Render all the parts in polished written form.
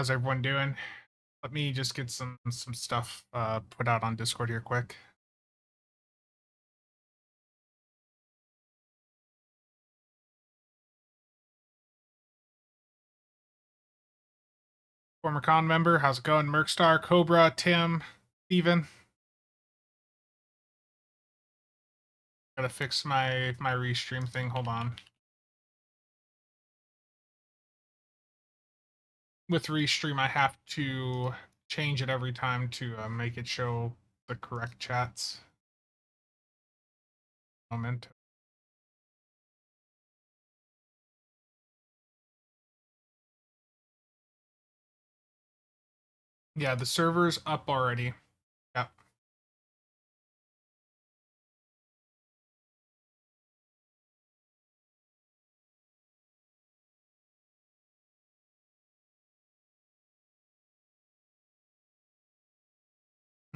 How's everyone doing? Let me just get some stuff put out on Discord here quick. Former con member, how's it going? Merkstar, Cobra, Tim, Steven. Gotta fix my restream thing. Hold on. With restream, I have to change it every time to make it show the correct chats. Moment. Yeah, the server's up already. Yep.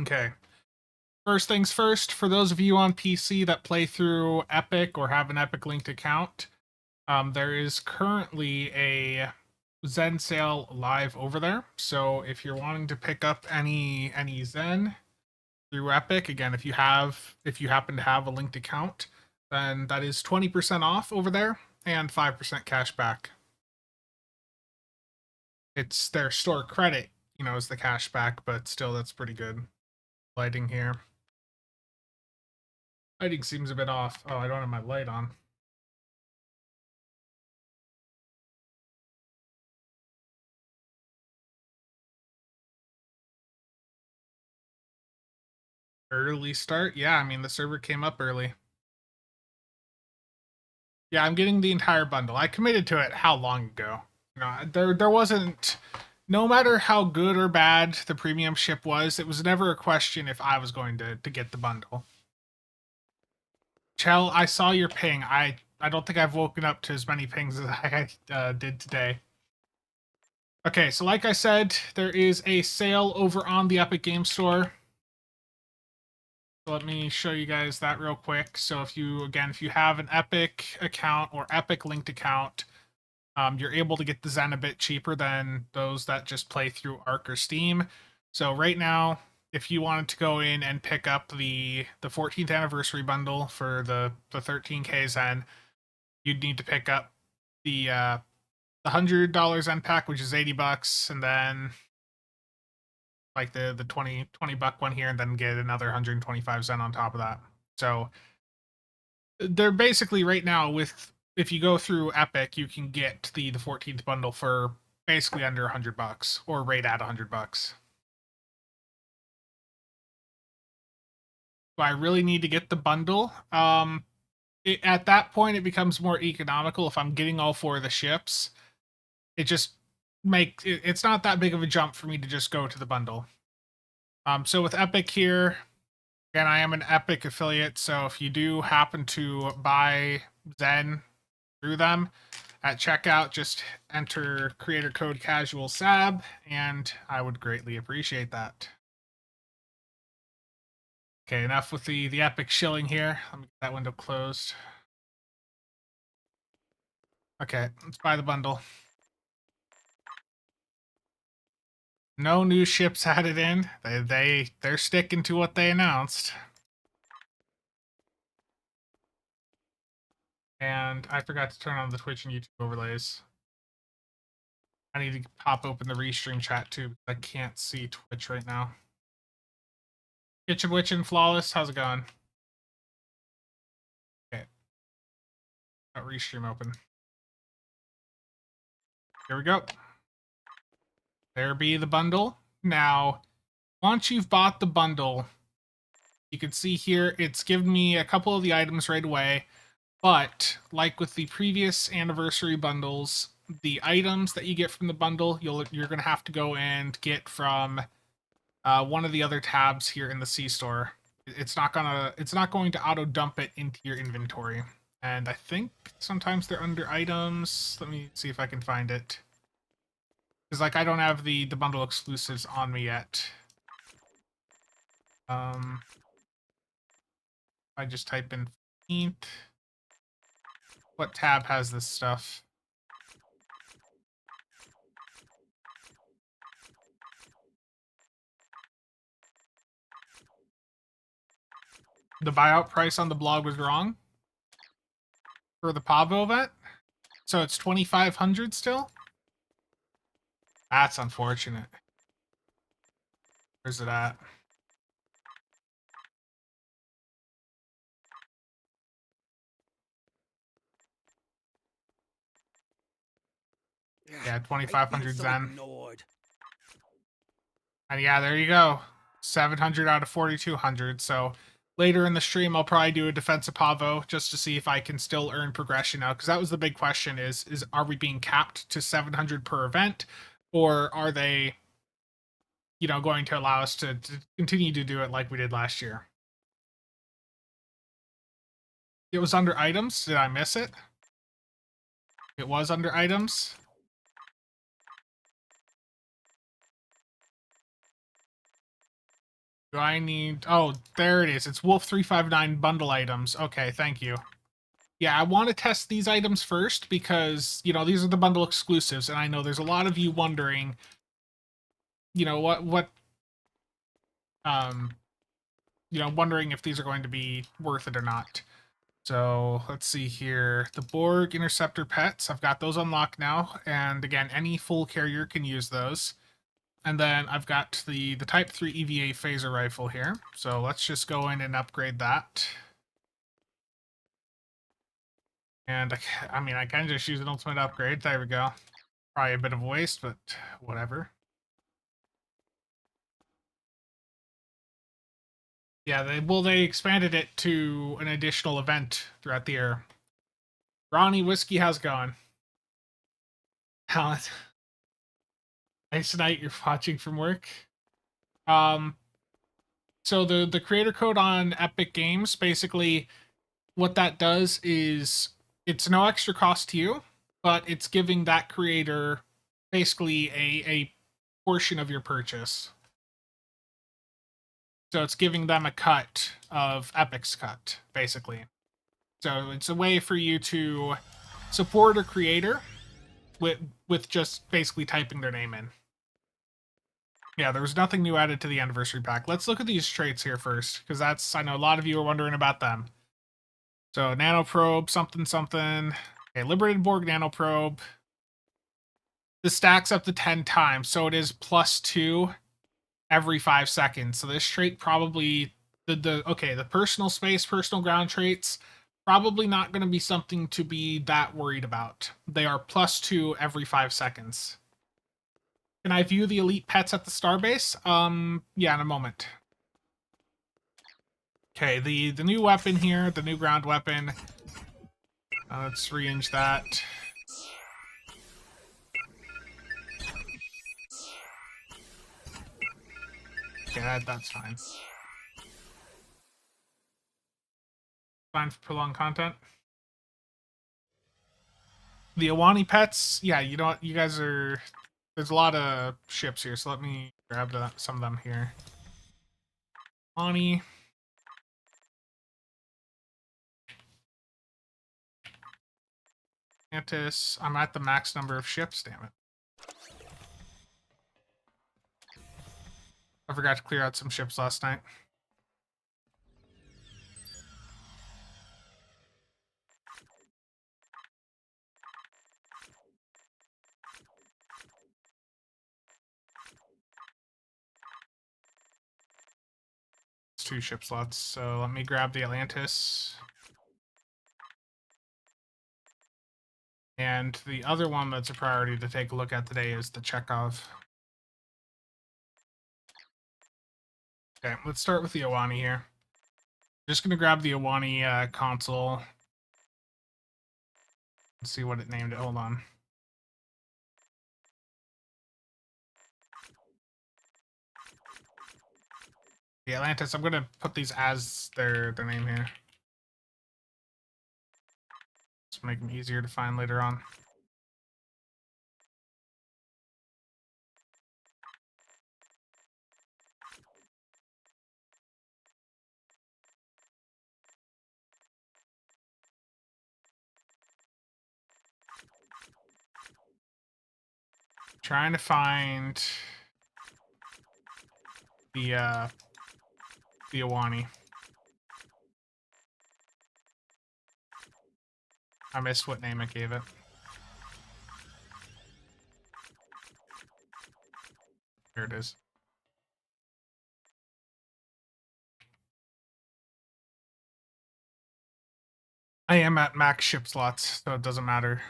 Okay. First things first, for those of you on PC that play through Epic or have an Epic linked account, there is currently a Zen sale live over there. So if you're wanting to pick up any Zen through Epic, again, if you happen to have a linked account, then that is 20% off over there and 5% cash back. It's their store credit, is the cash back, but still that's pretty good. Lighting here. Lighting seems a bit off. Oh, I don't have my light on. Early start? Yeah, I mean, the server came up early. Yeah, I'm getting the entire bundle. I committed to it how long ago? There wasn't, no matter how good or bad the premium ship was, it was never a question if I was going to get the bundle. Chell, I saw your ping. I don't think I've woken up to as many pings as I did today. Okay, so like I said, there is a sale over on the Epic Game Store. So let me show you guys that real quick. So if you have an Epic account or Epic linked account, you're able to get the Zen a bit cheaper than those that just play through Arc or Steam. So right now, if you wanted to go in and pick up the 14th anniversary bundle for the 13K Zen, you'd need to pick up the $100 Zen pack, which is $80, and then like the 20 buck one here, and then get another 125 Zen on top of that. So they're basically right now with, if you go through Epic, you can get the 14th bundle for basically under $100 or right at $100. So I really need to get the bundle. At that point, it becomes more economical if I'm getting all four of the ships. It just it's not that big of a jump for me to just go to the bundle. So with Epic here, again, I am an Epic affiliate, so if you do happen to buy Zen through them at checkout, just enter creator code CasualSAB, and I would greatly appreciate that. Okay, enough with the Epic shilling here. Let me get that window closed. Okay, let's buy the bundle. No new ships added in. They're sticking to what they announced. And I forgot to turn on the Twitch and YouTube overlays. I need to pop open the restream chat too, because I can't see Twitch right now. Kitchen Witch and Flawless, how's it going? Okay. Got restream open. Here we go. There be the bundle. Now, once you've bought the bundle, you can see here it's given me a couple of the items right away, but like with the previous anniversary bundles, the items that you get from the bundle, you're going to have to go and get from one of the other tabs here in the C store. It's not going to auto dump it into your inventory. And I think sometimes they're under items. Let me see if I can find it. Because like I don't have the bundle exclusives on me yet. I just type in 15th. What tab has this stuff? The buyout price on the blog was wrong for the Pavo event. So it's 2,500 still? That's unfortunate. Where's it at? Yeah, 2,500 Zen. And yeah, there you go. 700 out of 4,200. So later in the stream, I'll probably do a defensive Pavo just to see if I can still earn progression now. Because that was the big question is are we being capped to 700 per event? Or are they, you know, going to allow us to continue to do it like we did last year? It was under items. Did I miss it? It was under items. Do I need... Oh, there it is. It's Wolf 359 bundle items. Okay, thank you. Yeah, I want to test these items first because, you know, these are the bundle exclusives, and I know there's a lot of you wondering, you know, wondering if these are going to be worth it or not. So let's see here. The Borg Interceptor pets, I've got those unlocked now. And again, any full carrier can use those. And then I've got the Type 3 EVA phaser rifle here. So let's just go in and upgrade that. And I mean, I can just use an ultimate upgrade. There we go. Probably a bit of a waste, but whatever. Yeah, they expanded it to an additional event throughout the year. Ronnie Whiskey, how's it going? Nice night. You're watching from work. So the creator code on Epic Games, basically, what that does is it's no extra cost to you, but it's giving that creator basically a portion of your purchase. So it's giving them a cut of Epic's cut, basically. So it's a way for you to support a creator with just basically typing their name in. Yeah, there was nothing new added to the anniversary pack. Let's look at these traits here first, because I know a lot of you are wondering about them. So nanoprobe, something, something. Okay, liberated Borg nanoprobe. This stacks up to 10 times, so it is +2 every 5 seconds. So this trait probably the personal space, personal ground traits, probably not going to be something to be that worried about. They are +2 every 5 seconds. Can I view the elite pets at the starbase? Yeah, in a moment. Okay, the new weapon here, the new ground weapon. Let's re-inch that. Okay, that's fine. Fine for prolonged content. The Awani pets, yeah, you know what? You guys are... There's a lot of ships here, so let me grab some of them here. Awani. Mantis. I'm at the max number of ships, damn it. I forgot to clear out some ships last night. It's 2 ship slots, so let me grab the Atlantis. And the other one that's a priority to take a look at today is the Chekhov. Okay, let's start with the Awani here. Just going to grab the Awani console. Let's see what it named it. Hold on. The Atlantis, I'm going to put these as their name here. Just make them easier to find later on. Trying to find the Awani. I missed what name I gave it. There it is. I am at max ship slots, so it doesn't matter.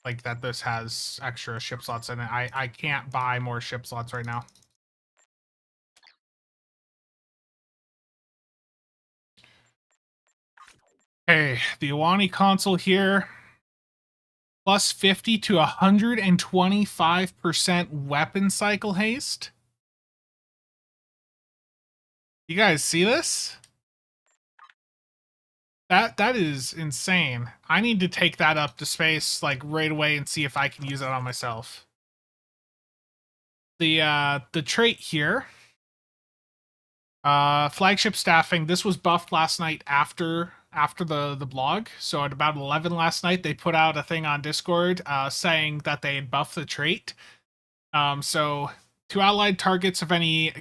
Like that this has extra ship slots in it. I can't buy more ship slots right now. Hey, the Iwani console here. Plus 50 to 125% weapon cycle haste. You guys see this? That is insane. I need to take that up to space like right away and see if I can use it on myself. The trait here, flagship staffing. This was buffed last night after the blog. So at about 11 last night, they put out a thing on Discord saying that they had buffed the trait. So to allied targets of any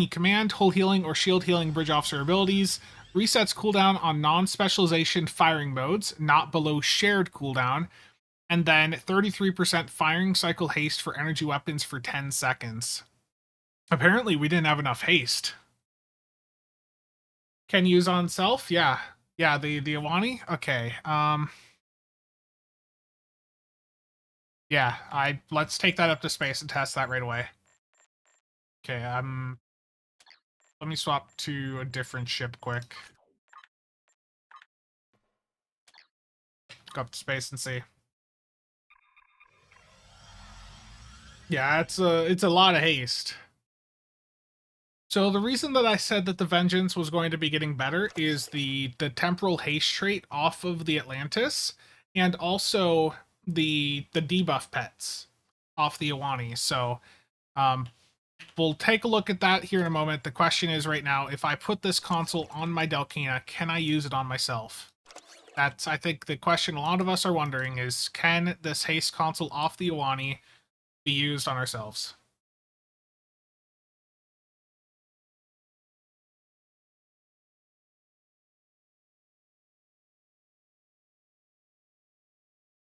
command, hull healing, or shield healing bridge officer abilities, resets cooldown on non-specialization firing modes, not below shared cooldown, and then 33% firing cycle haste for energy weapons for 10 seconds. Apparently, we didn't have enough haste. Can use on self? Yeah. Yeah, the Iwani? Okay. Yeah, let's take that up to space and test that right away. Okay, let me swap to a different ship quick. Go up to space and see. Yeah, it's a lot of haste. So the reason that I said that the Vengeance was going to be getting better is the temporal haste trait off of the Atlantis, and also the debuff pets off the Iwani. So we'll take a look at that here in a moment. The question is right now, if I put this console on my Delkina, can I use it on myself? That's, I think, the question a lot of us are wondering is, can this haste console off the Iwani be used on ourselves?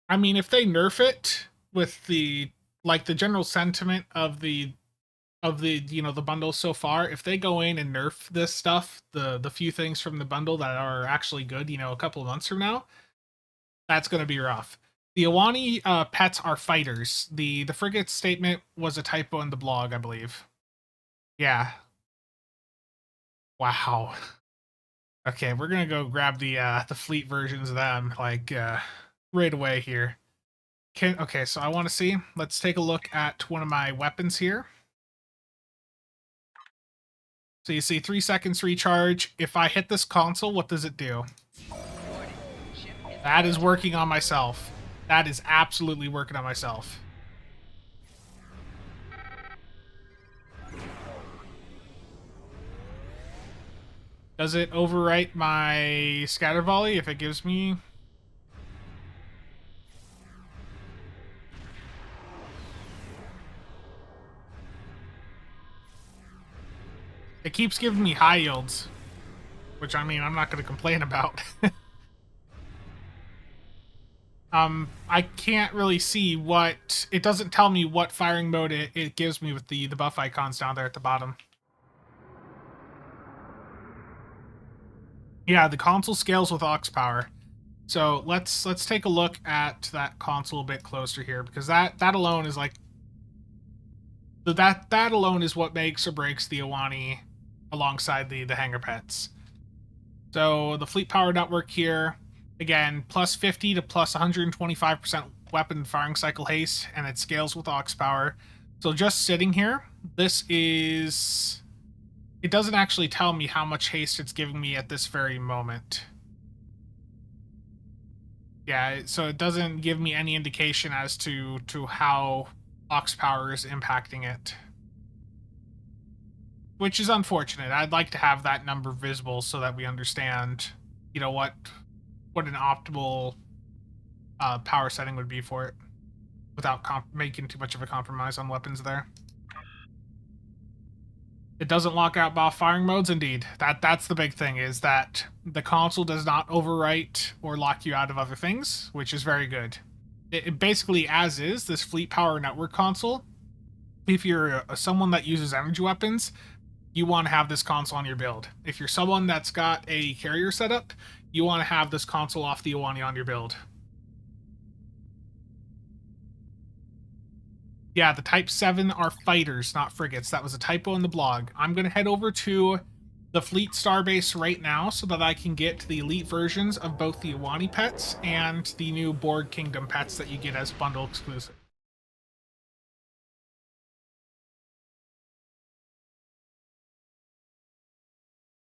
I mean, if they nerf it with the general sentiment of the the bundle so far, if they go in and nerf this stuff, the few things from the bundle that are actually good, a couple of months from now, that's going to be rough. The Iwani pets are fighters. The frigate statement was a typo in the blog, I believe. Yeah. Wow. Okay, we're gonna go grab the fleet versions of them right away here. Okay, so I want to see. Let's take a look at one of my weapons here. So you see 3 seconds recharge. If I hit this console, what does it do? That is working on myself. That is absolutely working on myself. Does it overwrite my scatter volley if it gives me... It keeps giving me high yields, which, I mean, I'm not going to complain about. I can't really see what... It doesn't tell me what firing mode it gives me with the buff icons down there at the bottom. Yeah, the console scales with aux power. So let's take a look at that console a bit closer here, because that alone is like... That alone is what makes or breaks the Iwani alongside the hangar pets. So the fleet power network here, again, plus 50 to plus 125% weapon firing cycle haste, and it scales with aux power. So just sitting here, this is... It doesn't actually tell me how much haste it's giving me at this very moment. Yeah, so it doesn't give me any indication as to how aux power is impacting it. Which is unfortunate. I'd like to have that number visible so that we understand, what an optimal power setting would be for it, without making too much of a compromise on weapons there. It doesn't lock out both firing modes. Indeed, that's the big thing, is that the console does not overwrite or lock you out of other things, which is very good. It basically, as is, this Fleet Power Network console, if you're someone that uses energy weapons, you want to have this console on your build. If you're someone that's got a carrier setup, you want to have this console off the Iwani on your build. Yeah, the Type 7 are fighters, not frigates. That was a typo in the blog. I'm going to head over to the Fleet Starbase right now so that I can get the elite versions of both the Iwani pets and the new Borg Kingdom pets that you get as bundle exclusive.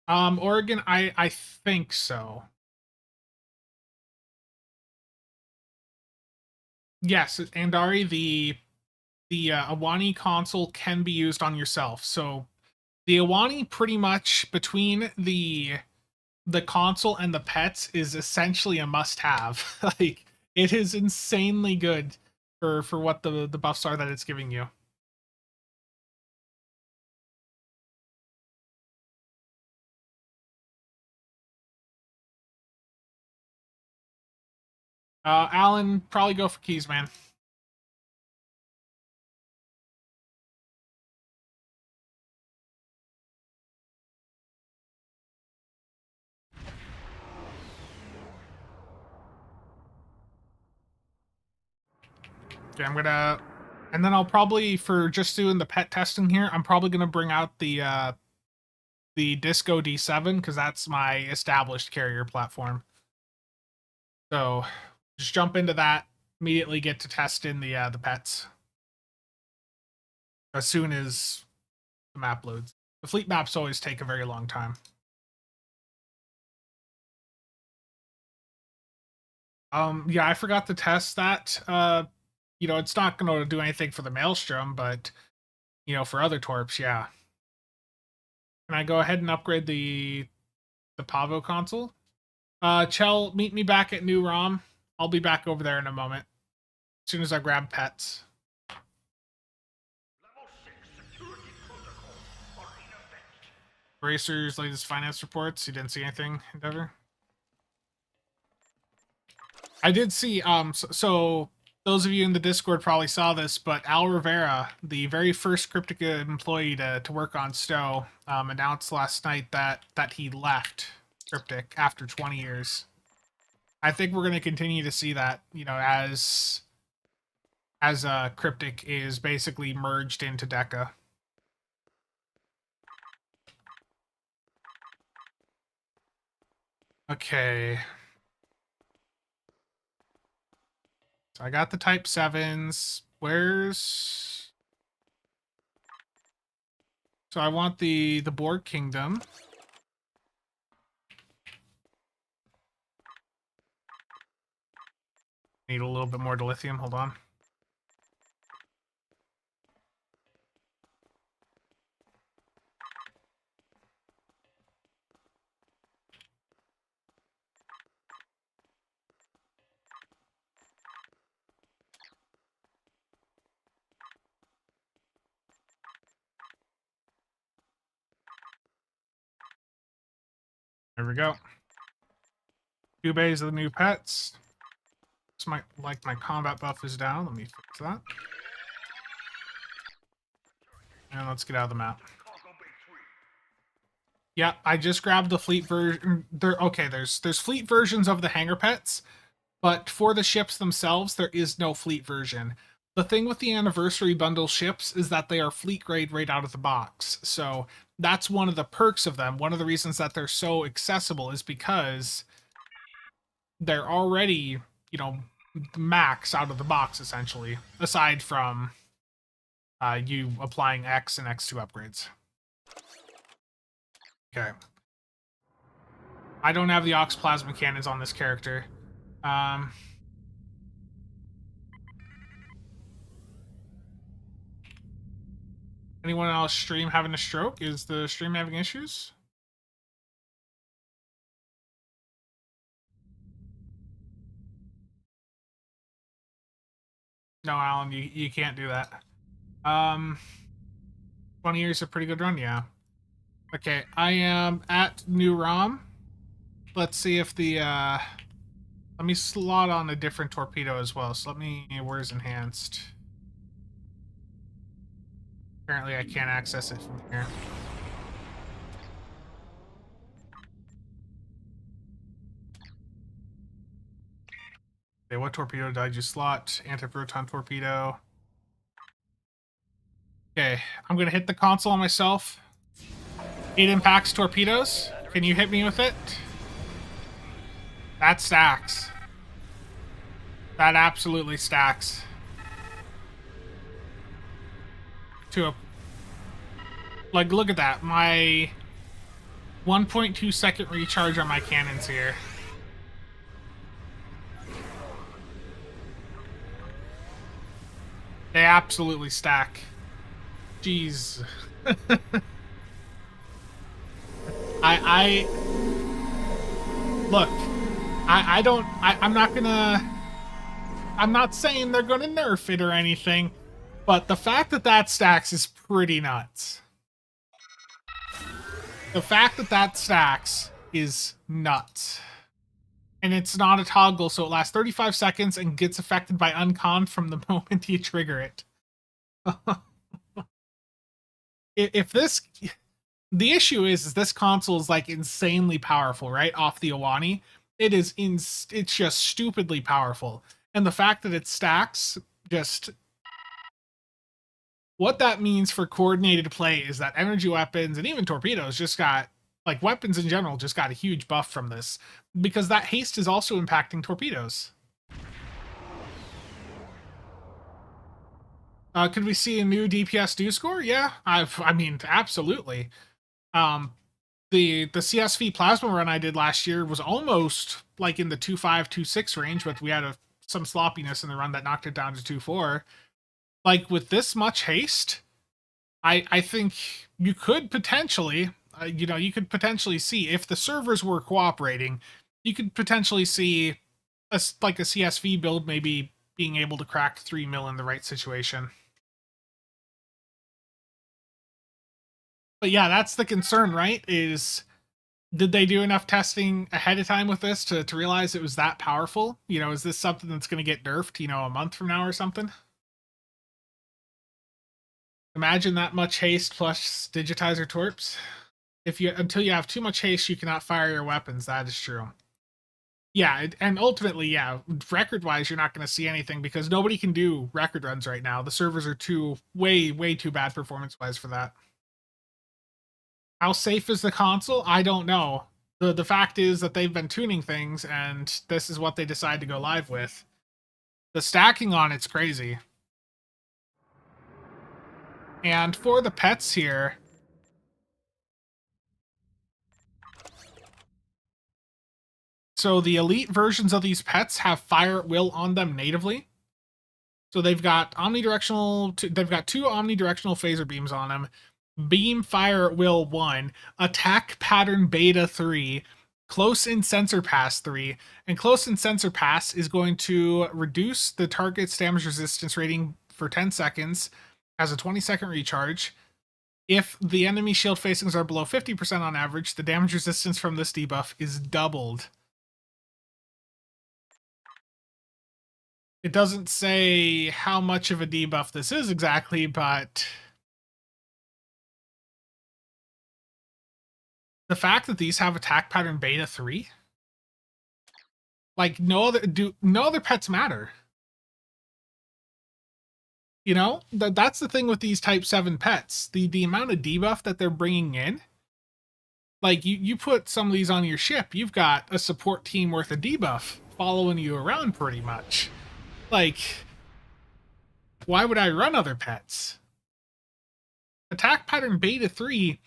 Oregon, I think so. Yes, Andari, the Iwani console can be used on yourself. So the Iwani, pretty much between the console and the pets, is essentially a must-have. Like, it is insanely good for what the buffs are that it's giving you. Alan, probably go for keys, man. Okay, I'm gonna, and then I'll probably, for just doing the pet testing here, I'm probably gonna bring out the Disco D7 because that's my established carrier platform. So just jump into that, immediately get to test in the pets as soon as the map loads. The fleet maps always take a very long time. Yeah, I forgot to test that. It's not going to do anything for the Maelstrom, but for other torps, yeah. Can I go ahead and upgrade the Pavo console? Chell, meet me back at New ROM. I'll be back over there in a moment, as soon as I grab pets. Racer's latest finance reports. You didn't see anything, Endeavor? I did see, so those of you in the Discord probably saw this, but Al Rivera, the very first Cryptica employee to work on Stowe, announced last night that he left Cryptic after 20 years. I think we're going to continue to see that, as Cryptic is basically merged into Deca. Okay. So I got the Type 7s. Where's... So I want the Borg Kingdom. Need a little bit more dilithium. Hold on. There we go. 2 bays of the new pets. This might, like, my combat buff is down. Let me fix that. And let's get out of the map. Yeah, I just grabbed the fleet version. There's fleet versions of the hangar pets, but for the ships themselves, there is no fleet version. The thing with the anniversary bundle ships is that they are fleet grade right out of the box. So that's one of the perks of them. One of the reasons that they're so accessible is because they're already, max out of the box, essentially, aside from you applying X and X2 upgrades. Okay. I don't have the Ox Plasma Cannons on this character. Anyone else stream having a stroke? Is the stream having issues? No, Alan, you can't do that. 20 years is a pretty good run, yeah. Okay, I am at new ROM. Let's see if the let me slot on a different torpedo as well. So let me, where's enhanced? Apparently I can't access it from here. Okay, what torpedo did I just slot? Anti-proton torpedo. Okay, I'm gonna hit the console on myself. 8 impacts torpedoes. Can you hit me with it? That stacks. That absolutely stacks. To a... Like, look at that. My 1.2 second recharge on my cannons here. They absolutely stack. Jeez. I look, I'm not saying they're gonna nerf it or anything, but the fact that that stacks is pretty nuts. The fact that that stacks is nuts. And it's not a toggle, so it lasts 35 seconds and gets affected by uncon from the moment you trigger it. If this... The issue is this console is like insanely powerful, right? Off the Iwani. It's just stupidly powerful. And the fact that it stacks, just... What that means for coordinated play is that energy weapons and even torpedoes just got... Like, weapons in general just got a huge buff from this. Because that haste is also impacting torpedoes. Could we see a new DPS do score? Yeah, I mean, absolutely. The CSV plasma run I did last year was almost like in the 2.5, 2.6 range, but we had some sloppiness in the run that knocked it down to 2.4. Like, with this much haste, I think you could potentially, you could potentially see, if the servers were cooperating, you could potentially see a CSV build maybe being able to crack 3 mil in the right situation. But yeah, that's the concern, right? Did they do enough testing ahead of time with this to realize it was that powerful? Is this something that's going to get nerfed, a month from now or something? Imagine that much haste plus digitizer torps. Until you have too much haste, you cannot fire your weapons. That is true. Yeah, and ultimately, yeah, record-wise, you're not going to see anything because nobody can do record runs right now. The servers are way too bad performance-wise for that. How safe is the console? I don't know. The fact is that they've been tuning things, and this is what they decide to go live with. The stacking on it's crazy. And for the pets here... So the elite versions of these pets have fire at will on them natively. So they've got they've got 2 omnidirectional phaser beams on them. Beam Fire at Will 1, Attack Pattern Beta 3, Close in Sensor Pass 3, and Close in Sensor Pass is going to reduce the target's damage resistance rating for 10 seconds, has a 20-second recharge. If the enemy shield facings are below 50% on average, the damage resistance from this debuff is doubled. It doesn't say how much of a debuff this is exactly, but... The fact that these have attack pattern beta 3, like no other pets matter. That's the thing with these type 7 pets. The amount of debuff that they're bringing in, like you put some of these on your ship, you've got a support team worth of debuff following you around pretty much. Like, why would I run other pets? Attack pattern beta 3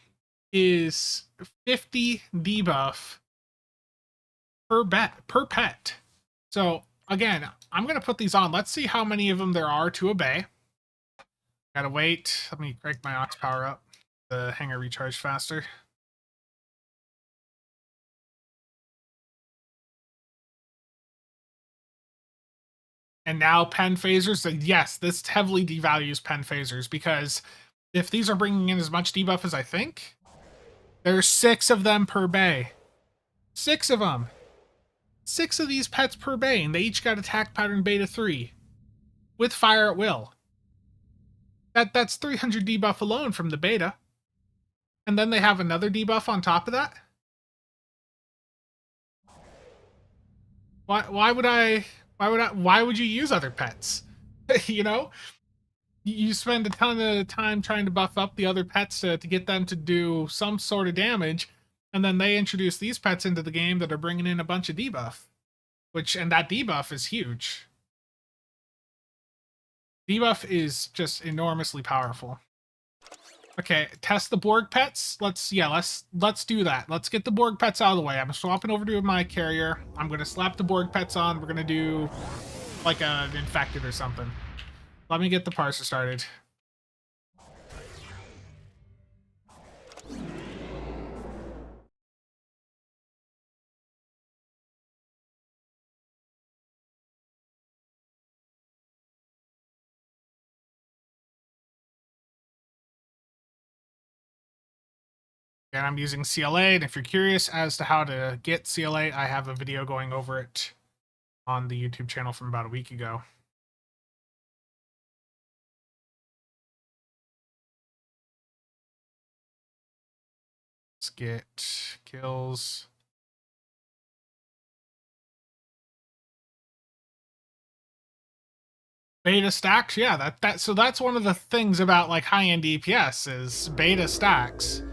is 50 debuff per pet. So again, I'm gonna put these on. Let's see how many of them there are to obey. Gotta wait. Let me crank my aux power up. The hanger recharge faster. And now pen phasers. Yes, this heavily devalues pen phasers because if these are bringing in as much debuff as I think, There's 6 of them per bay. 6 of them. 6 of these pets per bay, and they each got attack pattern beta 3 with fire at will. That's 300 debuff alone from the beta. And then they have another debuff on top of that? Why would you use other pets? You know? You spend a ton of time trying to buff up the other pets to get them to do some sort of damage, and then they introduce these pets into the game that are bringing in a bunch of debuff. And that debuff is huge. Debuff is just enormously powerful. Okay, test the Borg pets. Let's do that. Let's get the Borg pets out of the way. I'm swapping over to my carrier. I'm gonna slap the Borg pets on. We're gonna do like an infected or something. Let me get the parser started. And I'm using CLA, and if you're curious as to how to get CLA, I have a video going over it on the YouTube channel from about a week ago. Let's get kills. Beta stacks, yeah, so that's one of the things about like high-end DPS is beta stacks.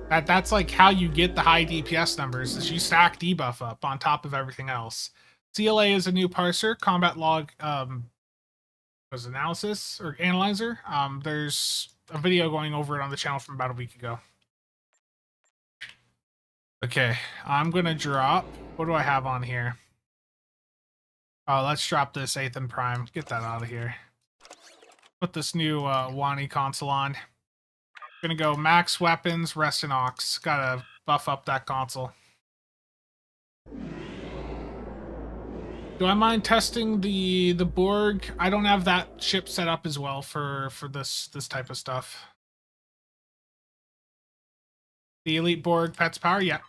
That's like how you get the high DPS numbers, is you stack debuff up on top of everything else. CLA is a new parser, combat log was analysis or analyzer. There's a video going over it on the channel from about a week ago. Okay, I'm gonna drop, what do I have on here? Oh, let's drop this 8th and Prime. Get that out of here. Put this new Wani console on. Gonna go max weapons, rest in Ox. Gotta buff up that console. Do I mind testing the Borg? I don't have that ship set up as well for this type of stuff. The Elite Borg Pets Power, yeah.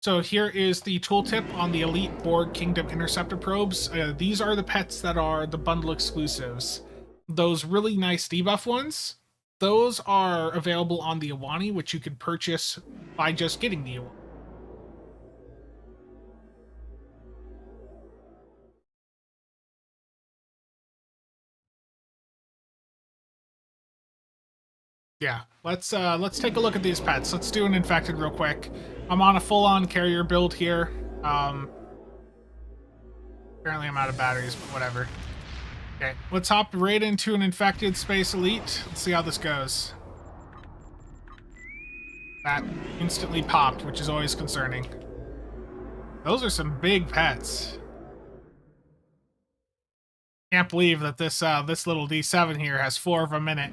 So here is the tooltip on the Elite Borg Kingdom Interceptor Probes. These are the pets that are the bundle exclusives. Those really nice debuff ones, those are available on the Iwani, which you could purchase by just getting the Iwani. Yeah, let's take a look at these pets. Let's do an infected real quick. I'm on a full-on carrier build here. Apparently I'm out of batteries, but whatever. Okay, let's hop right into an infected Space Elite. Let's see how this goes. That instantly popped, which is always concerning. Those are some big pets. Can't believe that this little D7 here has 4 of them in it.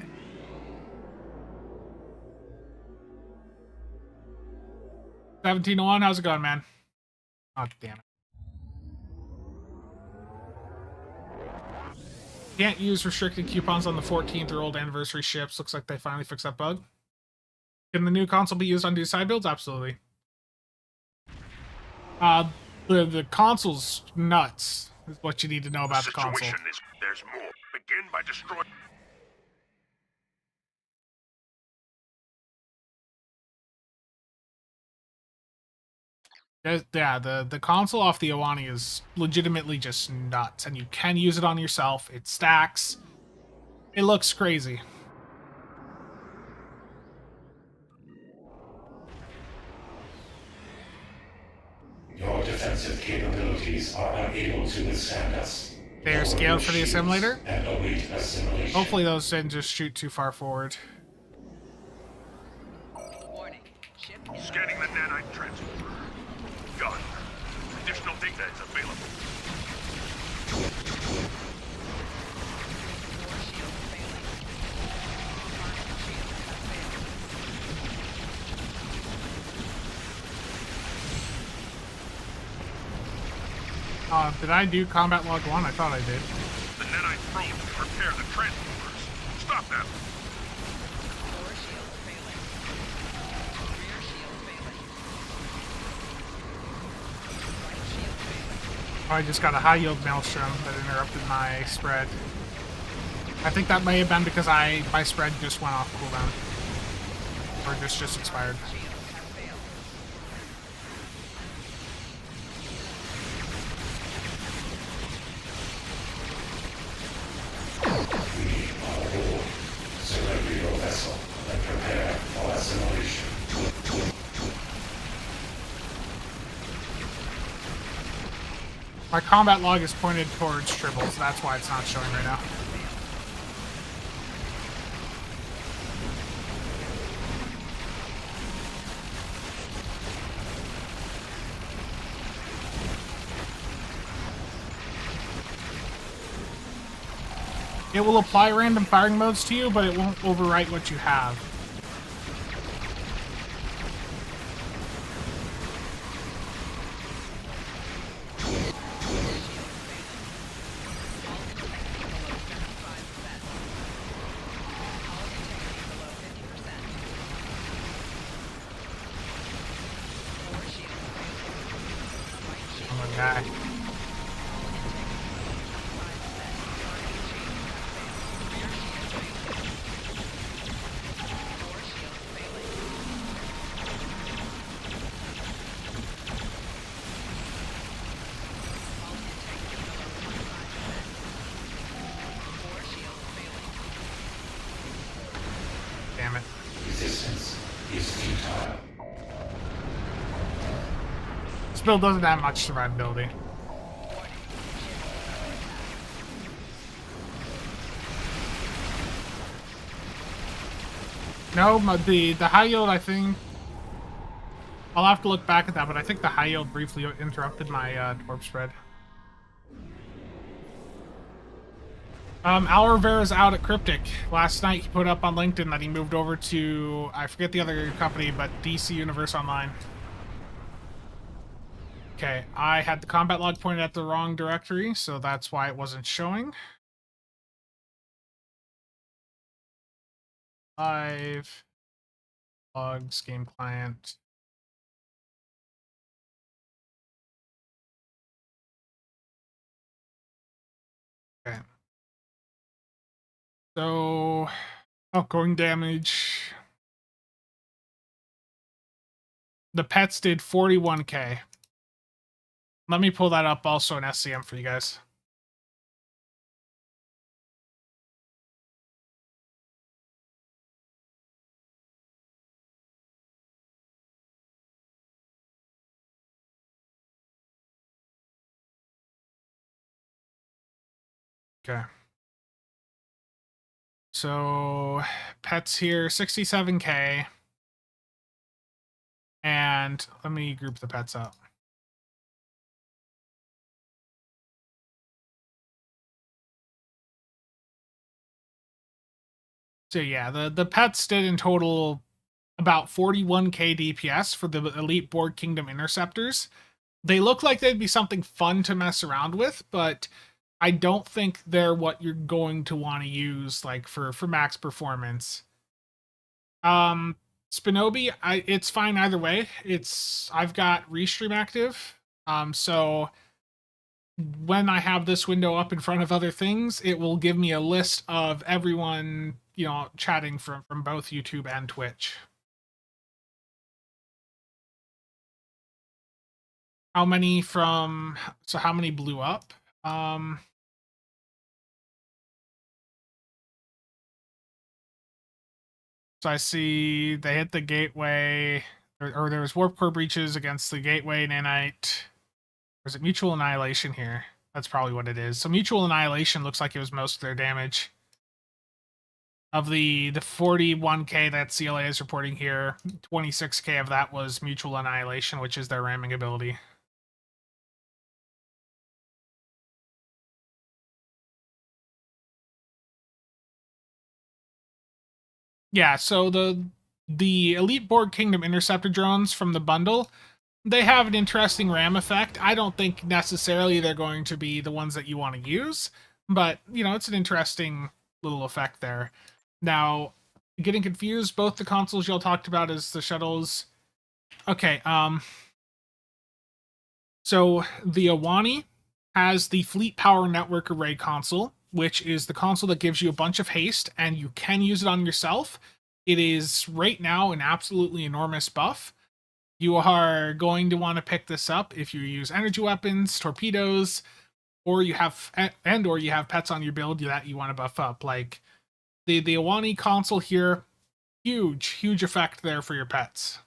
17-1, how's it going, man? Oh, damn it. Can't use restricted coupons on the 14th-year-old anniversary ships. Looks like they finally fixed that bug. Can the new console be used on new side builds? Absolutely. The console's nuts, is what you need to know about the console. There's more. Begin by destroying... Yeah, the console off the Iwani is legitimately just nuts, and you can use it on yourself. It stacks. It looks crazy. Your defensive capabilities are unable to withstand us. They are scaled for the assimilator? And await assimilation. Hopefully those didn't just shoot too far forward. Warning. Scanning the nanite transfer. Gun. Additional data is available. Did I do combat log 1? I thought I did. The nanite probe to repair the transformers. Stop them. Oh, I just got a high yield maelstrom that interrupted my spread. I think that may have been because my spread just went off cooldown. Or just expired. Surrender your vessel and prepare for assimilation. My combat log is pointed towards Tribbles, so that's why it's not showing right now. It will apply random firing modes to you, but it won't overwrite what you have. Oh my god. Damn it. Resistance is futile. This build doesn't have much survivability. No, the high yield, I think... I'll have to look back at that, but I think the high yield briefly interrupted my torp spread. Al Rivera's out at Cryptic. Last night he put up on LinkedIn that he moved over to, I forget the other company, but DC Universe Online. Okay, I had the combat log pointed at the wrong directory, so that's why it wasn't showing. Live. Logs, game client. Okay. So, outgoing damage. The pets did 41k. Let me pull that up also in SCM for you guys. Okay. So, pets here, 67k. And let me group the pets up. So yeah, the pets did in total about 41k DPS for the Elite Board Kingdom Interceptors. They look like they'd be something fun to mess around with, but I don't think they're what you're going to want to use like for max performance. Spinobi, it's fine either way. I've got Restream active. So when I have this window up in front of other things, it will give me a list of everyone, you know, chatting from both YouTube and Twitch. How many blew up? So I see they hit the gateway, or there was warp core breaches against the gateway nanite. Or is it mutual annihilation here? That's probably what it is. So mutual annihilation looks like it was most of their damage. Of the 41k that CLA is reporting here, 26k of that was mutual annihilation, which is their ramming ability. Yeah, so the Elite Board Kingdom Interceptor drones from the bundle, they have an interesting ram effect. I don't think necessarily they're going to be the ones that you want to use, but, you know, it's an interesting little effect there. Now, getting confused, both the consoles y'all talked about as the shuttles. Okay, so the Awani, has the Fleet Power Network Array console, which is the console that gives you a bunch of haste, and you can use it on yourself. It is right now an absolutely enormous buff. You are going to want to pick this up if you use energy weapons, torpedoes, or you have pets on your build that you want to buff up. Like the Iwani console here, huge effect there for your pets.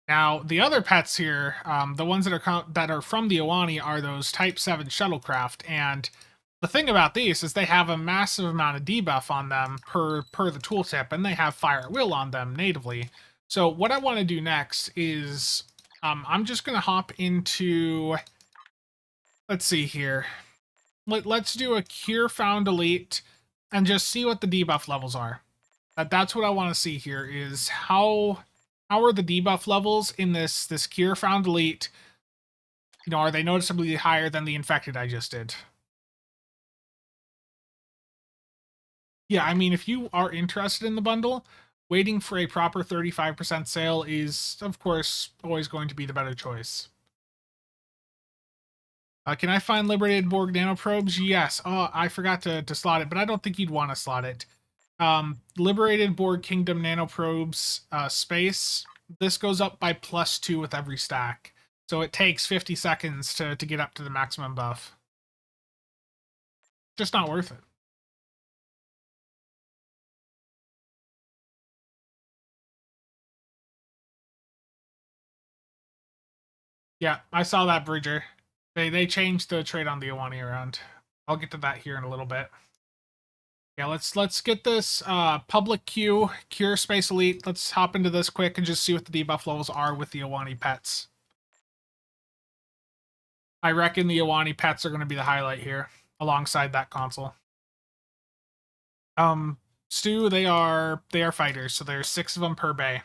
Now, the other pets here, the ones that are from the Iwani, are those Type 7 shuttlecraft, and the thing about these is they have a massive amount of debuff on them per the tooltip, and they have Fire at Will on them natively. So what I want to do next is, I'm just going to hop into, let's see here. Let's do a Cure Found Elite and just see what the debuff levels are. That's what I want to see here, is how are the debuff levels in this Cure Found Elite? You know, are they noticeably higher than the Infected I just did? Yeah, I mean, if you are interested in the bundle, waiting for a proper 35% sale is, of course, always going to be the better choice. Can I find Liberated Borg nanoprobes? Yes. Oh, I forgot to slot it, but I don't think you'd want to slot it. Liberated Borg Kingdom nanoprobes space. This goes up by +2 with every stack. So it takes 50 seconds to get up to the maximum buff. Just not worth it. Yeah, I saw that, Bridger. They changed the trade on the Iwani around. I'll get to that here in a little bit. Yeah, let's get this public queue, Cure Space Elite. Let's hop into this quick and just see what the debuff levels are with the Iwani pets. I reckon the Iwani pets are going to be the highlight here, alongside that console. Stu, they are fighters, so there's 6 of them per bay.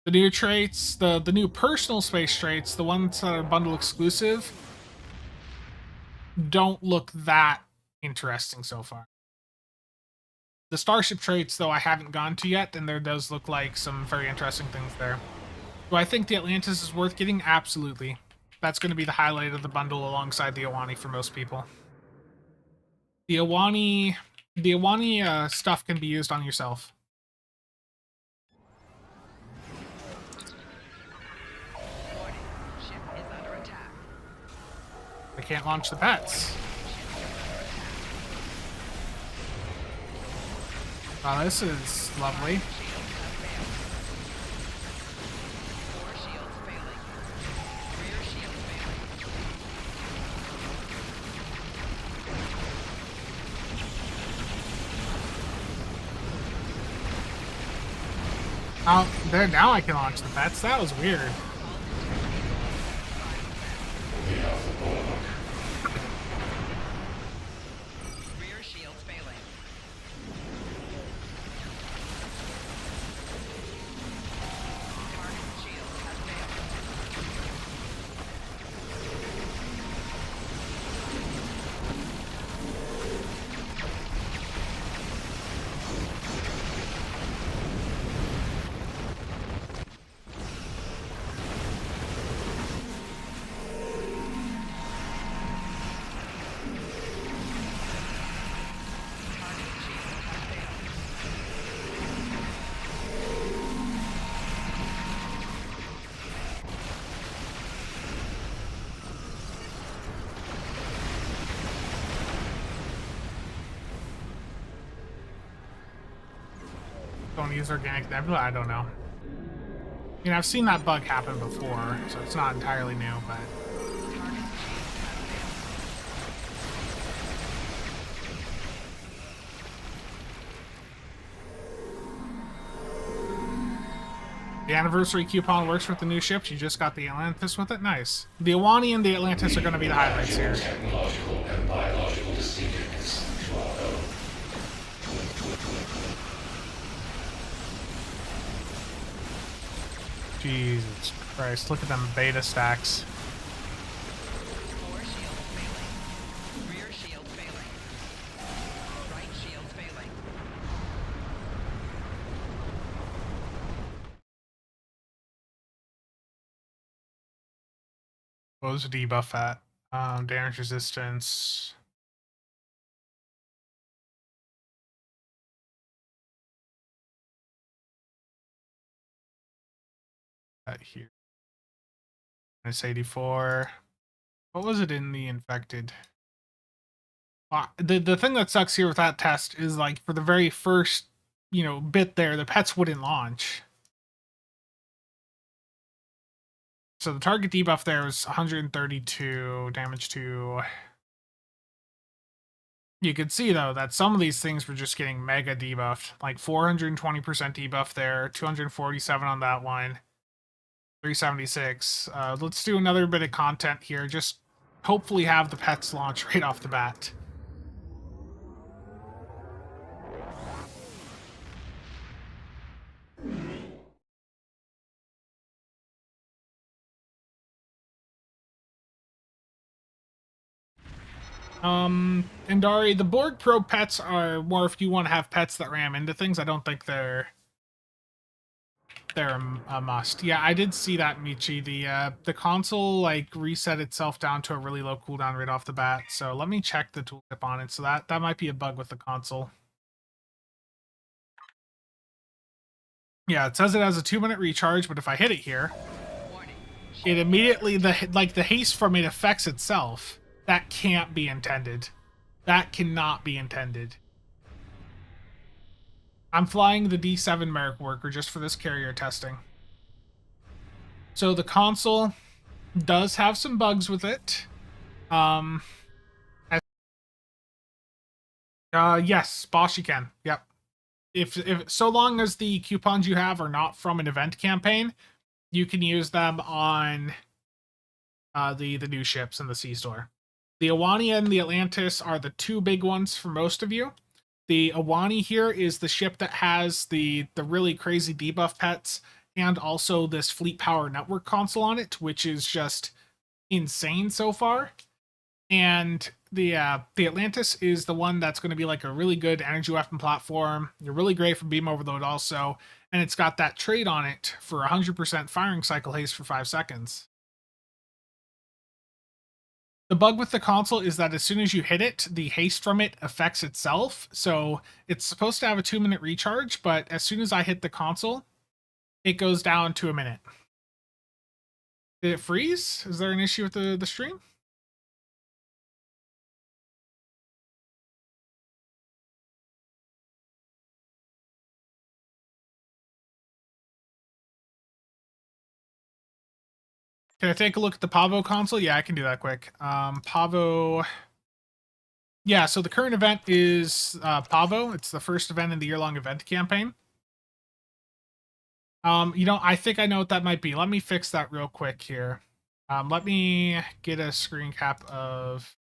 The new traits, the new personal space traits, the ones that are bundle exclusive, don't look that interesting so far. The Starship traits, though, I haven't gone to yet, and there does look like some very interesting things there. Do I think the Atlantis is worth getting? Absolutely. That's going to be the highlight of the bundle alongside the Iwani for most people. The Iwani stuff can be used on yourself. I can't launch the pets. Oh, this is lovely. Oh, there, now I can launch the pets. That was weird. Rear shields failing. Target shield has Don't use organic nebula? I don't know. You know, I've seen that bug happen before, so it's not entirely new, but... The anniversary coupon works with the new ships. You just got the Atlantis with it? Nice. The Iwani and the Atlantis are going to be the highlights here. Technological and biological distinctiveness to our own. Jesus Christ, look at them beta stacks. What was the debuff at? Damage resistance. Here. It's 84. What was it in the infected? The thing that sucks here with that test is like for the very first, bit there, the pets wouldn't launch. So the target debuff there was 132 damage to. You could see though that some of these things were just getting mega debuffed, like 420% debuff there, 247 on that one, 376. Let's do another bit of content here. Just hopefully have the pets launch right off the bat. Indari, the Borg Pro pets are more if you want to have pets that ram into things. I don't think they're a must. Yeah, I did see that, Michi. The console like reset itself down to a really low cooldown right off the bat. So let me check the tooltip on it. So that might be a bug with the console. Yeah, it says it has a 2-minute recharge, but if I hit it here, it immediately the haste from it affects itself. That can't be intended. That cannot be intended. I'm flying the D7 Merrick Worker just for this carrier testing. So the console does have some bugs with it. Yes, Bosch you can. Yep. If so long as the coupons you have are not from an event campaign, you can use them on the new ships in the C-store. The Awani and the Atlantis are the two big ones for most of you. The Awani here is the ship that has the really crazy debuff pets and also this Fleet Power Network console on it, which is just insane so far. And the Atlantis is the one that's going to be like a really good energy weapon platform. They're really great for beam overload also, and it's got that trait on it for 100% firing cycle haste for 5 seconds. The bug with the console is that as soon as you hit it, the haste from it affects itself. So it's supposed to have a 2-minute recharge, but as soon as I hit the console, it goes down to a minute. Did it freeze? Is there an issue with the stream? Can I take a look at the Pavo console? Yeah, I can do that quick. Pavo. Yeah, so the current event is Pavo. It's the first event in the year-long event campaign. I think I know what that might be. Let me fix that real quick here. Let me get a screen cap of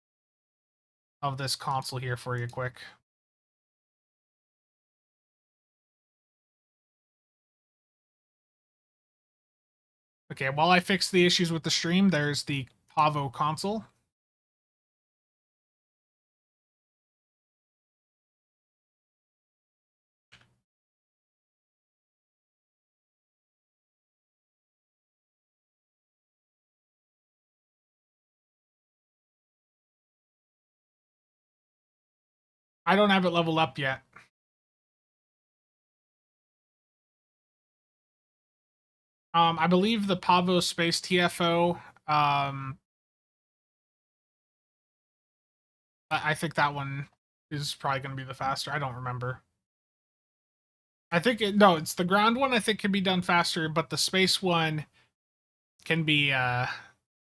this console here for you quick. Okay, while I fix the issues with the stream, there's the Pavo console. I don't have it leveled up yet. I believe the Pavo Space TFO, I think that one is probably going to be the faster. I don't remember. I think no, it's the ground one I think can be done faster, but the space one can be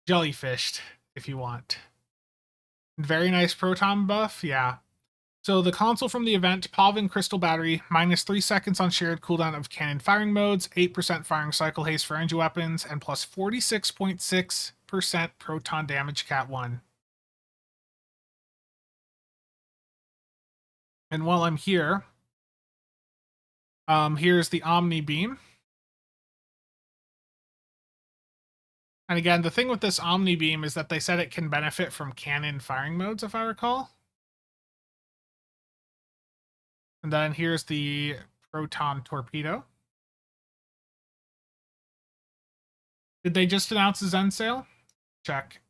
jellyfished if you want. Very nice proton buff, yeah. So the console from the event, Pavin Crystal Battery, minus 3 seconds on shared cooldown of cannon firing modes, 8% firing cycle haste for energy weapons, and plus 46.6% proton damage Cat 1. And while I'm here, here's the Omni Beam. And again, the thing with this Omni Beam is that they said it can benefit from cannon firing modes, if I recall. And then here's the Proton Torpedo. Did they just announce the Zen sale? check.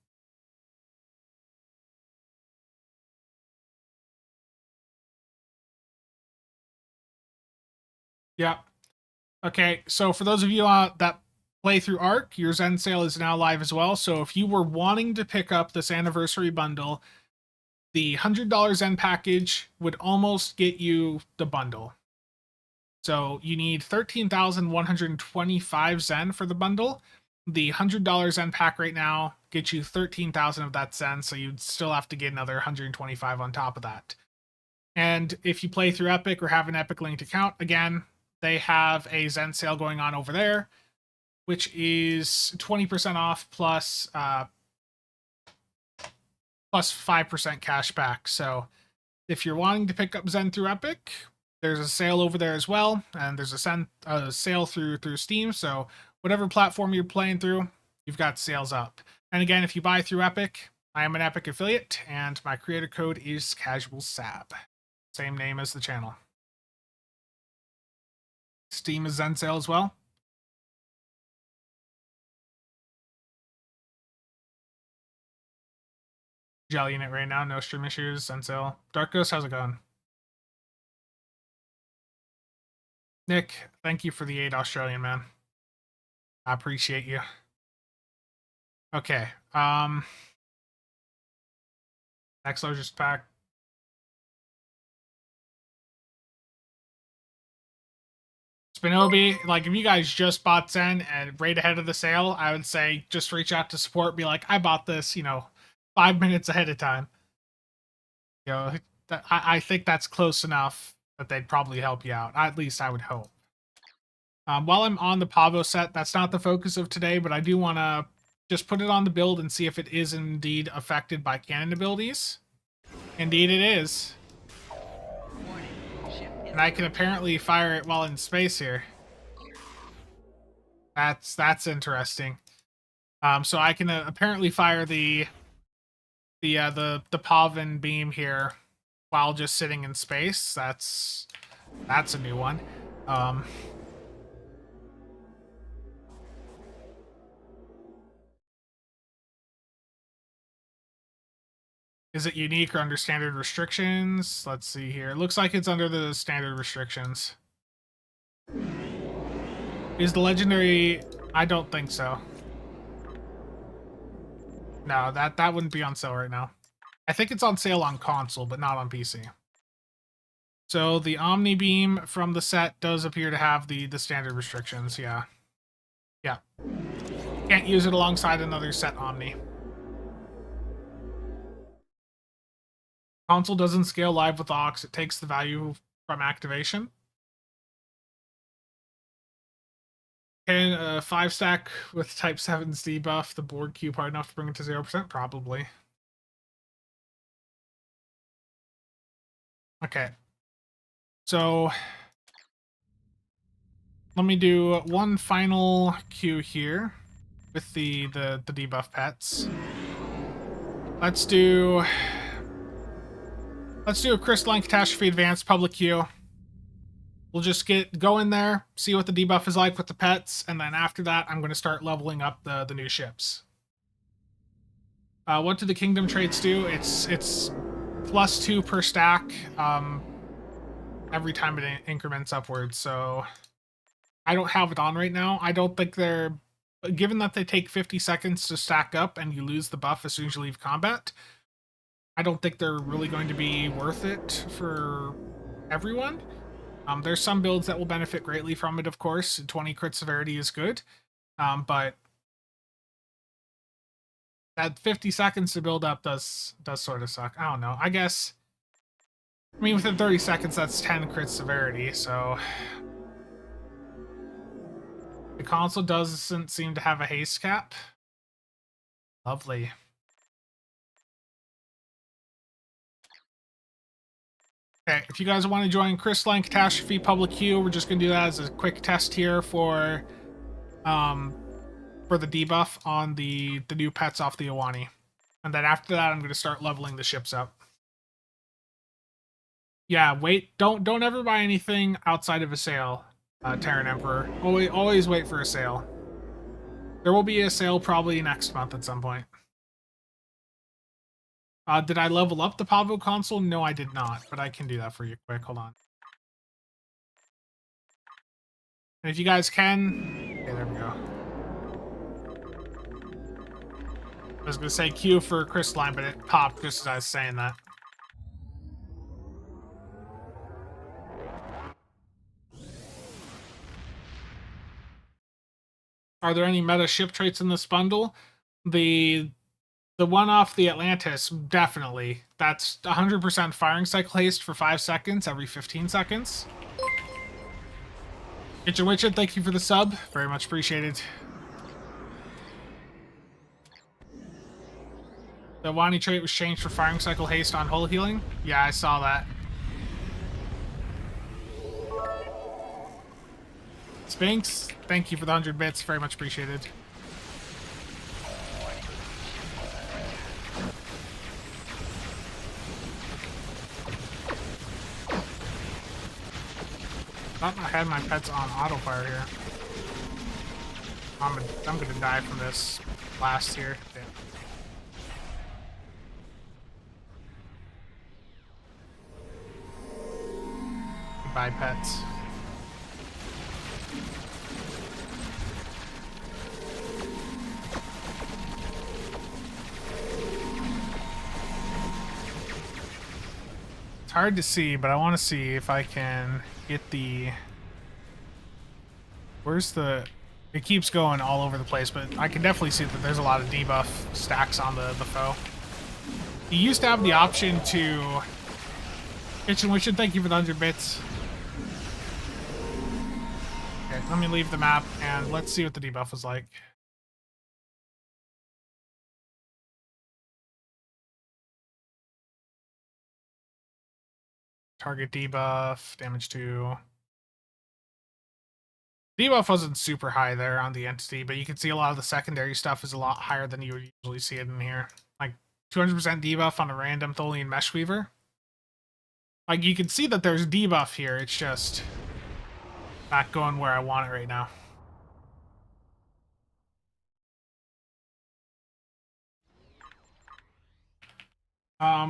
Yeah. Okay, so for those of you that play through Arc, your Zen sale is now live as well. So if you were wanting to pick up this anniversary bundle, the $100 Zen package would almost get you the bundle. So you need 13,125 Zen for the bundle. The $100 Zen pack right now gets you 13,000 of that Zen, so you'd still have to get another 125 on top of that. And if you play through Epic or have an Epic linked account, again, they have a Zen sale going on over there, which is 20% off plus 5% cash back. So if you're wanting to pick up Zen through Epic, there's a sale over there as well, and there's a sale through Steam. So whatever platform you're playing through, you've got sales up. And again, if you buy through Epic, I am an Epic affiliate, and my creator code is CasualSAB. Same name as the channel. Steam is Zen sale as well. Jellying it right now, no stream issues, Zen sale. Dark Ghost, how's it going? Nick, thank you for the 8 Australian, man. I appreciate you. Okay. Next largest pack. Spinobi, like if you guys just bought Zen and right ahead of the sale, I would say just reach out to support, be like, I bought this, 5 minutes ahead of time. I think that's close enough that they'd probably help you out. At least I would hope. While I'm on the Pavo set, that's not the focus of today, but I do want to just put it on the build and see if it is indeed affected by cannon abilities. Indeed it is. And I can apparently fire it while in space here. That's interesting. So I can apparently fire the Pavin beam here while just sitting in space. That's a new one. Is it unique or under standard restrictions? Let's see here. It looks like it's under the standard restrictions. Is the legendary? I don't think so. No, that wouldn't be on sale right now. I think it's on sale on console, but not on PC. So the Omni Beam from the set does appear to have the standard restrictions, yeah. Yeah. Can't use it alongside another set Omni. Console doesn't scale live with Aux. It takes the value from activation. Can a 5-stack with Type 7's debuff the board cube hard enough to bring it to 0%? Probably. Okay. So let me do one final queue here with the debuff pets. Let's do a Crystalline Catastrophe Advanced public queue. We'll just go in there, see what the debuff is like with the pets, and then after that, I'm going to start leveling up the new ships. What do the Kingdom traits do? It's +2 per stack every time it increments upwards, so I don't have it on right now. I don't think they're... Given that they take 50 seconds to stack up and you lose the buff as soon as you leave combat, I don't think they're really going to be worth it for everyone. There's some builds that will benefit greatly from it, of course. 20 crit severity is good, but that 50 seconds to build up does sort of suck. I don't know. I guess, I mean, within 30 seconds, that's 10 crit severity, so... The console doesn't seem to have a haste cap. Lovely. Okay, if you guys want to join Crystalline Catastrophe public queue, we're just going to do that as a quick test here for the debuff on the new pets off the Iwani. And then after that, I'm going to start leveling the ships up. Yeah, wait, don't ever buy anything outside of a sale, Terran Emperor. Always wait for a sale. There will be a sale probably next month at some point. Did I level up the Pavo console? No, I did not, but I can do that for you quick. Hold on. And if you guys can... Okay, there we go. I was going to say Q for Crystalline, but it popped just as I was saying that. Are there any meta ship traits in this bundle? The one off the Atlantis, definitely. That's 100% firing cycle haste for 5 seconds every 15 seconds. Kitchen Witchet, thank you for the sub. Very much appreciated. The Wani trait was changed for firing cycle haste on hull healing. Yeah, I saw that. Spinks, thank you for the 100 bits. Very much appreciated. Thought I had my pets on auto fire here. I'm gonna die from this blast here. Damn. Goodbye, pets. It's hard to see, but I want to see if I can get the... Where's the... It keeps going all over the place, but I can definitely see that there's a lot of debuff stacks on the foe. You used to have the option to... Kitchen Witchet, thank you for the 100 bits. Okay, let me leave the map, and let's see what the debuff was like. Target debuff, damage 2. Debuff wasn't super high there on the entity, but you can see a lot of the secondary stuff is a lot higher than you would usually see it in here. Like 200% debuff on a random Tholian Meshweaver. Like you can see that there's debuff here, it's just not going where I want it right now.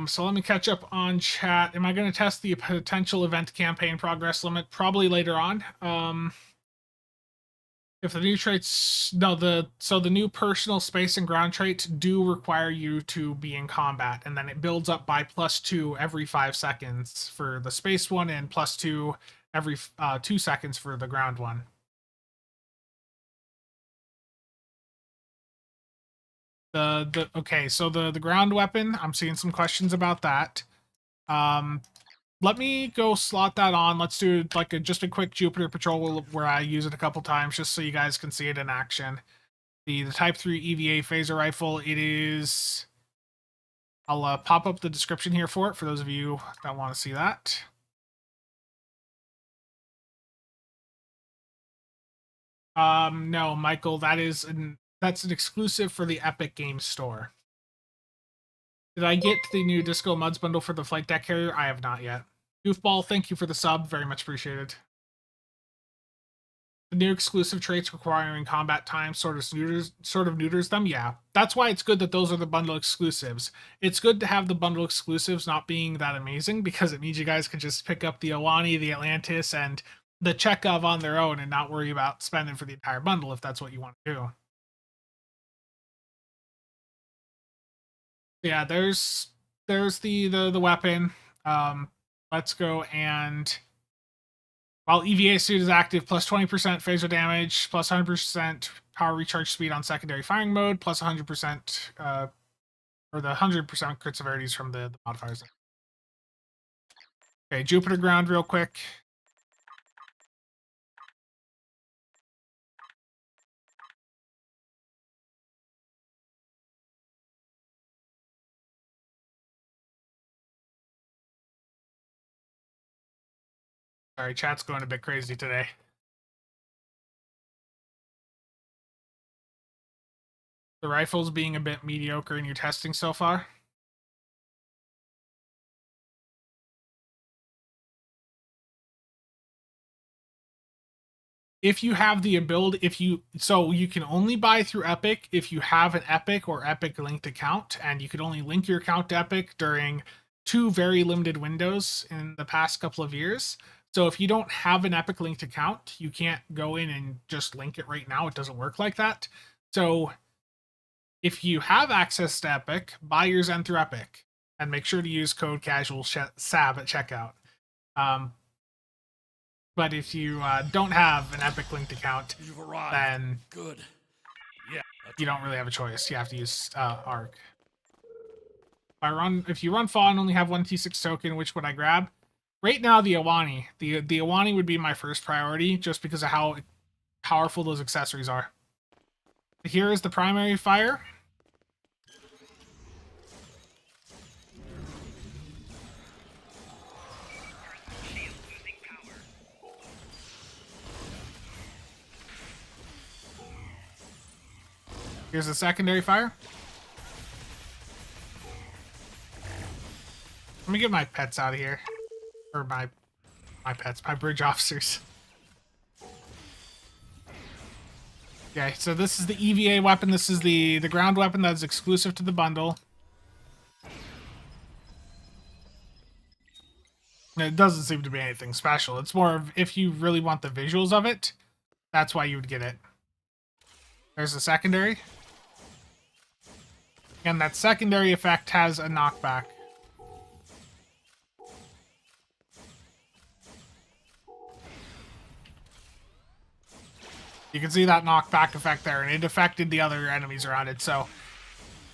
So let me catch up on chat. Am I going to test the potential event campaign progress limit? Probably later on. If the new traits, no, the new personal space and ground traits do require you to be in combat, and then it builds up by +2 every 5 seconds for the space one, and +2 every 2 seconds for the ground one. Okay, so the ground weapon, I'm seeing some questions about that. Let me go slot that on. Let's do like just a quick Jupiter patrol where I use it a couple times just so you guys can see it in action. The Type 3 EVA phaser rifle, it is... I'll pop up the description here for it for those of you that want to see that. No, Michael, that's an exclusive for the Epic Games Store. Did I get the new Disco Muds bundle for the flight deck carrier? I have not yet. Goofball, thank you for the sub. Very much appreciated. The new exclusive traits requiring combat time sort of neuters them. Yeah, that's why it's good that those are the bundle exclusives. It's good to have the bundle exclusives not being that amazing because it means you guys can just pick up the Owani, the Atlantis, and the Chekhov on their own and not worry about spending for the entire bundle if that's what you want to do. Yeah, there's the weapon. Let's go and while EVA suit is active, plus 20% phaser damage, plus 100% power recharge speed on secondary firing mode, plus 100% or the 100% crit severities from the modifiers. Okay, Jupiter ground real quick. Sorry, chat's going a bit crazy today. The rifle's being a bit mediocre in your testing so far. if you have the ability, so you can only buy through Epic if you have an Epic or Epic linked account, and you could only link your account to Epic during 2 very limited windows in the past couple of years. So if you don't have an Epic linked account, you can't go in and just link it right now. It doesn't work like that. So if you have access to Epic, buy your Zen through Epic and make sure to use code CasualSAB at checkout. But if you don't have an Epic linked account, You've arrived. then Good. Yeah. you don't really have a choice. You have to use Arc. If you run Fall and only have 1 T6 token, which would I grab? Right now, the Awani. The Awani would be my first priority, just because of how powerful those accessories are. Here is the primary fire. Here's the secondary fire. Let me get my pets out of here. Or my pets, my bridge officers. Okay, so this is the EVA weapon. This is the ground weapon that is exclusive to the bundle. It doesn't seem to be anything special. It's more of, if you really want the visuals of it, that's why you would get it. There's the secondary. And that secondary effect has a knockback. You can see that knockback effect there, and it affected the other enemies around it. So,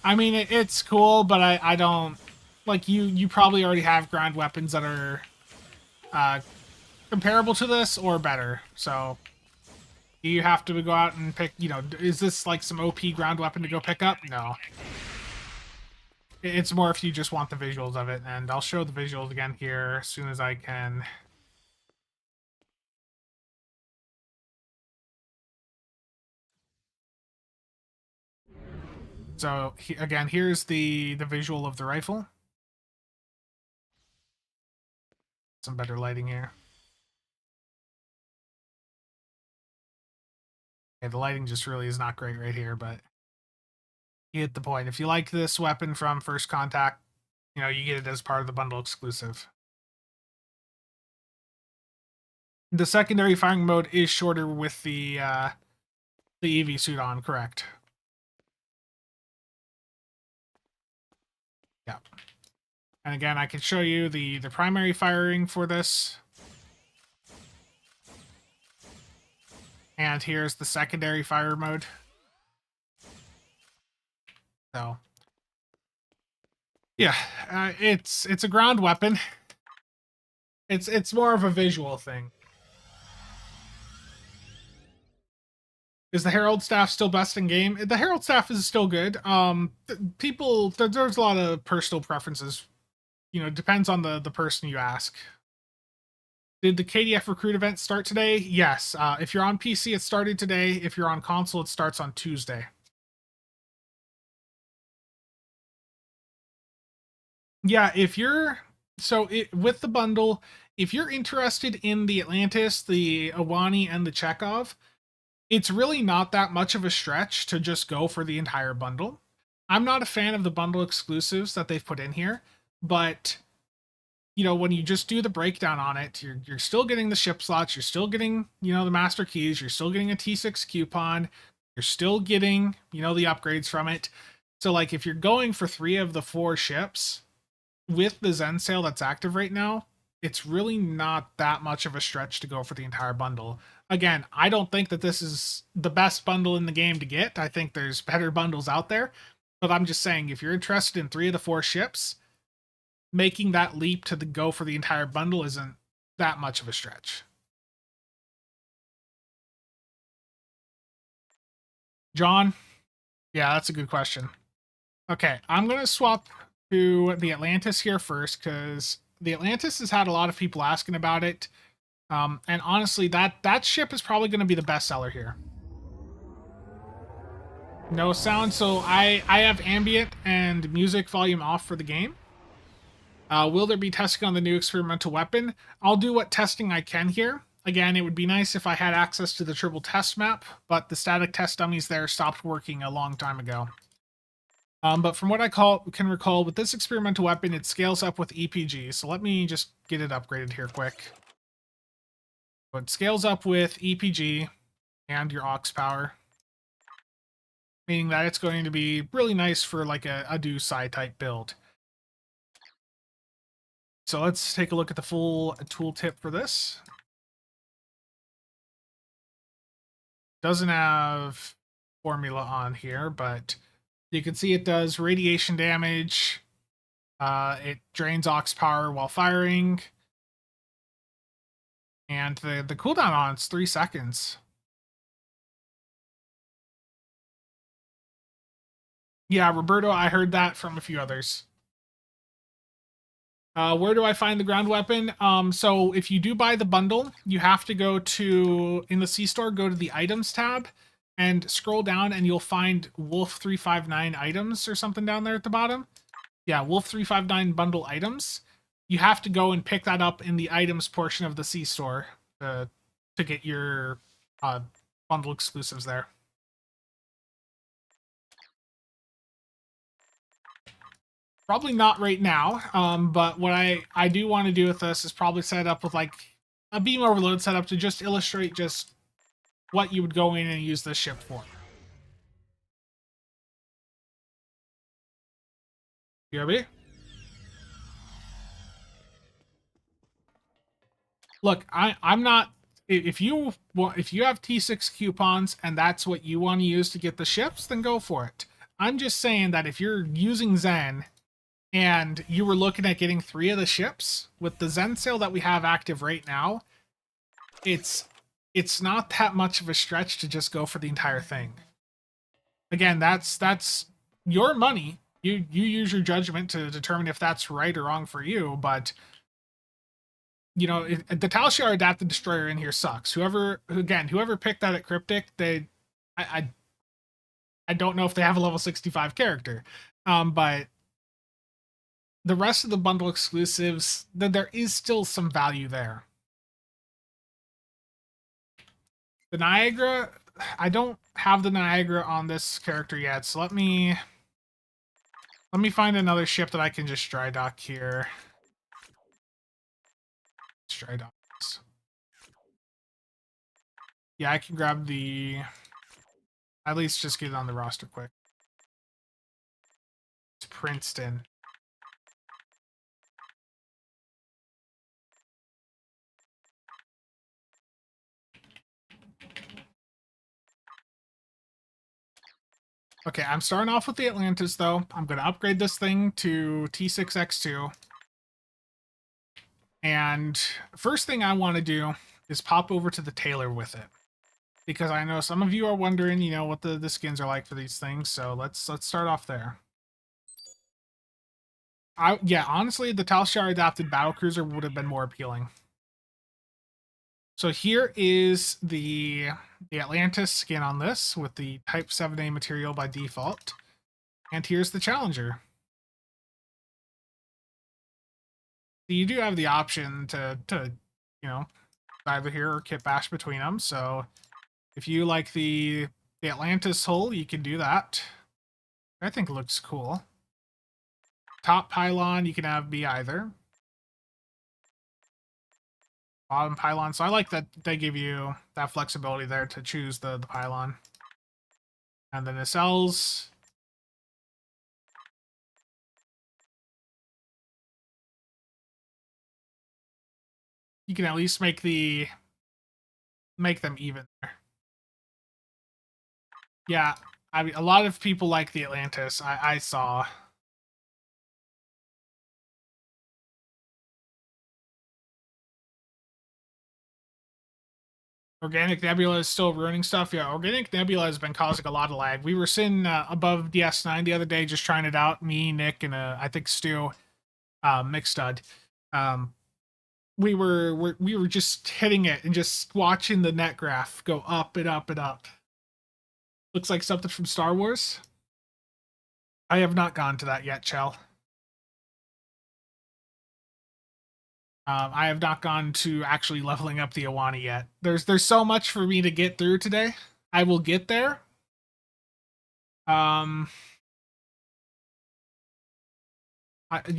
I mean, it's cool, but I don't... Like, you probably already have ground weapons that are comparable to this or better. So, you have to go out and pick, is this like some OP ground weapon to go pick up? No. It's more if you just want the visuals of it, and I'll show the visuals again here as soon as I can. So again, here's the visual of the rifle. Some better lighting here. Okay, the lighting just really is not great right here, but you get the point. If you like this weapon from First Contact, you get it as part of the bundle exclusive. The secondary firing mode is shorter with the EV suit on, correct? Yeah. And again, I can show you the primary firing for this. And here's the secondary fire mode. So, yeah, it's a ground weapon. It's more of a visual thing. Is the Herald Staff still best in game? The Herald Staff is still good. There's a lot of personal preferences. Depends on the person you ask. Did the KDF recruit event start today? Yes. If you're on PC, it started today. If you're on console, it starts on Tuesday. Yeah, with the bundle, if you're interested in the Atlantis, the Awani, and the Chekhov, it's really not that much of a stretch to just go for the entire bundle. I'm not a fan of the bundle exclusives that they've put in here, but when you just do the breakdown on it, you're still getting the ship slots, you're still getting, the master keys, you're still getting a T6 coupon, you're still getting, the upgrades from it. So like if you're going for 3 of the 4 ships with the Zen sale that's active right now, it's really not that much of a stretch to go for the entire bundle. Again, I don't think that this is the best bundle in the game to get. I think there's better bundles out there. But I'm just saying, if you're interested in 3 of the 4 ships, making that leap to go for the entire bundle isn't that much of a stretch. John? Yeah, that's a good question. Okay, I'm going to swap to the Atlantis here first, because the Atlantis has had a lot of people asking about it. And honestly, that ship is probably going to be the best seller here. No sound, so I have ambient and music volume off for the game. Will there be testing on the new experimental weapon? I'll do what testing I can here. again, it would be nice if I had access to the triple test map, but the static test dummies there stopped working a long time ago. But from what I can recall, with this experimental weapon, it scales up with EPG. So let me just get it upgraded here quick. So it scales up with EPG and your aux power, meaning that it's going to be really nice for like a do-sci type build. So let's take a look at the full tooltip for this. Doesn't have formula on here, but you can see it does radiation damage. It drains aux power while firing. And the cooldown on it's 3 seconds. Yeah, Roberto, I heard that from a few others. Where do I find the ground weapon? So if you do buy the bundle, you have to go to, in the C-Store, go to the items tab and scroll down and you'll find Wolf 359 items or something down there at the bottom. Yeah, Wolf 359 bundle items. You have to go and pick that up in the items portion of the C-Store to get your bundle exclusives there. Probably not right now, but what I do want to do with this is probably set up with like a beam overload setup to just illustrate just what you would go in and use this ship for. BRB? Look, I'm not. If you have T6 coupons and that's what you want to use to get the ships, then go for it. I'm just saying that if you're using Zen and you were looking at getting 3 of the ships, with the Zen sale that we have active right now, it's not that much of a stretch to just go for the entire thing. Again, that's your money. You use your judgment to determine if that's right or wrong for you, but you know, the Tal Shiar Adapted Destroyer in here sucks. Whoever picked that at Cryptic, I don't know if they have a level 65 character. But the rest of the bundle exclusives, there is still some value there. The Niagara, I don't have the Niagara on this character yet, so let me find another ship that I can just dry dock here. Let's dry dock this. Yeah, I can grab the... At least just get it on the roster quick. It's Princeton. Okay, I'm starting off with the Atlantis, though. I'm going to upgrade this thing to T6X2. And first thing I want to do is pop over to the Tailor with it. Because I know some of you are wondering, you know, what the skins are like for these things. So let's start off there. Yeah, honestly, the Tal Shiar Adapted Battlecruiser would have been more appealing. So here is the Atlantis skin on this with the Type 7A material by default. And here's the Challenger. So you do have the option to you know, either here or kit bash between them. So if you like the Atlantis hull, you can do that. I think it looks cool. Top pylon, you can have be either. Bottom pylon. So I like that they give you that flexibility there to choose the pylon. And the nacelles. You can at least make them even there. Yeah, I mean, a lot of people like the Atlantis. I saw. Organic Nebula is still ruining stuff. Yeah, Organic Nebula has been causing a lot of lag. We were sitting above DS9 the other day just trying it out. Me, Nick, and I think Stu, Mixstud. We were just hitting it and just watching the net graph go up and up and up. Looks like something from Star Wars. I have not gone to that yet, Chell. I have not gone to actually leveling up the Iwani yet. There's so much for me to get through today. I will get there. You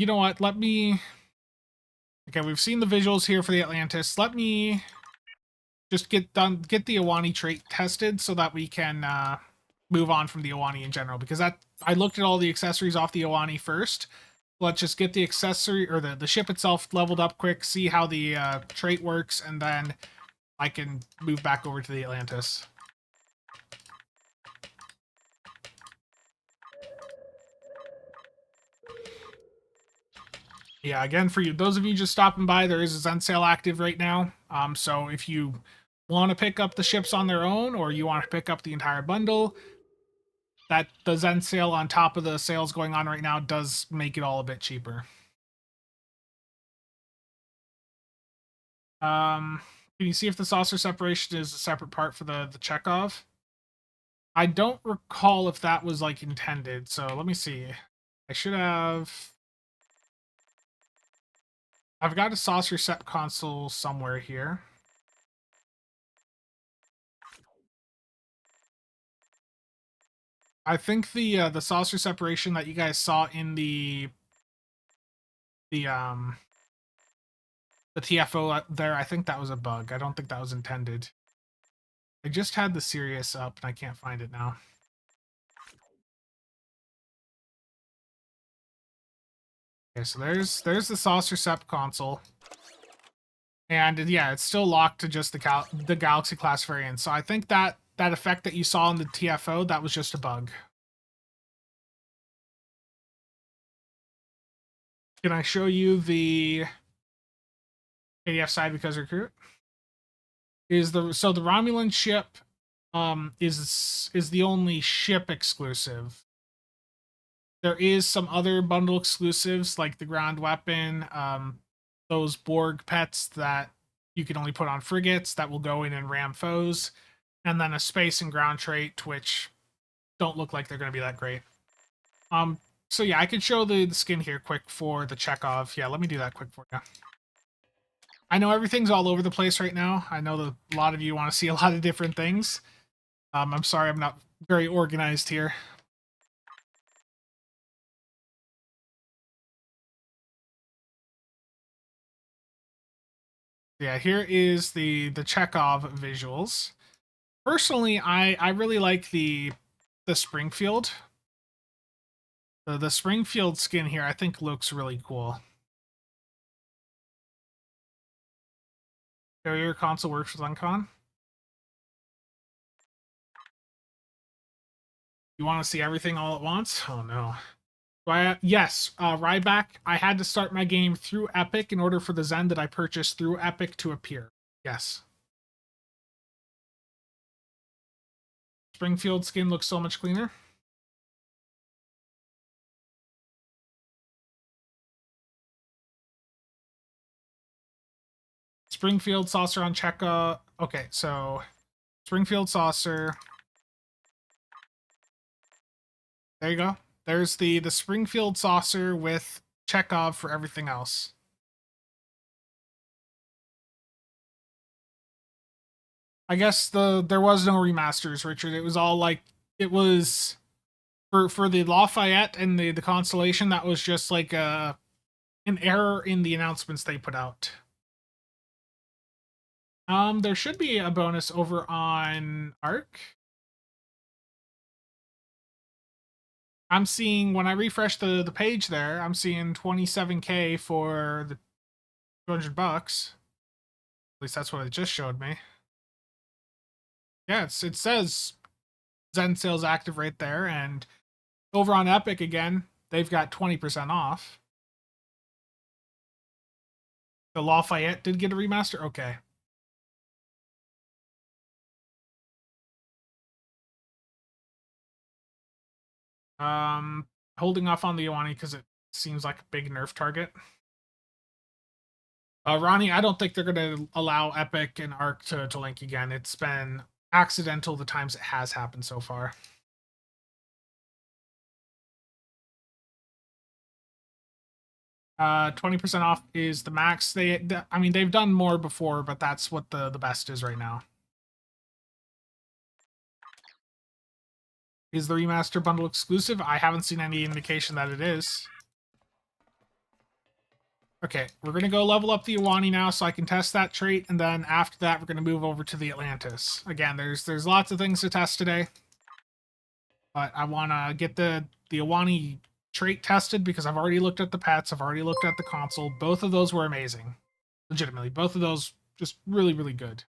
know what? Let me. Okay, we've seen the visuals here for the Atlantis. Let me just get the Iwani trait tested so that we can move on from the Iwani in general. Because I looked at all the accessories off the Iwani first. Let's just get the accessory or the ship itself leveled up quick, see how the trait works, and then I can move back over to the Atlantis. Yeah, again, for you, those of you just stopping by, there is a Zen sale active right now. So if you want to pick up the ships on their own, or you want to pick up the entire bundle, that the Zen sale on top of the sales going on right now does make it all a bit cheaper. Can you see if the saucer separation is a separate part for the Chekhov? I don't recall if that was like intended, so let me see. I should have. I've got a saucer set console somewhere here. I think the saucer separation that you guys saw in the TFO there, I think that was a bug. I don't think that was intended. I just had the Sirius up and I can't find it now. Okay, so there's the saucer sep console. And yeah, it's still locked to just the Galaxy class variant. So I think that effect that you saw in the TFO, that was just a bug. Can I show you the ADF side because recruit? So the Romulan ship is the only ship exclusive. There is some other bundle exclusives like the ground weapon, those Borg pets that you can only put on frigates that will go in and ram foes, and then a space and ground trait which don't look like they're going to be that great. So yeah, I could show the skin here quick for the Chekhov. Yeah, let me do that quick for you. I know everything's all over the place right now. I know that a lot of you want to see a lot of different things. I'm sorry I'm not very organized here. Yeah, here is the Chekhov visuals. Personally, I really like the Springfield. The Springfield skin here I think looks really cool. Carrier console works with Uncon. You want to see everything all at once? Oh no. Yes, Ryback, I had to start my game through Epic in order for the Zen that I purchased through Epic to appear. Yes. Springfield skin looks so much cleaner. Springfield saucer on Cheka. Okay, so Springfield saucer. There you go. There's the Springfield saucer with Chekhov for everything else. I guess there was no remasters, Richard. It was all like it was for the Lafayette and the Constellation. That was just like an error in the announcements they put out. There should be a bonus over on Arc. I'm seeing when I refresh the page there, I'm seeing 27K for the $200. At least that's what it just showed me. Yeah, it says Zen sales active right there, and over on Epic again, they've got 20% off. The Lafayette did get a remaster? Okay. Holding off on the Iwani because it seems like a big nerf target. Ronnie, I don't think they're going to allow Epic and Arc to link again. It's been accidental the times it has happened so far. 20% off is the max. I mean, they've done more before, but that's what the best is right now. Is the remaster bundle exclusive? I haven't seen any indication that it is. Okay, we're going to go level up the Iwani now so I can test that trait, and then after that we're going to move over to the Atlantis. Again, there's lots of things to test today, but I want to get the Iwani trait tested because I've already looked at the pets, I've already looked at the console. Both of those were amazing. Legitimately, both of those just really, really good.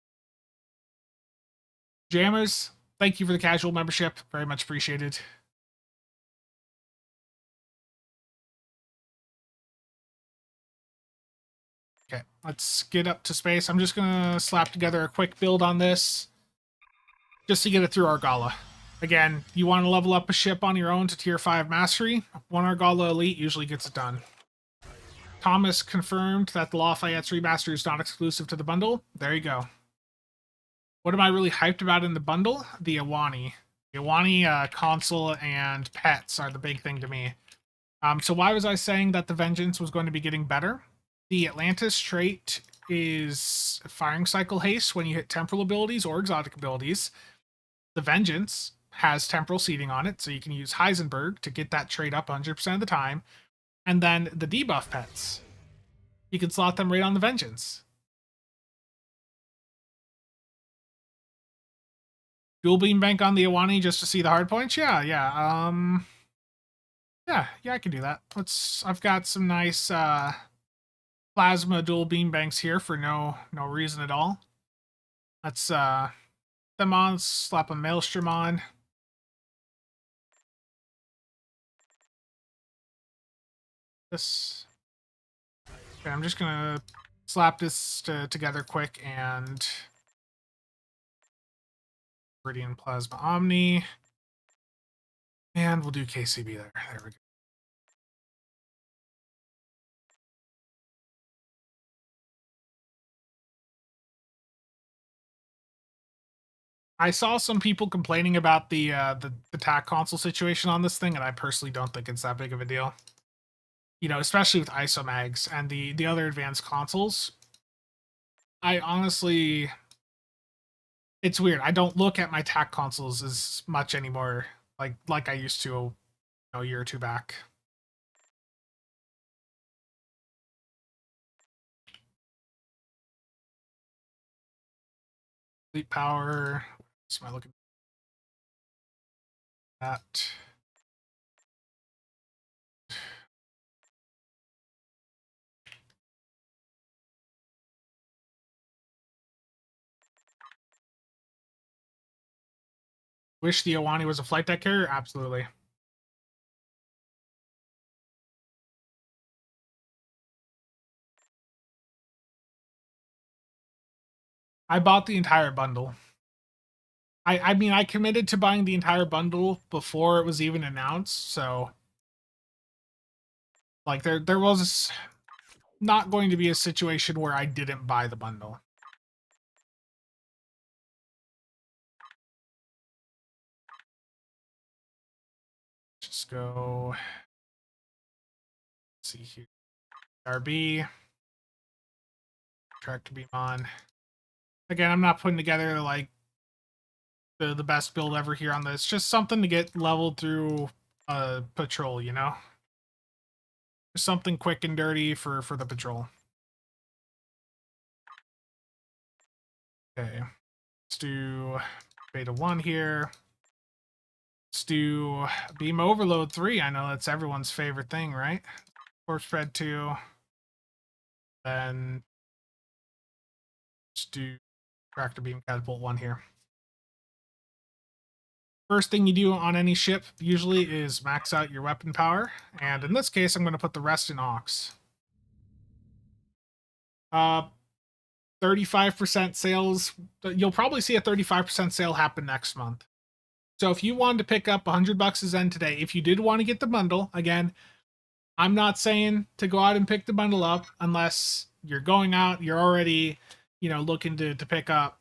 Jammers, thank you for the casual membership. Very much appreciated. Okay, let's get up to space. I'm just going to slap together a quick build on this just to get it through Argala. Again, you want to level up a ship on your own to tier 5 mastery. One Argala Elite usually gets it done. Thomas confirmed that the Lafayette's remaster is not exclusive to the bundle. There you go. What am I really hyped about in the bundle? The Iwani. The Iwani console and pets are the big thing to me. So why was I saying that the Vengeance was going to be getting better? The Atlantis trait is firing cycle haste when you hit temporal abilities or exotic abilities. The Vengeance has temporal seeding on it, so you can use Heisenberg to get that trait up 100% of the time. And then the debuff pets, you can slot them right on the Vengeance. Dual beam bank on the Iwani just to see the hard points? Yeah. Yeah, I can do that. I've got some nice plasma dual beam banks here for no reason at all. Let's them on, slap a Maelstrom on. This. Okay, I'm just gonna slap this together quick and Viridian Plasma Omni. And we'll do KCB there. There we go. I saw some people complaining about the TAC console situation on this thing, and I personally don't think it's that big of a deal. You know, especially with ISOMags and the other advanced consoles. I honestly, it's weird. I don't look at my TAC consoles as much anymore, like I used to a year or two back. Sleep power. What am I looking at? Wish the Iwani was a flight deck carrier? Absolutely. I bought the entire bundle. I mean, I committed to buying the entire bundle before it was even announced, so like there was not going to be a situation where I didn't buy the bundle. Just go. Let's see here. RB. Tractor beam on. Again, I'm not putting together like the best build ever here on this. Just something to get leveled through patrol, you know? Just something quick and dirty for the patrol. Okay. Let's do beta 1 here. Let's do beam overload 3. I know that's everyone's favorite thing, right? Corpse spread 2. Then let's do tractor beam catapult 1 here. First thing you do on any ship usually is max out your weapon power, and in this case I'm going to put the rest in Ox. 35% sales. You'll probably see a 35% sale happen next month. So if you wanted to pick up $100 a Zen today, if you did want to get the bundle, again, I'm not saying to go out and pick the bundle up unless you're going out, you're already, looking to pick up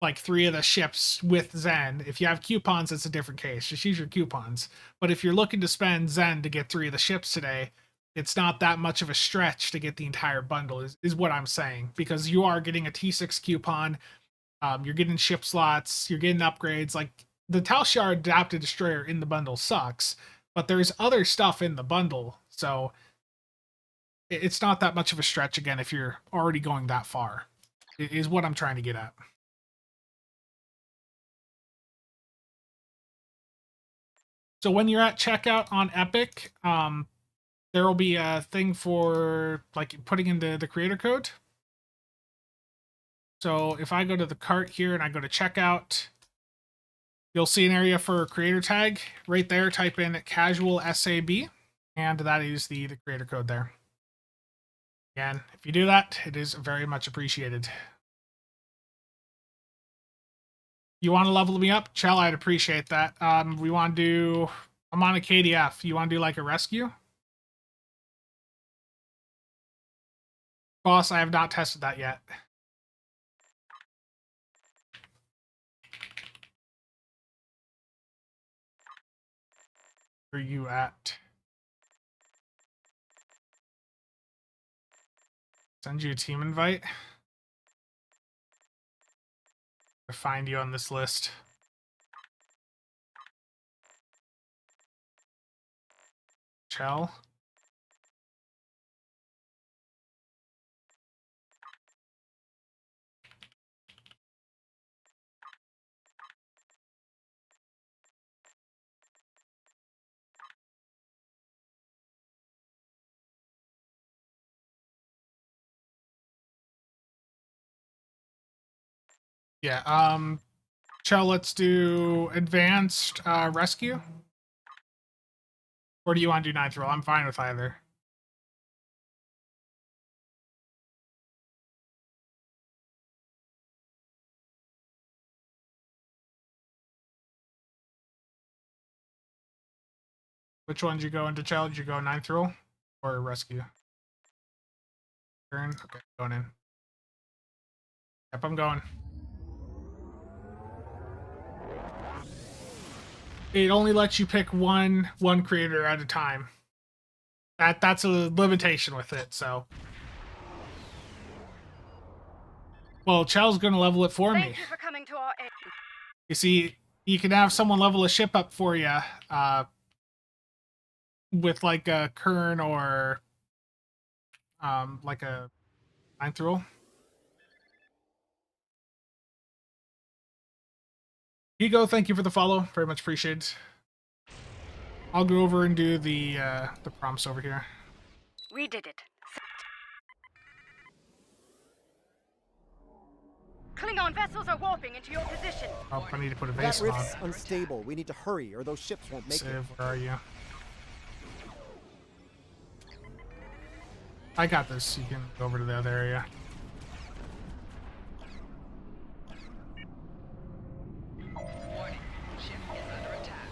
like 3 of the ships with Zen. If you have coupons, it's a different case. Just use your coupons. But if you're looking to spend Zen to get 3 of the ships today, it's not that much of a stretch to get the entire bundle, is what I'm saying, because you are getting a T6 coupon, you're getting ship slots, you're getting upgrades. Like the Tal Shiar Adapted Destroyer in the bundle sucks, but there's other stuff in the bundle, so it's not that much of a stretch again if you're already going that far, is what I'm trying to get at. So when you're at checkout on Epic, there will be a thing for like putting in the creator code. So if I go to the cart here and I go to checkout, you'll see an area for creator tag. Right there, type in CasualSAB, and that is the creator code there. Again, if you do that, it is very much appreciated. You want to level me up? Chell, I'd appreciate that. We want to do... I'm on a KDF. You want to do like a rescue? Boss, I have not tested that yet. Where are you at? Send you a team invite. To find you on this list. Chell. Yeah, Chell, let's do advanced rescue. Or do you want to do ninth roll? I'm fine with either. Which one did you go into, Chell? Did you go ninth roll or rescue? Turn? Okay, going in. Yep, I'm going. It only lets you pick one creator at a time. That's a limitation with it, so. Well, Chell's gonna level it for me. Thank you for coming to our aid. You see, you can have someone level a ship up for you, with like a Kern or like a ninth roll. Ego, thank you for the follow. Very much appreciated. I'll go over and do the prompts over here. We did it. Klingon vessels are warping into your position. Oh, I need to put a That base on. rift's unstable. We need to hurry, or those ships won't make it. Civ, where are you? I got this. You can go over to the other area. Warning. Ship is under attack.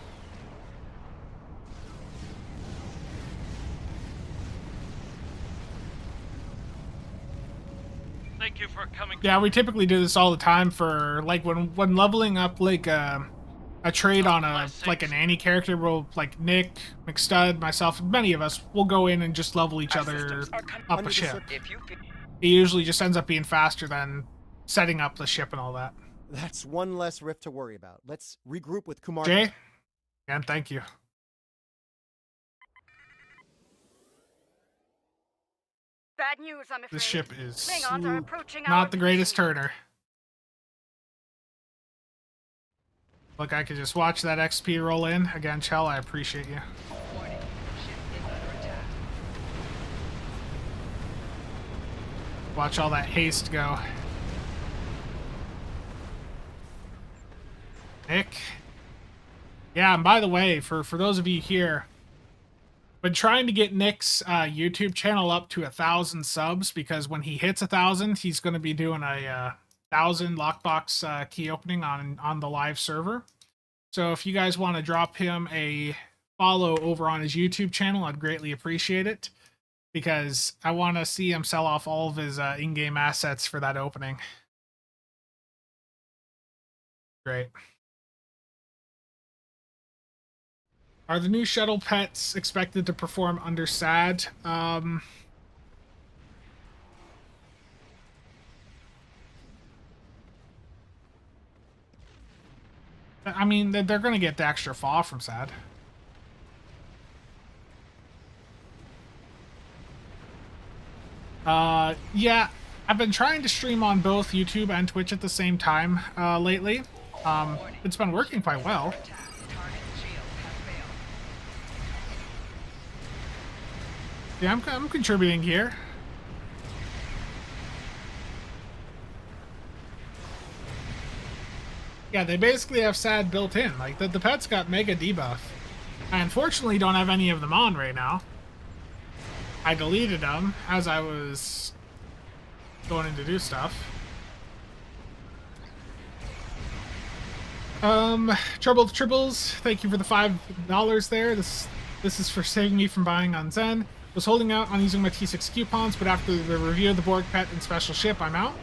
Thank you for coming. Yeah, we typically do this all the time for like when leveling up like a trade on a like a nanny character. We'll like Nick, McStud, myself, many of us will go in and just level each other up a ship. If you feel It usually just ends up being faster than setting up the ship and all that. That's one less rift to worry about. Let's regroup with Kumar. Jay, and thank you. Bad news, I'm afraid. This ship is Klingons are approaching our not the greatest position. turner. Look, I could just watch that XP roll in. Again, Chell, I appreciate you. warning. Ship is under attack. Watch all that haste go. Nick. Yeah, and by the way, for those of you here, been trying to get Nick's YouTube channel up to 1,000 subs, because when he hits 1,000, he's going to be doing a 1,000 lockbox key opening on the live server. So if you guys want to drop him a follow over on his YouTube channel, I'd greatly appreciate it, because I want to see him sell off all of his in-game assets for that opening. Great. Are the new shuttle pets expected to perform under SAD? I mean, they're going to get the extra fall from SAD. Yeah, I've been trying to stream on both YouTube and Twitch at the same time lately. It's been working quite well. Attack. Target shield has failed. Yeah, I'm contributing here. Yeah, they basically have SAD built in. Like, the pets got mega debuff. I unfortunately don't have any of them on right now. I deleted them as I was going in to do stuff. Troubled Tribbles, thank you for the $5 there. This is for saving me from buying on Zen. Was holding out on using my T6 coupons, but after the review of the Borg Pet and Special Ship, I'm out.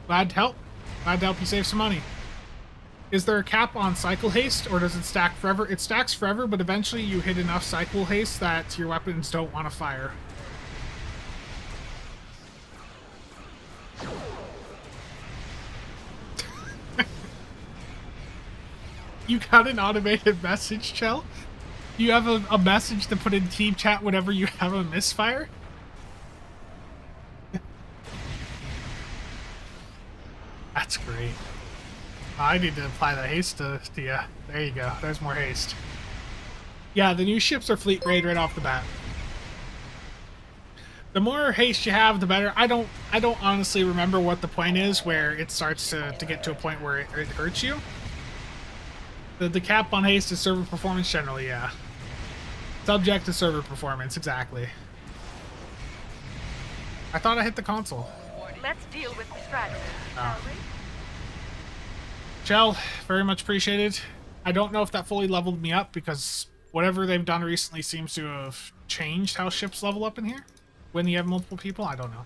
Glad to help. Glad to help you save some money. Is there a cap on cycle haste, or does it stack forever? It stacks forever, but eventually you hit enough cycle haste that your weapons don't want to fire. You got an automated message, Chell? You have a message to put in team chat whenever you have a misfire? That's great. I need to apply the haste to you. There you go. There's more haste. Yeah, the new ships are fleet raid right off the bat. The more haste you have, the better. I don't honestly remember what the point is where it starts to get to a point where it hurts you. The cap on haste is server performance generally, yeah. Subject to server performance, exactly. I thought I hit the console. Let's deal with the strategy, shall we? Shell, very much appreciated. I don't know if that fully leveled me up because whatever they've done recently seems to have changed how ships level up in here. When you have multiple people, I don't know.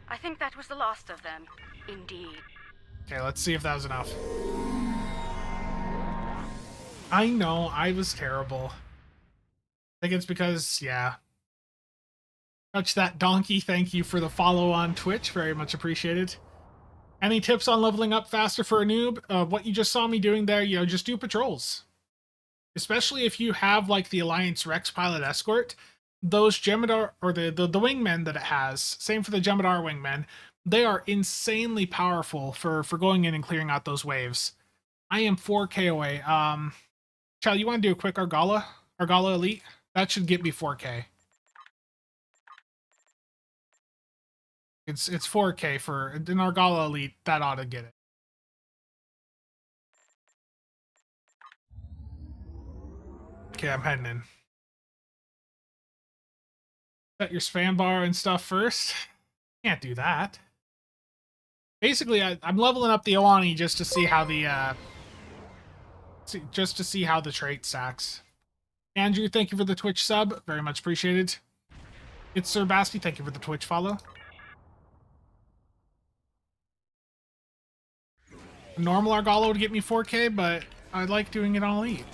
I think that was the last of them. Indeed. Okay, let's see if that was enough. I know, I was terrible. I think it's because, yeah. Touch that donkey, thank you for the follow on Twitch, very much appreciated. Any tips on leveling up faster for a noob? What you just saw me doing there, you know, just do patrols. Especially if you have, like, the Alliance Rex Pilot Escort. Those Jem'Hadar, or the wingmen that it has, same for the Jem'Hadar wingmen, they are insanely powerful for going in and clearing out those waves. I am 4K away. Chal, you want to do a quick Argala Elite? That should get me 4K. It's 4K for an Argala Elite. That ought to get it. Okay, I'm heading in. Set your spam bar and stuff first. Can't do that. Basically, I'm leveling up the Iwani just to see how the trait stacks. Andrew, thank you for the Twitch sub. Very much appreciated. It's Sir Basti, thank you for the Twitch follow. Normal Argala would get me 4K, but I like doing it on Elite.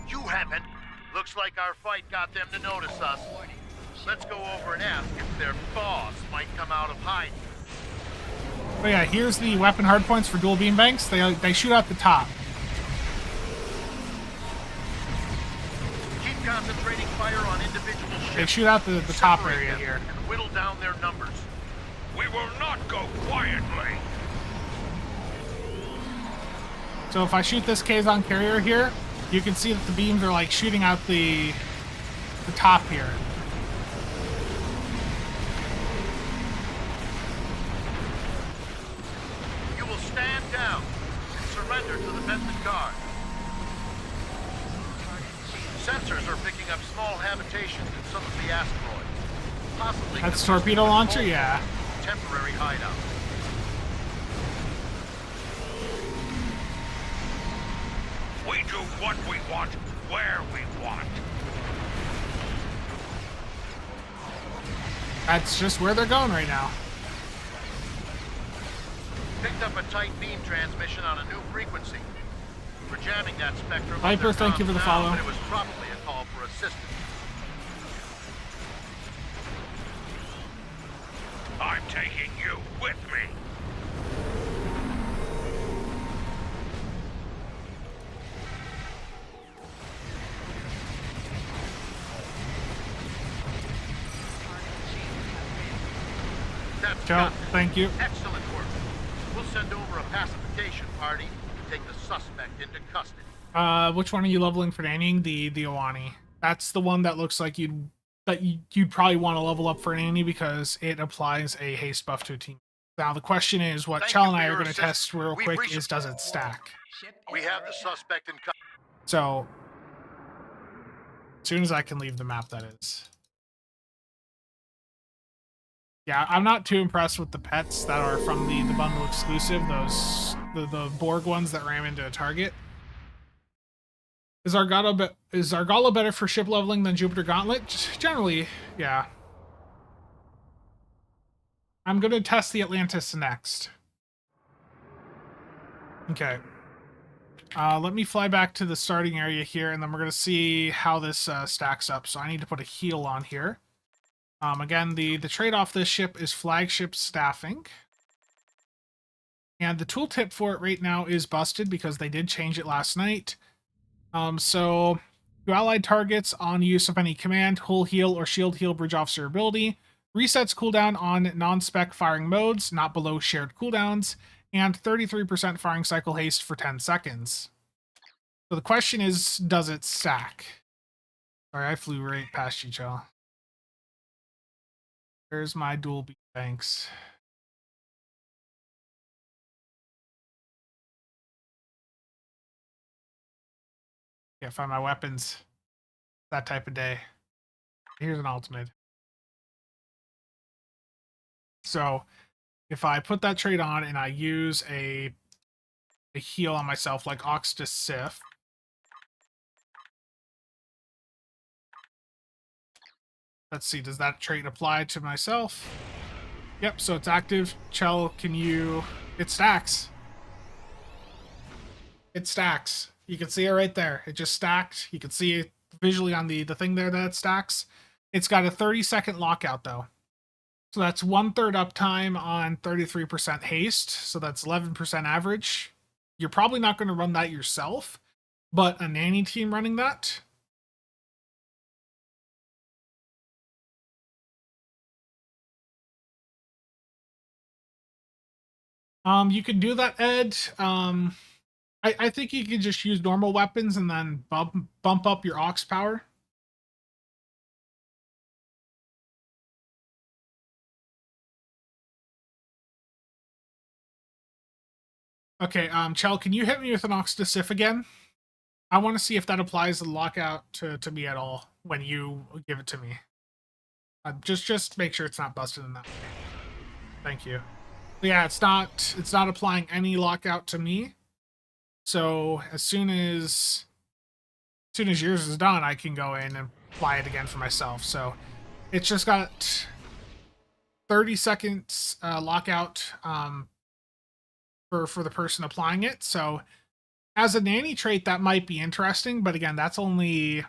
You haven't. Looks like our fight got them to notice us. Let's go over and ask if their boss might come out of hiding. Oh yeah, here's the weapon hardpoints for dual beam banks. They shoot out the top. Keep concentrating fire on individual ships. They shoot out the top Separate area them here. and whittle down their numbers. We will not go quietly. So if I shoot this Kazon carrier here, you can see that the beams are like shooting out the top here. You will stand down and surrender to the Benton Guard. Sensors are picking up small habitations in some of the asteroids. Possibly That's consistent torpedo with launcher, Vulcan yeah. temporary hideout. We do what we want, where we want. That's just where they're going right now. Picked up a tight beam transmission on a new frequency. We're jamming that spectrum. on Viper, their thank you for comms the now, follow. But it was probably a call for assistance. I'm taking you with me. That's Joe, got it. thank you. Excellent work. We'll send over a pacification party to take the suspect into custody. Which one are you leveling for nannying? The Iwani. That's the one that looks like you'd probably want to level up for nanny because it applies a haste buff to a team. Now the question is, what Thank Chell you and for I are your going to assistance. test real We've quick reached- is does it stack? Ship is We have under the attack. suspect in custody. So as soon as I can leave the map, that is. Yeah, I'm not too impressed with the pets that are from the bundle exclusive. Those the Borg ones that ram into a target. Is Argala better for ship leveling than Jupiter Gauntlet? Generally, yeah. I'm gonna test the Atlantis next. Okay. Let me fly back to the starting area here, and then we're gonna see how this stacks up. So I need to put a heal on here. Again, the trade-off this ship is flagship staffing. And the tooltip for it right now is busted because they did change it last night. So to allied targets on use of any command, hull heal, or shield heal bridge officer ability, resets cooldown on non-spec firing modes, not below shared cooldowns, and 33% firing cycle haste for 10 seconds. So the question is, does it stack? Sorry, I flew right past you, Joe. There's my dual beam banks. Can't find my weapons. That type of day. Here's an ultimate. So if I put that trait on and I use a heal on myself like Ox to Sif, let's see, does that trait apply to myself? Yep, so it's active. Chell, can you... It stacks. It stacks. You can see it right there. It just stacked. You can see it visually on the thing there that it stacks. It's got a 30-second lockout, though. So that's 1/3 uptime on 33% haste. So that's 11% average. You're probably not going to run that yourself, but a nanny team running that... you can do that, Ed. I think you could just use normal weapons and then bump up your aux power. Okay, Chell, can you hit me with an aux to Sif again? I want to see if that applies the lockout to me at all when you give it to me. Just make sure it's not busted in that way. Thank you. Yeah, it's not applying any lockout to me. So as soon as yours is done, I can go in and apply it again for myself. So it's just got 30 seconds lockout for the person applying it. So as a nanny trait, that might be interesting, but again, that's 33%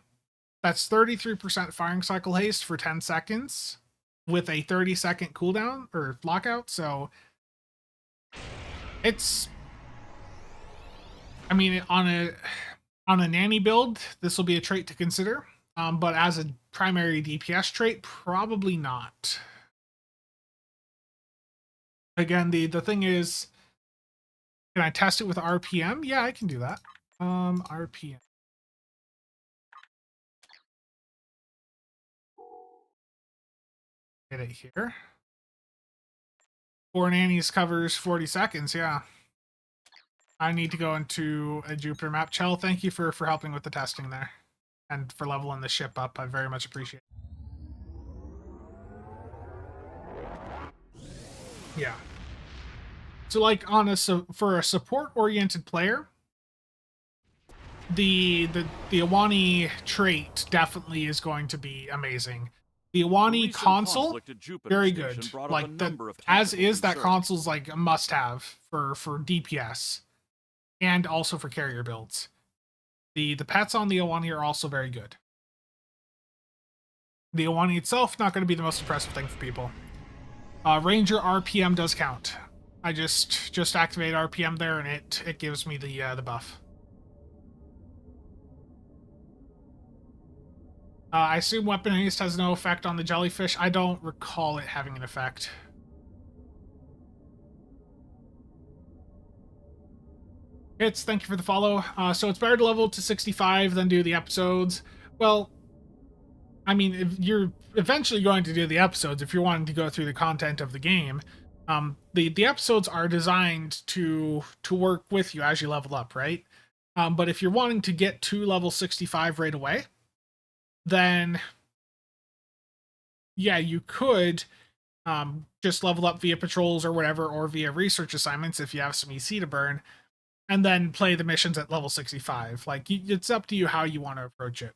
firing cycle haste for 10 seconds with a 30-second cooldown or lockout. So it's, I mean, on a nanny build, this will be a trait to consider. But as a primary DPS trait, probably not. Again, the thing is, can I test it with RPM? Yeah, I can do that. RPM. Get it here. 4 nannies covers 40 seconds, yeah. I need to go into a Jupiter map. Chell, thank you for helping with the testing there. and for leveling the ship up. I very much appreciate it. Yeah. So like for a support oriented player, the Iwani trait definitely is going to be amazing. The Iwani console, very good. Like that, as is, that console's like a must-have for DPS and also for carrier builds. The pets on the Iwani are also very good. The Iwani itself not going to be the most impressive thing for people. Ranger RPM does count. I just activate RPM there, and it gives me the buff. I assume Weapon Haste has no effect on the jellyfish. I don't recall it having an effect. Thank you for the follow. So it's better to level to 65 than do the episodes. Well, I mean, if you're eventually going to do the episodes, if you're wanting to go through the content of the game, the episodes are designed to work with you as you level up, right? But if you're wanting to get to level 65 right away, then yeah, you could just level up via patrols or whatever, or via research assignments if you have some EC to burn, and then play the missions at level 65. Like, it's up to you how you want to approach it.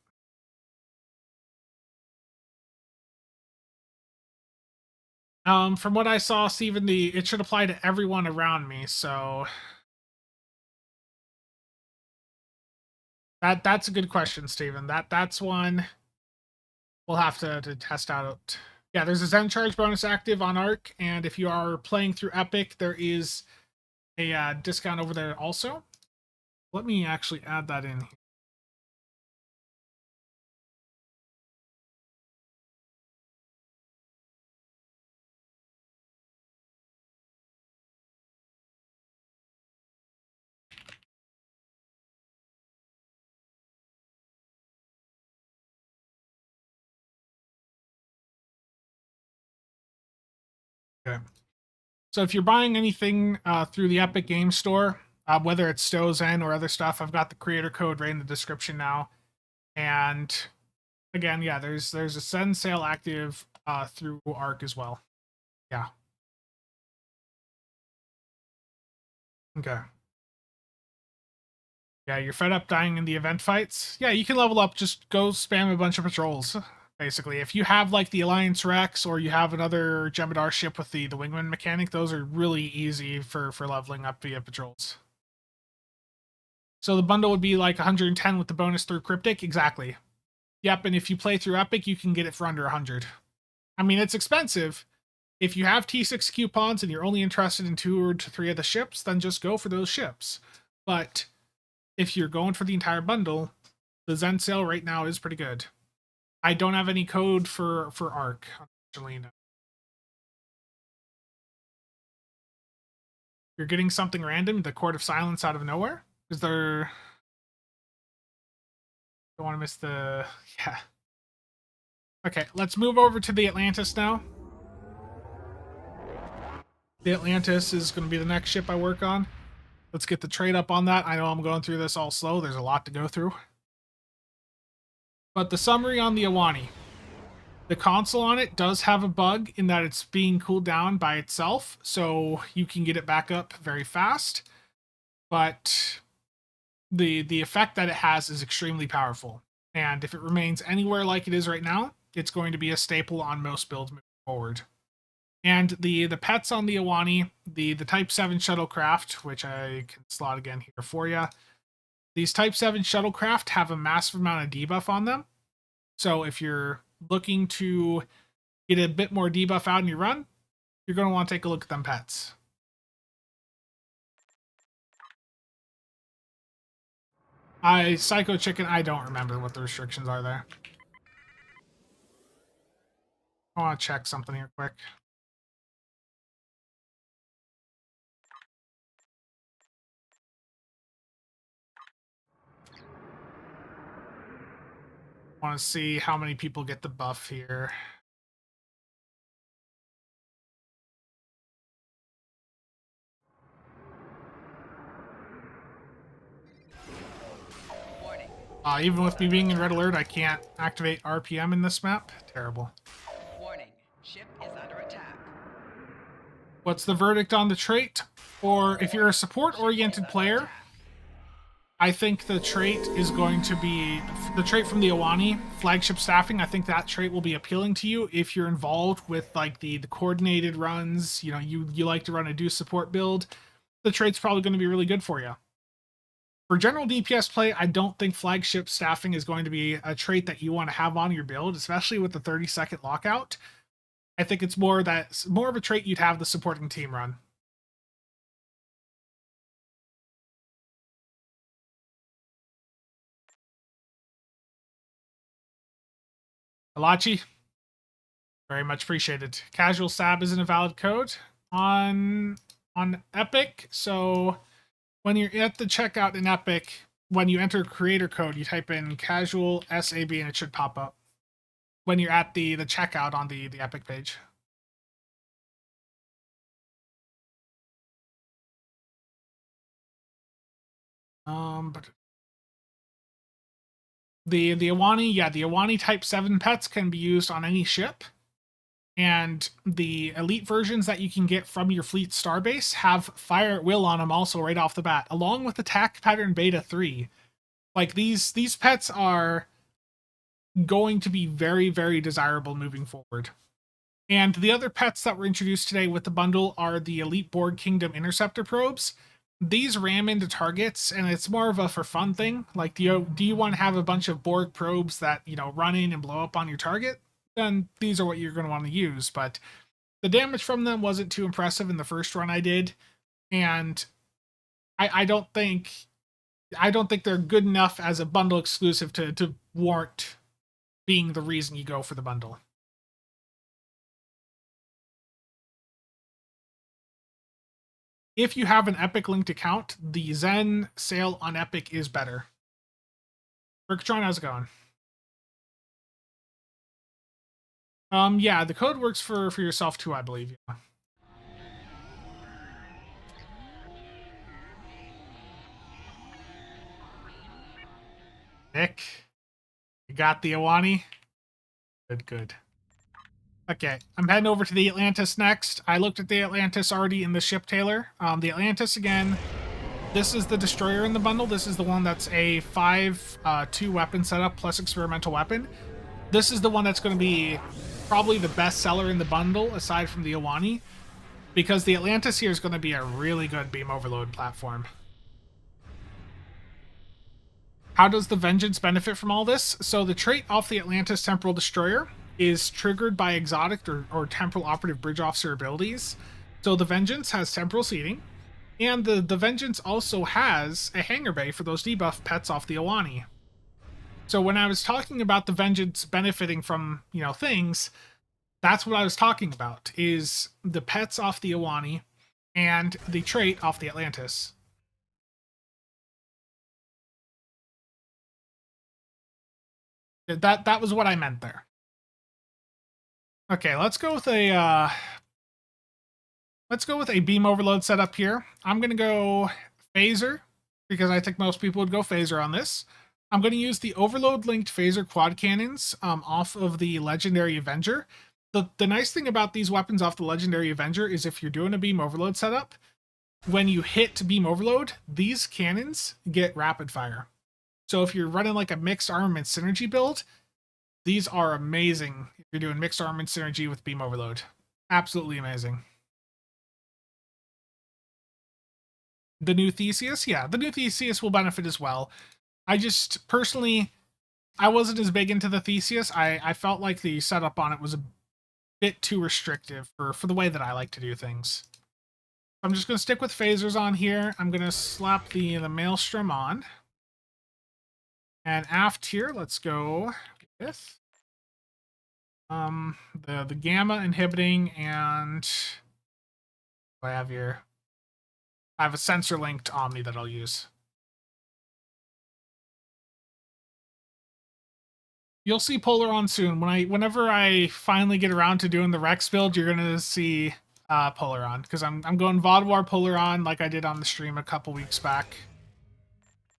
From what I saw, Steven, it should apply to everyone around me, so that's a good question, Steven. That's one we'll have to test out. Yeah, there's a Zen charge bonus active on Arc, and if you are playing through Epic, there is a discount over there also. Let me actually add that in here. Okay. So if you're buying anything through the Epic Game Store, whether it's Stozen or other stuff, I've got the creator code right in the description now. And again, yeah, there's a send sale active through Arc as well. Yeah. Okay. Yeah, you're fed up dying in the event fights? Yeah, you can level up, just go spam a bunch of patrols. Basically, if you have like the Alliance Rex or you have another Jemadar ship with the wingman mechanic, those are really easy for leveling up via patrols. So the bundle would be like 110 with the bonus through Cryptic? Exactly. Yep, and if you play through Epic, you can get it for under 100. I mean, it's expensive. If you have T6 coupons and you're only interested in 2 or 3 of the ships, then just go for those ships. But if you're going for the entire bundle, the Zen sale right now is pretty good. I don't have any code for Arc, unfortunately. No. You're getting something random, the Court of Silence out of nowhere? Is there... Don't want to miss the... Yeah. Okay, let's move over to the Atlantis now. The Atlantis is going to be the next ship I work on. Let's get the trade up on that. I know I'm going through this all slow. There's a lot to go through. But the summary on the Iwani. The console on it does have a bug in that it's being cooled down by itself, so you can get it back up very fast. But the effect that it has is extremely powerful. And if it remains anywhere like it is right now, it's going to be a staple on most builds moving forward. And the pets on the Iwani, the Type 7 shuttlecraft, which I can slot again here for you. These Type 7 shuttlecraft have a massive amount of debuff on them. So if you're looking to get a bit more debuff out in your run, you're going to want to take a look at them pets. Psycho Chicken, I don't remember what the restrictions are there. I want to check something here quick. I want to see how many people get the buff here. Warning. Even with me being in red alert, I can't activate RPM in this map. Terrible. Warning, ship is under attack. What's the verdict on the trait? Or if you're a support-oriented player, I think the trait is going to be the trait from the Awani, flagship staffing. I think that trait will be appealing to you if you're involved with like the coordinated runs. You know, you like to run a do support build. The trait's probably going to be really good for you. For general DPS play, I don't think flagship staffing is going to be a trait that you want to have on your build, especially with the 30-second lockout. I think it's more of a trait you'd have the supporting team run. Alachi, very much appreciated. CasualSAB isn't a valid code on Epic, so when you're at the checkout in Epic, when you enter creator code, you type in CasualSAB and it should pop up when you're at the checkout on the Epic page. But the Awani, yeah, the Awani Type 7 pets can be used on any ship. And the elite versions that you can get from your fleet starbase have fire at will on them also right off the bat, along with attack pattern beta 3. Like these pets are going to be very, very desirable moving forward. And the other pets that were introduced today with the bundle are the Elite Borg Kingdom Interceptor probes. These ram into targets, and it's more of a for fun thing. Like, do you want to have a bunch of Borg probes that, you know, run in and blow up on your target? Then these are what you're going to want to use. But the damage from them wasn't too impressive in the first run I did, and I don't think they're good enough as a bundle exclusive to warrant being the reason you go for the bundle. If you have an Epic linked account, the Zen sale on Epic is better. Rickatron, how's it going? Yeah, the code works for yourself too, I believe. Yeah. Nick, you got the Awani? Good. Okay, I'm heading over to the Atlantis next. I looked at the Atlantis already in the ship Taylor. The Atlantis, again, this is the destroyer in the bundle. This is the one that's a 5-2 weapon setup plus experimental weapon. This is the one that's going to be probably the best seller in the bundle, aside from the Awani, because the Atlantis here is going to be a really good beam overload platform. How does the Vengeance benefit from all this? So the trait off the Atlantis Temporal Destroyer is triggered by exotic or temporal operative bridge officer abilities. So the Vengeance has temporal seating, and the Vengeance also has a hangar bay for those debuff pets off the Awani. So when I was talking about the Vengeance benefiting from, you know, things, that's what I was talking about, is the pets off the Awani and the trait off the Atlantis. That was what I meant there. Okay, let's go with a beam overload setup here. I'm gonna go phaser because I think most people would go phaser on this. I'm going to use the overload linked phaser quad cannons off of the Legendary Avenger. The nice thing about these weapons off the Legendary Avenger is if you're doing a beam overload setup, when you hit beam overload, these cannons get rapid fire. So if you're running like a mixed armament synergy build, these are amazing if you're doing mixed armament synergy with beam overload. Absolutely amazing. The new Theseus? Yeah, the new Theseus will benefit as well. I just, personally, I wasn't as big into the Theseus. I felt like the setup on it was a bit too restrictive for the way that I like to do things. I'm just going to stick with phasers on here. I'm going to slap the Maelstrom on. And aft here, let's go with the gamma inhibiting, and what do I have here? I have a sensor linked Omni that I'll use. You'll see Polar on soon. Whenever I finally get around to doing the Rex build, you're gonna see Polar on, because I'm going VOD War Polar on like I did on the stream a couple weeks back.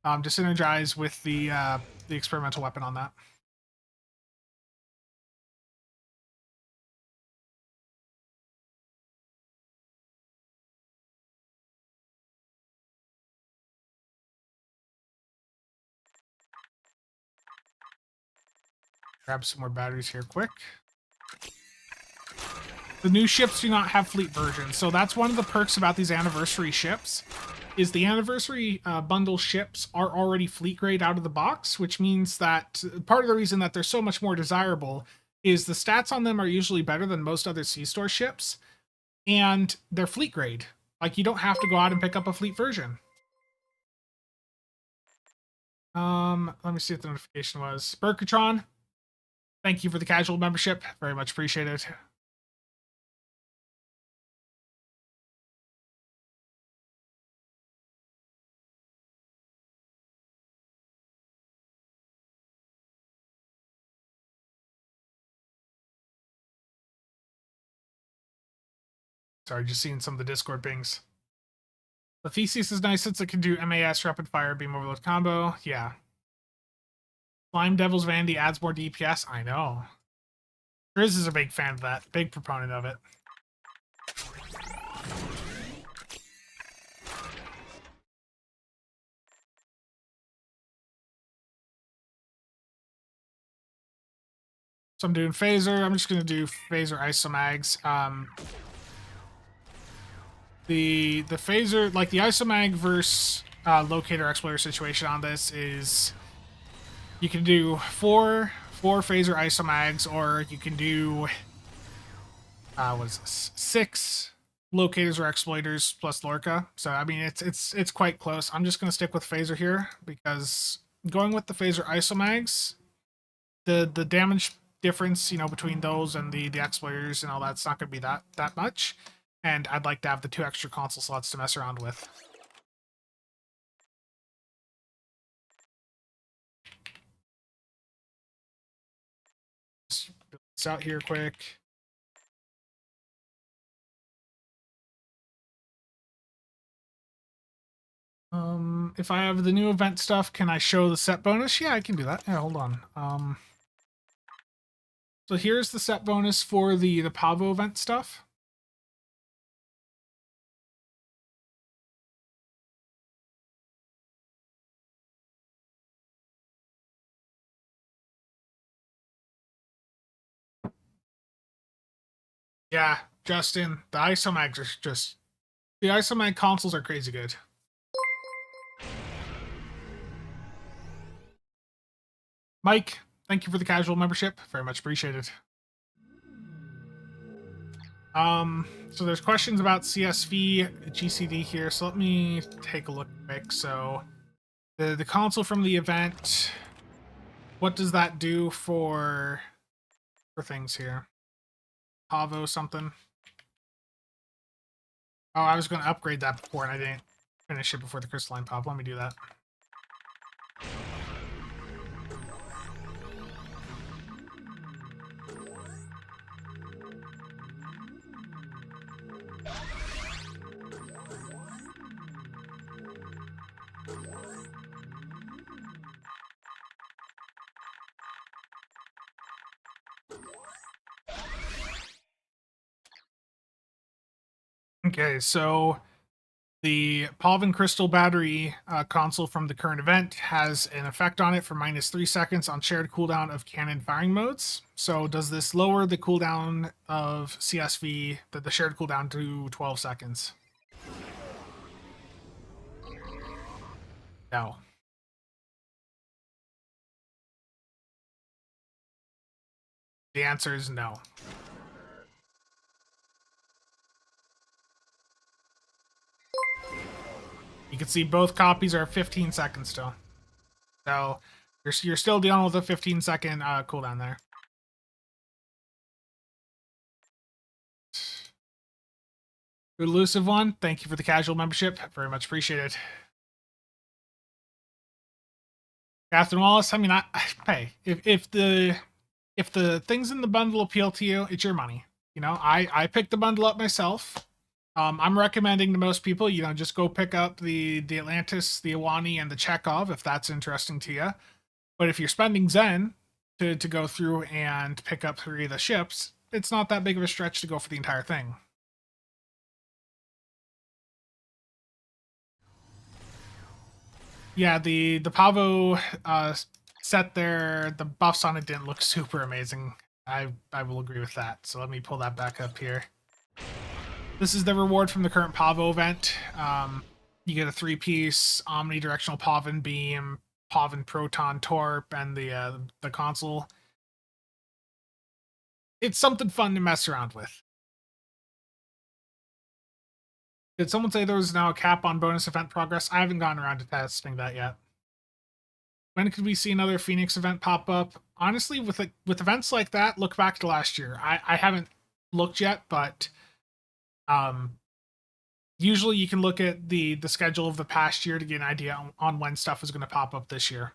To synergize with the the experimental weapon on that. Grab some more batteries here quick. The new ships do not have fleet versions, so that's one of the perks about these anniversary ships, is the anniversary bundle ships are already fleet grade out of the box, which means that part of the reason that they're so much more desirable is the stats on them are usually better than most other C-Store ships, and they're fleet grade. Like, you don't have to go out and pick up a fleet version. Let me see what the notification was. Burkatron, thank you for the casual membership. Very much appreciated. Sorry, just seeing some of the Discord pings. The Thesis is nice since it can do MAS, Rapid Fire, Beam Overload combo. Yeah. Slime Devil's Vanity adds more DPS. I know. Grizz is a big fan of that. Big proponent of it. So I'm doing Phaser. I'm just going to do Phaser Isomags. The Phaser, like the Isomag versus Locator Explorer situation on this is you can do four Phaser Isomags, or you can do what is this? 6 Locators or Exploiters plus Lorca. So I mean it's quite close. I'm just gonna stick with Phaser here because going with the Phaser Isomags, the damage difference, you know, between those and the Exploiters and all that's not gonna be that much. And I'd like to have the 2 extra console slots to mess around with. Just build this out here quick. If I have the new event stuff, can I show the set bonus? Yeah, I can do that. Yeah, hold on. So here's the set bonus for the Pavo event stuff. Yeah, Justin, the Isomags are just... The Isomag consoles are crazy good. Mike, thank you for the casual membership. Very much appreciated. So there's questions about CSV, GCD here, so let me take a look quick. So the console from the event, what does that do for things here? Pavo something. Oh, I was going to upgrade that before and I didn't finish it before the crystalline pop. Let me do that. Okay, so the Palvin Crystal Battery console from the current event has an effect on it for -3 seconds on shared cooldown of cannon firing modes. So does this lower the cooldown of CSV, the shared cooldown, to 12 seconds? No. The answer is no. You can see both copies are 15 seconds still. So you're still dealing with a 15-second cooldown there. Elusive one, thank you for the casual membership. Very much appreciated. Catherine Wallace, I mean, hey, if the things in the bundle appeal to you, it's your money. You know, I picked the bundle up myself. I'm recommending to most people, you know, just go pick up the Atlantis, the Iwani, and the Chekhov if that's interesting to you. But if you're spending Zen to go through and pick up 3 of the ships, it's not that big of a stretch to go for the entire thing. Yeah, the Pavo set there, the buffs on it didn't look super amazing. I will agree with that. So let me pull that back up here. This is the reward from the current Pavo event. You get a 3-piece omnidirectional Pavin beam, Pavin proton torp, and the console. It's something fun to mess around with. Did someone say there was now a cap on bonus event progress? I haven't gotten around to testing that yet. When could we see another Phoenix event pop up? Honestly, with events like that, look back to last year. I haven't looked yet, but usually you can look at the schedule of the past year to get an idea on when stuff is going to pop up this year.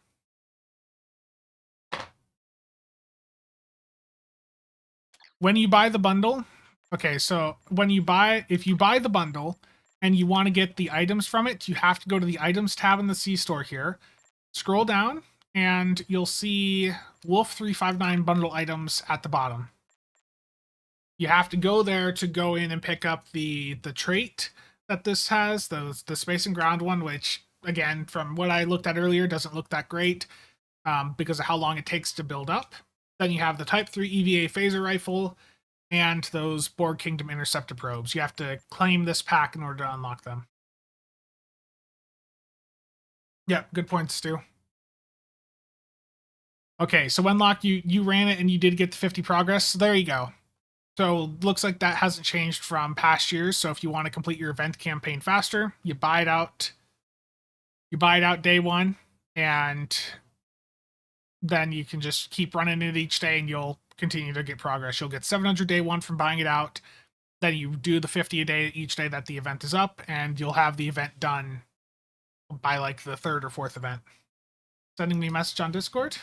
When you buy the bundle, okay, so if you buy the bundle and you want to get the items from it, you have to go to the items tab in the C store here. Scroll down and you'll see Wolf 359 bundle items at the bottom. You have to go there to go in and pick up the trait that this has, the space and ground one, which again, from what I looked at earlier, doesn't look that great because of how long it takes to build up. Then you have the Type 3 EVA phaser rifle and those Borg Kingdom interceptor probes. You have to claim this pack in order to unlock them. Yeah, good point, Stu. Okay, so Wenlock, you ran it and you did get the 50 progress. So there you go. So looks like that hasn't changed from past years. So if you want to complete your event campaign faster, you buy it out. You buy it out day 1, and then you can just keep running it each day, and you'll continue to get progress. You'll get 700 day 1 from buying it out. Then you do the 50 a day each day that the event is up, and you'll have the event done by like the 3rd or 4th event. Sending me a message on Discord.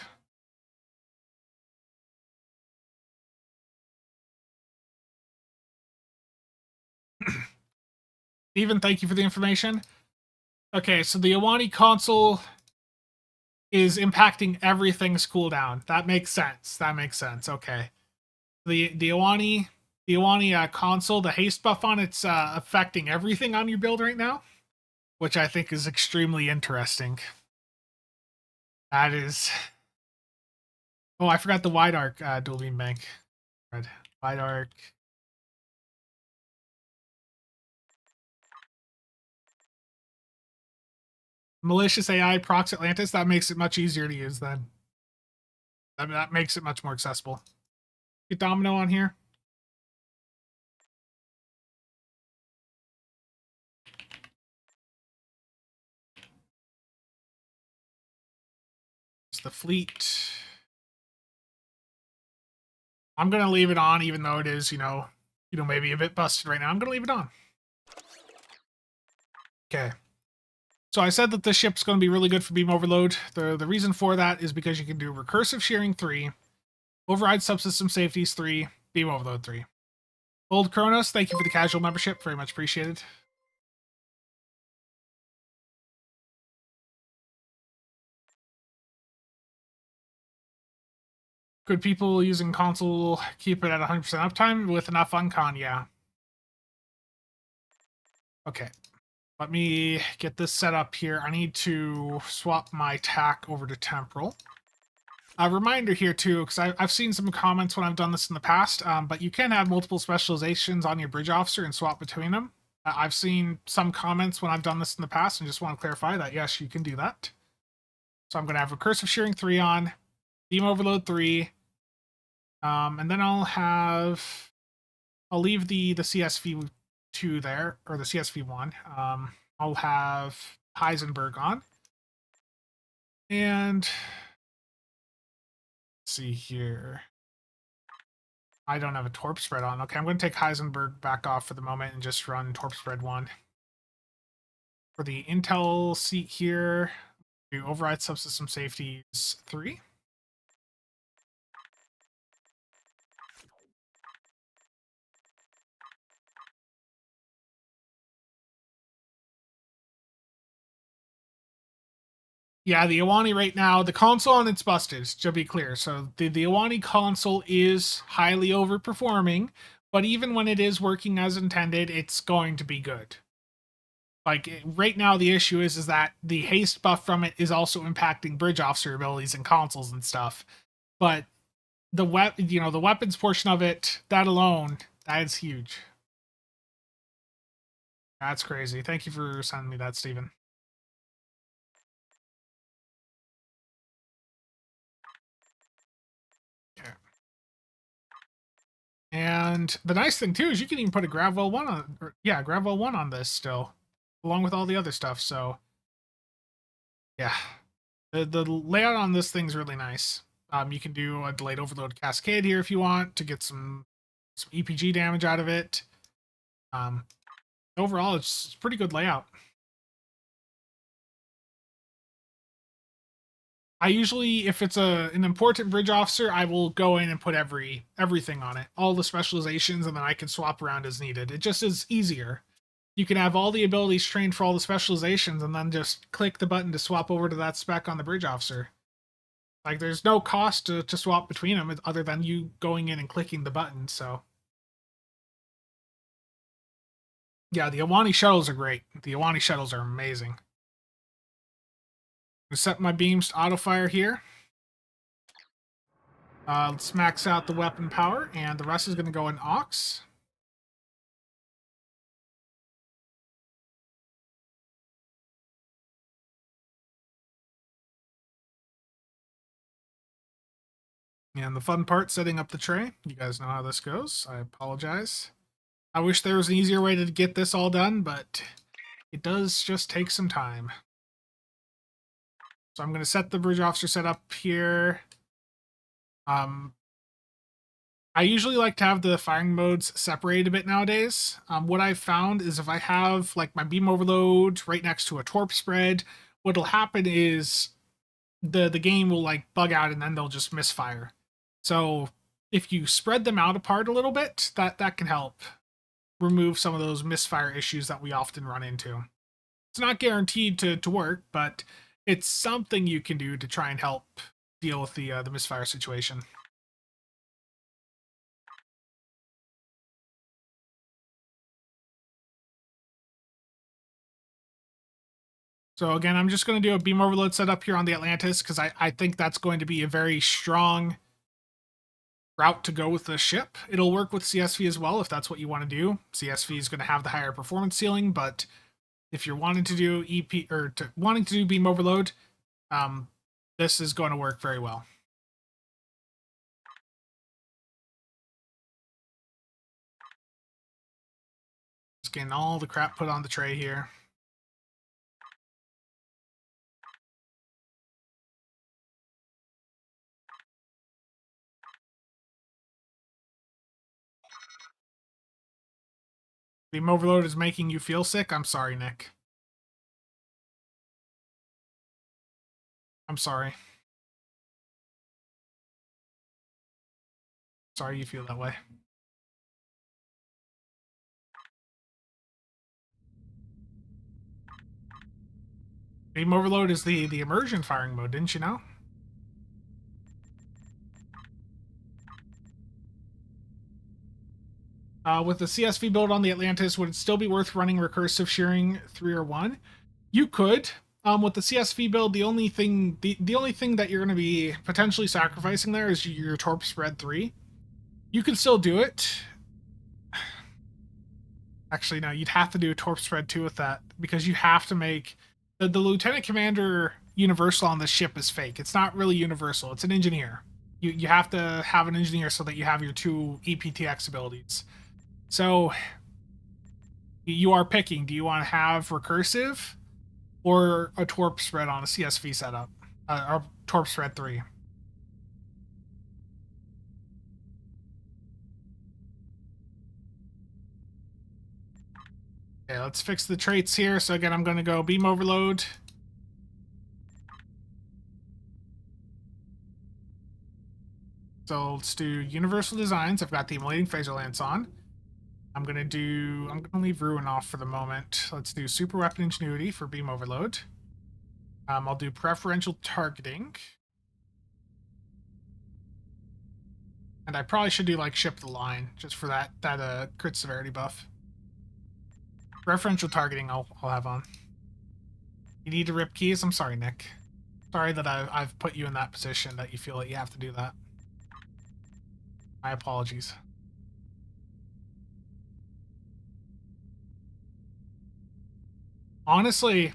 Steven, thank you for the information. Okay, so the Iwani console is impacting everything's cooldown. That makes sense. That makes sense. Okay. The Iwani console, the haste buff on it's affecting everything on your build right now, which I think is extremely interesting. That is. Oh, I forgot the wide arc dual beam bank. Right. Wide arc. Malicious AI procs Atlantis. That makes it much easier to use then. That makes it much more accessible. Get Domino on here. It's the fleet. I'm gonna leave it on, even though it is, maybe a bit busted right now. I'm gonna leave it on. Okay. So I said that this ship's going to be really good for beam overload. The reason for that is because you can do recursive shearing 3, override subsystem safeties 3, beam overload 3. Old Kronos, thank you for the casual membership. Very much appreciated. Good people using console keep it at 100% uptime with enough uncon, yeah. Okay. Let me get this set up here. I need to swap my tack over to temporal. A reminder here too, because I've seen some comments when I've done this in the past, but you can have multiple specializations on your bridge officer and swap between them. I've seen some comments when I've done this in the past and just want to clarify that, yes, you can do that. So I'm going to have recursive shearing 3 on, beam overload 3, and then I'll leave the CSV 2 there, or the CSV 1. I'll have Heisenberg on. And let's see here. I don't have a torp spread on. Okay, I'm going to take Heisenberg back off for the moment and just run torp spread 1. For the intel seat here, do override subsystem safeties 3. Yeah, the Iwani right now, the console on it's busted, to be clear. So the Iwani console is highly overperforming, but even when it is working as intended, it's going to be good. Like right now, the issue is that the haste buff from it is also impacting bridge officer abilities and consoles and stuff. But the the weapons portion of it, that alone, that is huge. That's crazy. Thank you for sending me that, Steven. Okay. And the nice thing too is you can even put a Gravwell 1 on, Gravwell 1 on this still, along with all the other stuff. So yeah, the layout on this thing's really nice. You can do a delayed overload cascade here if you want to get some EPG damage out of it. Overall, it's pretty good layout. I usually, if it's an important bridge officer, I will go in and put everything on it, all the specializations, and then I can swap around as needed. It just is easier. You can have all the abilities trained for all the specializations, and then just click the button to swap over to that spec on the bridge officer. Like, there's no cost to swap between them other than you going in and clicking the button. So, yeah, the Iwani shuttles are great. The Iwani shuttles are amazing. I'm gonna set my beams to auto fire here. Let's max out the weapon power, and the rest is going to go in Aux. And the fun part, setting up the tray. You guys know how this goes. I apologize. I wish there was an easier way to get this all done, but it does just take some time. So I'm going to set the bridge officer setup here. I usually like to have the firing modes separated a bit nowadays. What I've found is if I have like my beam overload right next to a torp spread, what'll happen is the game will like bug out and then they'll just misfire. So if you spread them out apart a little bit, that can help remove some of those misfire issues that we often run into. It's not guaranteed to work, but it's something you can do to try and help deal with the misfire situation. So again, I'm just going to do a beam overload setup here on the Atlantis because I think that's going to be a very strong route to go with the ship. It'll work with CSV as well if that's what you want to do. CSV is going to have the higher performance ceiling, but if you're wanting to do wanting to do beam overload, this is going to work very well. Just getting all the crap put on the tray here. Beam overload is making you feel sick? I'm sorry, Nick. I'm sorry. Sorry you feel that way. Beam overload is the immersion firing mode, didn't you know? With the CSV build on the Atlantis, would it still be worth running recursive shearing 3 or 1? You could. With the CSV build, the only thing that you're going to be potentially sacrificing there is your torp spread 3. You can still do it. Actually, no, you'd have to do a torp spread 2 with that because you have to make the lieutenant commander universal on the ship is fake. It's not really universal. It's an engineer. You have to have an engineer so that you have your 2 EPTX abilities. So you are picking, do you want to have recursive or a torp spread on a CSV setup? Or torp spread 3. Okay, let's fix the traits here. So again, I'm going to go beam overload. So let's do universal designs. I've got the emulating phaser lance on. I'm gonna leave Ruin off for the moment. Let's do super weapon ingenuity for beam overload. I'll do preferential targeting. And I probably should do like ship the line just for that crit severity buff. Preferential targeting I'll have on. You need to rip keys? I'm sorry, Nick. Sorry that I've put you in that position that you feel that you have to do that. My apologies. Honestly,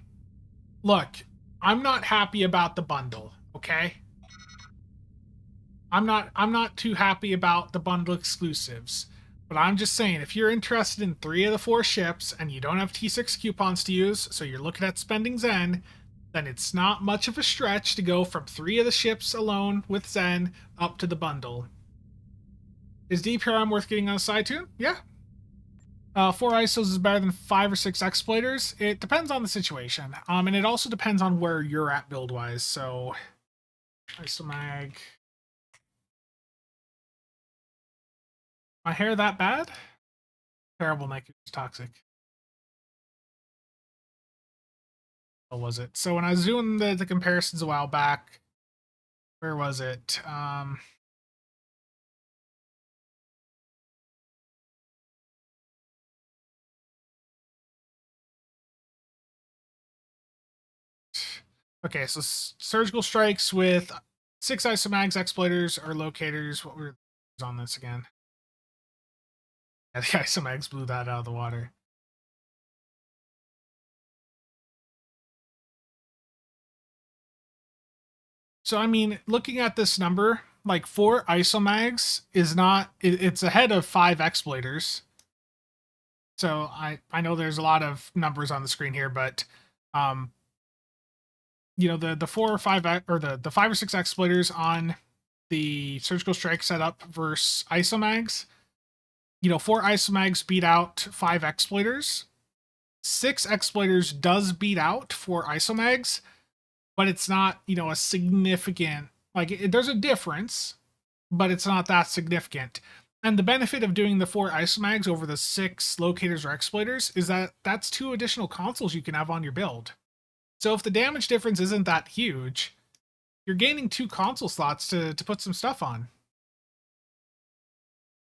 look, I'm not happy about the bundle, okay? I'm not too happy about the bundle exclusives. But I'm just saying, if you're interested in 3 of the 4 ships and you don't have T6 coupons to use, so you're looking at spending Zen, then it's not much of a stretch to go from 3 of the ships alone with Zen up to the bundle. Is DPRM worth getting on a side tune? Yeah. 4 ISOs is better than 5 or 6 exploiters. It depends on the situation. And it also depends on where you're at build-wise. So, ISOMag. My hair that bad? Terrible, Nick. It's toxic. What was it? So when I was doing the comparisons a while back, where was it? Okay, so surgical strikes with 6 isomags, exploiters, or locators. What were on this again? Yeah, the isomags blew that out of the water. So, I mean, looking at this number, like 4 isomags is not... It's ahead of 5 exploiters. So, I know there's a lot of numbers on the screen here, but... you know, the 4 or 5 or the 5 or 6 exploiters on the surgical strike setup versus isomags, you know, 4 isomags beat out 5 exploiters. 6 exploiters does beat out 4 isomags, but it's not, you know, a significant, like, there's a difference, but it's not that significant. And the benefit of doing the 4 isomags over the 6 locators or exploiters is that that's 2 additional consoles you can have on your build. So if the damage difference isn't that huge, you're gaining 2 console slots to put some stuff on.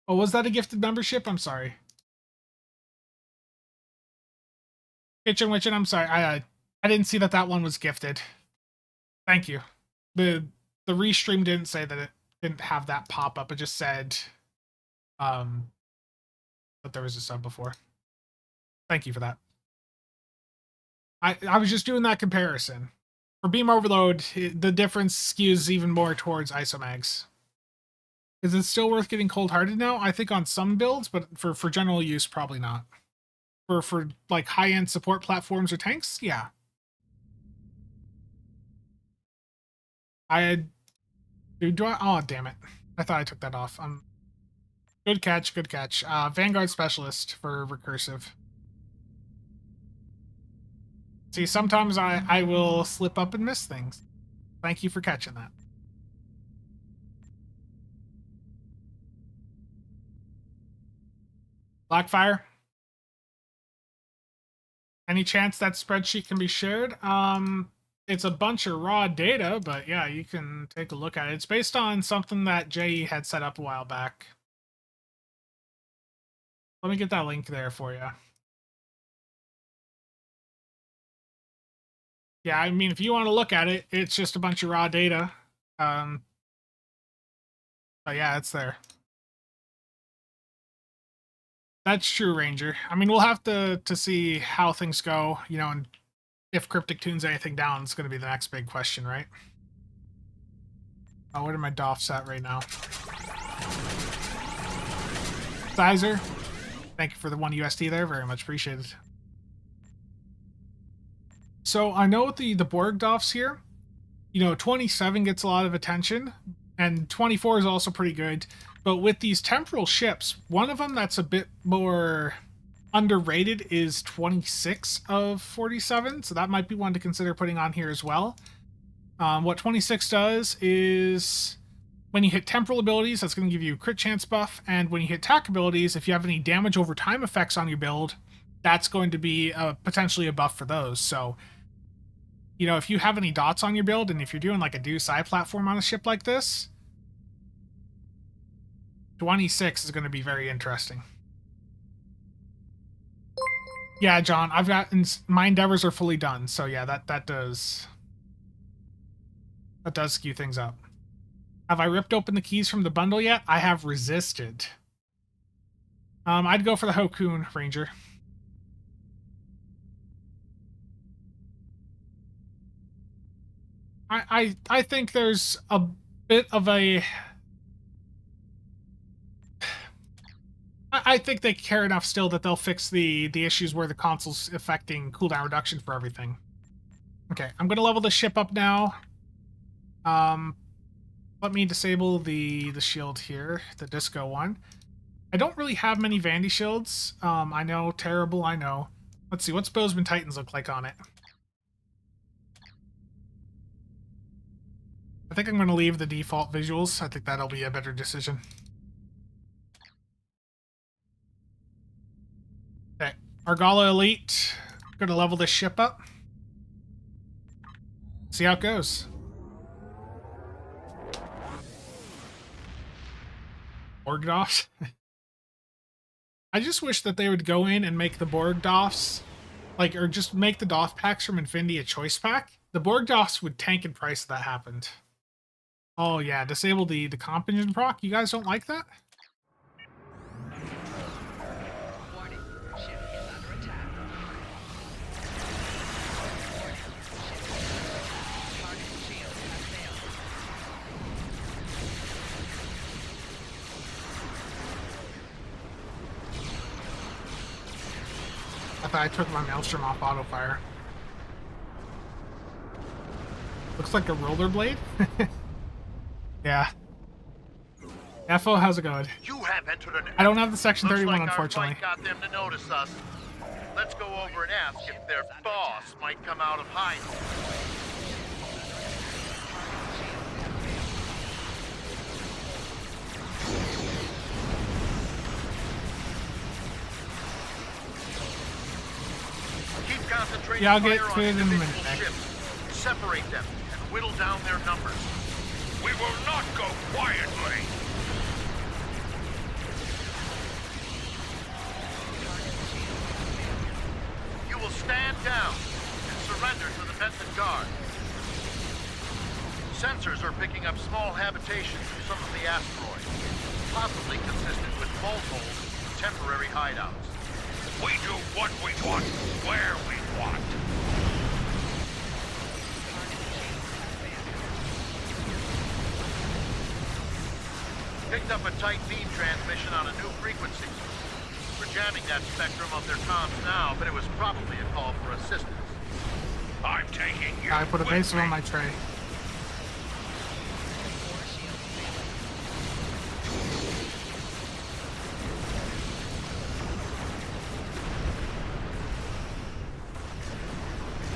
Oh, was that a gifted membership? I'm sorry. Kitchen Witchin, I'm sorry. I didn't see that one was gifted. Thank you. The restream didn't say that it didn't have that pop up. It just said that there was a sub before. Thank you for that. I was just doing that comparison. For Beam Overload, the difference skews even more towards isomags. Is it still worth getting cold-hearted now? I think on some builds, but for general use, probably not. For like high-end support platforms or tanks, yeah. Oh, damn it. I thought I took that off. Good catch, good catch. Vanguard Specialist for recursive. See, sometimes I will slip up and miss things. Thank you for catching that. Blackfire? Any chance that spreadsheet can be shared? It's a bunch of raw data, but yeah, you can take a look at it. It's based on something that Jay had set up a while back. Let me get that link there for you. Yeah, I mean, if you want to look at it, it's just a bunch of raw data. But yeah, it's there. That's true, Ranger. I mean, we'll have to see how things go, you know, and if Cryptic tunes anything down, it's going to be the next big question, right? Oh, what are my DOFs at right now? Sizer, thank you for the 1 USD there. Very much appreciated. So I know with the Borg DOFs here, you know, 27 gets a lot of attention, and 24 is also pretty good. But with these temporal ships, one of them that's a bit more underrated is 26 of 47, so that might be one to consider putting on here as well. What 26 does is when you hit temporal abilities, that's going to give you crit chance buff, and when you hit attack abilities, if you have any damage over time effects on your build, that's going to be potentially a buff for those. So you know, if you have any dots on your build, and if you're doing like a CasualSAB platform on a ship like this, 26 is going to be very interesting. Yeah, John, I've got my endeavors are fully done, so yeah, that does skew things up. Have I ripped open the keys from the bundle yet? I have resisted. I'd go for the Hokun Ranger. I think there's a bit of a... I think they care enough still that they'll fix the issues where the console's affecting cooldown reduction for everything. Okay, I'm gonna level the ship up now. Let me disable the shield here, the disco one. I don't really have many Vandy shields. I know, terrible, I know. Let's see, what's Bozeman Titans look like on it? I think I'm going to leave the default visuals. I think that'll be a better decision. Okay, Argala Elite. Going to level this ship up. See how it goes. Borgdoffs. I just wish that they would go in and make the Borgdoffs, like, or just make the Doff packs from Infinity a choice pack. The Borgdoffs would tank in price if that happened. Oh yeah, disable the comp engine proc. You guys don't like that? Warning, ship is under attack. Warning, ship is under attack. Target shield has failed. I thought I took my Maelstrom off auto fire. Looks like a rollerblade. Yeah. FO, how's it going? You have entered an... I don't have the Section Looks 31, like unfortunately. Our fight got them to notice us. Let's go over and ask if their boss might come out of hiding. Keep concentrating Yeah, I'll get fire to on it in a minute, individual Nick. ships. Separate them and whittle down their numbers. We will not go quietly. You will stand down and surrender to the Benton Guard. Sensors are picking up small habitations from some of the asteroids, possibly consistent with vault holes and temporary hideouts. We do what we want, where we want. Picked up a tight beam transmission on a new frequency. We're jamming that spectrum of their comms now, but it was probably a call for assistance. I'm taking you. I put a with baser me. on my tray.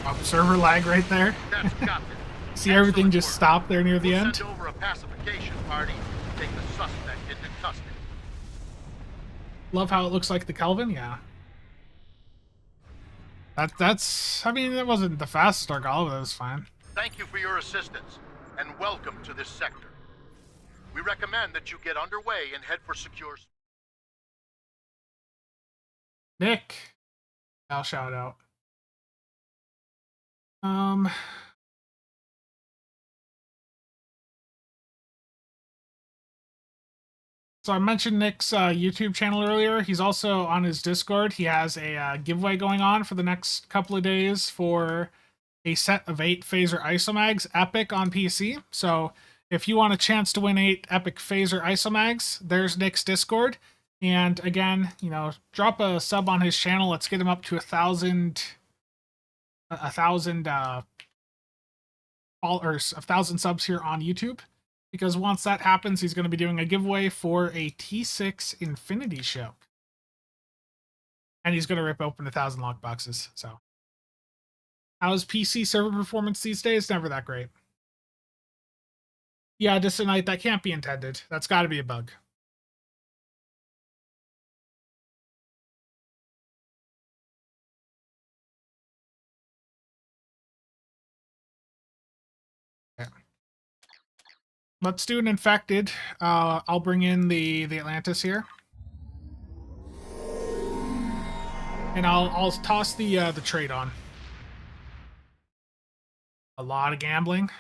Oh, server lag right there. That's got it. See everything Excellent just work. stop there near the We'll end? send over a pacification party to take the suspect into custody. Love how it looks like the Kelvin, yeah. That's I mean, it wasn't the fastest Argala, but it was fine. Thank you for your assistance, and welcome to this sector. We recommend that you get underway and head for secure... Nick. I'll shout out. So I mentioned Nick's YouTube channel earlier. He's also on his Discord. He has a giveaway going on for the next couple of days for a set of 8 Phaser Isomags, Epic on PC. So if you want a chance to win 8 Epic Phaser Isomags, there's Nick's Discord. And again, you know, drop a sub on his channel. Let's get him up to 1,000 subs here on YouTube. Because once that happens, he's going to be doing a giveaway for a T6 Infinity ship. And he's going to rip open 1,000 lockboxes. So, how's PC server performance these days? Never that great. Yeah, Distant Night, that can't be intended. That's got to be a bug. let's do an infected. I'll bring in the Atlantis here. And I'll toss the trade on. A lot of gambling.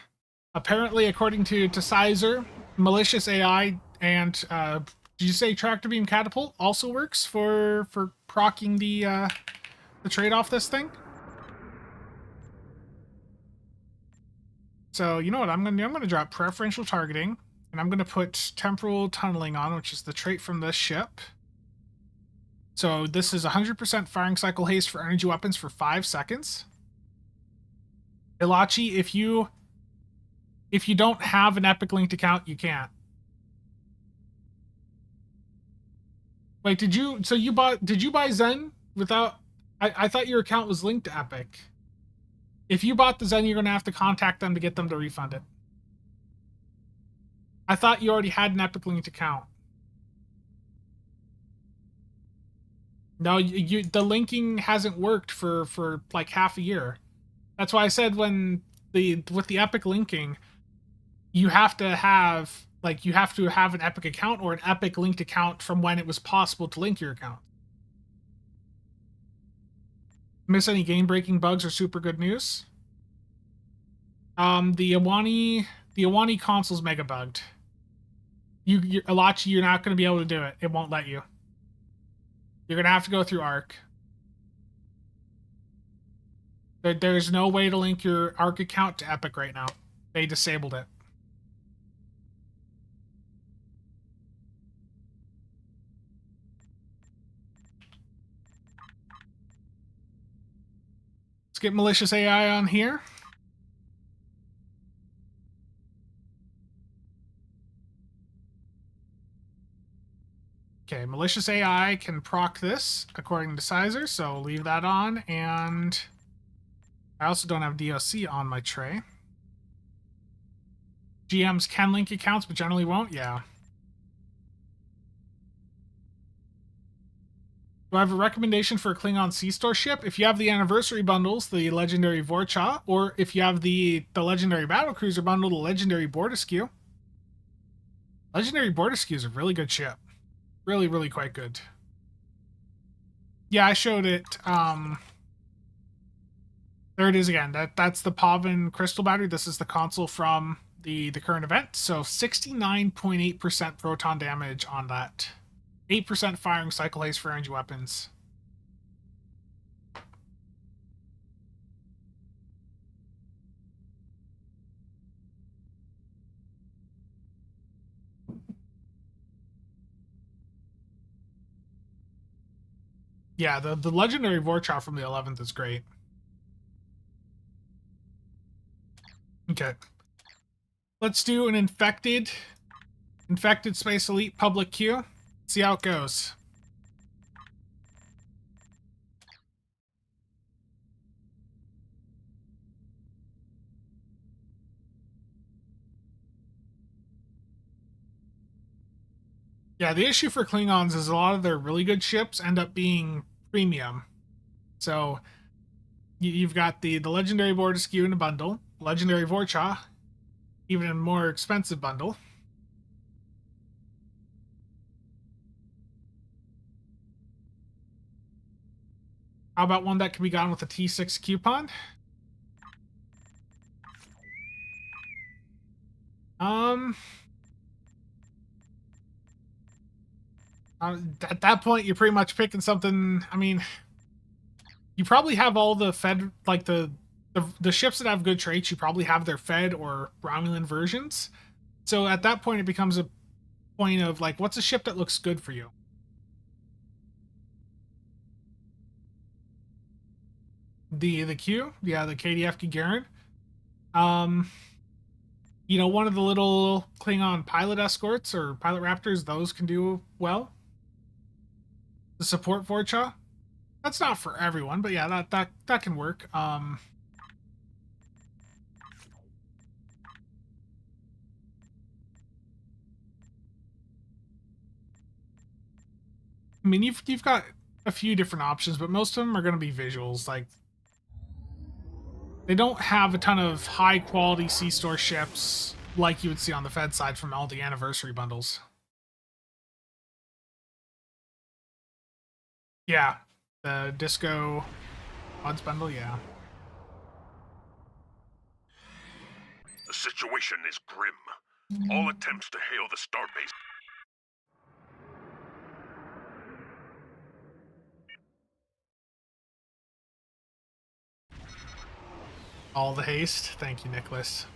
Apparently, according to Sizer, malicious AI and did you say tractor beam catapult also works for proccing the trade off this thing? So you know what I'm gonna do? I'm gonna drop preferential targeting, and I'm gonna put temporal tunneling on, which is the trait from this ship. So this is 100% firing cycle haste for energy weapons for 5 seconds. Ilachi, if you don't have an epic linked account, you can't. Wait, did you buy Zen without I thought your account was linked to Epic. If you bought the Zen, you're gonna have to contact them to get them to refund it. I thought you already had an Epic linked account. No, the linking hasn't worked for like half a year. That's why I said with the Epic linking, you have to have an Epic account or an Epic linked account from when it was possible to link your account. Miss any game-breaking bugs or super good news? The Iwani console's mega bugged. Ilachi, you're not going to be able to do it. It won't let you. You're going to have to go through Arc. There's no way to link your Arc account to Epic right now. They disabled it. Let's get malicious AI on here. Okay, malicious AI can proc this according to Sizer, so leave that on, and I also don't have DOC on my tray. GMs can link accounts, but generally won't, yeah. Do I have a recommendation for a Klingon C-Store ship? If you have the anniversary bundles, the Legendary Vorcha, or if you have the Legendary Battlecruiser bundle, the Legendary Borderskew. Legendary Borderskew is a really good ship. Really, really quite good. Yeah, I showed it. There it is again. That's the Pavin crystal battery. This is the console from the current event. So 69.8% proton damage on that. 8% firing cycle haste for energy weapons. Yeah, the legendary Vorcha from the 11th is great. Okay. Let's do an infected Space Elite public queue. See how it goes. Yeah, the issue for Klingons is a lot of their really good ships end up being premium. So you've got the legendary Borderskew in a bundle, legendary Vorcha, even a more expensive bundle. How about one that can be gotten with a T6 coupon? At that point, you're pretty much picking something. I mean, you probably have all the Fed, like the ships that have good traits. You probably have their Fed or Romulan versions. So at that point, it becomes a point of like, what's a ship that looks good for you? The Q, yeah, the KDF Gagarin. You know, one of the little Klingon pilot escorts or pilot raptors, those can do well. The support Vorcha, that's not for everyone, but yeah, that can work. I mean, you've got a few different options, but most of them are going to be visuals. Like, they don't have a ton of high quality C-Store ships like you would see on the Fed side from all the anniversary bundles. Yeah, the Disco Mods bundle, yeah. The situation is grim. All attempts to hail the starbase. All the haste. Thank you, Nicholas.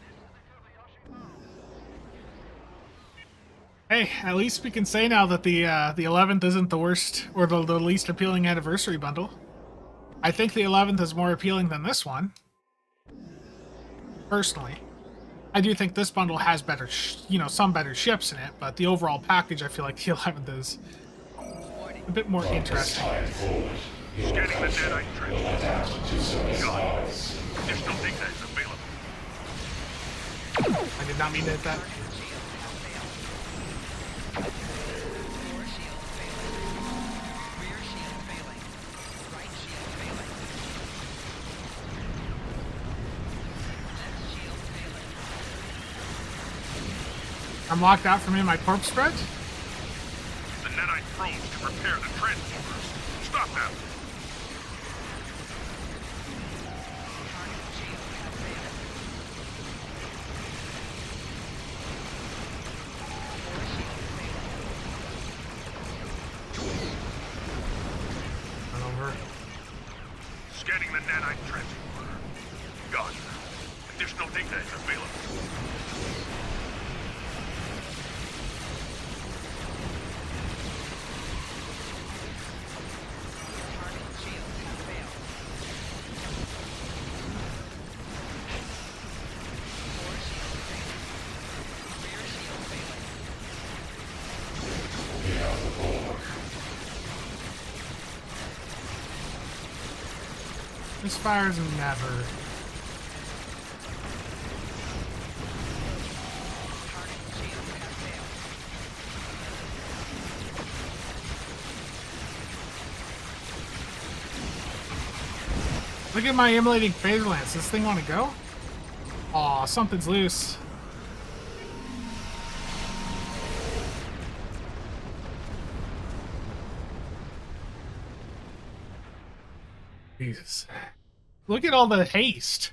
Hey, at least we can say now that the 11th isn't the worst or the least appealing anniversary bundle. I think the 11th is more appealing than this one. Personally. I do think this bundle has better, some better ships in it, but the overall package, I feel like the 11th is a bit more From this interesting. time forward, your Scanning the country deadite will trench. adapt to service hours. Additional data is available. I did not mean to hit that. Fore shield failing. Rear shield failing. Right shield failing. Left shield failing. I'm locked out from in my corpse spread? The nanite froze to repair the transformers. Stop them. Target shield has failed. Fore shield failing. Run over. Scanning the nanite transformer. Gone. Additional data is available. Target shield has failed. Fore shield failing. Rear shield failing. We have the bulwark. This fires never. Target shield has failed. Look at my emulating phase lance. This thing want to go? Aw, something's loose. Jesus. Look at all the haste.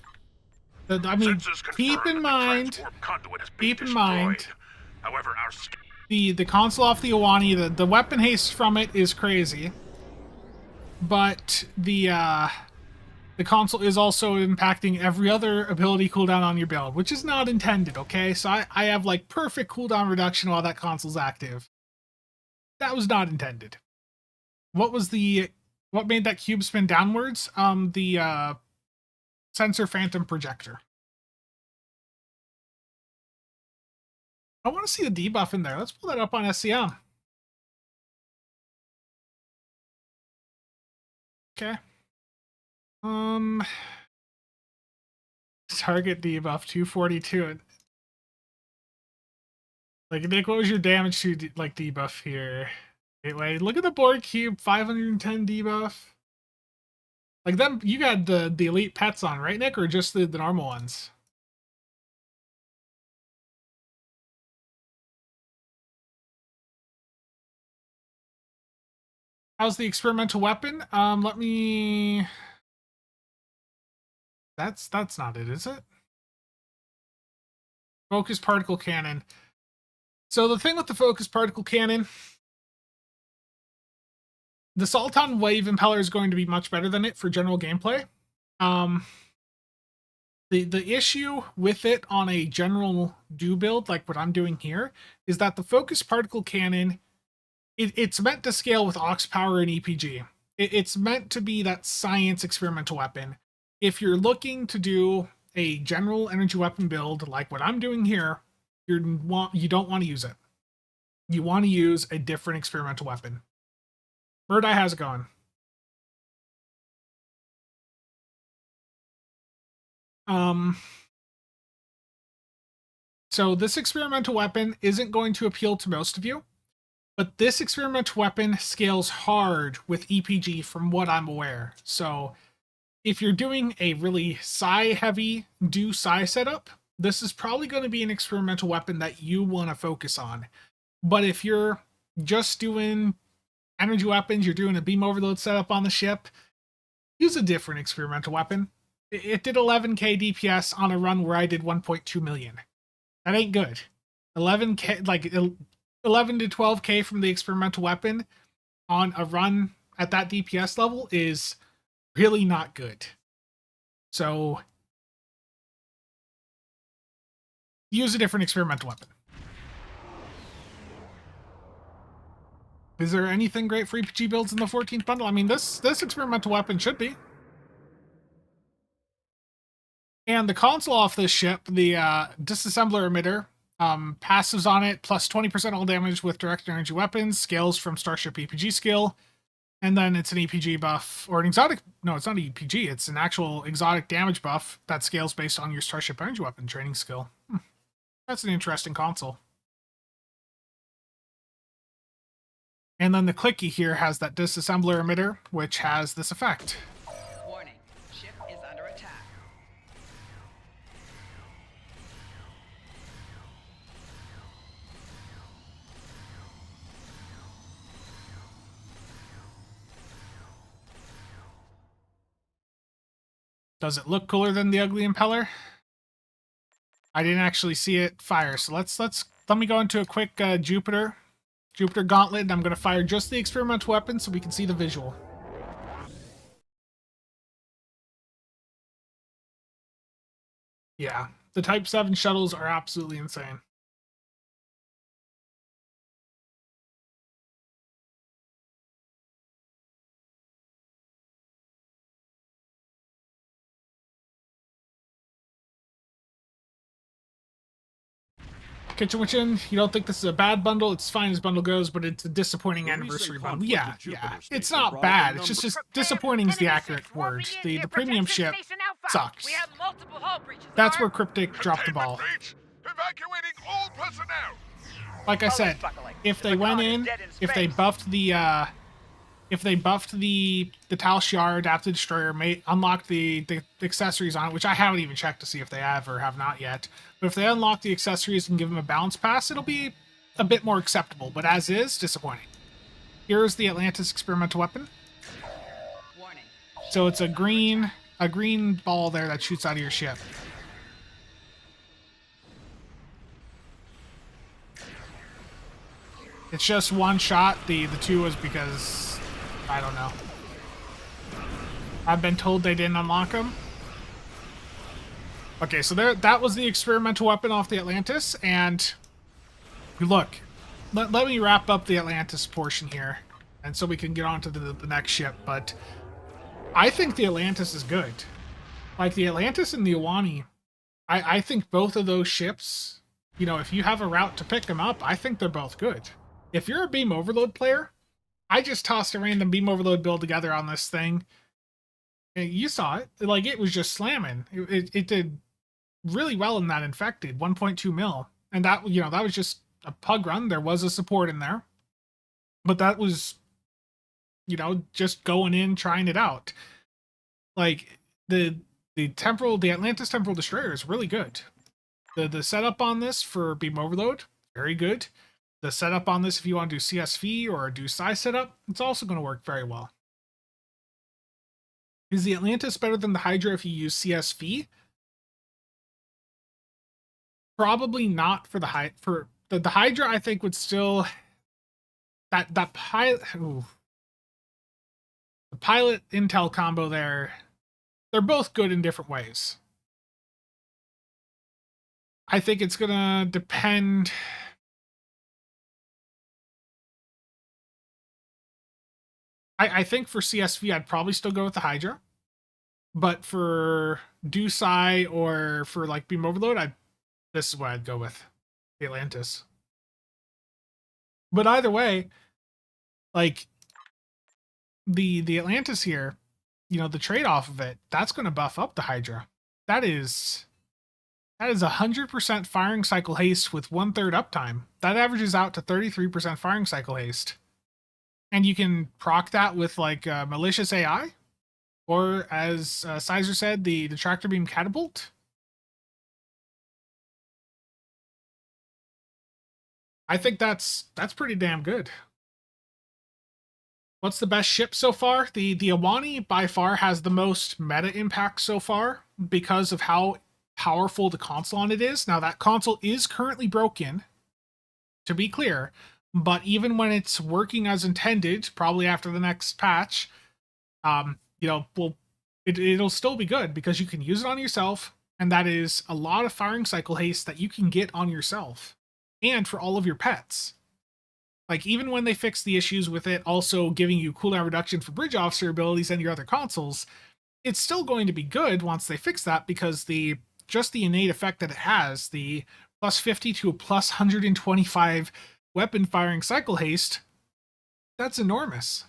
I mean, Sensors keep confirm in that the mind, transwarp conduit has been keep in destroyed. mind, However, our the console off the Iwani, the weapon haste from it is crazy. But the console is also impacting every other ability cooldown on your build, which is not intended, okay? So I have like perfect cooldown reduction while that console's active. That was not intended. What made that cube spin downwards? The sensor phantom projector. I want to see the debuff in there. Let's pull that up on SCM. Okay. Target debuff 242. Like, Nick, what was your damage to debuff here? Wait, look at the board cube, 510 debuff. Like them, you got the elite pets on, right, Nick, or just the normal ones? How's the experimental weapon? Let me. That's not it, is it? Focus particle cannon. So the thing with the focus particle cannon, the Salton Wave Impeller is going to be much better than it for general gameplay. The issue with it on a general do build, like what I'm doing here, is that the focus particle cannon, it's meant to scale with aux power and EPG. It's meant to be that science experimental weapon. If you're looking to do a general energy weapon build like what I'm doing here, you don't want to use it. You want to use a different experimental weapon. Bird Eye, how's it going? So this experimental weapon isn't going to appeal to most of you, but this experimental weapon scales hard with EPG from what I'm aware. So if you're doing a really psi heavy do psi setup, this is probably going to be an experimental weapon that you want to focus on. But if you're just doing energy weapons, you're doing a beam overload setup on the ship, use a different experimental weapon. It did 11k DPS on a run where I did 1.2 million. That ain't good. 11k, like 11 to 12k from the experimental weapon on a run at that DPS level is really not good. So use a different experimental weapon. Is there anything great for EPG builds in the 14th bundle? I mean, this experimental weapon should be. And the console off this ship, the disassembler emitter, passives on it, plus 20% all damage with direct energy weapons, scales from Starship EPG skill, and then it's an EPG buff, or an exotic, no, it's not an EPG, it's an actual exotic damage buff that scales based on your Starship energy weapon training skill. That's an interesting console. And then the clicky here has that disassembler emitter, which has this effect. Warning. Ship is under attack. Does it look cooler than the ugly impeller? I didn't actually see it fire, so let me go into a quick Jupiter gauntlet, and I'm going to fire just the experimental weapon so we can see the visual. Yeah, the Type 7 shuttles are absolutely insane. Kitchen Witchin, you don't think this is a bad bundle? It's fine as bundle goes, but it's a disappointing anniversary bundle. Yeah, yeah. It's not bad. It's just disappointing is the accurate word. The premium ship sucks. We have multiple hull breaches. That's where Cryptic dropped the ball. Breach! Evacuating all personnel! Like I said, if they went in, if they buffed the Tal Shiar adapted destroyer, unlocked the accessories on it, which I haven't even checked to see if they have or have not yet. But if they unlock the accessories and give them a balance pass, it'll be a bit more acceptable. But as is, disappointing. Here's the Atlantis experimental weapon. Warning. So it's a green ball there that shoots out of your ship. It's just one shot. The two was because I don't know. I've been told they didn't unlock them. Okay, so that was the experimental weapon off the Atlantis, and look, let me wrap up the Atlantis portion here, and so we can get on to the next ship, but I think the Atlantis is good. Like, the Atlantis and the Iwani, I think both of those ships, you know, if you have a route to pick them up, I think they're both good. If you're a Beam Overload player, I just tossed a random Beam Overload build together on this thing. And you saw it. Like, it was just slamming. It did really well in that infected, 1.2 mil. And that, you know, that was just a pug run. There was a support in there. But that was, you know, just going in, trying it out. Like, the Atlantis Temporal Destroyer is really good. The setup on this for Beam Overload, very good. The setup on this, if you want to do CSV or do size setup, it's also going to work very well. Is the Atlantis better than the Hydra if you use CSV? Probably not for the Hydra. I think would still that pilot. Ooh, the pilot intel combo there. They're both good in different ways. I think it's gonna depend. I think for CSV, I'd probably still go with the Hydra. But for Dusai or for like Beam Overload, this is what I'd go with. The Atlantis. But either way, like the Atlantis here, you know, the trade-off of it, that's going to buff up the Hydra. That is 100% firing cycle haste with 1/3 uptime. That averages out to 33% firing cycle haste. And you can proc that with like malicious AI, or as Sizer said, the tractor beam catapult. I think that's pretty damn good. What's the best ship so far? The Awani by far has the most meta impact so far because of how powerful the console on it is. Now that console is currently broken, to be clear, but even when it's working as intended, probably after the next patch, it'll still be good because you can use it on yourself, and that is a lot of firing cycle haste that you can get on yourself and for all of your pets. Like, even when they fix the issues with it also giving you cooldown reduction for bridge officer abilities and your other consoles, it's still going to be good once they fix that, because just the innate effect that it has, the plus 50 to a plus 125 weapon firing cycle haste, that's enormous.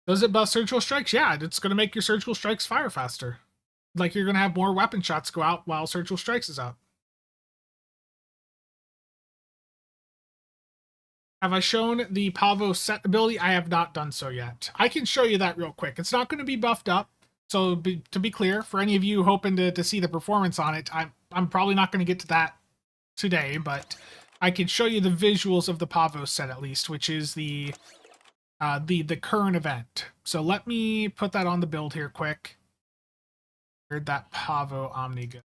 Does it buff surgical strikes? Yeah, it's going to make your surgical strikes fire faster. Like, you're going to have more weapon shots go out while surgical strikes is out. Have I shown the Pavo set ability? I have not done so yet. I can show you that real quick. It's not going to be buffed up. So to be clear, for any of you hoping to see the performance on it, I'm probably not going to get to that today, but I can show you the visuals of the Pavo set at least, which is the current event. So let me put that on the build here quick. Where'd that Pavo Omni go?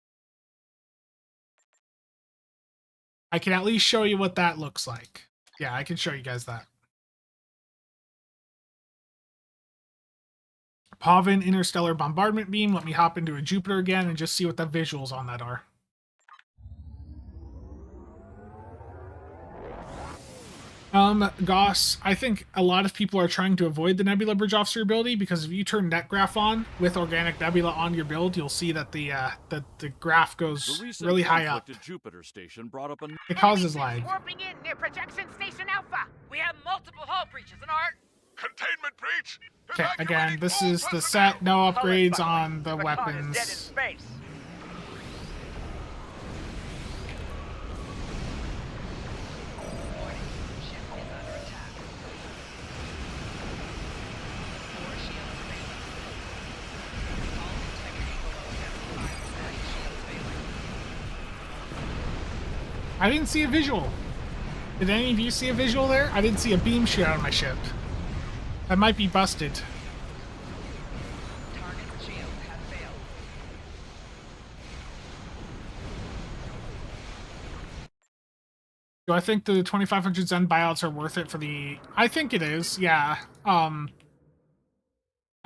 I can at least show you what that looks like. Yeah, I can show you guys that. Pavin Interstellar Bombardment Beam. Let me hop into a Jupiter again and just see what the visuals on that are. Goss, I think a lot of people are trying to avoid the Nebula Bridge Officer ability, because if you turn Net Graph on with Organic Nebula on your build, you'll see that the graph goes really high up. Jupiter station brought up a... It causes lag. Warping in near projection station Alpha. We have multiple hull breaches and Art. Containment breach! Okay, again, Evacuating this all is the personnel! set. No upgrades Hull is on the buckling. Picard is dead in weapons. space. Warning. Ship is under attack. Four shields failing. Hull integrity below 75%. Shields failing. I didn't see a visual. Did any of you see a visual there? I didn't see a beam shoot out of my ship. That might be busted. Target shield has failed. Do I think the 2500 Zen buyouts are worth it for the... I think it is, yeah. I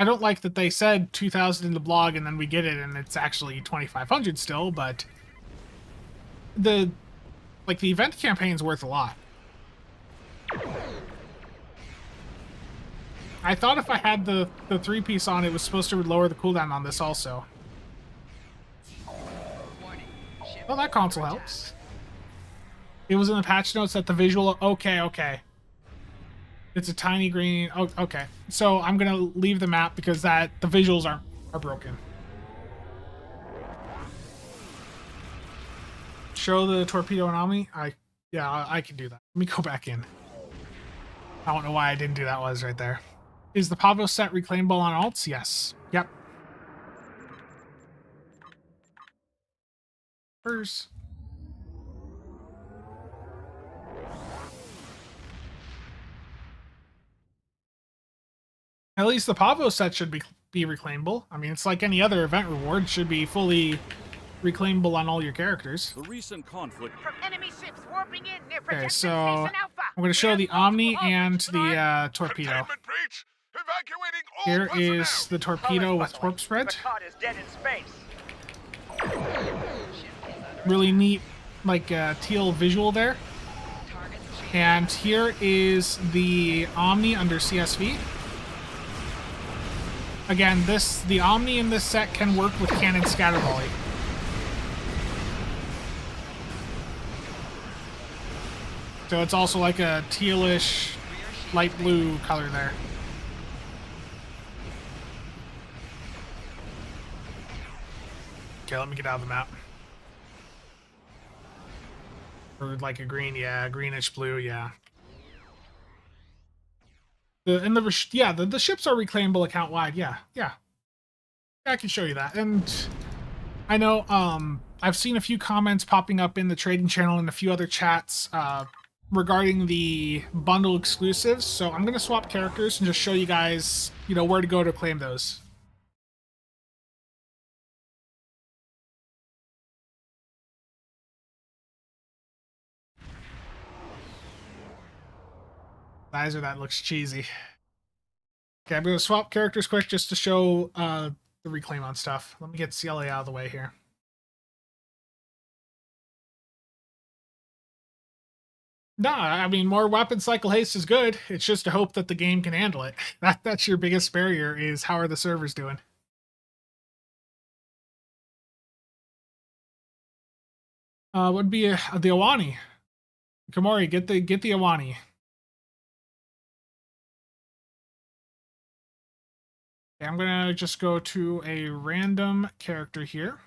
don't like that they said 2000 in the blog and then we get it and it's actually 2500 still, but the event campaign's worth a lot. I thought if I had the 3-piece on, it was supposed to lower the cooldown on this also. Warning. Ship Well, that console helps. It was in the patch notes that the visual... Okay. It's a tiny green... Oh, okay. So I'm going to leave the map because the visuals are broken. Show the torpedo and Omni? Yeah, I can do that. Let me go back in. I don't know why I didn't do that. Was right there. Is the Pavo set reclaimable on alts? Yes. Yep. First. At least the Pavo set should be reclaimable. I mean, it's like any other event reward. Should be fully reclaimable on all your characters. The recent conflict... from enemy ships warping in near projection Okay, so station Alpha. I'm going to show We the have multiple Omni hull and breaches and Art. the torpedo. Containment breach! Evacuating all Here personnel! is the torpedo with torp spread. Picard is dead in space. Really neat, like teal visual there. And here is the Omni under CSV. Again, the Omni in this set can work with Cannon Scatter Volley. So it's also like a tealish, light blue color there. Okay, let me get out of the map. Or like a green, yeah, greenish blue, yeah. The ships are reclaimable account wide, yeah. I can show you that. And I know I've seen a few comments popping up in the trading channel and a few other chats regarding the bundle exclusives. So I'm going to swap characters and just show you guys, you know, where to go to claim those. Eyes, that looks cheesy. Okay, I'm going to swap characters quick just to show the reclaim on stuff. Let me get CLA out of the way here. Nah, I mean, more weapon cycle haste is good. It's just to hope that the game can handle it. That's your biggest barrier, is how are the servers doing? Would be the Awani. Kamori, get the Awani. Okay, I'm gonna just go to a random character here.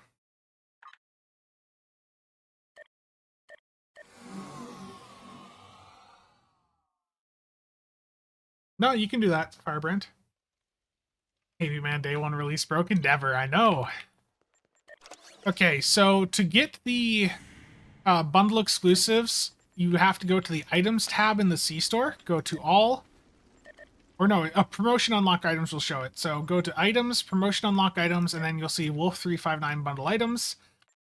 No, you can do that, Firebrand. Heavy Man Day 1 release broken? Never, I know. Okay, so to get the bundle exclusives, you have to go to the items tab in the C-store, go to all, or no, a promotion unlock items will show it. So go to items, promotion unlock items, and then you'll see Wolf 359 bundle items.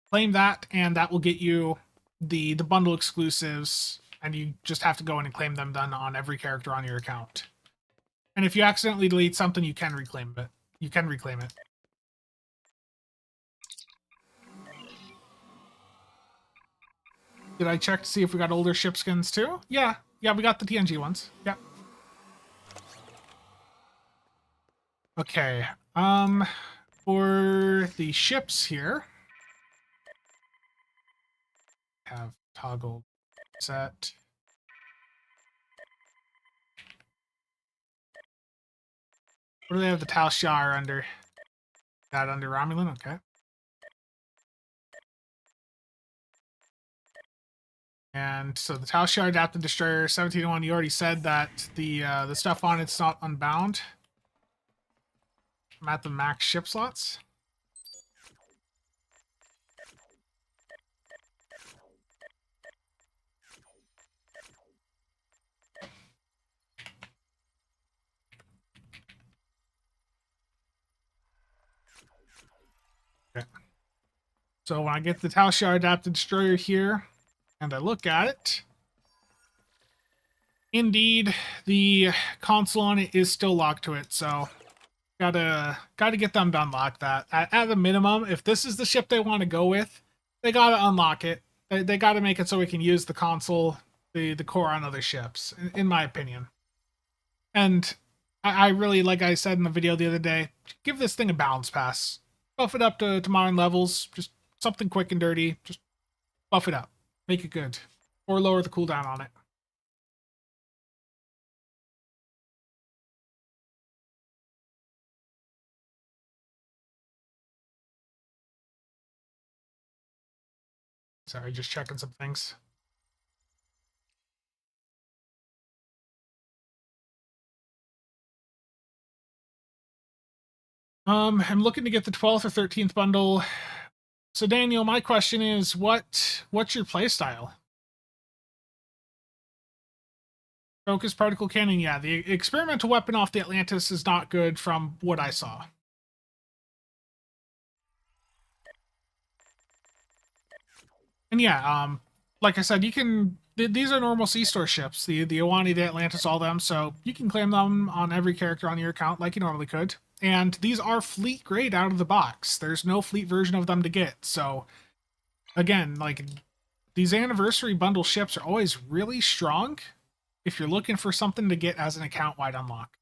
Claim that, and that will get you the bundle exclusives, and you just have to go in and claim them done on every character on your account. And if you accidentally delete something, you can reclaim it. You can reclaim it. Did I check to see if we got older ship skins too? Yeah, we got the TNG ones. Yep. Okay. For the ships here, have toggle set. What do they have the Tal Shiar under? That under Romulan? Okay. And so the Tal Shiar adapted destroyer 1701. You already said that the stuff on it's not unbound. I'm at the max ship slots. Okay. So when I get the Tal Shiar adapted destroyer here, and I look at it, indeed, the console on it is still locked to it, so gotta get them to unlock that. At the minimum, if this is the ship they want to go with, they gotta unlock it. They gotta make it so we can use the console, the core on other ships, in my opinion. And I really, like I said in the video the other day, give this thing a balance pass. Buff it up to modern levels, just something quick and dirty, just buff it up. Make it good. Or lower the cooldown on it. Sorry, just checking some things. I'm looking to get the 12th or 13th bundle. So Daniel, my question is, what's your playstyle? Focus particle cannon, yeah. The experimental weapon off the Atlantis is not good from what I saw. And yeah, like I said, you can. These are normal C-store ships. The Iwani, the Atlantis, all them. So you can claim them on every character on your account like you normally could. And these are fleet grade out of the box. There's no fleet version of them to get. So again, like, these anniversary bundle ships are always really strong if you're looking for something to get as an account-wide unlock.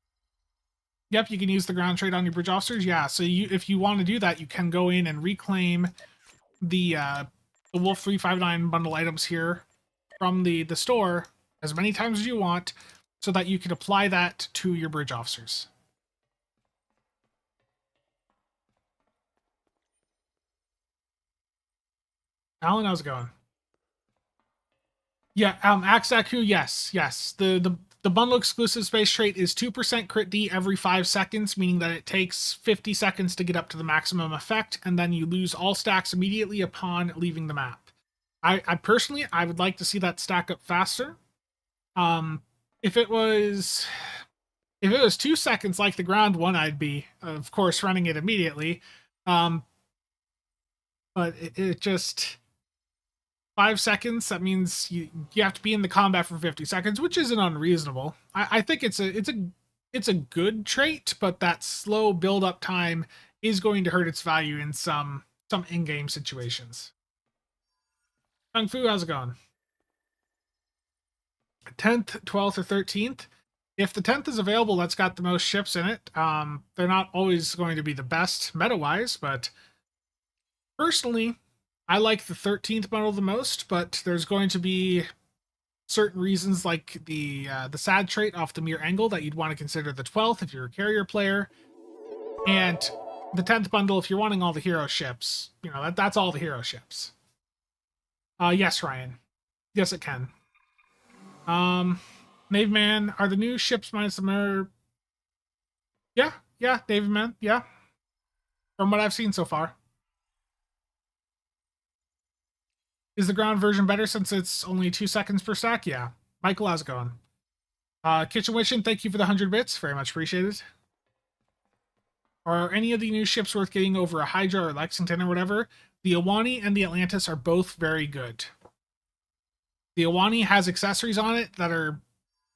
Yep, you can use the ground trade on your bridge officers. Yeah, so if you want to do that, you can go in and reclaim the Wolf 359 bundle items here from the store as many times as you want, so that you can apply that to your bridge officers. Alan, how's it going? Yeah, Axaku, yes. The the bundle exclusive space trait is 2% crit D every 5 seconds, meaning that it takes 50 seconds to get up to the maximum effect, and then you lose all stacks immediately upon leaving the map. I personally, I would like to see that stack up faster. If it was 2 seconds like the ground one, I'd be, of course, running it immediately. But it just 5 seconds. That means you have to be in the combat for 50 seconds, which isn't unreasonable. I think it's a good trait, but that slow build up time is going to hurt its value in some in-game situations. Kung Fu, how's it going? 10th, 12th, or 13th. If the 10th is available, that's got the most ships in it. They're not always going to be the best meta-wise, but personally, I like the 13th bundle the most, but there's going to be certain reasons like the SAD trait off the mere angle that you'd want to consider the 12th if you're a carrier player. And the 10th bundle if you're wanting all the hero ships. You know, that's all the hero ships. Yes, Ryan. Yes, it can. Nave Man, are the new ships minus the mirror? Yeah, Nave Man, yeah. From what I've seen so far. Is the ground version better since it's only 2 seconds per stack? Yeah. Michael, how's it going? Kitchen Wishing, thank you for the 100 bits. Very much appreciated. Are any of the new ships worth getting over a Hydra or Lexington or whatever? The Iwani and the Atlantis are both very good. The Iwani has accessories on it that are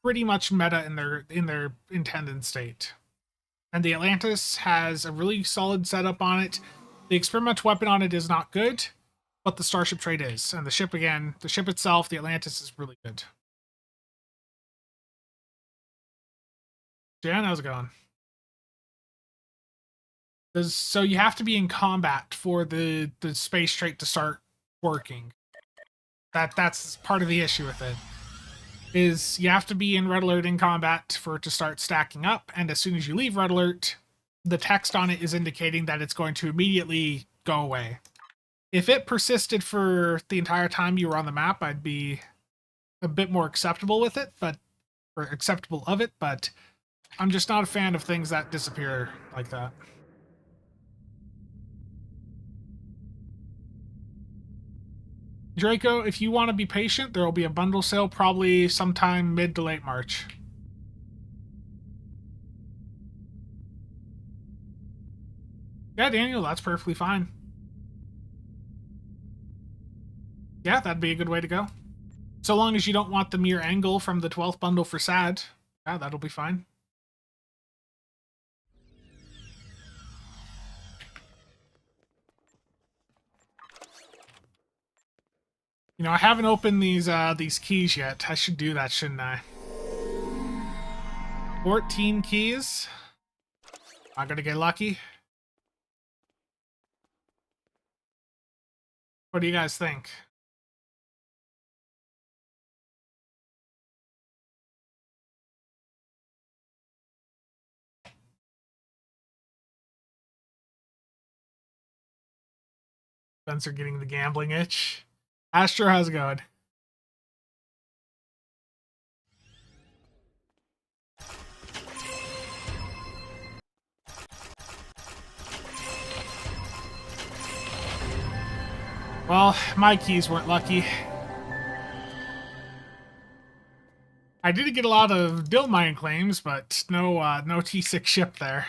pretty much meta in their intended state. And the Atlantis has a really solid setup on it. The experimental weapon on it is not good, but the Starship trait is. And the ship, again, the ship itself, the Atlantis, is really good. Jan, how's it going? So you have to be in combat for the space trait to start working. That's part of the issue with it. Is you have to be in Red Alert in combat for it to start stacking up, and as soon as you leave Red Alert, the text on it is indicating that it's going to immediately go away. If it persisted for the entire time you were on the map, I'd be a bit more acceptable with it, but I'm just not a fan of things that disappear like that. Draco, if you want to be patient, there will be a bundle sale probably sometime mid to late March. Yeah, Daniel, that's perfectly fine. Yeah, that'd be a good way to go. So long as you don't want the mere angle from the 12th bundle for SAD. Yeah, that'll be fine. You know, I haven't opened these keys yet. I should do that, shouldn't I? 14 keys. I'm gonna get lucky. What do you guys think? Spencer getting the gambling itch. Astro, how's it going? Well, my keys weren't lucky. I did get a lot of Dill Mine claims, but no T6 ship there.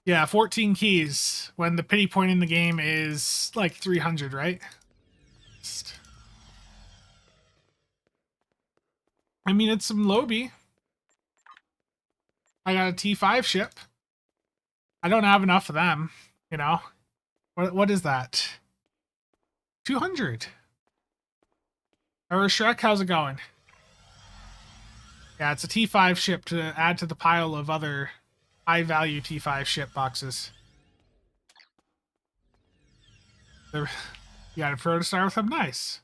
Yeah, 14 keys when the pity point in the game is like 300, right? I mean, it's some Lobby. I got a T5 ship. I don't have enough of them, you know? What is that? 200. Or Shrek, how's it going? Yeah, it's a T5 ship to add to the pile of other high-value T5 ship boxes. You got a Protostar with them? Nice.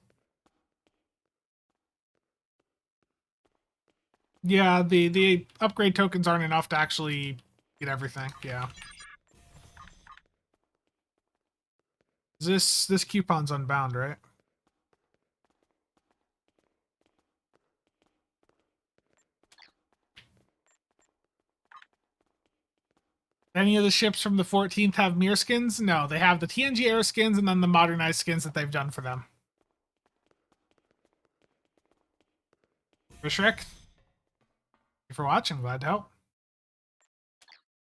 Yeah, the upgrade tokens aren't enough to actually get everything, yeah. This coupon's unbound, right? any of the ships from the 14th have mirror skins? No, they have the TNG era skins and then the modernized skins that they've done for them. For Shrek, thank you for watching. Glad to help.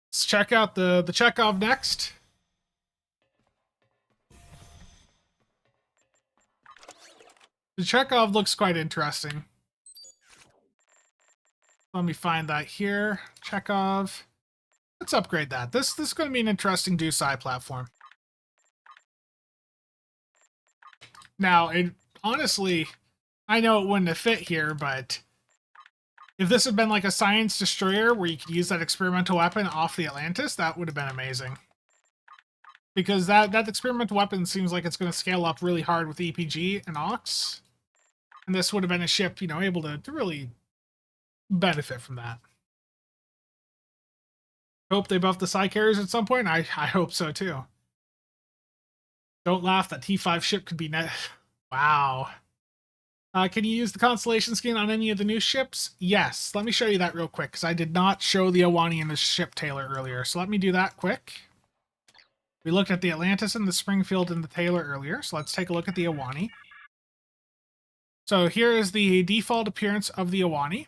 Let's check out the Chekhov next. The Chekhov looks quite interesting. Let me find that here. Chekhov. Let's upgrade that. This is going to be an interesting Dusai platform. Now, honestly, I know it wouldn't have fit here, but if this had been like a science destroyer where you could use that experimental weapon off the Atlantis, that would have been amazing. Because that experimental weapon seems like it's going to scale up really hard with EPG and Ox. And this would have been a ship, you know, able to really benefit from that. Hope they buff the Psy carriers at some point. I hope so too. Don't laugh, that T5 ship could be net. Wow. Can you use the Constellation skin on any of the new ships? Yes. Let me show you that real quick, because I did not show the Awani and the ship Taylor earlier. So let me do that quick. We looked at the Atlantis and the Springfield and the Taylor earlier, so let's take a look at the Awani. So here is the default appearance of the Awani.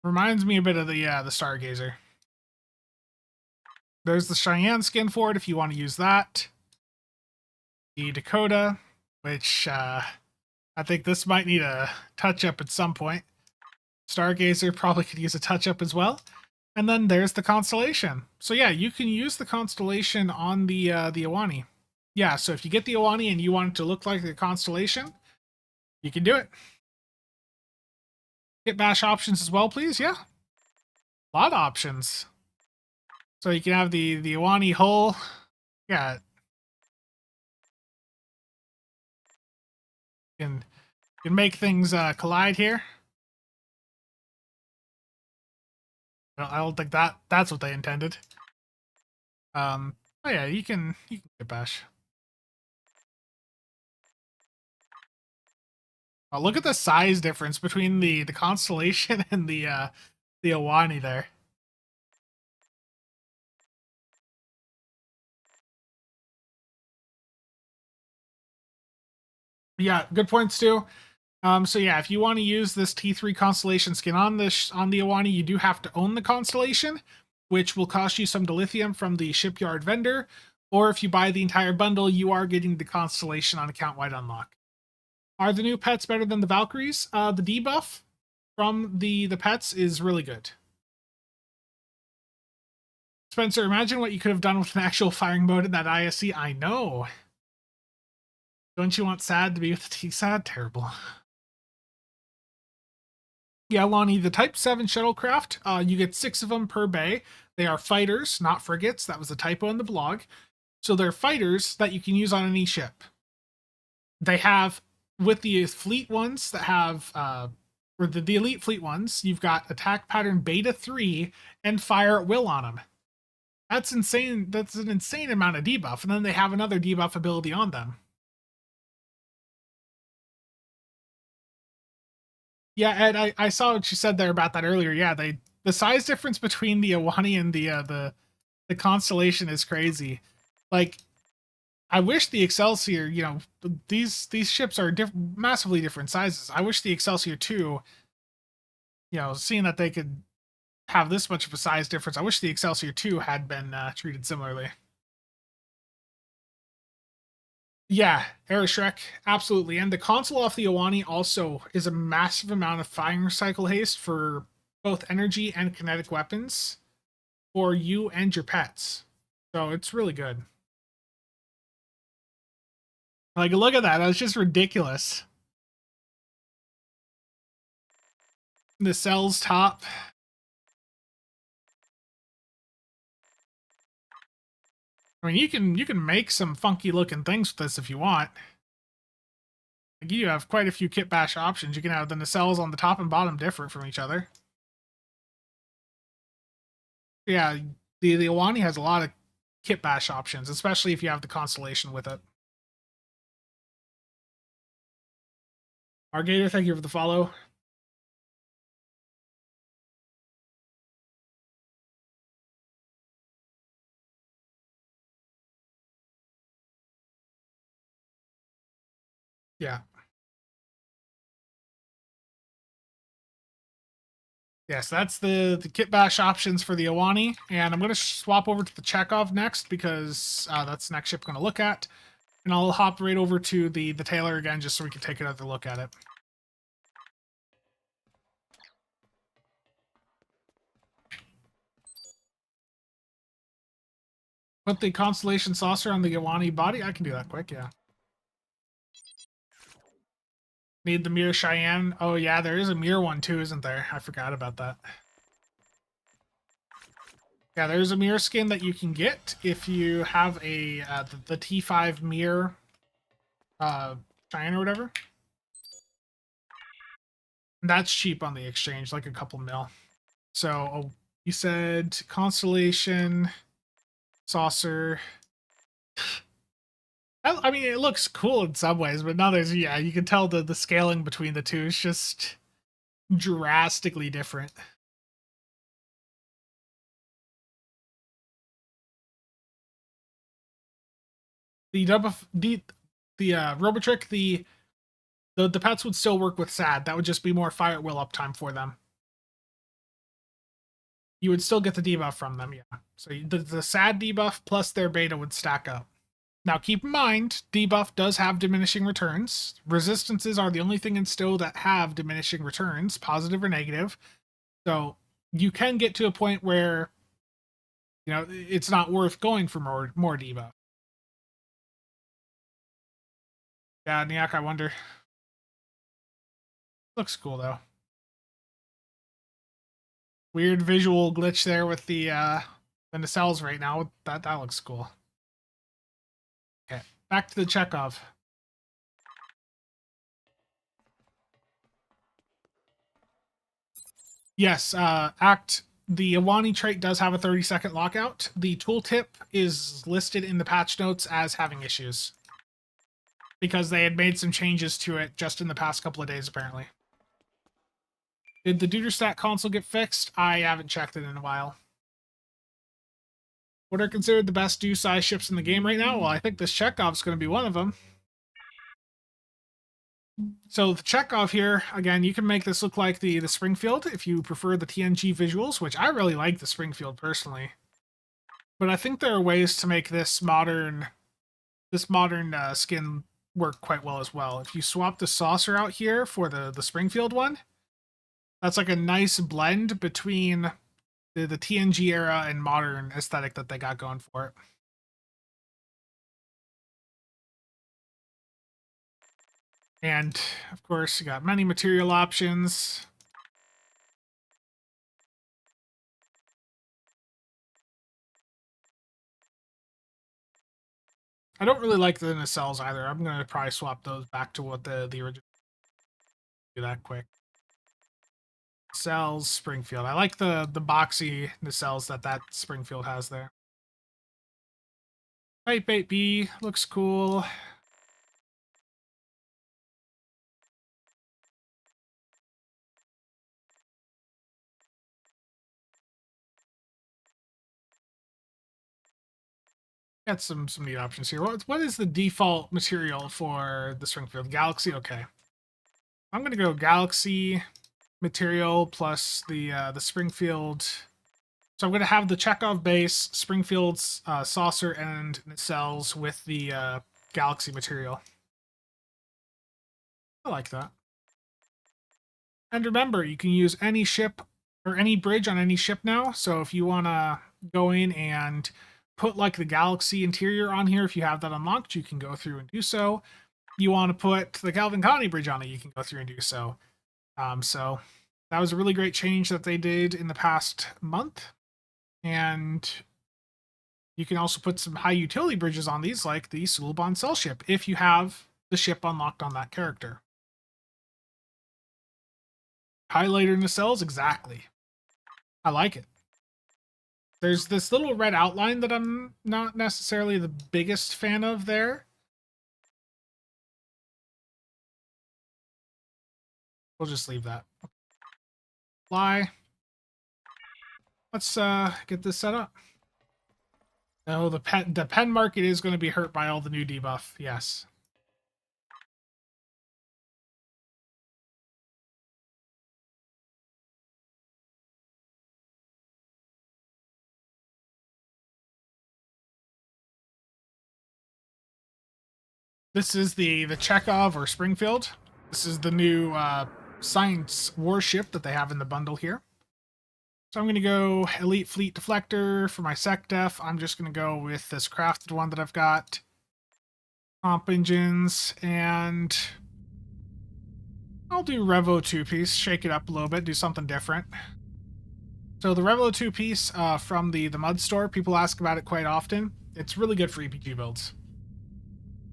Reminds me a bit of the Stargazer. There's the Cheyenne skin for it if you want to use that. The Dakota, which I think this might need a touch-up at some point. Stargazer probably could use a touch-up as well. And then there's the Constellation. So yeah, you can use the Constellation on the Awani. Yeah, so if you get the Awani and you want it to look like the Constellation, you can do it. Hit bash options as well, please. Yeah. A lot of options. So you can have the Awani hull. Yeah. You can make things collide here. I don't think that's what they intended. Oh yeah, you can get bash. Oh, look at the size difference between the Constellation and the Awani there. Yeah, good points too. So yeah, if you want to use this T3 Constellation skin on the Awani, you do have to own the Constellation, which will cost you some dilithium from the shipyard vendor. Or if you buy the entire bundle, you are getting the Constellation on account-wide unlock. Are the new pets better than the Valkyries? The debuff from the pets is really good. Spencer, imagine what you could have done with an actual firing mode in that ISC. I know. Don't you want SAD to be with the T-SAD? Terrible. Yeah, Lonnie, the Type 7 shuttlecraft, you get 6 of them per bay. They are fighters, not frigates. That was a typo in the blog. So they're fighters that you can use on any ship. They have, with the fleet ones that have, or the elite fleet ones, you've got attack pattern beta 3 and fire at will on them. That's insane. That's an insane amount of debuff. And then they have another debuff ability on them. Yeah, Ed, I saw what you said there about that earlier. Yeah, the size difference between the Awani and the Constellation is crazy. Like, I wish the Excelsior, you know, these ships are massively different sizes. I wish the Excelsior 2, you know, seeing that they could have this much of a size difference, I wish the Excelsior 2 had been treated similarly. Yeah, Aeroshrek, absolutely. And the console off the Awani also is a massive amount of firing cycle haste for both energy and kinetic weapons for you and your pets. So it's really good. Like, look at that. That's just ridiculous. The cell's top. I mean, you can make some funky looking things with this if you want. Like, you have quite a few kit bash options. You can have the nacelles on the top and bottom different from each other. Yeah, the Awani has a lot of kit bash options, especially if you have the Constellation with it. Argator, thank you for the follow. Yeah. Yes, that's the kit bash options for the Iwani, and I'm going to swap over to the Chekhov next because that's the next ship I'm going to look at, and I'll hop right over to the Taylor again just so we can take another look at it. Put the Constellation Saucer on the Iwani body. I can do that quick, yeah. Need the Mir Cheyenne. Oh yeah, there is a Mir one too, isn't there? I forgot about that. Yeah, there's a Mir skin that you can get if you have a the T5 Mir Cheyenne or whatever. And that's cheap on the exchange, like a couple mil. So you said Constellation Saucer. I mean, it looks cool in some ways, but now there's, yeah, you can tell the scaling between the two is just drastically different. The Robotrick, the pets would still work with SAD. That would just be more fire at will uptime for them. You would still get the debuff from them, yeah. So the SAD debuff plus their beta would stack up. Now keep in mind, debuff does have diminishing returns. Resistances are the only thing in Stow that have diminishing returns, positive or negative. So you can get to a point where, you know, it's not worth going for more debuff. Yeah, Niak, I wonder. Looks cool though. Weird visual glitch there with the nacelles right now. That looks cool. Okay, back to the Chekhov. Yes, the Iwani trait does have a 30-second lockout. The tooltip is listed in the patch notes as having issues because they had made some changes to it just in the past couple of days, apparently. Did the Duderstat console get fixed? I haven't checked it in a while. What are considered the best size ships in the game right now? Well, I think this Chekhov's going to be one of them. So the Chekhov here, again, you can make this look like the Springfield if you prefer the TNG visuals, which I really like the Springfield personally. But I think there are ways to make this modern skin work quite well as well. If you swap the saucer out here for the Springfield one, that's like a nice blend between the TNG era and modern aesthetic that they got going for it. And of course, you got many material options. I don't really like the nacelles either. I'm gonna probably swap those back to what the original. Do that quick. Nacelles, Springfield. I like the boxy nacelles that Springfield has there. Type 8B looks cool. Got some neat options here. What is the default material for the Springfield? Galaxy? Okay. I'm gonna go Galaxy material plus the Springfield. So I'm gonna have the Chekhov base, Springfield's saucer and nacelles with the Galaxy material. I like that. And remember, you can use any ship or any bridge on any ship now. So if you wanna go in and put like the Galaxy interior on here, if you have that unlocked, you can go through and do so. You want to put the Calvin Connie bridge on it, you can go through and do so. So that was a really great change that they did in the past month. And you can also put some high utility bridges on these, like the Sulban Cell ship, if you have the ship unlocked on that character. Highlighter nacelles, exactly. I like it. There's this little red outline that I'm not necessarily the biggest fan of there. We'll just leave that. Fly. Let's get this set up. No, the pen market is going to be hurt by all the new debuff. Yes. This is the Chekhov or Springfield. This is the new science warship that they have in the bundle here. So I'm going to go Elite Fleet Deflector for my Sec Def. I'm just going to go with this crafted one that I've got. Comp engines, and I'll do Revo 2-piece, shake it up a little bit, do something different. So the Revo 2-piece from the Mud Store, people ask about it quite often. It's really good for EPG builds.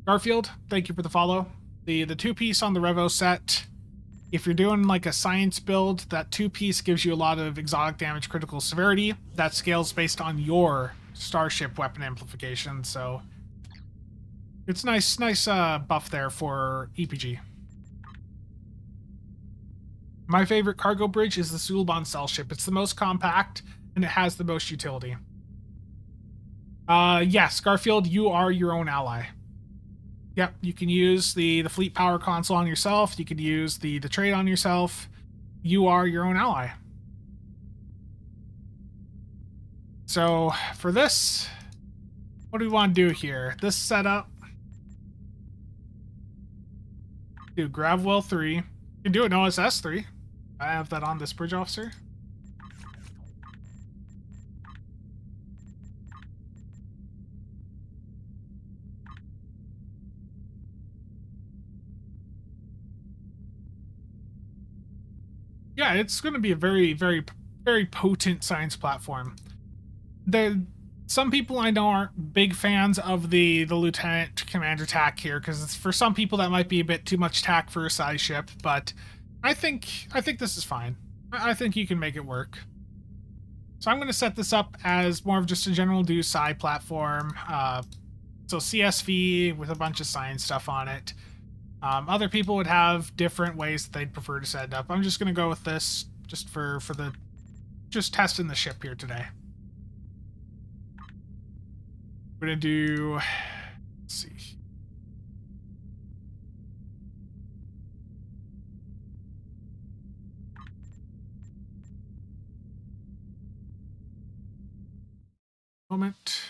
Garfield, thank you for the follow. The 2-piece on the Revo set, if you're doing like a science build, that 2-piece gives you a lot of exotic damage critical severity. That scales based on your starship weapon amplification, so it's nice buff there for EPG. My favorite cargo bridge is the Sulban Cell ship. It's the most compact, and it has the most utility. Yes, Garfield, you are your own ally. Yep, you can use the fleet power console on yourself. You can use the trade on yourself. You are your own ally. So for this, what do we want to do here? This setup. Do Gravwell 3. You can do an OSS 3. I have that on this bridge officer. Yeah, it's going to be a very, very, very potent science platform. Some people I know aren't big fans of the Lieutenant Commander tack here, because for some people that might be a bit too much tack for a size ship, but I think this is fine. I think you can make it work. So I'm going to set this up as more of just a general do Psi platform. So CSV with a bunch of science stuff on it. Other people would have different ways that they'd prefer to set it up. I'm just going to go with this just for just testing the ship here today. We're going to do, let's see. Moment.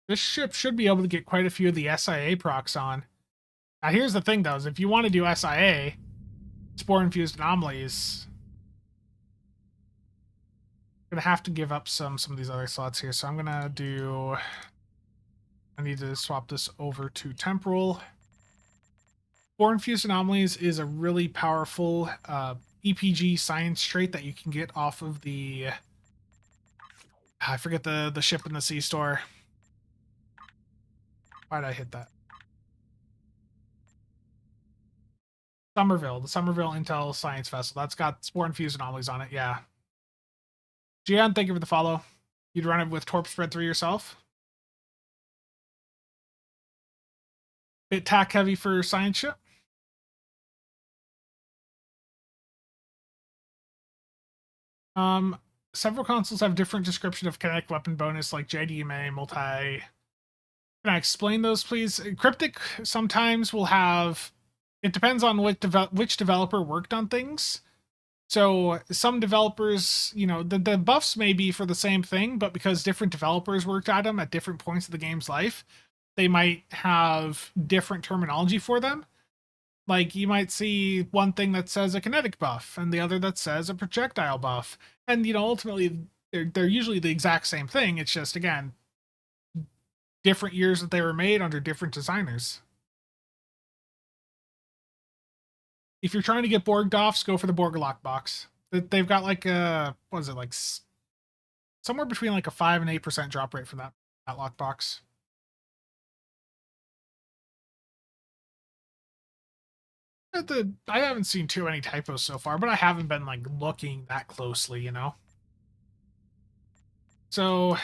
This ship should be able to get quite a few of the SIA procs on. Now here's the thing though, is if you want to do SIA, spore-infused anomalies, I'm gonna have to give up some of these other slots here. So I'm gonna do, I need to swap this over to temporal. Spore-infused anomalies is a really powerful EPG science trait that you can get off of the, I forget the ship in the sea store. Why'd I hit that? Somerville, the Somerville Intel Science Vessel. That's got spore-infused anomalies on it, yeah. Gian, thank you for the follow. You'd run it with Torp Spread 3 yourself? Bit tack heavy for science ship? Several consoles have different description of kinetic weapon bonus, like JDMA, multi... Can I explain those, please? Cryptic sometimes will have... It depends on which developer worked on things. So some developers, you know, the buffs may be for the same thing, but because different developers worked at them at different points of the game's life, they might have different terminology for them. Like, you might see one thing that says a kinetic buff, and the other that says a projectile buff. And, you know, ultimately, they're usually the exact same thing. It's just, again, different years that they were made under different designers. If you're trying to get Borg Doffs, go for the Borg lockbox. They've got like a, what is it, like somewhere between like a 5 and 8% drop rate from that lockbox. I haven't seen too many typos so far, but I haven't been like looking that closely, you know. So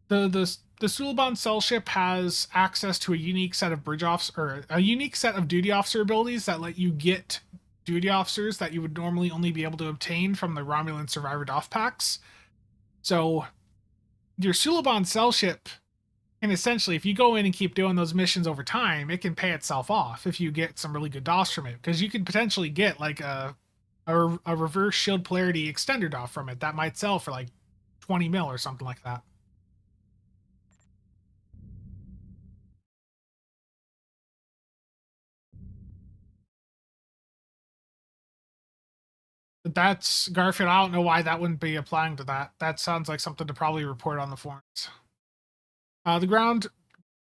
the Sulban Cell ship has access to a unique set of bridge officers, or a unique set of duty officer abilities that let you get duty officers that you would normally only be able to obtain from the Romulan Survivor Doff packs. So your Sulban Cell ship, and essentially, if you go in and keep doing those missions over time, it can pay itself off if you get some really good DOS from it, because you could potentially get like a reverse shield polarity extender DOF from it that might sell for like 20 mil or something like that. But that's Garfield. I don't know why that wouldn't be applying to that. That sounds like something to probably report on the forums. The ground,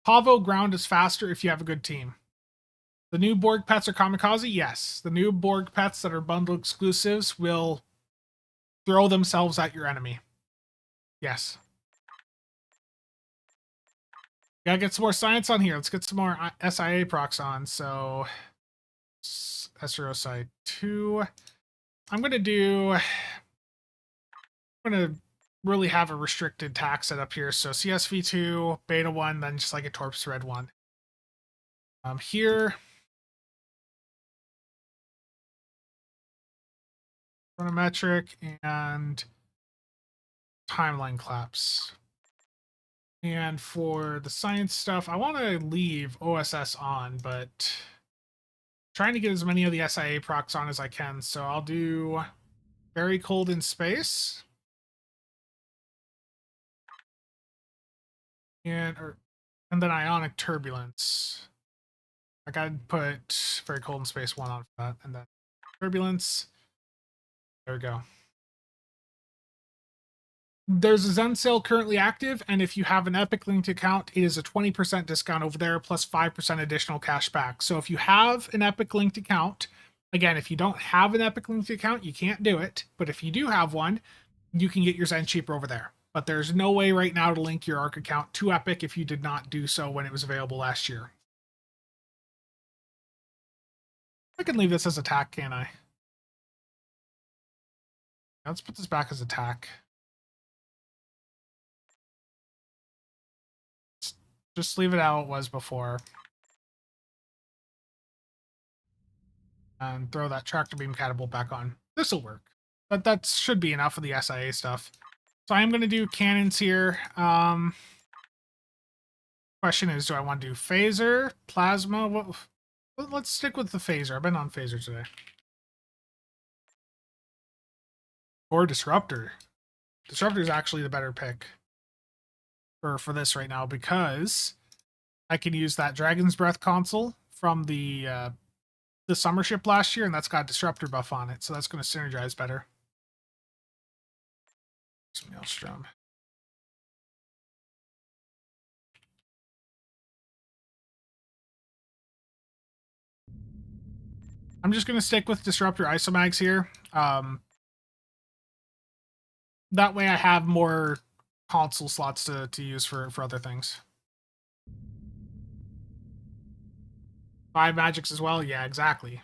Pavo ground is faster if you have a good team. The new Borg pets are kamikaze? Yes. The new Borg pets that are bundle exclusives will throw themselves at your enemy. Yes. Gotta get some more science on here. Let's get some more SIA procs on. So, SRO side 2. I'm going to really have a restricted tack set up here. So CSV2, beta 1, then just like a torp thread 1. Here, chronometric and timeline claps. And for the science stuff, I want to leave OSS on, but trying to get as many of the SIA procs on as I can. So I'll do very cold in space. And then ionic turbulence. I gotta put very cold in space 1 on for that. And then turbulence. There we go. There's a Zen sale currently active, and if you have an Epic linked account, it is a 20% discount over there, plus 5% additional cash back. So if you have an Epic linked account, again, if you don't have an Epic linked account, you can't do it. But if you do have one, you can get your Zen cheaper over there. But there's no way right now to link your ARC account to Epic if you did not do so when it was available last year. I can leave this as attack, can't I? Let's put this back as attack. Just leave it how it was before. And throw that tractor beam catapult back on. This'll work. But that should be enough of the SIA stuff. So I'm going to do cannons here. Question is, do I want to do phaser, plasma? Let's stick with the phaser. I've been on phaser today. Or disruptor. Disruptor is actually the better pick for this right now, because I can use that Dragon's Breath console from the summer ship last year, and that's got a disruptor buff on it, so that's going to synergize better. Maelstrom. I'm just going to stick with disruptor isomags here. That way I have more console slots to use for other things. 5 magics as well? Yeah, exactly.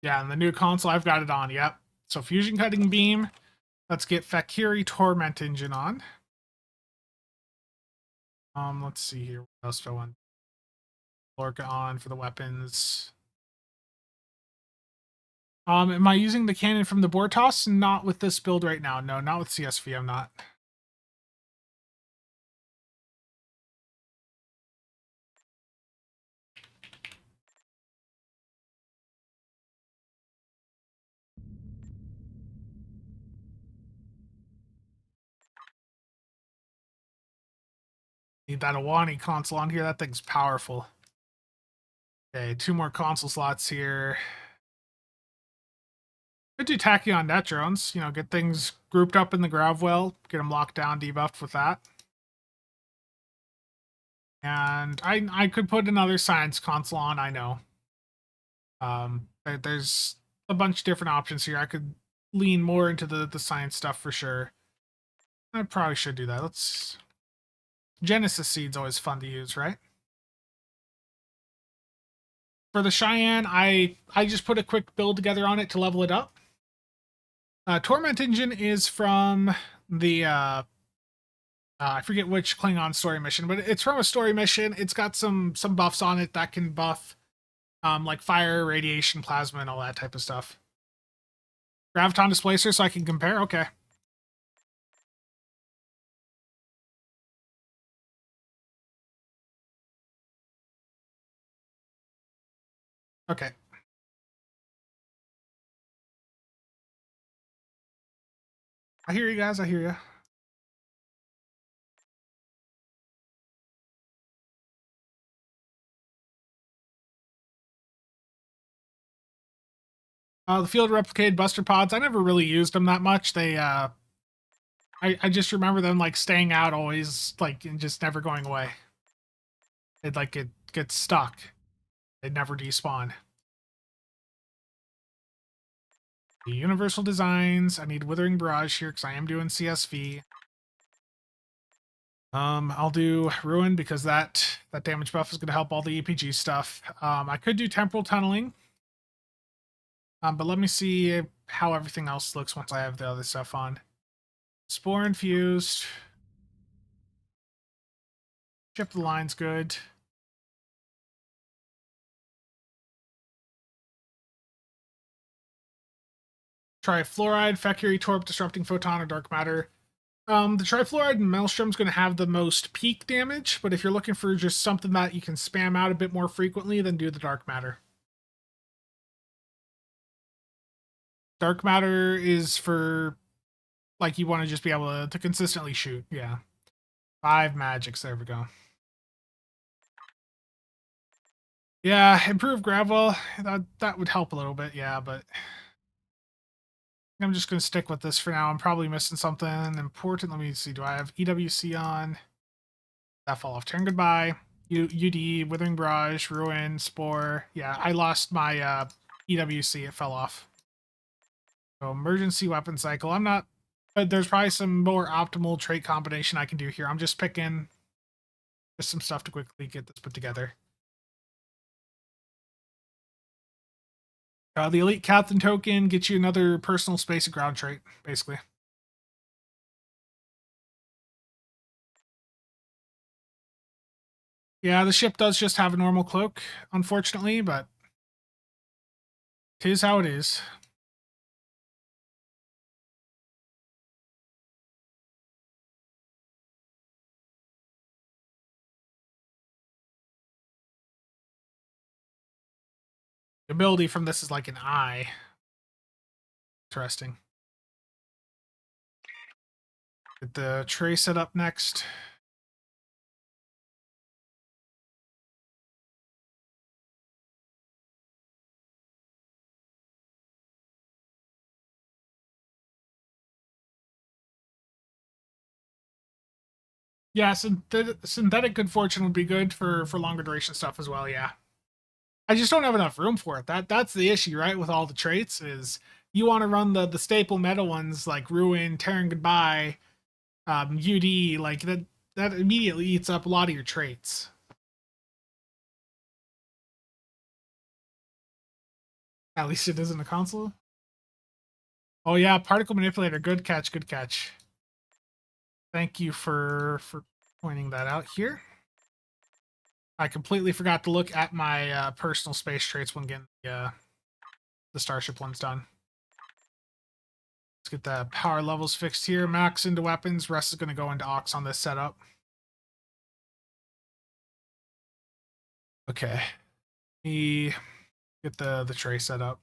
Yeah, and the new console, I've got it on, yep. So Fusion Cutting Beam. Let's get Fakiri Torment Engine on. Let's see here. What else do I want? Lorca on for the weapons. Am I using the cannon from the Bortos? Not with this build right now. No, not with CSV, I'm not. Need that Awani console on here. That thing's powerful. Okay, 2 more console slots here. Could do Tachyon Net drones. You know, get things grouped up in the Gravwell. Get them locked down, debuffed with that. And I could put another science console on, I know. There's a bunch of different options here. I could lean more into the science stuff for sure. I probably should do that. Let's... Genesis Seed's always fun to use, right? For the Cheyenne, I just put a quick build together on it to level it up. Torment Engine is from the... I forget which Klingon story mission, but it's from a story mission. It's got some buffs on it that can buff like fire, radiation, plasma, and all that type of stuff. Graviton Displacer, so I can compare? Okay. Okay. I hear you guys. I hear you. The field replicated buster pods. I never really used them that much. They, I just remember them like staying out always, like, and just never going away. They'd like get stuck. They'd never despawn. The universal designs. I need Withering Barrage here because I am doing CSV. I'll do Ruin because that damage buff is going to help all the EPG stuff. I could do Temporal Tunneling. But let me see how everything else looks once I have the other stuff on. Spore Infused. Chip the line's good. Try Fluoride, Fekiri, Torp, Disrupting Photon, or Dark Matter. The Trifluoride and Maelstrom's going to have the most peak damage, but if you're looking for just something that you can spam out a bit more frequently, then do the Dark Matter. Dark Matter is for, like, you want to just be able to consistently shoot. Yeah. 5 magics. There we go. Yeah, improve Gravel. That would help a little bit, yeah, but I'm just going to stick with this for now. I'm probably missing something important. Let me see. Do I have EWC on? That fall off. Turn goodbye. UD, Withering Barrage, Ruin, Spore. Yeah, I lost my EWC. It fell off. So emergency weapon cycle. I'm not... there's probably some more optimal trait combination I can do here. I'm just picking just some stuff to quickly get this put together. The Elite Captain token gets you another personal space and ground trait, basically. Yeah, the ship does just have a normal cloak, unfortunately, but it is how it is. The ability from this is like an eye. Interesting. Get the tray set up next. Yeah, synthetic good fortune would be good for longer duration stuff as well, yeah. I just don't have enough room for it. That's the issue, right? With all the traits is you want to run the staple meta ones like Ruin, Terran Goodbye, UD, like that immediately eats up a lot of your traits. At least it isn't a console. Oh yeah, Particle Manipulator, good catch, good catch. Thank you for pointing that out here. I completely forgot to look at my personal space traits when getting the Starship ones done. Let's get the power levels fixed here. Max into weapons. Rest is going to go into Ox on this setup. Okay. Let me get the tray set up.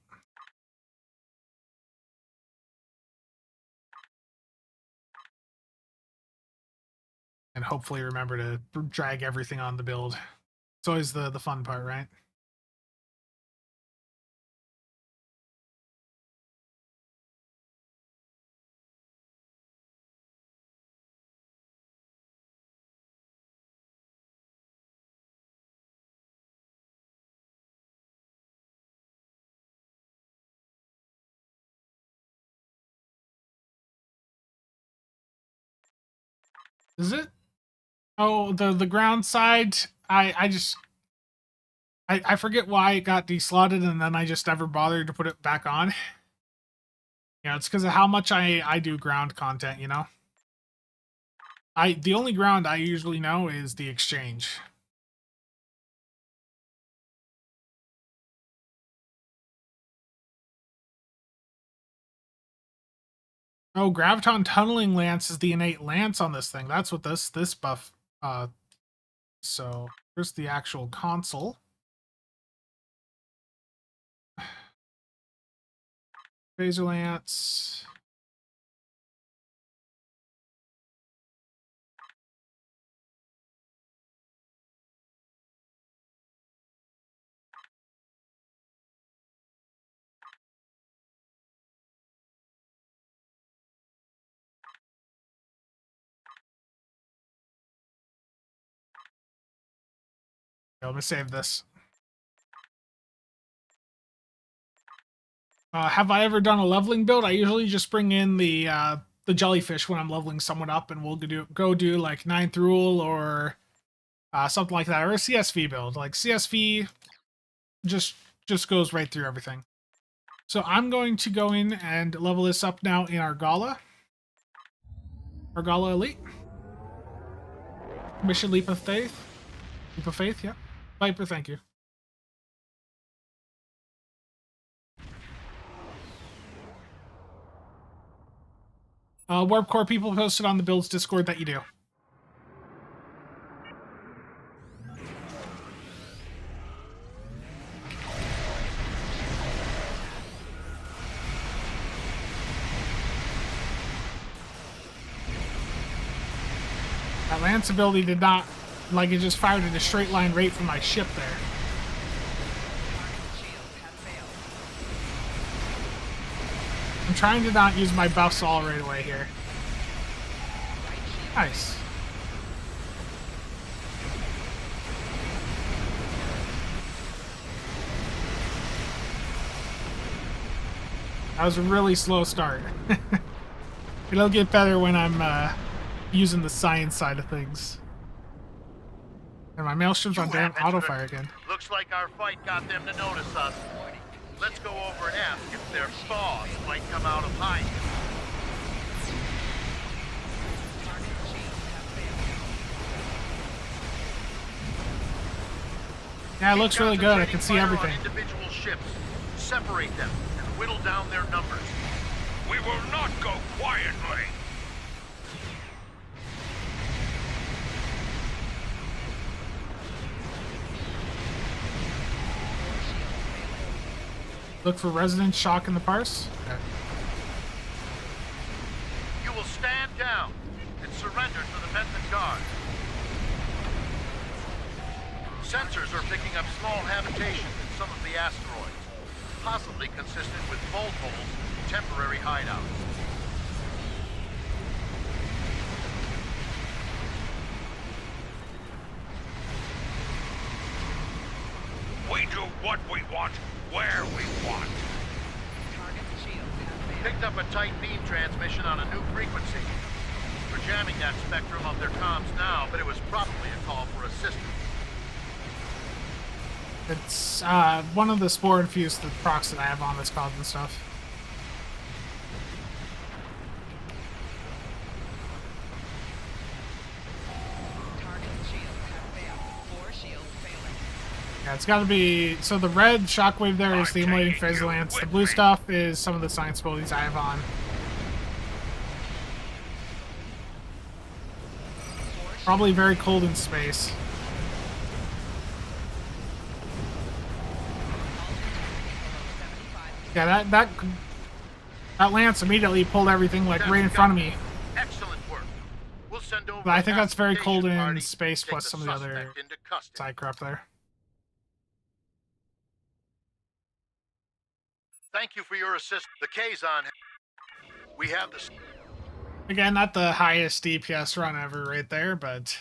And hopefully remember to drag everything on the build. It's always the fun part, right? Is it? Oh, the ground side. I forget why it got deslotted and then I just never bothered to put it back on. Yeah, it's because of how much I do ground content, you know? The only ground I usually know is the exchange. Oh, Graviton Tunneling Lance is the innate lance on this thing. That's what this buff so here's the actual console. Phaser Lance. Okay, let me save this. Have I ever done a leveling build? I usually just bring in the jellyfish when I'm leveling someone up, and we'll go do like 9th rule or something like that, or a CSV build. Like CSV just goes right through everything. So I'm going to go in and level this up now in Argala. Argala Elite. Mission Leap of Faith. Leap of Faith, yeah. Viper, thank you. Warp Core people posted on the builds Discord that you do. That Lance ability did not, like, it just fired at a straight line rate from my ship there. I'm trying to not use my buffs all right away here. Nice. That was a really slow start. It'll get better when I'm using the science side of things. And my maelstrom's on damn auto fire again. Looks like our fight got them to notice us. Let's go over and ask if their boss might come out of hiding. Yeah, it looks really good. I can see everything. Individual ships. Separate them and whittle down their numbers. We will not go quietly. Look for resonant shock in the parse. Okay. You will stand down and surrender to the Benton Guard. Sensors are picking up small habitations in some of the asteroids, possibly consistent with bolt holes and temporary hideouts. We do what we want, where we want. Picked up a tight beam transmission on a new frequency. We're jamming that spectrum of their comms now, but it was probably a call for assistance. It's one of the spore infused the procs that I have on that's causing stuff. Yeah, it's got to be... So the red shockwave there is the emulating phaser lance. The blue stuff is some of the science abilities I have on. Probably very cold in space. Yeah, that lance immediately pulled everything like right in front of me. Excellent work. We'll send over. But I think that's very cold in party, space take plus the some of the other suspect into custody. side crap there. Thank you for your assist. The K's on. We have the. Again, not the highest DPS run ever right there, but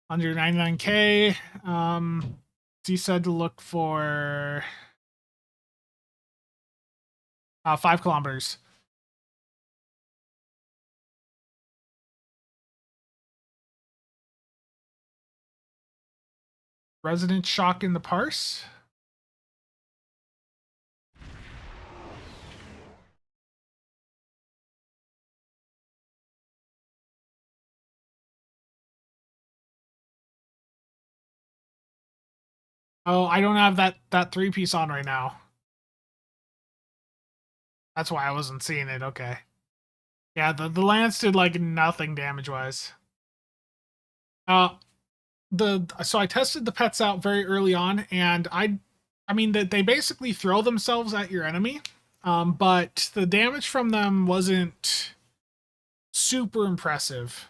under 99k. He said to look for 5 kilometers. Resident shock in the parse. Oh, I don't have that 3-piece on right now. That's why I wasn't seeing it. Okay. Yeah, the lance did like nothing damage-wise. So I tested the pets out very early on, and I mean that they basically throw themselves at your enemy, but the damage from them wasn't super impressive.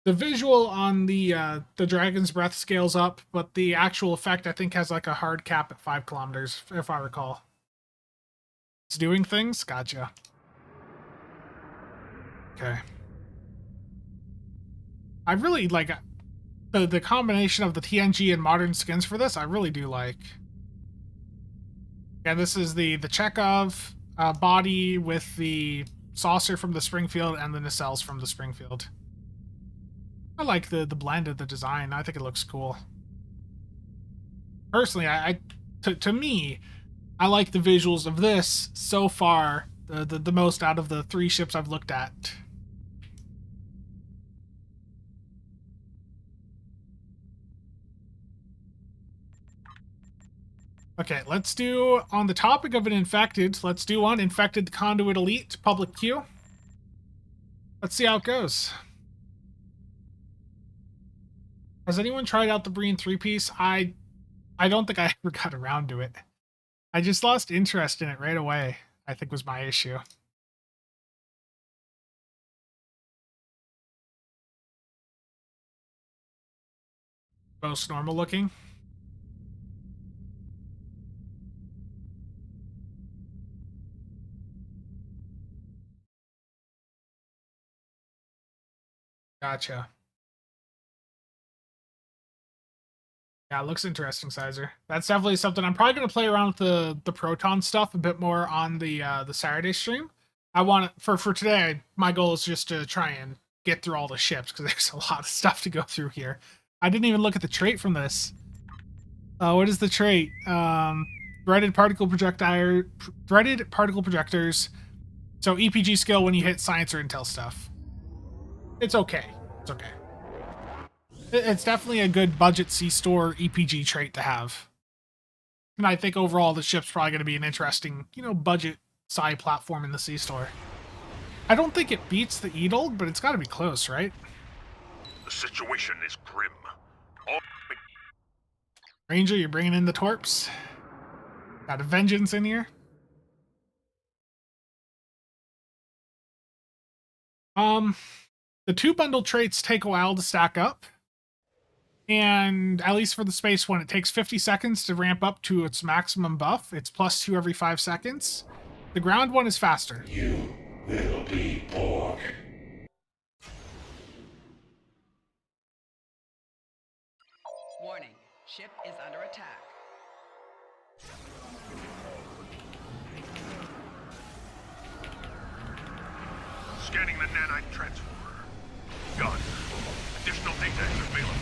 The visual on the Dragon's Breath scales up, but the actual effect I think has like a hard cap at 5 kilometers, if I recall. It's doing things? Gotcha. Okay. I really like the combination of the TNG and modern skins for this. I really do like. Yeah, this is the Chekhov body with the saucer from the Springfield and the nacelles from the Springfield. I like the blend of the design. I think it looks cool. Personally, to me, I like the visuals of this so far the most out of the 3 ships I've looked at. Okay, let's do, on the topic of an infected, let's do one infected conduit elite public queue. Let's see how it goes. Has anyone tried out the Breen 3-piece? I don't think I ever got around to it. I just lost interest in it right away, I think was my issue. Most normal looking. Gotcha. Yeah, it looks interesting, Sizer. That's definitely something I'm probably going to play around with the Proton stuff a bit more on the Saturday stream. I want it for today. My goal is just to try and get through all the ships because there's a lot of stuff to go through here. I didn't even look at the trait from this. What is the trait? Threaded particle projectors. So EPG skill when you hit science or intel stuff. It's okay. It's okay. It's definitely a good budget C-store EPG trait to have. And I think overall the ship's probably going to be an interesting, budget Psi platform in the C-store. I don't think it beats the Edolg, but it's got to be close, right? The situation is grim. All Ranger, you're bringing in the Torps? Got a Vengeance in here? The 2 bundle traits take a while to stack up. And at least for the space one, it takes 50 seconds to ramp up to its maximum buff. It's +2 every 5 seconds. The ground one is faster. You will be Borg. Warning, ship is under attack. scanning the nanite transformer. Gun. Additional data is available.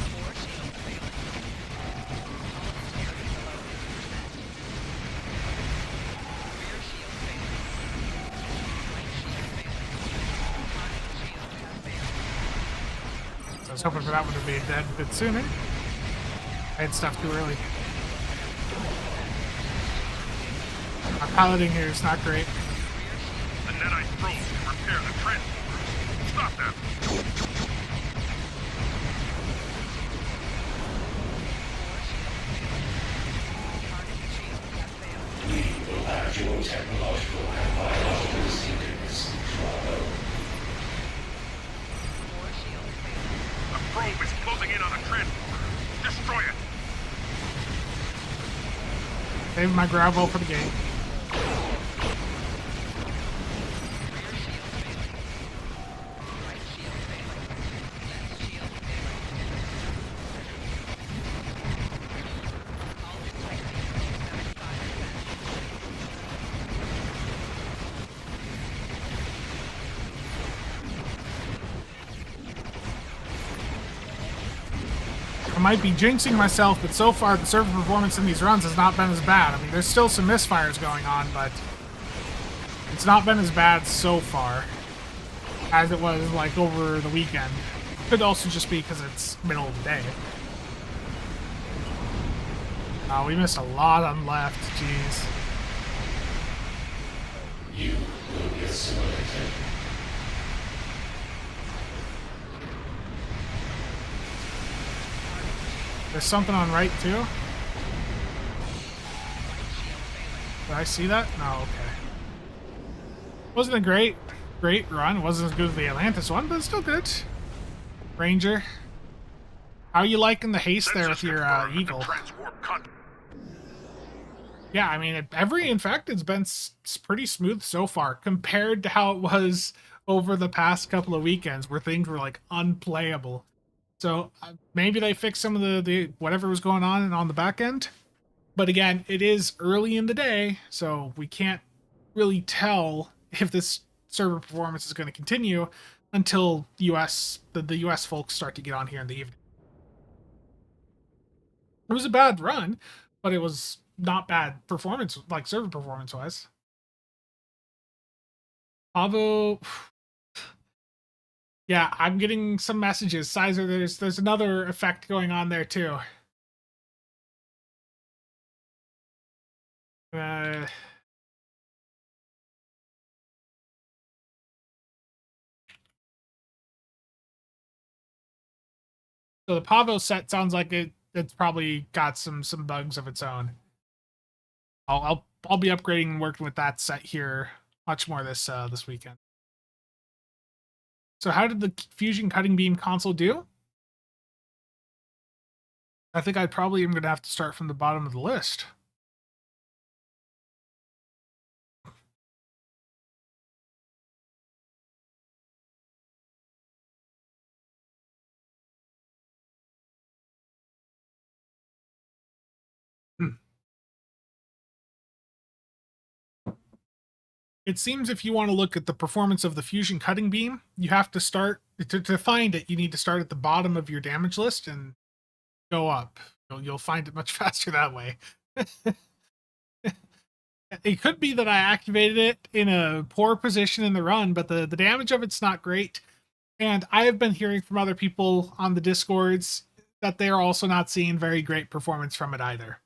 Core shield failing. Rear shield failing. Right shield failing. Conning shield has failed. So I was hoping for that one to be dead a bit sooner. I had stuff too early. My piloting here is not great. The nanite probes can repair the transformers. Stop them! We will add your technological and biological secrets to our own. A probe is closing in on a transformer. Destroy it! Save my gravel for the game. I might be jinxing myself, but so far the server performance in these runs has not been as bad. I mean, there's still some misfires going on, but it's not been as bad so far as it was, like, over the weekend. Could also just be because it's middle of the day. We missed a lot on left, jeez. You will be assimilated. There's something on right, too? Did I see that? No, okay. Wasn't a great run. It wasn't as good as the Atlantis one, but it's still good. Ranger. How are you liking the haste there with Sensors your confirm that Eagle? the transwarp con- Yeah, I mean, in fact, it's been pretty smooth so far compared to how it was over the past couple of weekends where things were like unplayable. So maybe they fixed some of the whatever was going on the back end. But again, it is early in the day, so we can't really tell if this server performance is going to continue until the US folks start to get on here in the evening. It was a bad run, but it was not bad performance, like server performance wise. Pavo, yeah, I'm getting some messages. Sizer, there's another effect going on there too. Uh, so the Pavo set sounds like it's probably got some bugs of its own. I'll be upgrading and working with that set here much more this weekend. So how did the Fusion Cutting Beam console do? I think I probably am going to have to start from the bottom of the list. It seems if you want to look at the performance of the Fusion Cutting Beam, you have to start, to find it, you need to start at the bottom of your damage list and go up. You'll find it much faster that way. It could be that I activated it in a poor position in the run, but the damage of it's not great. And I have been hearing from other people on the Discords that they're also not seeing very great performance from it either.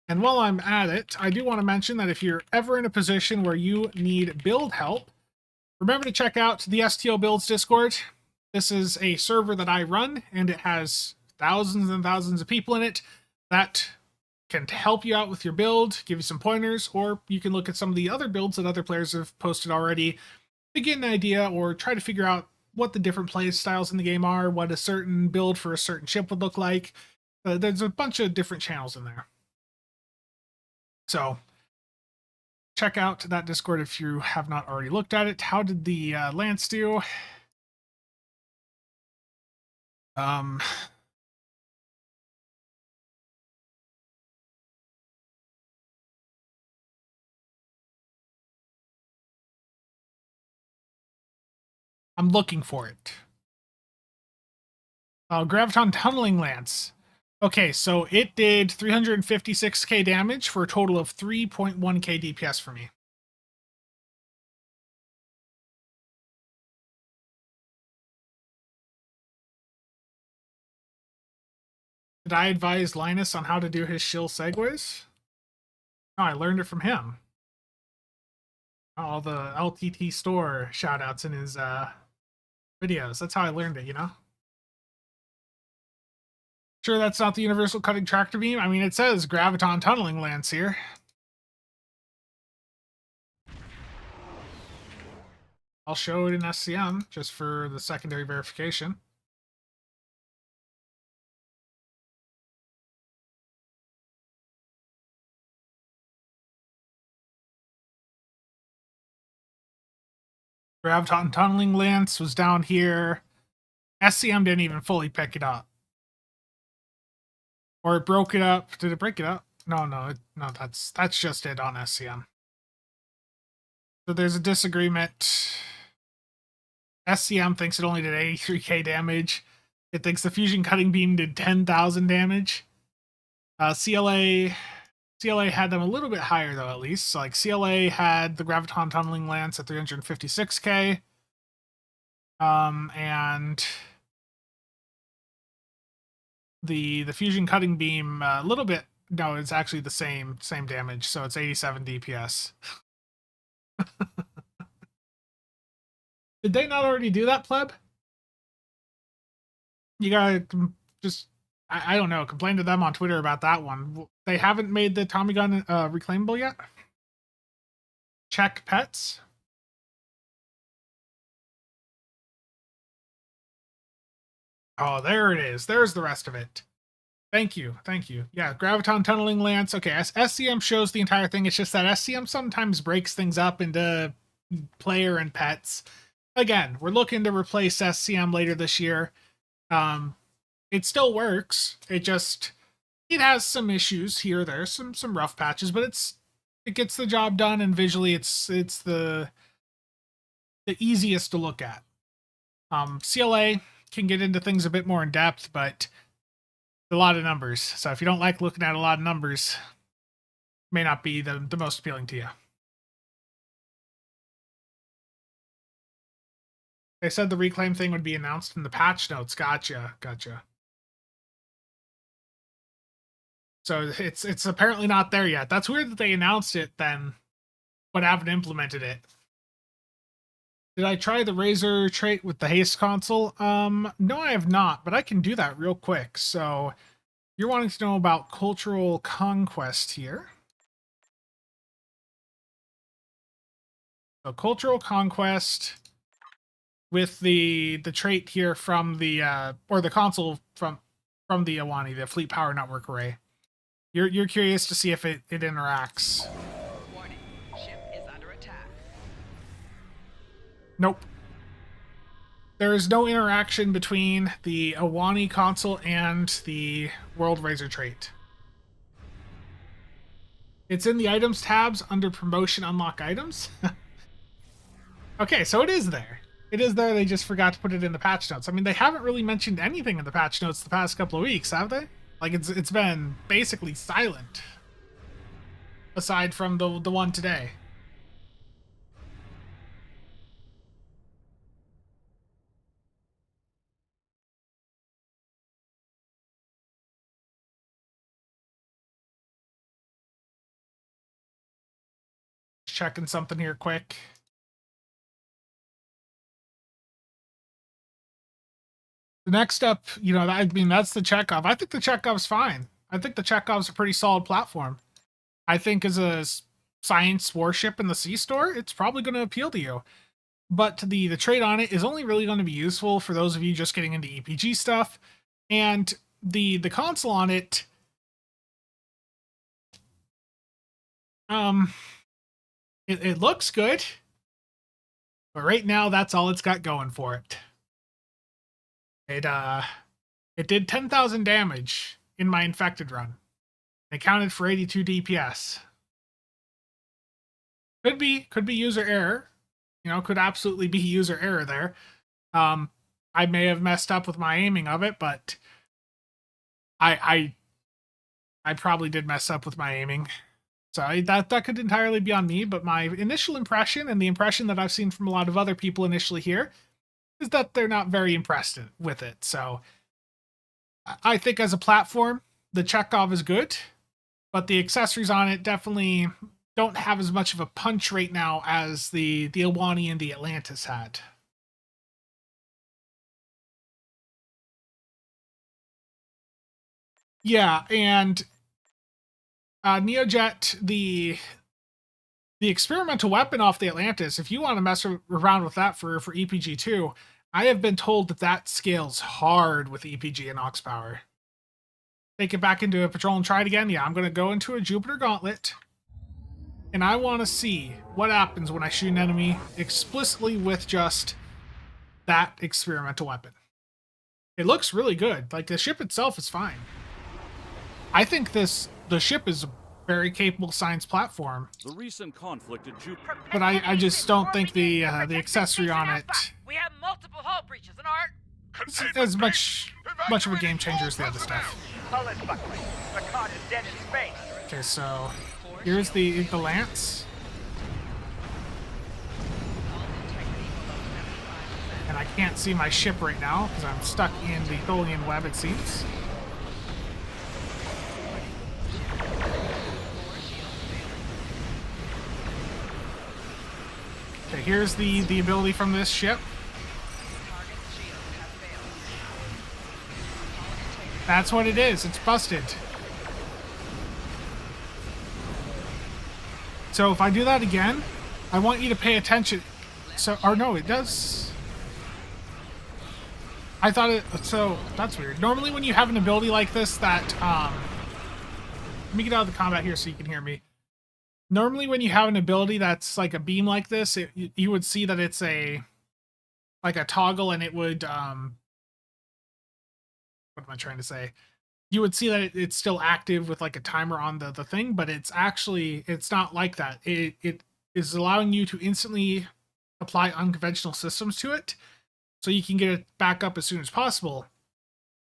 And while I'm at it, I do want to mention that if you're ever in a position where you need build help, remember to check out the STO Builds Discord. This is a server that I run, and it has thousands and thousands of people in it that can help you out with your build, give you some pointers, or you can look at some of the other builds that other players have posted already to get an idea or try to figure out what the different play styles in the game are, what a certain build for a certain ship would look like. There's a bunch of different channels in there. So check out that Discord if you have not already looked at it. How did the Lance do? I'm looking for it. Graviton Tunneling Lance. Okay, so it did 356k damage for a total of 3.1k DPS for me. Did I advise Linus on how to do his shill segues? No, I learned it from him. All the LTT store shoutouts in his videos. That's how I learned it, you know? Sure that's not the Universal Cutting Tractor Beam? I mean, it says Graviton Tunneling Lance here. I'll show it in SCM just for the secondary verification. Graviton Tunneling Lance was down here. SCM didn't even fully pick it up. Or it broke it up. Did it break it up? No, that's just it on SCM. So there's a disagreement. SCM thinks it only did 83k damage. It thinks the Fusion Cutting Beam did 10,000 damage. CLA had them a little bit higher though, at least. So like CLA had the Graviton Tunneling Lance at 356k. And the Fusion Cutting Beam a little bit, no, it's actually the same damage, so it's 87 DPS. Did they not already do that, pleb? You gotta just I don't know. Complain to them on Twitter about that one. They haven't made the Tommy gun reclaimable yet. Check pets. Oh, there it is. There's the rest of it. Thank you. Thank you. Yeah, Graviton Tunneling Lance. Okay, SCM shows the entire thing. It's just that SCM sometimes breaks things up into player and pets. Again, we're looking to replace SCM later this year. It still works. It has some issues here or there, some rough patches, but it gets the job done, and visually it's the easiest to look at. CLA can get into things a bit more in depth, but a lot of numbers. So if you don't like looking at a lot of numbers, may not be the most appealing to you. They said the reclaim thing would be announced in the patch notes. Gotcha. So it's apparently not there yet. That's weird that they announced it then, but haven't implemented it. Did I try the Razor trait with the haste console? No, I have not, but I can do that real quick. So you're wanting to know about cultural conquest here. So cultural conquest with the trait here from the or the console from the Awani, the Fleet Power Network array. You're curious to see if it interacts. Warning. Ship is under attack. Nope. There is no interaction between the Awani console and the World Razor trait. It's in the items tabs under promotion unlock items. Okay, so it is there. It is there, they just forgot to put it in the patch notes. I mean, they haven't really mentioned anything in the patch notes the past couple of weeks, have they? Like, it's been basically silent. Aside from the one today. Checking something here quick. The next step, I mean, that's the Chekhov. I think the Chekhov's fine. I think the Chekhov's a pretty solid platform. I think as a science warship in the sea store, it's probably going to appeal to you. But the trait on it is only really going to be useful for those of you just getting into EPG stuff. And the console on it, it looks good. But right now, that's all it's got going for it. It did 10,000 damage in my infected run. It counted for 82 DPS. Could be user error. Could absolutely be user error there. I may have messed up with my aiming of it, but I probably did mess up with my aiming. So that could entirely be on me, but my initial impression, and the impression that I've seen from a lot of other people initially here, is that they're not very impressed with it. So I think as a platform, the Chekhov is good, but the accessories on it definitely don't have as much of a punch right now as the Awani and the Atlantis had. Yeah, and Neojet, the experimental weapon off the Atlantis, if you want to mess around with that for EPG2, I have been told that scales hard with EPG and Aux Power. Take it back into a patrol and try it again. Yeah, I'm going to go into a Jupiter Gauntlet, and I want to see what happens when I shoot an enemy explicitly with just that experimental weapon. It looks really good. Like, the ship itself is fine. I think the ship is a very capable science platform. The recent conflict at Jupiter. But I just don't think the accessory on it We have multiple hull breaches and art. is as much of a game changer as the other stuff. Hull is buckling. The cod is dead in space. Okay, so here's the Lance. And I can't see my ship right now because I'm stuck in the Tholian web, it seems. Okay, here's the ability from this ship. That's what it is. It's busted. So if I do that again, I want you to pay attention. So, or no, it does. I thought it, so that's weird. Normally when you have an ability like this that, let me get out of the combat here so you can hear me. Normally when you have an ability that's like a beam like this, you would see that it's like a toggle, and it would, what am I trying to say? You would see that it's still active with like a timer on the thing, but it's not like that. It is allowing you to instantly apply unconventional systems to it, so you can get it back up as soon as possible.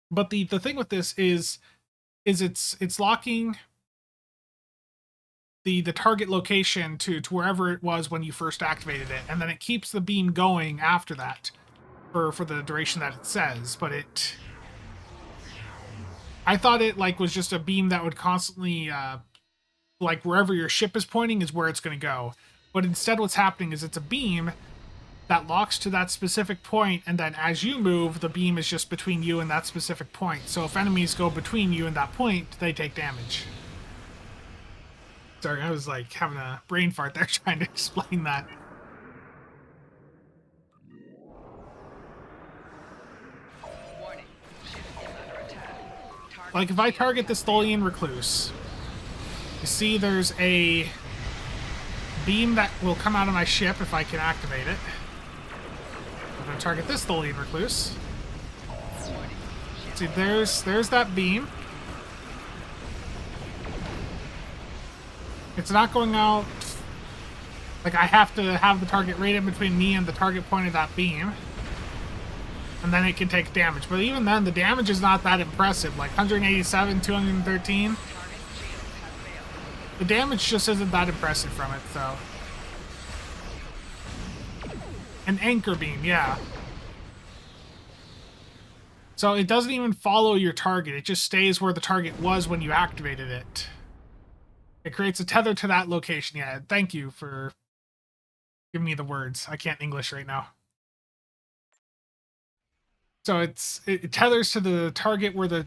But the thing with this is it's locking the target location to wherever it was when you first activated it, and then it keeps the beam going after that for the duration that it says. But I thought it like was just a beam that would constantly like wherever your ship is pointing is where it's going to go. But instead what's happening is it's a beam that locks to that specific point, and then as you move, the beam is just between you and that specific point. So if enemies go between you and that point, they take damage. Sorry, I was like having a brain fart there trying to explain that. Warning. Ship is under attack. Target Like if I shield target the has failed. Tholian Recluse, you see there's a beam that will come out of my ship if I can activate it. I'm going to target this Tholian Recluse. See, there's that beam. It's not going out. Like, I have to have the target right in between me and the target point of that beam. And then it can take damage. But even then, the damage is not that impressive. Like, 187, 213. Target shield has failed. The damage just isn't that impressive from it, so. An anchor beam, yeah. So it doesn't even follow your target. It just stays where the target was when you activated it. It creates a tether to that location. Yeah, thank you for giving me the words. I can't English right now. So it tethers to the target where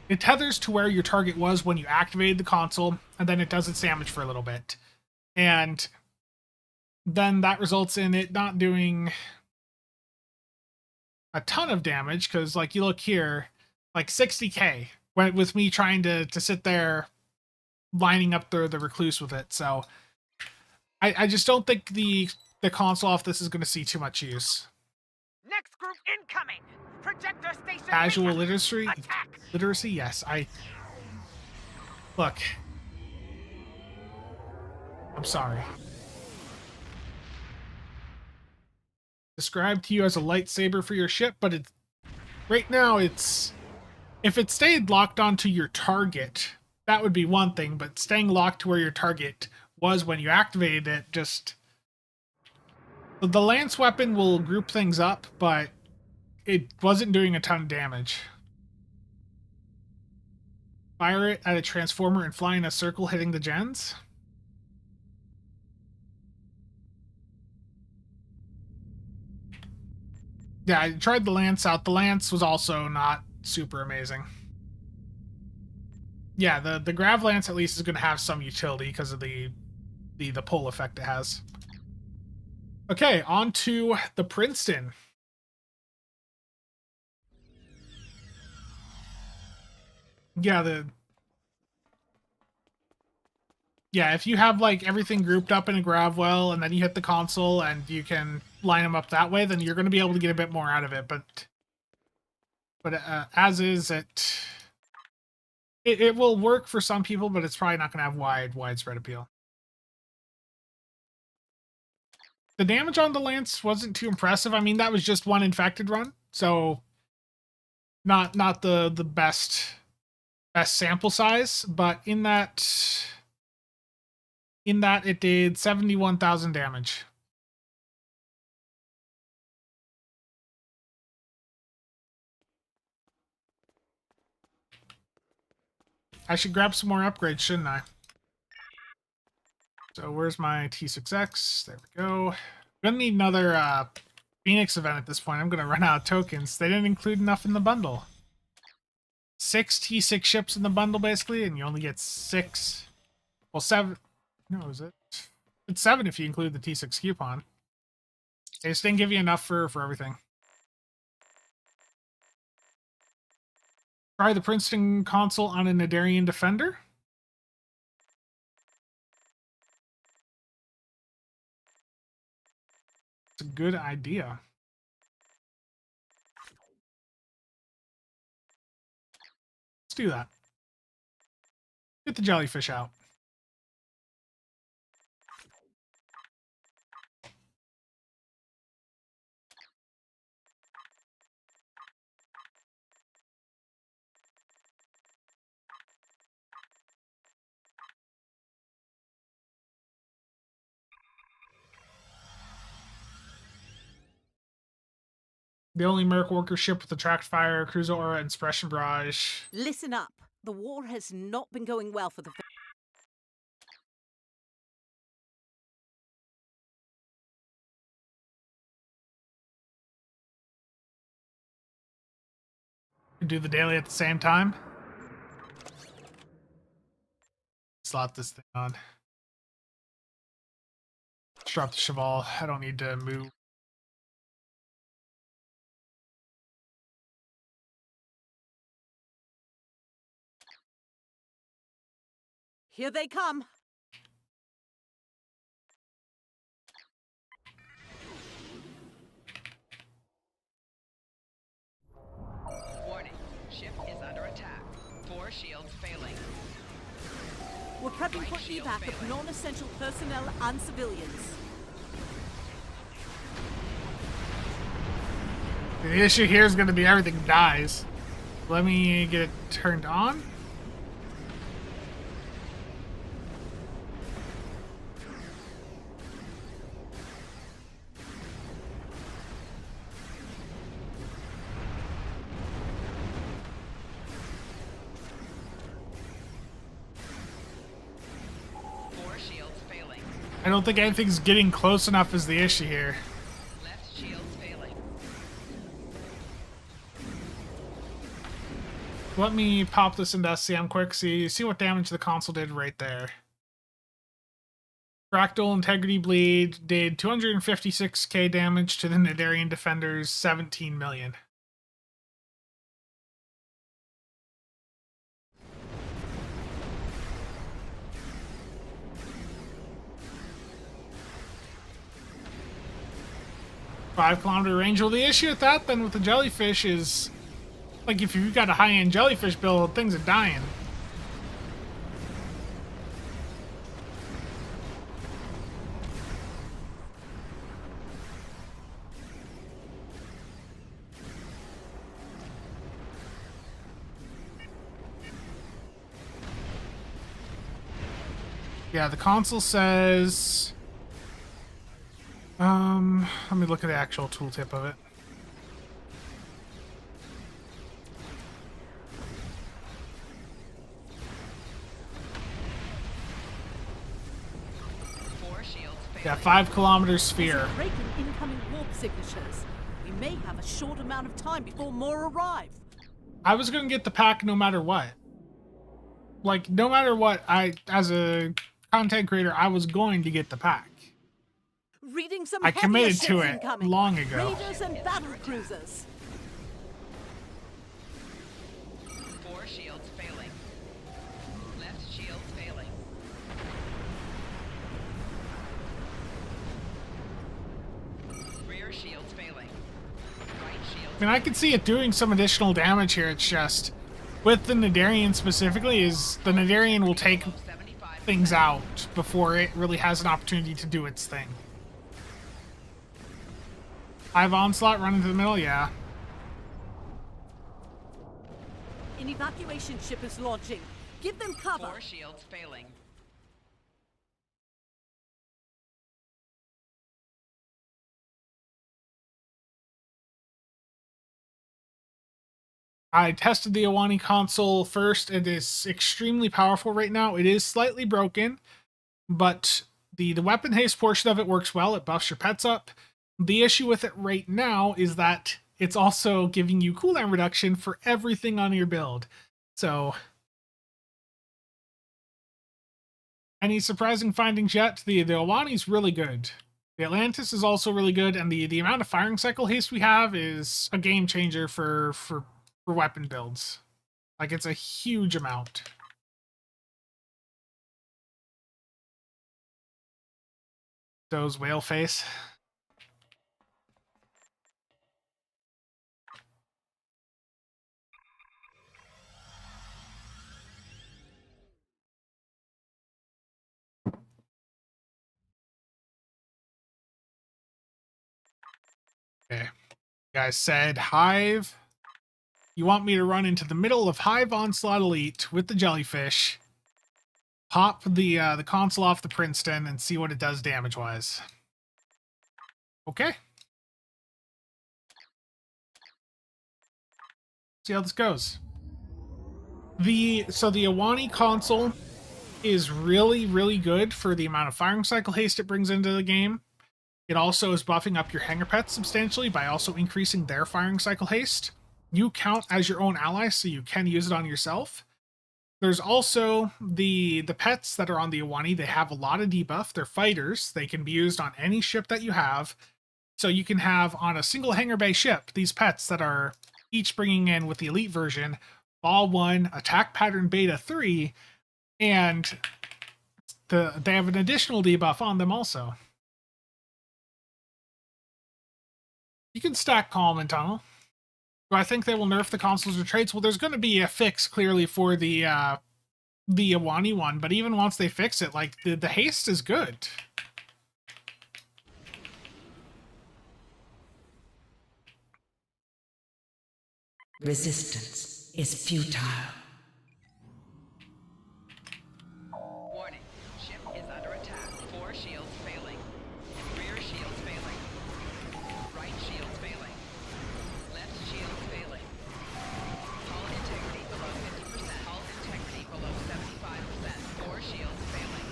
it tethers to where your target was when you activated the console, and then it does its damage for a little bit. And then that results in it not doing a ton of damage, because like you look here, like 60k with me trying to sit there lining up the Recluse with it. So I just don't think the console off this is going to see too much use. Next group incoming. Projector station. Casual incoming. literacy, yes. Look, I'm sorry. Described to you as a lightsaber for your ship, but right now if it stayed locked onto your target, that would be one thing, but staying locked to where your target was when you activated it, just the lance weapon will group things up, but it wasn't doing a ton of damage. Fire it at a transformer and fly in a circle, hitting the gens. Yeah, I tried the lance out. The lance was also not super amazing. Yeah, the grav lance at least is going to have some utility because of the pull effect it has. Okay, on to the Princeton. Yeah, if you have like everything grouped up in a grav well, and then you hit the console and you can line them up that way, then you're going to be able to get a bit more out of it. But as is, it will work for some people, but it's probably not going to have widespread appeal. The damage on the lance wasn't too impressive. I mean, that was just one infected run, so not the best sample size, but in that it did 71,000 damage. I should grab some more upgrades, shouldn't I? So where's my T6X? There we go. I'm gonna need another Phoenix event at this point. I'm gonna run out of tokens. They didn't include enough in the bundle. 6 T6 ships in the bundle, basically, and you only get 6. Well, 7. No, is it? It's 7 if you include the T6 coupon. They just didn't give you enough for everything. Try the Princeton console on a Nadarian Defender. It's a good idea. Let's do that. Get the jellyfish out. The only Merc worker ship with attract fire, cruiser aura, and suppression barrage. Listen up. The war has not been going well for the... Do the daily at the same time. Slot this thing on. Let's drop the Cheval. I don't need to move. Here they come. Warning. Ship is under attack. 4 shields failing. We're prepping for evac of non-essential personnel and civilians. The issue here is going to be everything dies. Let me get it turned on. I don't think anything's getting close enough is the issue here. Left shield's failing. Let me pop this into SCM quick, see what damage the console did right there. Fractal Integrity Bleed did 256k damage to the Nadarian Defenders, 17 million. Five-kilometer range. Well, the issue with that, then, with the jellyfish is, like, if you've got a high-end jellyfish build, things are dying. Yeah, the console says... let me look at the actual tooltip of it. Yeah, 5-kilometer sphere. Breaking incoming warp signatures. We may have a short amount of time before more arrive. I was gonna get the pack no matter what. Like, no matter what, as a content creator, I was going to get the pack. Reading some I committed heavier to ships it incoming. long ago. Raiders and battle cruisers. 4 shields failing. Left shield failing. Rear shields failing. Right shield. I mean, I can see it doing some additional damage here. It's just, with the Nadarian specifically, is the Nadarian will take things out before it really has an opportunity to do its thing. Hive Onslaught running to the middle, yeah. An evacuation ship is launching. Give them cover. 4 shields failing. I tested the Awani console first. It is extremely powerful right now. It is slightly broken, but the weapon haste portion of it works well. It buffs your pets up. The issue with it right now is that it's also giving you cooldown reduction for everything on your build. So, any surprising findings yet? The Awani's really good. The Atlantis is also really good, and the amount of firing cycle haste we have is a game changer for weapon builds. Like, it's a huge amount. Those whale face. Okay. You guys said Hive. You want me to run into the middle of Hive Onslaught Elite with the jellyfish, pop the console off the Princeton, and see what it does damage-wise. Okay. See how this goes. So the Awani console is really, really good for the amount of firing cycle haste it brings into the game. It also is buffing up your hanger pets substantially by also increasing their firing cycle haste. You count as your own ally, so you can use it on yourself. There's also the pets that are on the Awani. They have a lot of debuff. They're fighters. They can be used on any ship that you have. So you can have on a single hangar bay ship these pets that are each bringing in with the elite version Ball 1, Attack Pattern Beta 3, and they have an additional debuff on them also. You can stack Calm and Tunnel. Do I think they will nerf the consoles or traits? Well, there's going to be a fix clearly for the Awani one, but even once they fix it, like the haste is good. Resistance is futile. Warning. Ship is under attack. 4 shields failing. Rear shields failing. Right shields failing. Left shields failing. Hull integrity below 50%. Hull integrity below 75%. 4 shields failing.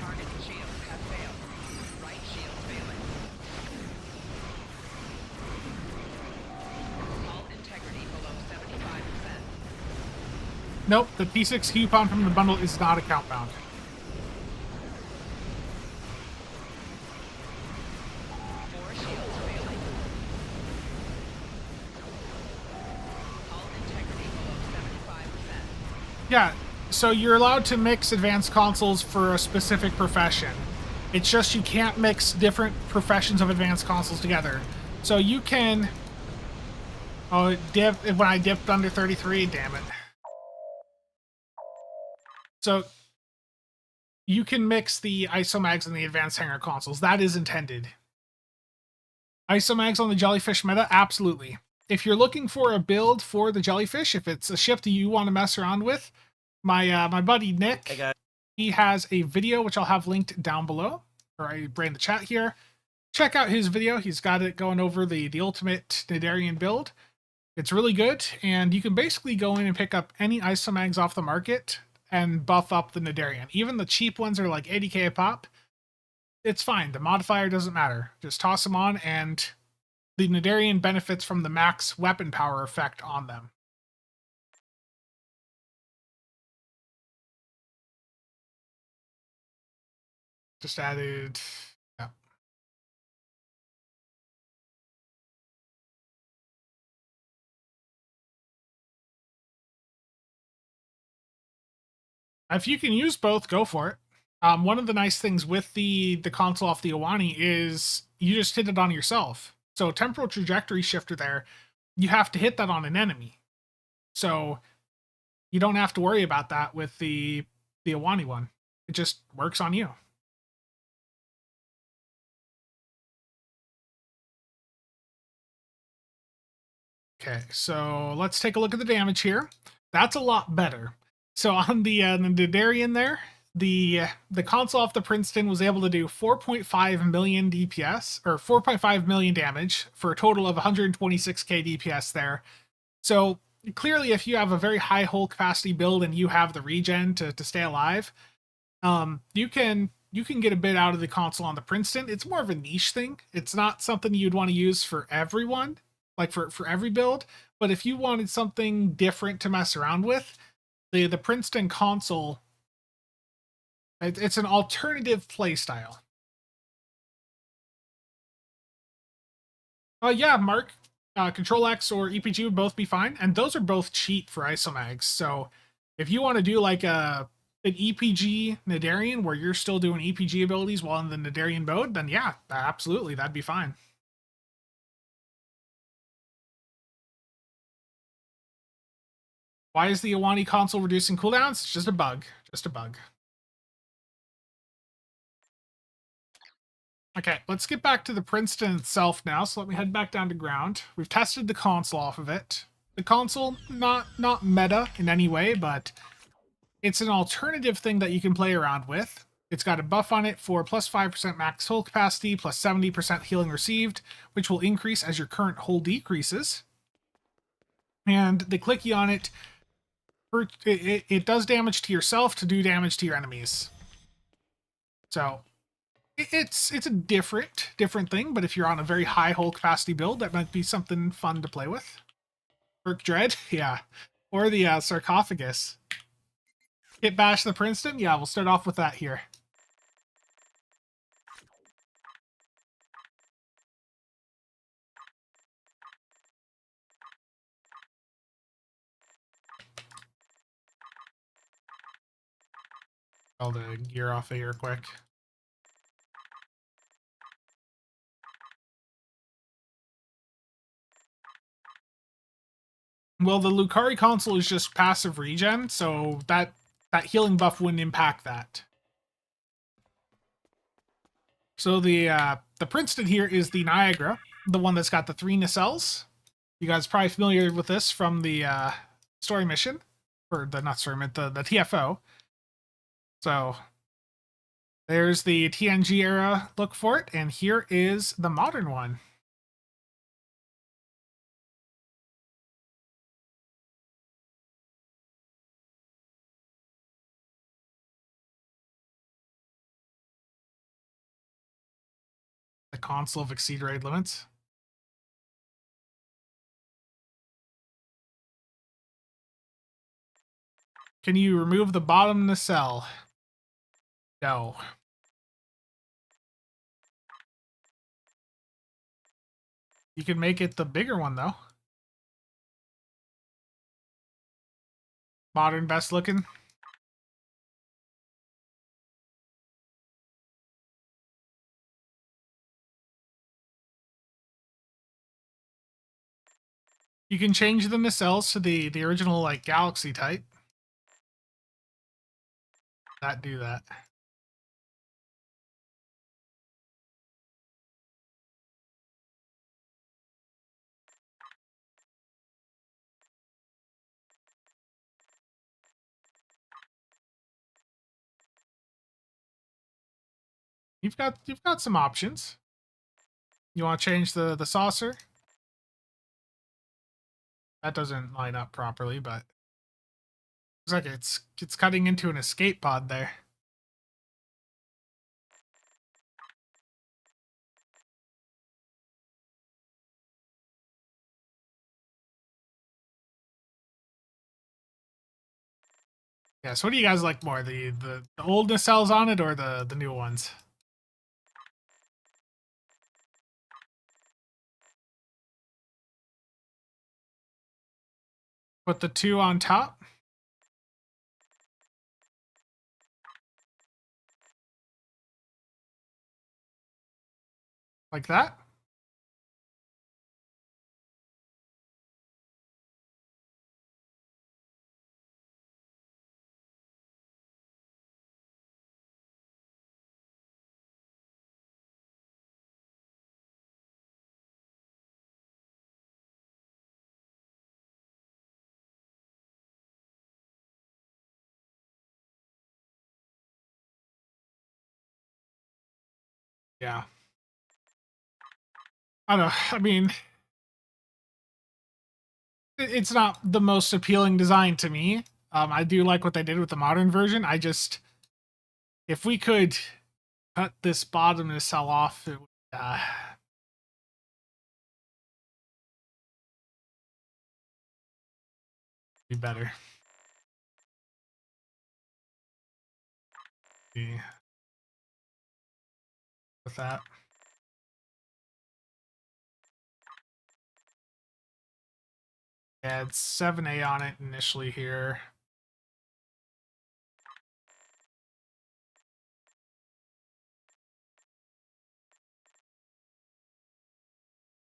Target shields have failed. Right shields failing. Hull integrity below 75%. Nope, the P6 coupon from the bundle is not account bound. Yeah, so you're allowed to mix advanced consoles for a specific profession. It's just you can't mix different professions of advanced consoles together. So you can... Oh, when I dipped under 33, damn it. So you can mix the ISOMAGs and the advanced hanger consoles. That is intended. ISOMAGs on the Jellyfish meta? Absolutely. If you're looking for a build for the Jellyfish, if it's a ship that you want to mess around with, my buddy Nick, he has a video which I'll have linked down below, or I bring in the chat here. Check out his video. He's got it going over the ultimate Nidarian build. It's really good, and you can basically go in and pick up any ISOMAGs off the market and buff up the Nidarian. Even the cheap ones are like 80k a pop. It's fine. The modifier doesn't matter. Just toss them on, and the Nidarian benefits from the max weapon power effect on them. Just added... Yeah. If you can use both, go for it. One of the nice things with the console off the Awani is you just hit it on yourself. So temporal trajectory shifter there, you have to hit that on an enemy. So you don't have to worry about that with the Awani one. It just works on you. Okay, so let's take a look at the damage here. That's a lot better. So on the Nidarian there, the console off the Princeton was able to do 4.5 million DPS, or 4.5 million damage, for a total of 126k DPS there. So clearly, if you have a very high hull capacity build and you have the regen to stay alive, you can get a bit out of the console on the Princeton. It's more of a niche thing. It's not something you'd want to use for everyone. like for every build. But if you wanted something different to mess around with, the Princeton console, it's an alternative playstyle. Yeah, Mark, Control X or EPG would both be fine, and those are both cheap for isomags. So if you want to do like an EPG Nadarian where you're still doing EPG abilities while in the Nadarian mode, then yeah, absolutely, that'd be fine. Why is the Iwani console reducing cooldowns? It's just a bug. Just a bug. Okay, let's get back to the Princeton itself now. So let me head back down to ground. We've tested the console off of it. The console, not meta in any way, but it's an alternative thing that you can play around with. It's got a buff on it for plus 5% max hull capacity, plus 70% healing received, which will increase as your current hull decreases. And the clicky on it, it does damage to yourself to do damage to your enemies. So it's a different thing, but if you're on a very high hull capacity build, that might be something fun to play with. Perk Dread, yeah. Or the sarcophagus. Hit bash the Princeton? Yeah, we'll start off with that here. All the gear off of here quick. Well, the Lucari console is just passive regen, so that healing buff wouldn't impact that. So the Princeton here is the Niagara, the one that's got the 3 nacelles. You guys are probably familiar with this from the story mission, or the not story mission, the TFO. So there's the TNG era look for it, and here is the modern one. The console of exceed raid limits. Can you remove the bottom nacelle? No. You can make it the bigger one, though. Modern best looking. You can change the nacelles to the original, like, Galaxy type. Not do that. You've got some options. You want to change the saucer? That doesn't line up properly, but looks like it's cutting into an escape pod there. Yeah, so what do you guys like more? The old nacelles on it or the new ones? Put the 2 on top. Like that. Yeah. I don't know. I mean, it's not the most appealing design to me. I do like what they did with the modern version. I just, if we could cut this bottom nacelle off, it would, Be better. See. With that. Add 7A on it initially here.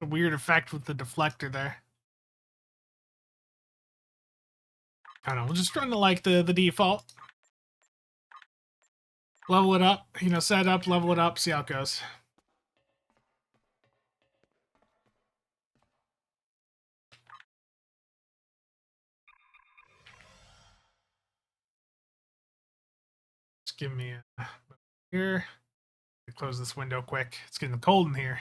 A weird effect with the deflector there. I don't know, we'll just run to like the default. Level it up, you know, set it up, level it up, see how it goes. Just give me a here. Close this window quick. It's getting cold in here.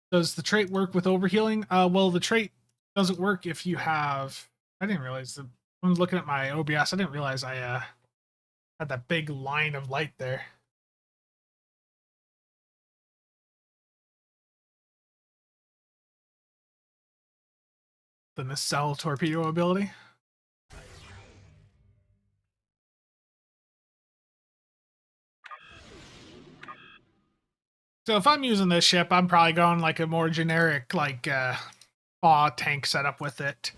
Does the trait work with overhealing? Well, the trait doesn't work if you have. I didn't realize that. I'm looking at my OBS. I didn't realize I had that big line of light there. The nacelle torpedo ability. So if I'm using this ship, I'm probably going like a more generic like aw tank setup with it.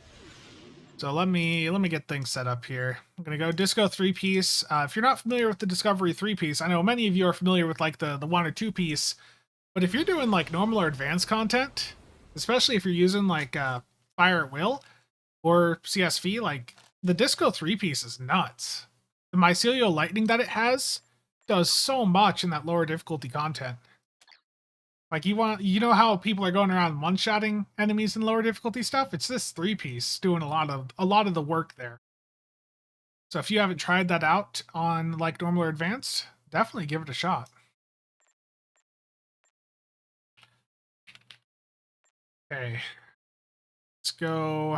So let me get things set up here. I'm gonna go Disco 3-piece. If you're not familiar with the Discovery 3-piece, I know many of you are familiar with like the 1 or 2-piece, but if you're doing like normal or advanced content, especially if you're using like Fire at Will or CSV, like the Disco 3-piece is nuts. The mycelial lightning that it has does so much in that lower difficulty content. Like you know how people are going around one-shotting enemies in lower difficulty stuff? It's this 3-piece doing a lot of the work there. So if you haven't tried that out on like normal or advanced, definitely give it a shot. Okay. Let's go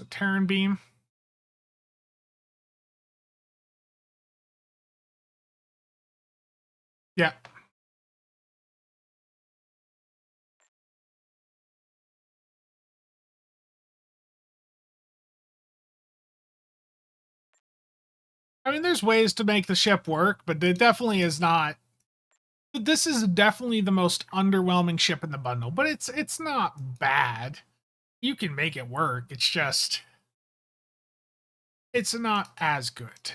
Terran Beam. Yeah. I mean, there's ways to make the ship work, but it definitely is not. This is definitely the most underwhelming ship in the bundle, but it's not bad. You can make it work. It's just it's not as good.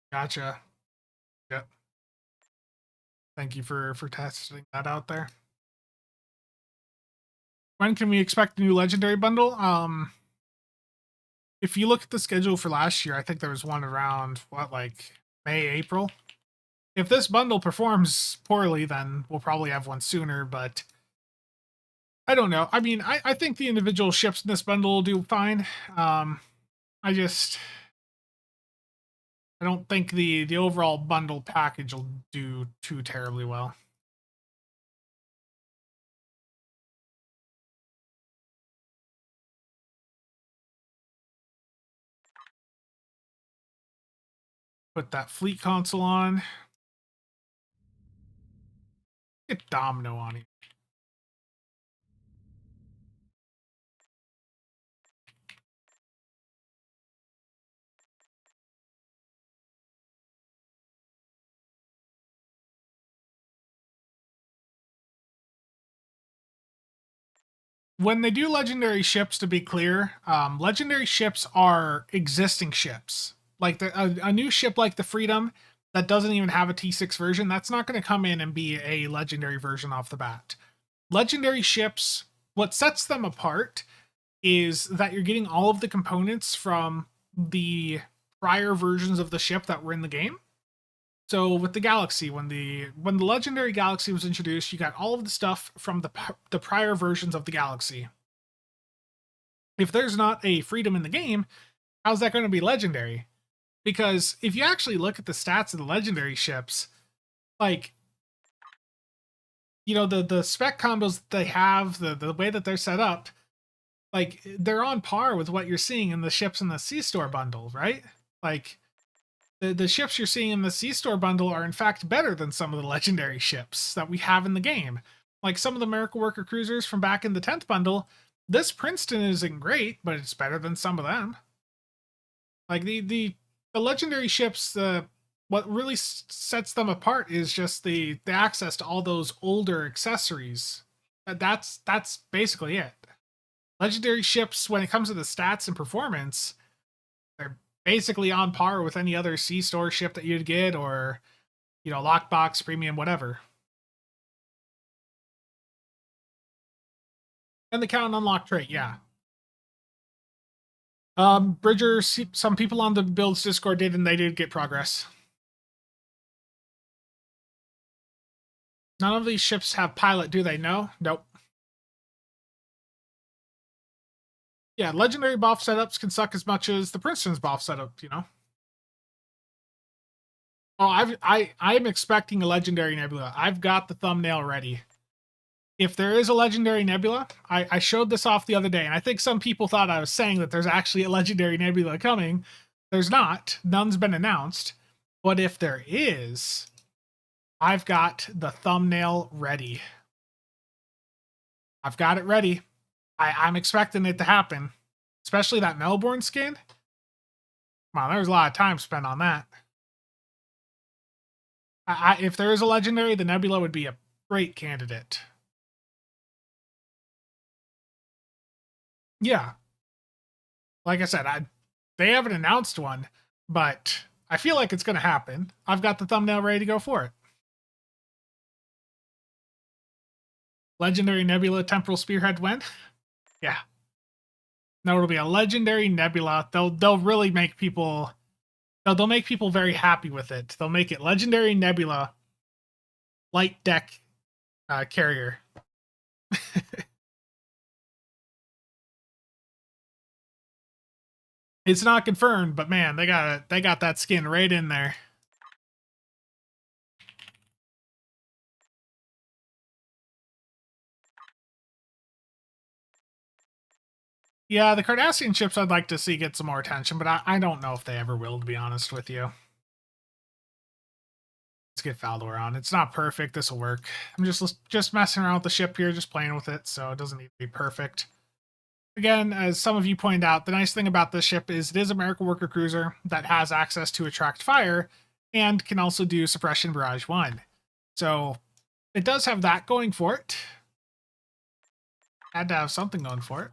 Gotcha. Yep. Thank you for testing that out there. When can we expect a new legendary bundle? If you look at the schedule for last year, I think there was one around what, like May, April. If this bundle performs poorly, then we'll probably have one sooner, but I don't know. I mean, I think the individual ships in this bundle will do fine. I don't think the overall bundle package will do too terribly well. Put that fleet console on. Get Domino on here. When they do legendary ships, to be clear, legendary ships are existing ships. Like a new ship like the Freedom that doesn't even have a T6 version, that's not going to come in and be a legendary version off the bat. Legendary ships, what sets them apart is that you're getting all of the components from the prior versions of the ship that were in the game. So with the Galaxy, when the legendary Galaxy was introduced, you got all of the stuff from the prior versions of the Galaxy. If there's not a Freedom in the game, how's that going to be legendary? Because if you actually look at the stats of the legendary ships, like, you know, the spec combos that they have, the way that they're set up, like, they're on par with what you're seeing in the ships in the C-Store bundle, right? Like, the ships you're seeing in the C-Store bundle are in fact better than some of the legendary ships that we have in the game. Like some of the Miracle Worker cruisers from back in the 10th bundle, this Princeton isn't great, but it's better than some of them. Like the legendary ships, what really sets them apart is just the access to all those older accessories. That's basically it. Legendary ships, when it comes to the stats and performance, they're basically on par with any other C-Store ship that you'd get, or, you know, lockbox, premium, whatever. And the count unlocked trait, yeah. Bridger, some people on the builds Discord did, and they did get progress. None of these ships have pilot, do they? No? Nope. Yeah, legendary buff setups can suck as much as the Princeton's buff setup, you know? Oh, I'm expecting a legendary nebula. I've got the thumbnail ready. If there is a legendary nebula, I showed this off the other day, and I think some people thought I was saying that there's actually a legendary nebula coming. There's not. None's been announced. But if there is, I've got the thumbnail ready. I've got it ready. I'm expecting it to happen. Especially that Melbourne skin. Come on, there's a lot of time spent on that. If there is a legendary, the nebula would be a great candidate. Yeah. Like I said, they haven't announced one, but I feel like it's going to happen. I've got the thumbnail ready to go for it. Legendary Nebula Temporal Spearhead when? Yeah. No, it'll be a legendary nebula. They'll really make people... They'll make people very happy with it. They'll make it legendary nebula light deck carrier. It's not confirmed, but man, they got that skin right in there. Yeah, the Cardassian ships I'd like to see get some more attention, but I don't know if they ever will, to be honest with you. Let's get Faldor on. It's not perfect. This will work. I'm just messing around with the ship here, just playing with it, so it doesn't need to be perfect. Again, as some of you pointed out, the nice thing about this ship is it is a Miracle Worker cruiser that has access to attract fire and can also do Suppression Barrage 1. So it does have that going for it. Had to have something going for it.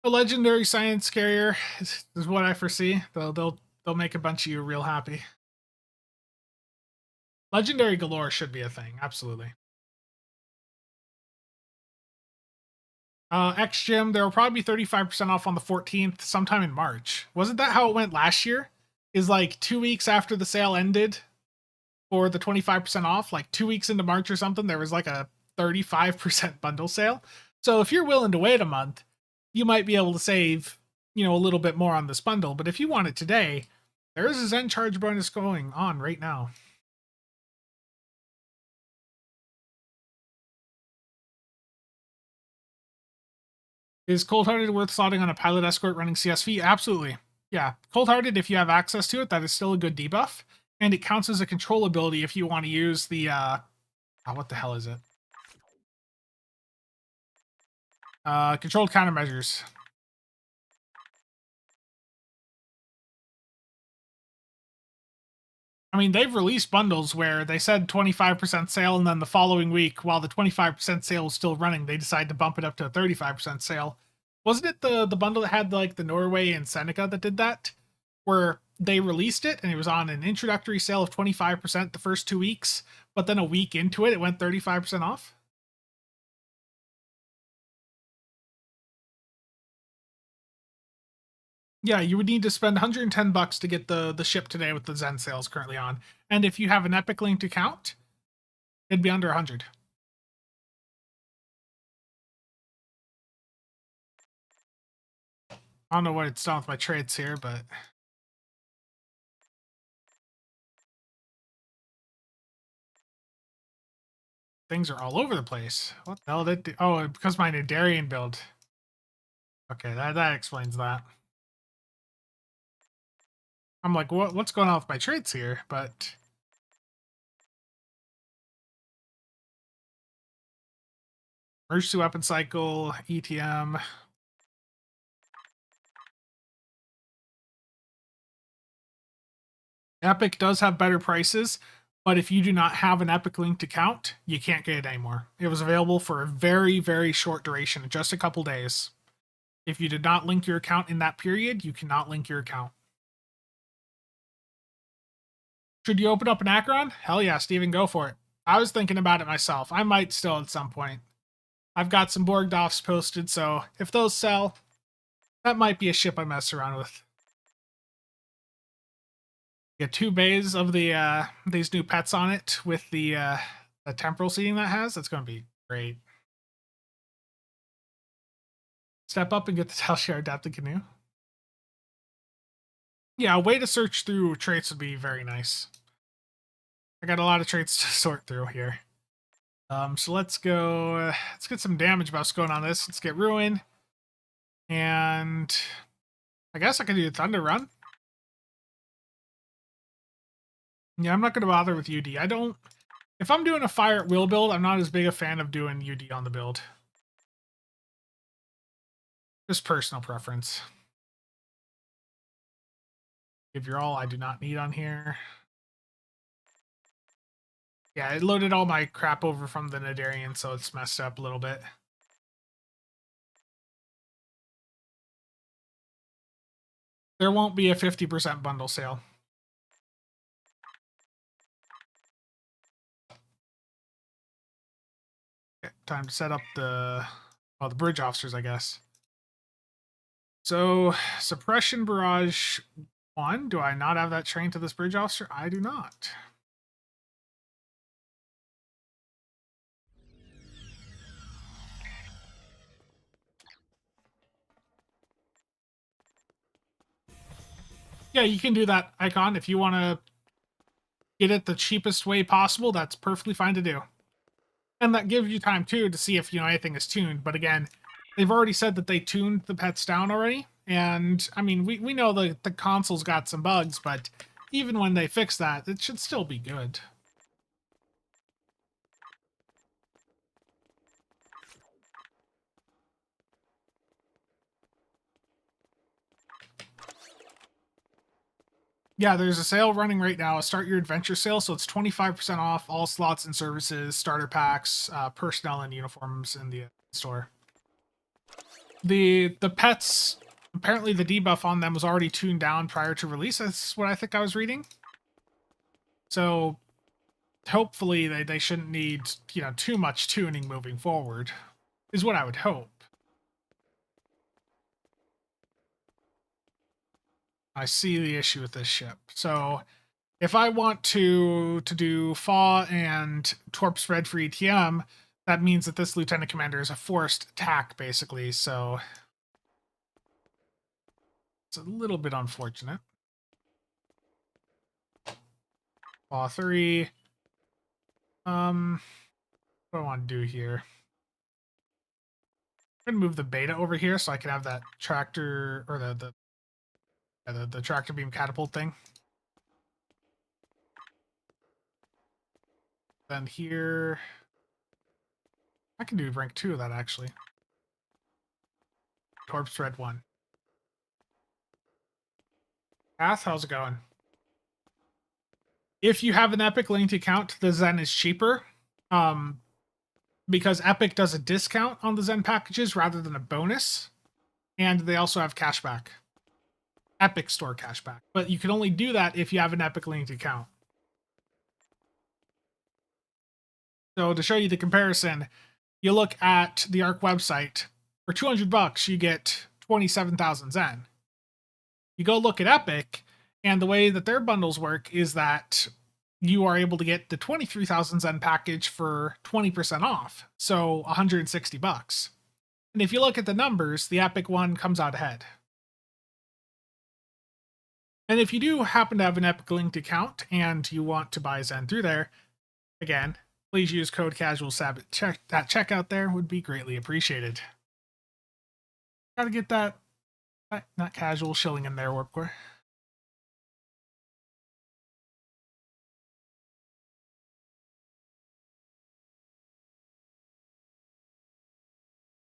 A legendary science carrier is what I foresee. They'll make a bunch of you real happy. Legendary galore should be a thing, absolutely. X-Gym, there will probably be 35% off on the 14th, sometime in March. Wasn't that how it went last year? Is like 2 weeks after the sale ended for the 25% off, like 2 weeks into March or something, there was like a 35% bundle sale. So if you're willing to wait a month, you might be able to save, you know, a little bit more on this bundle. But if you want it today, there is a Zen charge bonus going on right now. Is Cold-Hearted worth slotting on a pilot escort running CSV? Absolutely. Yeah, Cold-Hearted, if you have access to it, that is still a good debuff. And it counts as a control ability if you want to use the, what the hell is it? Controlled countermeasures. I mean, they've released bundles where they said 25% sale, and then the following week, while the 25% sale was still running, they decided to bump it up to a 35% sale. Wasn't it the bundle that had like the Norway and Seneca that did that? Where they released it and it was on an introductory sale of 25% the first 2 weeks, but then a week into it, it went 35% off? Yeah, you would need to spend $110 to get the ship today with the Zen sales currently on. And if you have an Epic linked account, it'd be under 100. I don't know what it's done with my trades here, but things are all over the place. What the hell did it do? Oh, because my Nadarian build. Okay, that explains that. I'm like, what's going on with my trades here? But emergency weapon cycle, ETM. Epic does have better prices, but if you do not have an Epic linked account, you can't get it anymore. It was available for a very, very short duration, just a couple days. If you did not link your account in that period, you cannot link your account. Should you open up an Acheron? Hell yeah, Steven, go for it. I was thinking about it myself. I might still at some point. I've got some Borgdoffs posted, so if those sell, that might be a ship I mess around with. Get 2 bays of the these new pets on it with the temporal seating that has. That's going to be great. Step up and get the Talshare adapted canoe. Yeah, a way to search through traits would be very nice. I got a lot of traits to sort through here. So let's go. Let's get some damage buffs going on this. Let's get Ruin, and I guess I can do a Thunder Run. Yeah, I'm not going to bother with UD. I don't... If I'm doing a Fire at Will build, I'm not as big a fan of doing UD on the build. Just personal preference. Give your all, I do not need on here. Yeah, it loaded all my crap over from the Nadarian, so it's messed up a little bit. There won't be a 50% bundle sale. Okay, time to set up the bridge officers, I guess. So, Suppression Barrage 1. Do I not have that trained to this bridge officer? I do not. Yeah, you can do that, Icon. If you want to get it the cheapest way possible, that's perfectly fine to do. And that gives you time, too, to see if, anything is tuned. But again, they've already said that they tuned the pets down already. And, I mean, we know the console's got some bugs, but even when they fix that, it should still be good. Yeah, there's a sale running right now, a Start Your Adventure sale, so it's 25% off all slots and services, starter packs, personnel, and uniforms in the store. The pets, apparently the debuff on them was already tuned down prior to release. That's what I think I was reading. So hopefully they shouldn't need, too much tuning moving forward, is what I would hope. I see the issue with this ship. So if I want to do FAW and Torp spread for ETM, that means that this Lieutenant Commander is a forced attack, basically, so it's a little bit unfortunate. FAW 3. What do I want to do here? I'm going to move the beta over here so I can have that tractor, or the tractor beam catapult thing. Then here, I can do rank 2 of that, actually. Torp Thread 1. Path, how's it going? If you have an Epic linked account, the Zen is cheaper. Because Epic does a discount on the Zen packages rather than a bonus. And they also have cashback. Epic Store cashback. But you can only do that if you have an Epic linked account. So to show you the comparison, you look at the ARC website. For $200, you get 27,000 Zen. You go look at Epic, and the way that their bundles work is that you are able to get the 23,000 Zen package for 20% off, so $160. And if you look at the numbers, the Epic one comes out ahead. And if you do happen to have an Epic linked account and you want to buy Zen through there, again, please use code CasualSAB at checkout. There would be greatly appreciated. Gotta get that, not casual shilling in there, Warpcore.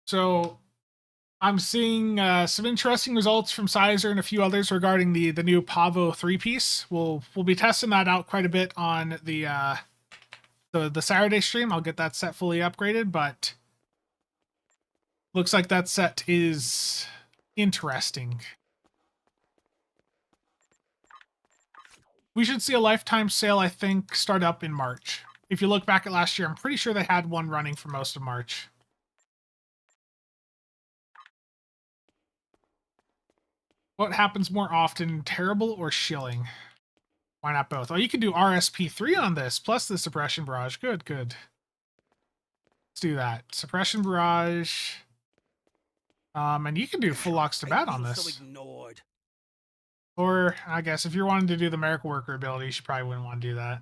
So I'm seeing some interesting results from Sizer and a few others regarding the new Pavo 3-piece. We'll be testing that out quite a bit on the Saturday stream. I'll get that set fully upgraded, but looks like that set is interesting. We should see a lifetime sale, I think, start up in March. If you look back at last year, I'm pretty sure they had one running for most of March. What happens more often, terrible or shilling? Why not both? Oh, you can do RSP3 on this, plus the Suppression Barrage. Good, good. Let's do that. Suppression Barrage. And you can do full Ox to Bat on this. Or, I guess, if you're wanting to do the Miracle Worker ability, you probably wouldn't want to do that.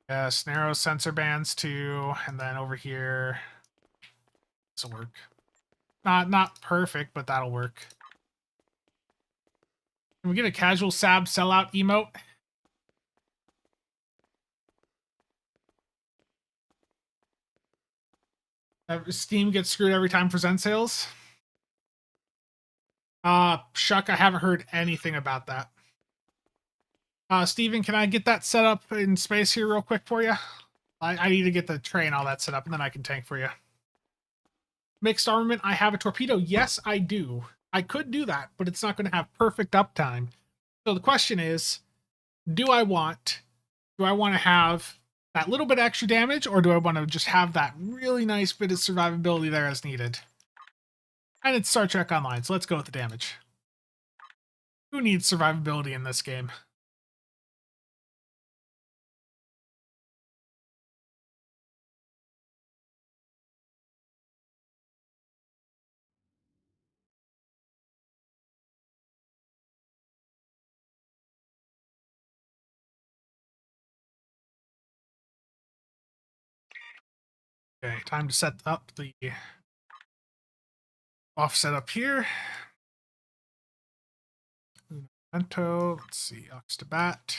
Yes, narrow sensor bands too, and then over here, this will work. Not perfect, but that'll work. Can we get a CasualSAB sellout emote? Steam gets screwed every time for Zen sales. Shuck, I haven't heard anything about that. Steven, can I get that set up in space here real quick for you? I need to get the tray and all that set up, and then I can tank for you. Mixed armament, I have a torpedo. Yes, I do. I could do that, but it's not going to have perfect uptime. So the question is, do I want to have that little bit of extra damage, or do I want to just have that really nice bit of survivability there as needed? And it's Star Trek Online, so let's go with the damage. Who needs survivability in this game? Okay, time to set up the offset up here. Unamento, let's see, Ox to Bat.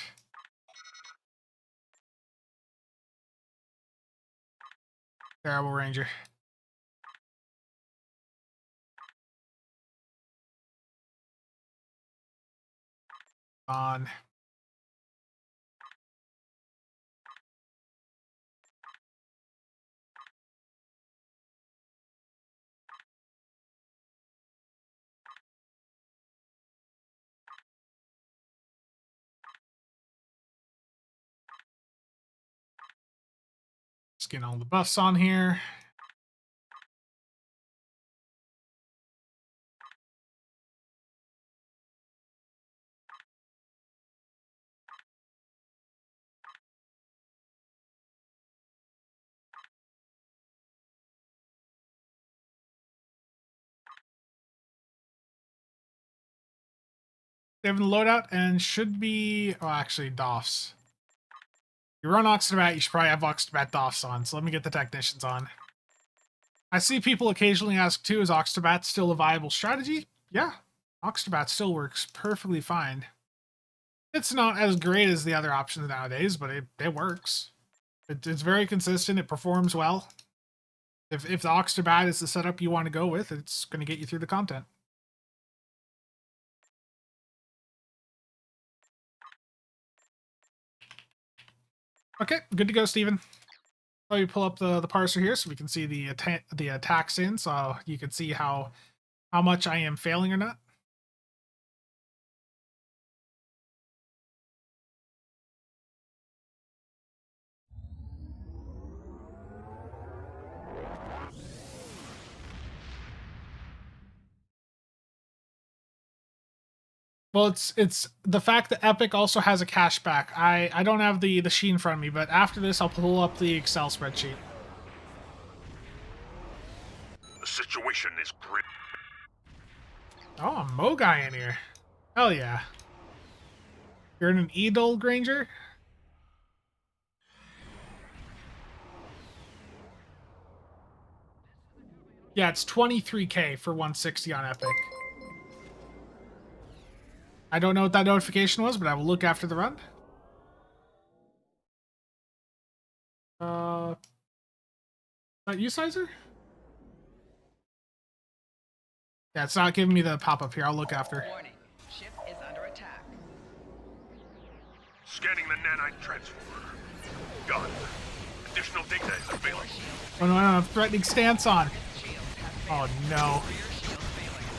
Terrible Ranger. On. Let's get all the buffs on here. They have the loadout and should be, oh, actually, DOFs. You run Oxtobat, you should probably have Oxtobat DOFs on, so let me get the technicians on. I see people occasionally ask too, is Oxtobat still a viable strategy? Yeah, Oxtobat still works perfectly fine. It's not as great as the other options nowadays, but it works. It's very consistent, it performs well. If the Oxtobat is the setup you want to go with, it's going to get you through the content. Okay, good to go, Steven. Let me pull up the parser here so we can see the attacks in, so you can see how much I am failing or not. Well, it's the fact that Epic also has a cashback. I don't have the sheet in front of me, but after this, I'll pull up the Excel spreadsheet. The situation is grim. Oh, a Mo guy in here. Hell yeah. You're in an Edel Granger? Yeah, it's 23k for 160 on Epic. I don't know what that notification was, but I will look after the run. That you, Sizer? Yeah, it's not giving me the pop-up here. I'll look after. Warning. Ship is under attack. Scanning the nanite transformer. Gun. Additional data is available. Oh no, I don't have threatening stance on. Shields have Oh failed. no. Rear shields failing.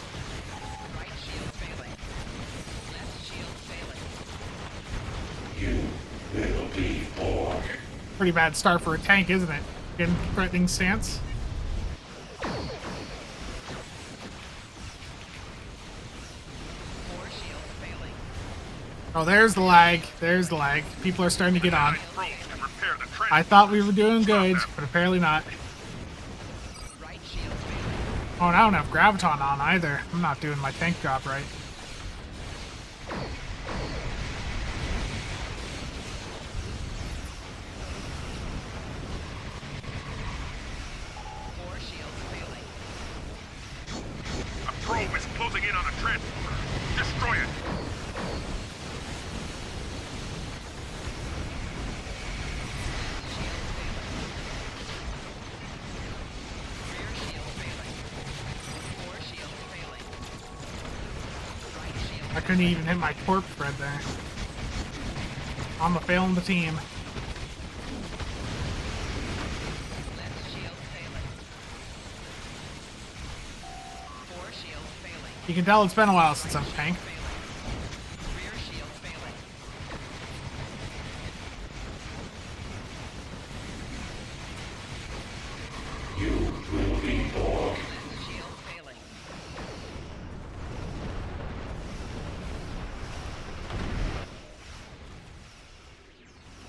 Right shield failing. Left shield failing. You will be Borg. Pretty bad start for a tank, isn't it? Getting threatening stance. Four shields failing. Oh, there's the lag. There's the lag. People are starting to get on. Probes can repair the transformer. I thought we were doing good, but apparently not. Right shield failing. Oh, and I don't have Graviton on either. I'm not doing my tank job right. Four shields failing. A probe is closing in on a transformer. Destroy it. Shields failing. Rear shield failing. Four shields failing. Right shield I couldn't even hit my corpse spread there. I'm a failing the team. left shield failing. Four shields failing. You can tell it's been a while since I've tanked. Failing. Rear shield failing. You will be Borg. Left shield failing.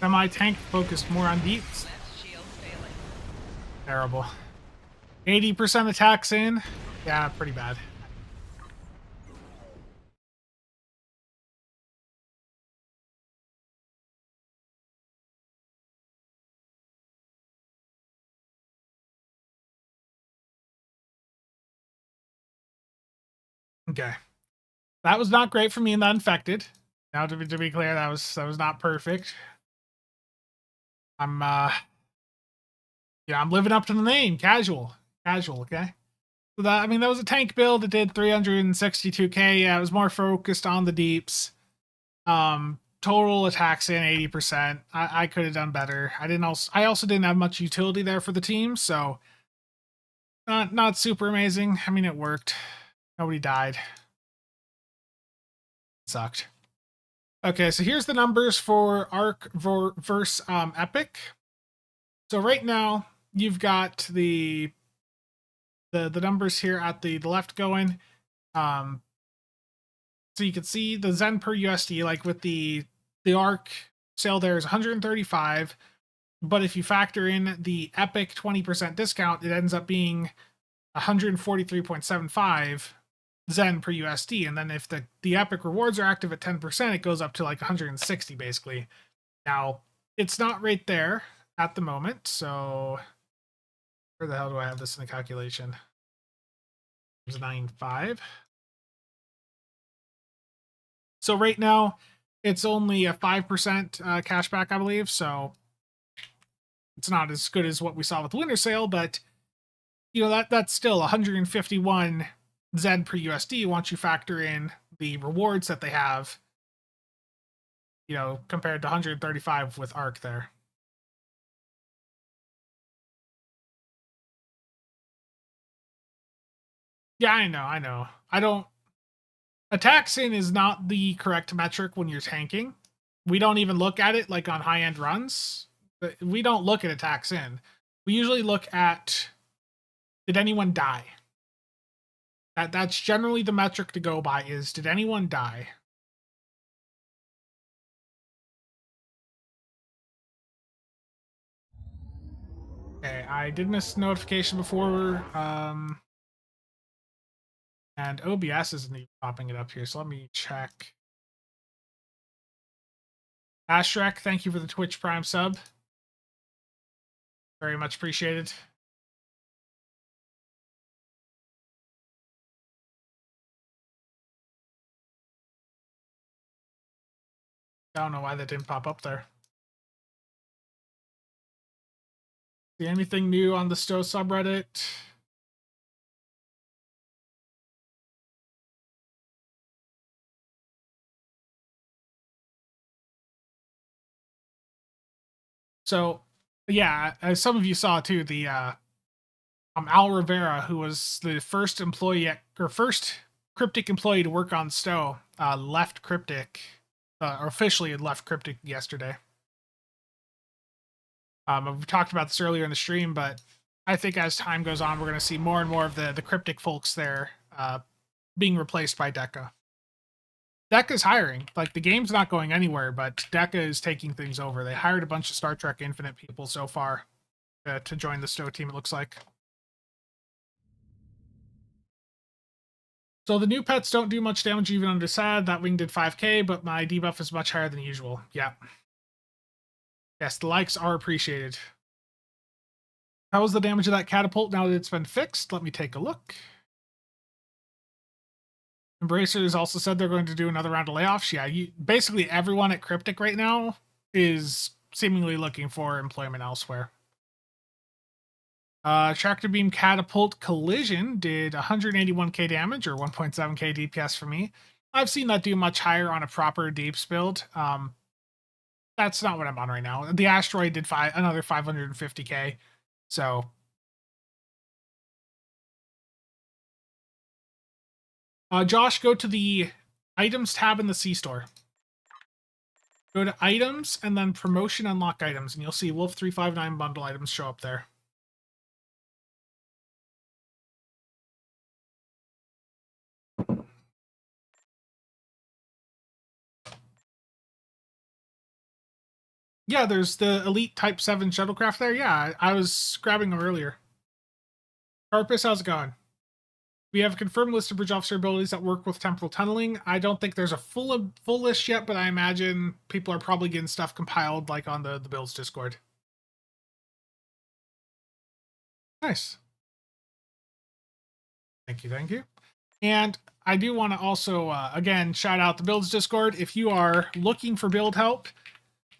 Semi-tank focused more on deeps. Left shield failing. Terrible. 80% attacks in. Yeah, pretty bad. Okay. That was not great for me in the infected. Now to be clear, that was not perfect. I'm yeah, I'm living up to the name, casual. Casual, okay? So that, I mean, that was a tank build. It did 362k. Yeah, it was more focused on the deeps. Total attacks in 80%. I could have done better. I also didn't have much utility there for the team, so not super amazing. I mean, it worked. Nobody died. Sucked. Okay, so here's the numbers for Arc versus Epic. So right now you've got the numbers here at the left going. So you can see the Zen per USD, like with the Arc sale there is 135, but if you factor in the Epic 20% discount, it ends up being 143.75 Zen per USD. And then if the Epic rewards are active at 10%, it goes up to like 160 basically. Now, it's not right there at the moment, so where the hell do I have this in the calculation? It's 9.5. So right now, it's only a 5% cashback, I believe, so it's not as good as what we saw with the winter sale, but you know, that's still 151 Zen per USD once you factor in the rewards that they have, you know, compared to 135 with Arc there. Yeah, I know. Attack sin is not the correct metric when you're tanking. We don't even look at it like on high-end runs. We don't look at attack sin. We usually look at, did anyone die? That's generally the metric to go by, is did anyone die? Okay, I did miss notification before. And OBS isn't even popping it up here, so let me check. Ashrek, thank you for the Twitch Prime sub. Very much appreciated. I don't know why that didn't pop up there. See anything new on the Stowe subreddit? So, yeah, as some of you saw too, the Al Rivera, who was the first employee or first Cryptic employee to work on Stowe, left Cryptic, or officially had left Cryptic yesterday. We talked about this earlier in the stream, but I think as time goes on, we're going to see more and more of the Cryptic folks there being replaced by Deca. Deca's hiring. Like, the game's not going anywhere, but Deca is taking things over. They hired a bunch of Star Trek Infinite people so far to join the Stowe team, it looks like. So the new pets don't do much damage even under SAD. That wing did 5k, but my debuff is much higher than usual. Yeah. Yes, the likes are appreciated. How was the damage of that catapult now that it's been fixed? Let me take a look. Embracers also said they're going to do another round of layoffs. Yeah, basically everyone at Cryptic right now is seemingly looking for employment elsewhere. Tractor Beam Catapult Collision did 181k damage, or 1.7k DPS for me. I've seen that do much higher on a proper Deeps build. That's not what I'm on right now. The Asteroid did another 550k, so... Josh, go to the Items tab in the C-Store. Go to Items, and then Promotion Unlock Items, and you'll see Wolf 359 bundle items show up there. Yeah, there's the Elite Type 7 shuttlecraft there. Yeah, I was grabbing them earlier. Carpus, how's it going? We have a confirmed list of bridge officer abilities that work with temporal tunneling. I don't think there's a full list yet, but I imagine people are probably getting stuff compiled like on the builds Discord. Nice. Thank you, thank you. And I do want to also, again, shout out the builds Discord. If you are looking for build help,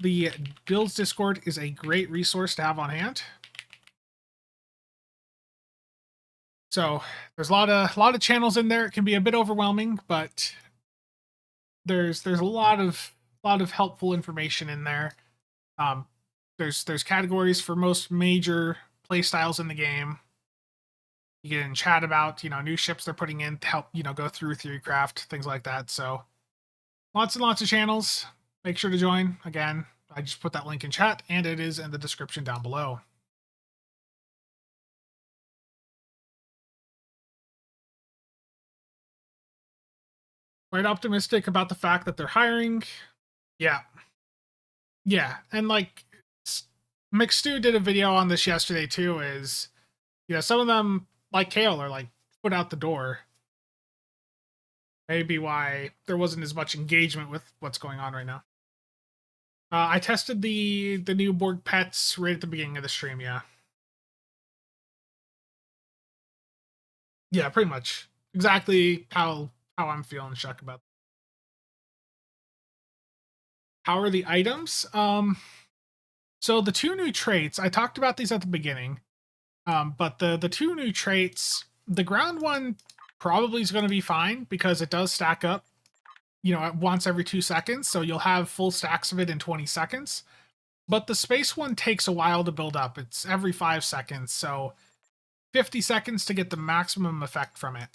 the builds Discord is a great resource to have on hand. So there's a lot of channels in there. It can be a bit overwhelming, but there's a lot of helpful information in there. There's categories for most major play styles in the game. You get in chat about new ships they're putting in to help go through theorycraft, things like that. So lots and lots of channels. Make sure to join. Again, I just put that link in chat, and it is in the description down below. Quite optimistic about the fact that they're hiring. Yeah. Yeah. And like McStew did a video on this yesterday too, is some of them, like Kale, are like put out the door. Maybe why there wasn't as much engagement with what's going on right now. I tested the new Borg pets right at the beginning of the stream, yeah. Yeah, pretty much. Exactly how I'm feeling, Chuck, about that. How are the items? So the two new traits, I talked about these at the beginning. But the two new traits, the ground one probably is going to be fine because it does stack up, once every 2 seconds. So you'll have full stacks of it in 20 seconds. But the space one takes a while to build up. It's every 5 seconds. So 50 seconds to get the maximum effect from it.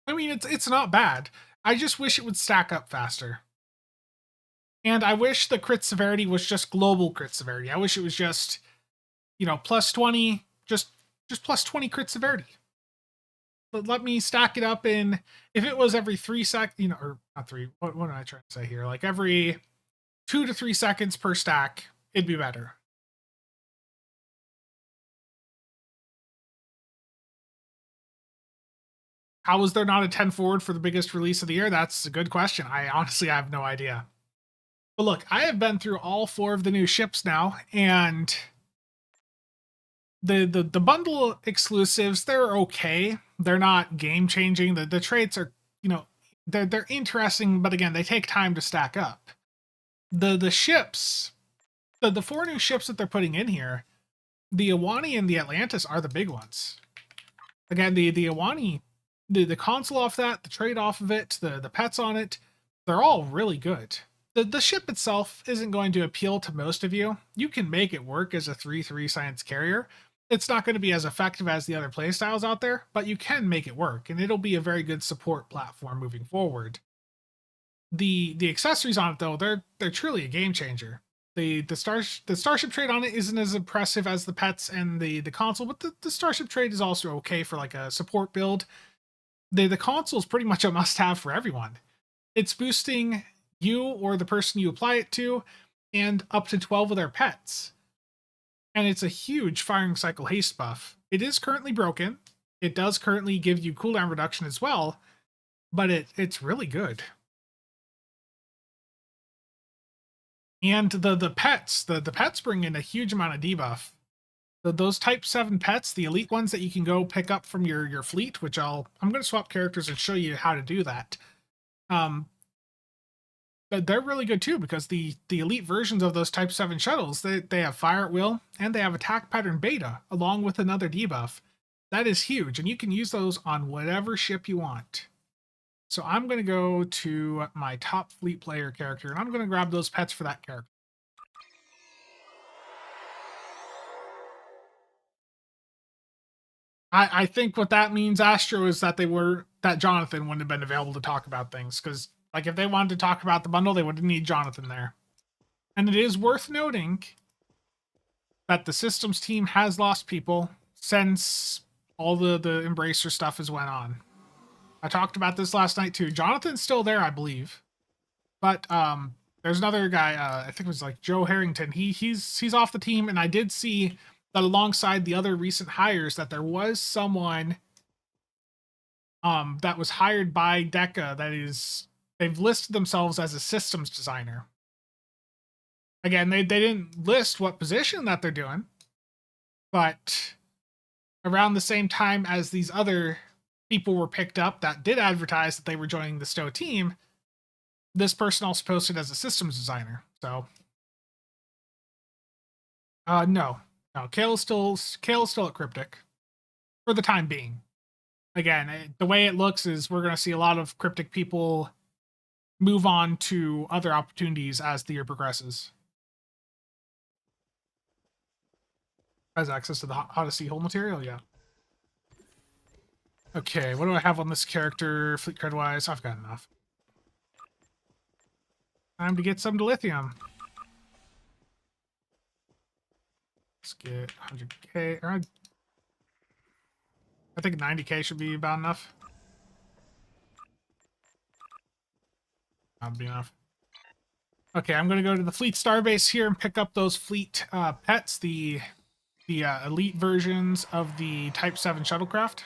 I mean, it's not bad. I just wish it would stack up faster. And I wish the crit severity was just global crit severity. I wish it was just, plus 20, just plus 20 crit severity. But let me stack it up in, if it was every 3 seconds, or not 3, what am I trying to say here? Like every 2 to 3 seconds per stack, it'd be better. How was there not a 10 forward for the biggest release of the year? That's a good question. I honestly have no idea. But look, I have been through all 4 of the new ships now, and the bundle exclusives, they're okay. They're not game changing. The traits are, you know, they're interesting, but again, they take time to stack up. The ships, the 4 new ships that they're putting in here, the Iwani and the Atlantis are the big ones. Again, the Iwani, the console off that, the trade off of it, the pets on it, they're all really good. The ship itself isn't going to appeal to most of you. You can make it work as a 3/3 science carrier. It's not going to be as effective as the other playstyles out there, but you can make it work, and it'll be a very good support platform moving forward. The accessories on it, though, they're truly a game changer. The starship trade on it isn't as impressive as the pets and the console, but the starship trade is also okay for like a support build. The console is pretty much a must-have for everyone. It's boosting you or the person you apply it to, and up to 12 of their pets. And it's a huge firing cycle haste buff. It is currently broken. It does currently give you cooldown reduction as well, but it's really good. And the pets, the pets bring in a huge amount of debuff. Those Type 7 pets, the elite ones that you can go pick up from your fleet, which I'm going to swap characters and show you how to do that. But they're really good too, because the elite versions of those Type 7 shuttles, they have fire at will, and they have attack pattern beta, along with another debuff. That is huge, and you can use those on whatever ship you want. So I'm going to go to my top fleet player character, and I'm going to grab those pets for that character. I think what that means, Astro, is that that Jonathan wouldn't have been available to talk about things, because like if they wanted to talk about the bundle, they would need Jonathan there. And it is worth noting that the systems team has lost people since all the Embracer stuff has went on. I talked about this last night too. Jonathan's still there, I believe, but there's another guy. I think it was like Joe Harrington. He's off the team, and I did see that alongside the other recent hires that there was someone that was hired by DECA they've listed themselves as a systems designer. Again, they didn't list what position that they're doing, but around the same time as these other people were picked up that did advertise that they were joining the Stowe team, this person also posted as a systems designer. So, no, Kale's still at Cryptic for the time being. Again, the way it looks is we're going to see a lot of Cryptic people move on to other opportunities as the year progresses. Has access to the Odyssey whole material, yeah. Okay, what do I have on this character, fleet cred wise? I've got enough. Time to get some dilithium. Let's get 100k. I think 90k should be about enough. That'd be enough. Okay, I'm going to go to the fleet starbase here and pick up those fleet pets, the elite versions of the Type 7 shuttlecraft.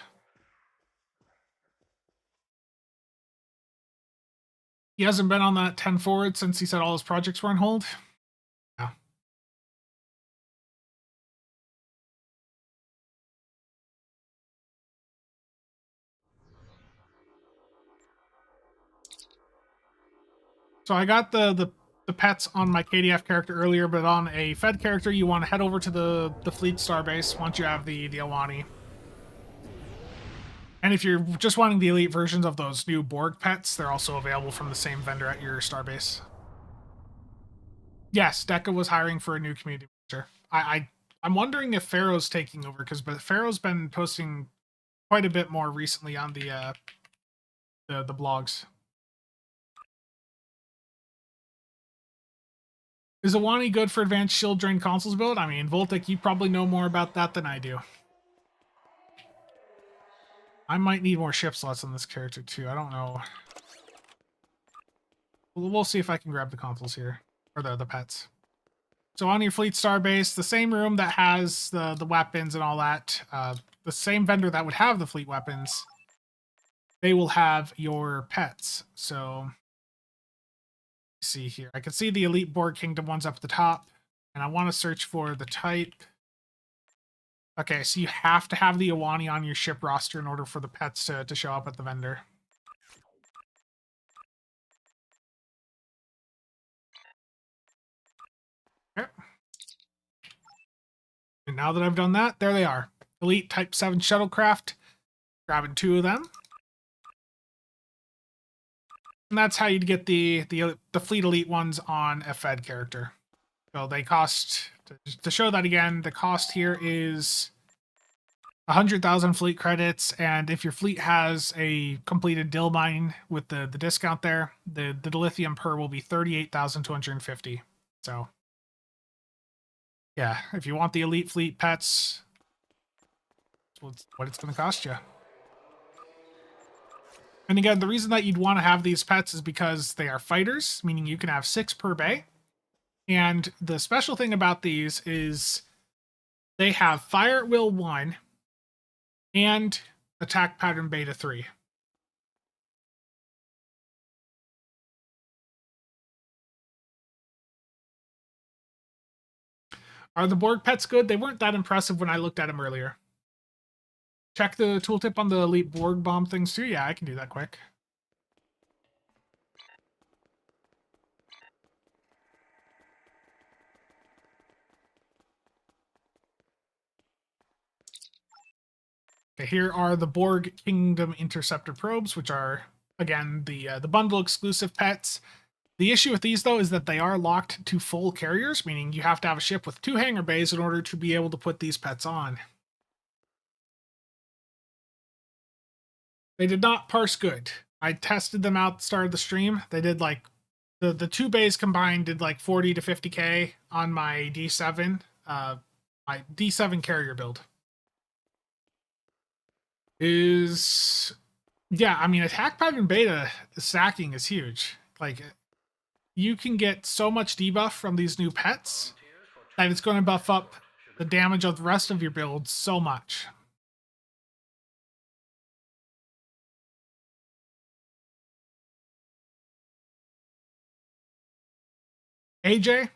He hasn't been on that 10 forward since he said all his projects were on hold. Yeah. So I got the pets on my KDF character earlier, but on a Fed character, you want to head over to the fleet starbase once you have the Iwani. And if you're just wanting the elite versions of those new Borg pets, they're also available from the same vendor at your starbase. Yes, DECA was hiring for a new community manager. I'm wondering if Pharaoh's taking over, because Pharaoh's been posting quite a bit more recently on the blogs. Is Iwani good for advanced shield drain consoles build? I mean, Voltic, you probably know more about that than I do. I might need more ship slots on this character too. I don't know. We'll see if I can grab the consoles here. Or the pets. So on your fleet starbase, the same room that has the weapons and all that, the same vendor that would have the fleet weapons they will have your pets. So see here. I can see the Elite Borg Kingdom ones up at the top, and I want to search for the type. Okay, so you have to have the Iwani on your ship roster in order for the pets to show up at the vendor. Okay. And now that I've done that, there they are. Elite Type 7 Shuttlecraft. Grabbing 2 of them. And that's how you'd get the Fleet Elite ones on a Fed character. So they cost, to show that again, the cost here is 100,000 fleet credits, and if your fleet has a completed dill mine with the discount there, the dilithium per will be 38,250. So yeah, if you want the elite fleet pets, that's what it's going to cost you. And again, the reason that you'd want to have these pets is because they are fighters, meaning you can have 6 per bay. And the special thing about these is they have Fire at Will 1 and Attack Pattern Beta 3. Are the Borg pets good? They weren't that impressive when I looked at them earlier. Check the tooltip on the Elite Borg bomb things too. Yeah, I can do that quick. Okay, here are the Borg Kingdom Interceptor probes, which are, again, the bundle exclusive pets. The issue with these, though, is that they are locked to full carriers, meaning you have to have a ship with 2 hangar bays in order to be able to put these pets on. They did not parse good. I tested them out at the start of the stream. They did like, the 2 bays combined did like 40 to 50k on my D7, my D7 carrier build. Yeah, I mean, Attack Pattern Beta stacking is huge. Like, you can get so much debuff from these new pets that it's going to buff up the damage of the rest of your build so much. AJ,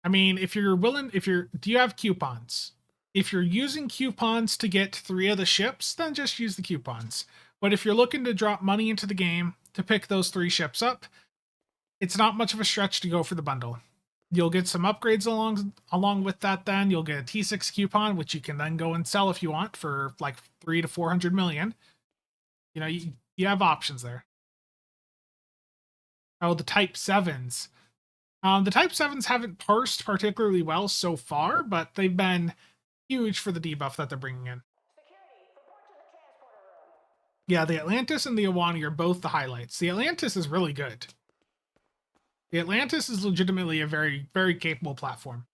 I mean, if you're willing, do you have coupons? If you're using coupons to get 3 of the ships, then just use the coupons. But if you're looking to drop money into the game to pick those 3 ships up, it's not much of a stretch to go for the bundle. You'll get some upgrades along with that then. You'll get a T6 coupon, which you can then go and sell if you want for like 300 to 400 million. You know, you have options there. Oh, the Type 7s. The Type 7s haven't parsed particularly well so far, but they've been huge for the debuff that they're bringing in. Yeah, the Atlantis and the Iwani are both the highlights. The Atlantis is really good. The Atlantis is legitimately a very, very capable platform.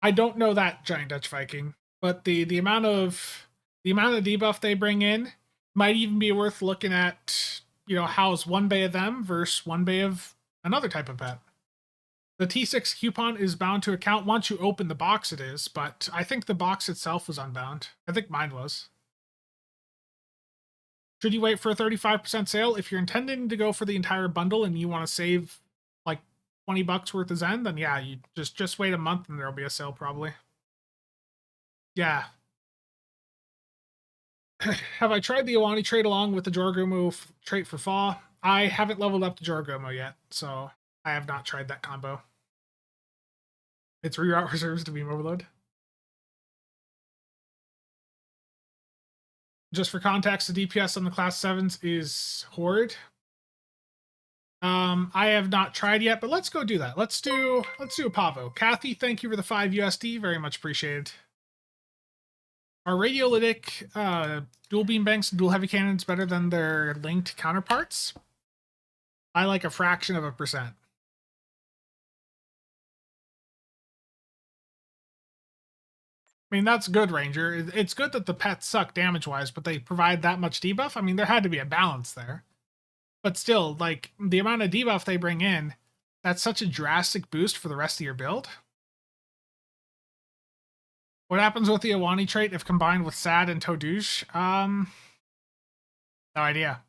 I don't know that, Giant Dutch Viking, but the amount of debuff they bring in might even be worth looking at, you know, how's 1 bay of them versus 1 bay of another type of pet. The T6 coupon is bound to account once you open the box, it is, but I think the box itself was unbound. I think mine was. Should you wait for a 35% sale? If you're intending to go for the entire bundle and you want to save like 20 bucks worth of Zen, then yeah, you just wait a month and there'll be a sale probably. Yeah. Have I tried the Iwani trade along with the Jorgomo trait for Fa? I haven't leveled up the Jorgomo yet, so I have not tried that combo. It's reroute reserves to beam overload. Just for context, the DPS on the class 7s is horrid. I have not tried yet, but let's go do that. Let's do a Pavo. Kathy, thank you for the 5 USD. Very much appreciated. Are radiolytic dual beam banks and dual heavy cannons better than their linked counterparts? By like a fraction of a percent. I mean, that's good, Ranger. It's good that the pets suck damage-wise, but they provide that much debuff. I mean, there had to be a balance there. But still, like, the amount of debuff they bring in, that's such a drastic boost for the rest of your build. What happens with the Awani trait if combined with SAD and Todouge? No idea.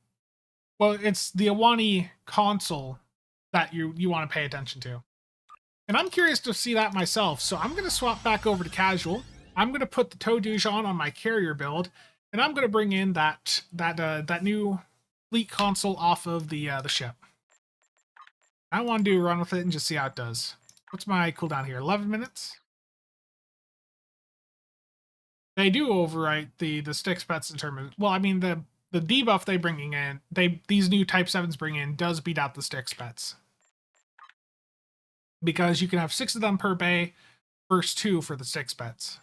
Well, it's the Awani console that you want to pay attention to. And I'm curious to see that myself, so I'm going to swap back over to casual. I'm going to put the Todouge on my carrier build, and I'm going to bring in that new fleet console off of the ship. I want to do a run with it and just see how it does. What's my cooldown here? 11 minutes? They do overwrite the sticks pets determined. Well, I mean the debuff they bringing in, these new Type 7s bring in does beat out the sticks pets. Because you can have 6 of them per bay versus 2 for the sticks pets.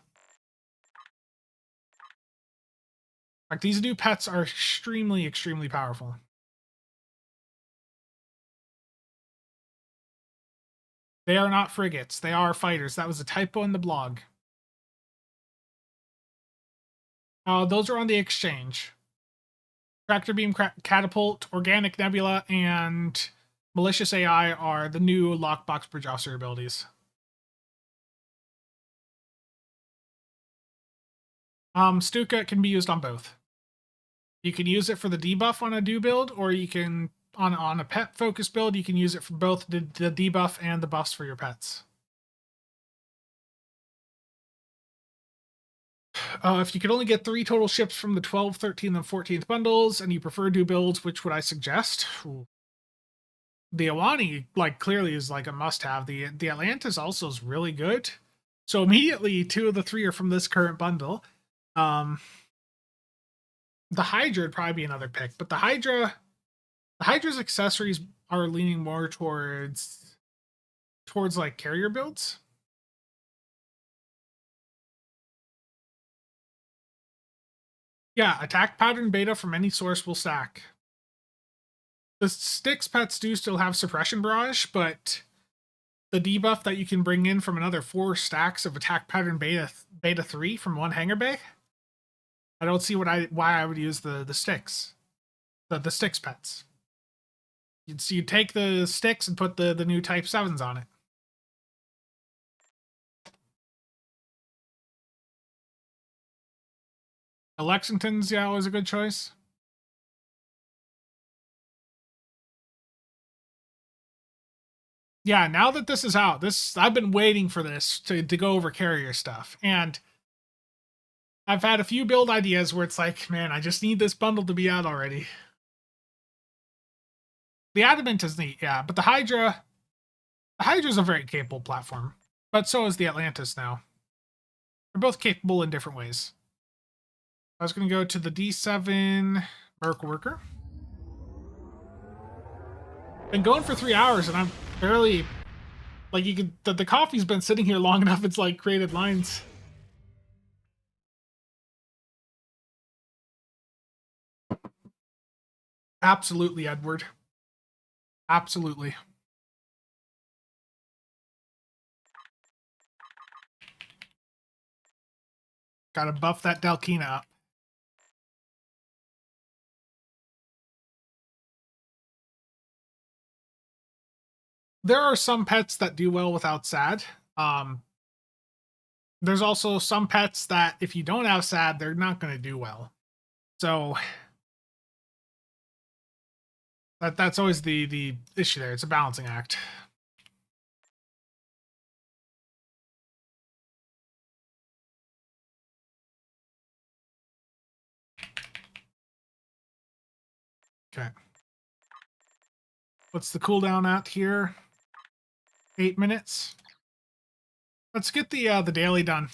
Like, these new pets are extremely, extremely powerful. They are not frigates. They are fighters. That was a typo in the blog. Those are on the exchange. Tractor Beam, Catapult, Organic Nebula, and Malicious AI are the new Lockbox Bridge Officer abilities. Stuka can be used on both. You can use it for the debuff on a do build, or you can, on a pet focus build, you can use it for both the debuff and the buffs for your pets. If you could only get 3 total ships from the 12th, 13th, and 14th bundles, and you prefer do builds, which would I suggest? Ooh. The Awani, like, clearly is like a must-have. The Atlantis also is really good. So immediately, 2 of the 3 are from this current bundle. The Hydra would probably be another pick, but the Hydra's accessories are leaning more towards like carrier builds. Yeah, attack pattern beta from any source will stack. The sticks pets do still have suppression barrage, but the debuff that you can bring in from another 4 stacks of attack pattern beta 3 from 1 hangar bay, I don't see why I would use the sticks. The sticks pets. You'd take the sticks and put the new Type 7s on it. The Lexington's, yeah, always a good choice. Yeah, now that this is out, I've been waiting for this to go over carrier stuff. And I've had a few build ideas where it's like, man, I just need this bundle to be out already. The Adamant is neat, yeah, but the Hydra's a very capable platform. But so is the Atlantis now. They're both capable in different ways. I was going to go to the D7 Merc Worker. Been going for 3 hours and I'm barely, like, you could, the coffee's been sitting here long enough, it's like created lines. Absolutely, Edward. Absolutely. Gotta buff that Dalkina up. There are some pets that do well without SAD. There's also some pets that if you don't have SAD, they're not going to do well. So that's always the issue there. It's a balancing act. Okay. What's the cooldown at here? 8 minutes. Let's get the daily done.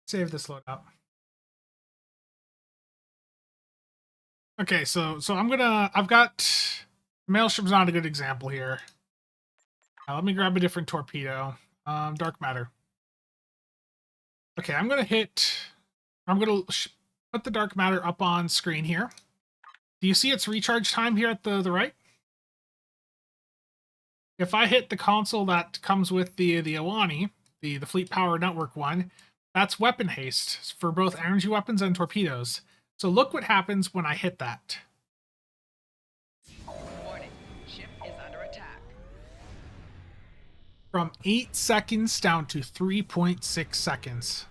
Save this load up. Okay, so I've got Maelstrom's not a good example here. Let me grab a different torpedo. Dark matter. Okay, I'm gonna put the dark matter up on screen here. Do you see its recharge time here at the right? If I hit the console that comes with the Awani, the Fleet Power Network one, that's weapon haste for both energy weapons and torpedoes. So look what happens when I hit that. Warning, ship is under attack. from 8 seconds down to 3.6 seconds.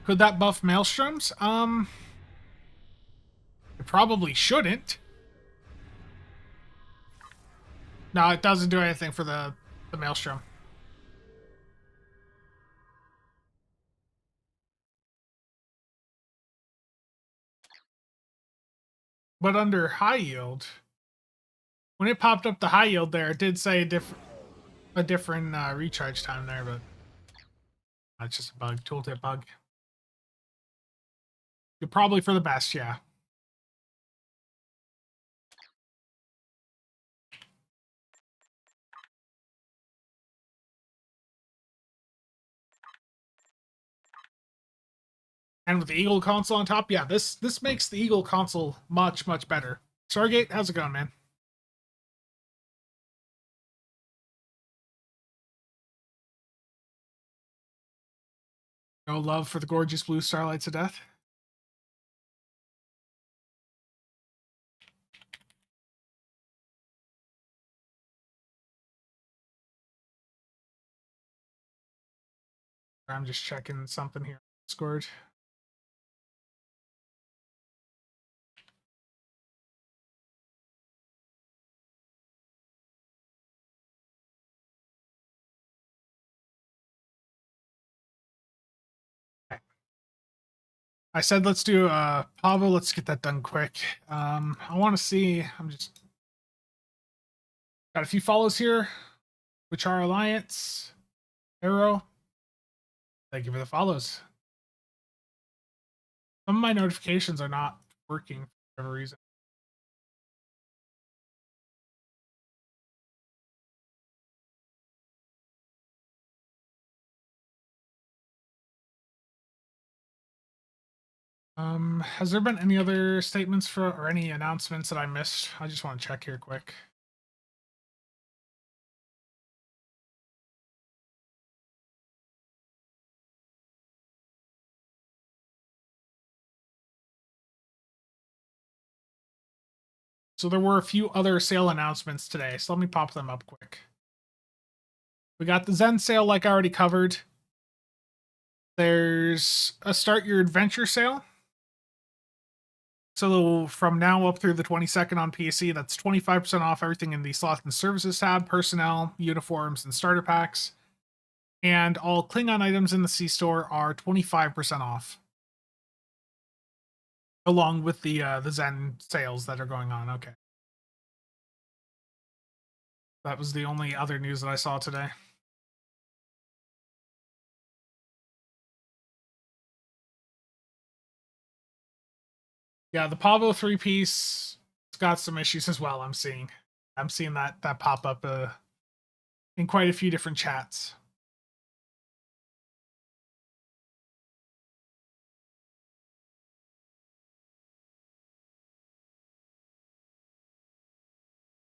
Could that buff Maelstroms? It probably shouldn't. No, it doesn't do anything for the Maelstrom. But under high yield, when it popped up the high yield there, it did say a different recharge time there, but that's just a bug, tooltip bug. You're probably for the best, yeah. And with the Eagle console on top, yeah, this makes the Eagle console much better. Stargate, how's it going, man? No love for the gorgeous blue starlights of death. I'm just checking something here. Discord. I said let's do Pavo. Let's get that done quick. I want to see. I'm just got a few follows here, which are Alliance, Arrow. Thank you for the follows. Some of my notifications are not working for whatever reason. Has there been any other statements for or any announcements that I missed? I just want to check here quick. So there were a few other sale announcements today, so let me pop them up quick. We got the Zen sale, like I already covered. There's a Start Your Adventure sale. So from now up through the 22nd on PC, that's 25% off everything in the Sloth and Services tab, personnel, uniforms, and starter packs. And all Klingon items in the C-Store are 25% off. Along with the Zen sales that are going on. Okay. That was the only other news that I saw today. Yeah, the Pavo 3-piece has got some issues as well, I'm seeing that pop up in quite a few different chats.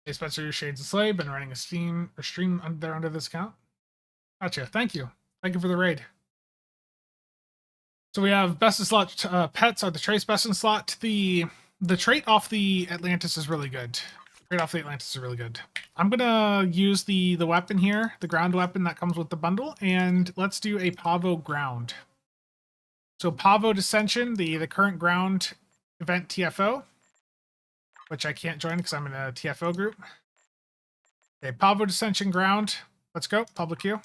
Hey Spencer, Shades of Slay, been running a stream there under this account. Gotcha, thank you. Thank you for the raid. So we have best in slot pets are the trace best in slot. The trait off the Atlantis is really good. Trait off the Atlantis is really good. I'm gonna use the weapon here, the ground weapon that comes with the bundle, and let's do a Pavo ground. So Pavo Dissension, the current ground event TFO, which I can't join because I'm in a TFO group. Okay, Pavo Dissension ground. Let's go, public queue.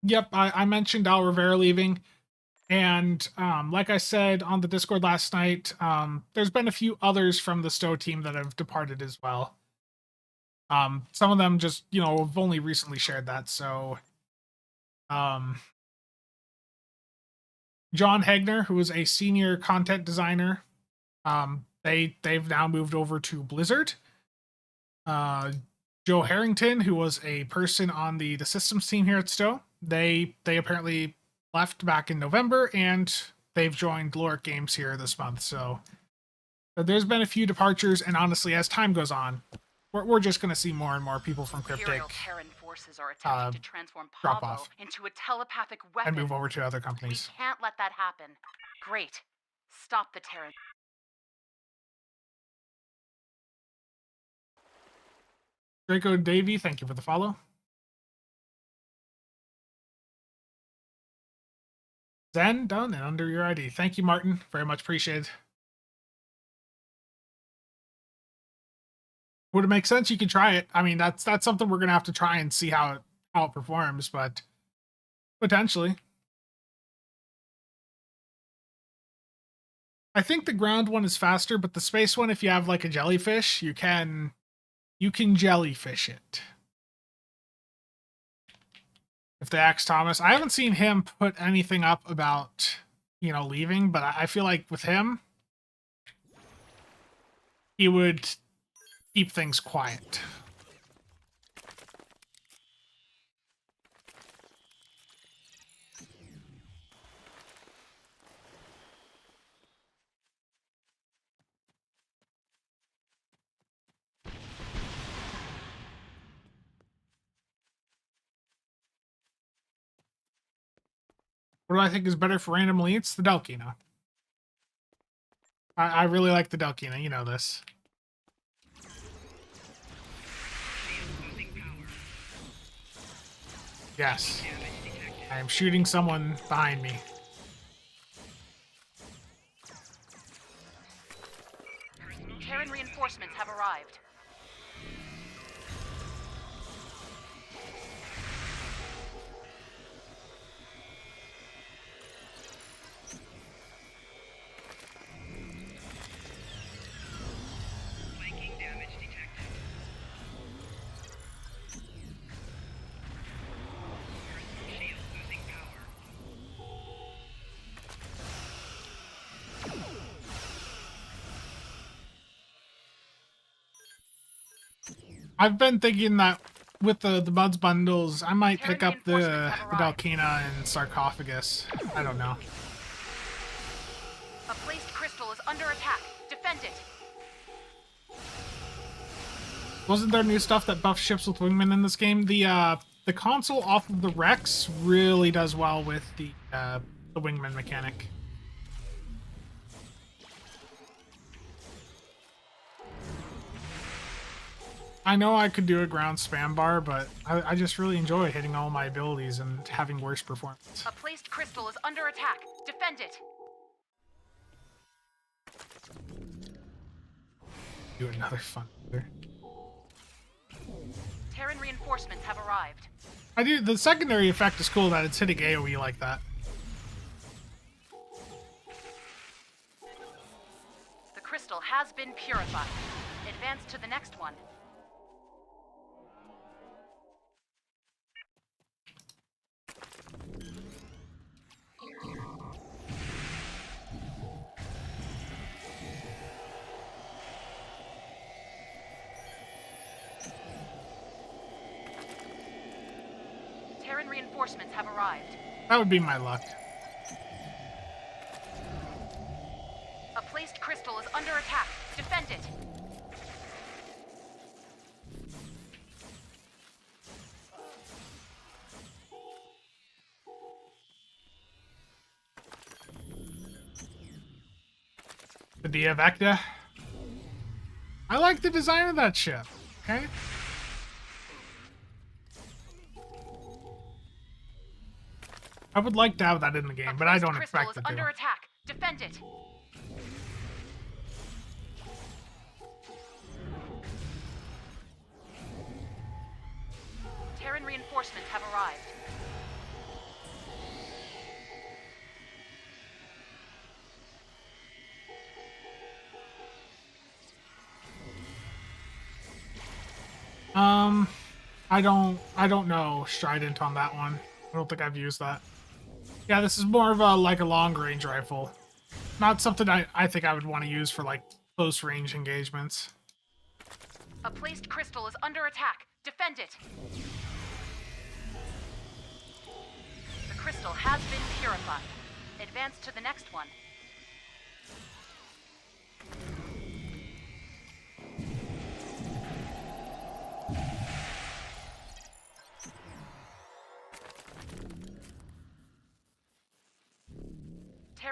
Yep, I mentioned Al Rivera leaving. And like I said on the Discord last night, there's been a few others from the Stowe team that have departed as well. Some of them just, have only recently shared that. So John Hegner, who is a senior content designer, they've now moved over to Blizzard. Joe Harrington, who was a person on the systems team here at Stowe, they apparently left back in November, and they've joined Loric Games here this month. So there's been a few departures, and honestly, as time goes on, we're just gonna see more and more people from Cryptic Imperial Terran forces are attempting to transform drop Pavo off into a telepathic and weapon. move over to other We companies. can't let that happen. Great. Stop the Terran. Draco Davy, thank you for the follow. Zen, done and under your ID. Thank you, Martin. Very much appreciated. Would it make sense? You can try it. I mean, that's something we're gonna have to try and see how it performs, but potentially. I think the ground one is faster, but the space one, if you have like a jellyfish, you can jellyfish it. If they ask Thomas, I haven't seen him put anything up about, leaving, but I feel like with him, he would keep things quiet. What do I think is better for random elites? The Delkina. I really like the Delkina, you know this. Yes. I am shooting someone behind me. Terran reinforcements have arrived. I've been thinking that with the Buds bundles, I might pick up the Delkina and Sarcophagus. I don't know. A placed crystal is under attack. Defend it. Wasn't there new stuff that buffs ships with wingmen in this game? The console off of the Rex really does well with the wingman mechanic. I know I could do a ground spam bar, but I just really enjoy hitting all my abilities and having worse performance. A placed crystal is under attack. Defend it. Do another fun. Terran reinforcements have arrived. The secondary effect is cool that it's hitting AoE like that. The crystal has been purified. Advance to the next one. Terran reinforcements have arrived. That would be my luck. A placed crystal is under attack. Defend it. The Dia Vecta. I like the design of that ship. Okay. I would like to have that in the game, but I don't expect it to. Under attack. Defend it. Terran reinforcements have arrived. I don't know Strident on that one. I don't think I've used that. Yeah, this is more of a long-range rifle. Not something I think I would want to use for close-range engagements. A placed crystal is under attack. Defend it. The crystal has been purified. Advance to the next one.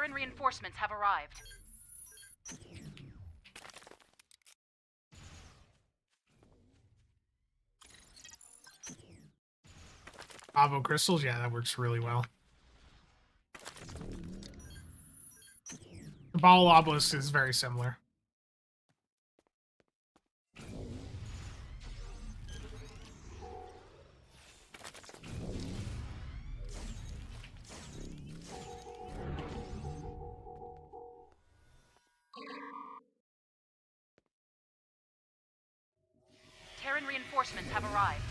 Terran reinforcements have arrived. Avo crystals, yeah, that works really well. The ball obelisk is very similar. Terran reinforcements have arrived.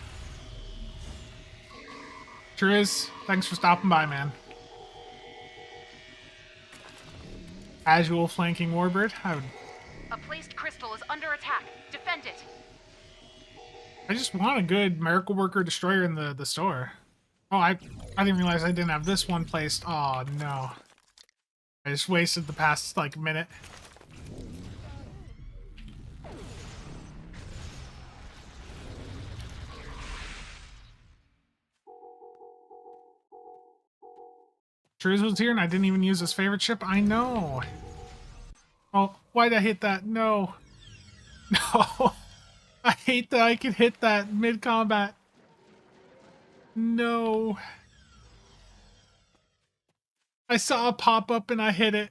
Sure is. Thanks for stopping by, man. Casual flanking warbird. A placed crystal is under attack. Defend it. I just want a good Miracle Worker Destroyer in the store. Oh, I didn't realize I didn't have this one placed. Oh, no. I just wasted the past, like, minute. Triz was here and I didn't even use his favorite ship? I know. Oh, why'd I hit that? No. No. I hate that I could hit that mid-combat. No. I saw a pop-up and I hit it.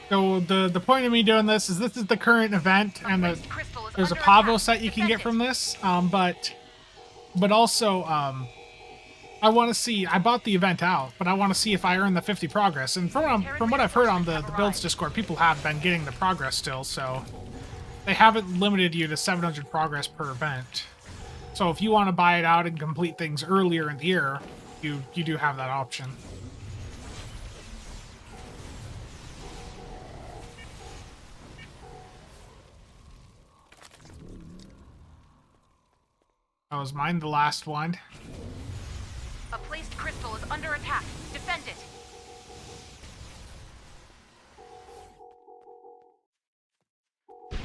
So the point of me doing this is the current event, and there's a Pavo set you can get from this. But also I want to see. I bought the event out, but I want to see if I earn the 50 progress. And from what I've heard on the builds Discord, people have been getting the progress still, so they haven't limited you to 700 progress per event. So if you want to buy it out and complete things earlier in the year, you do have that option. That was mine, the last one. A placed crystal is under attack. Defend it.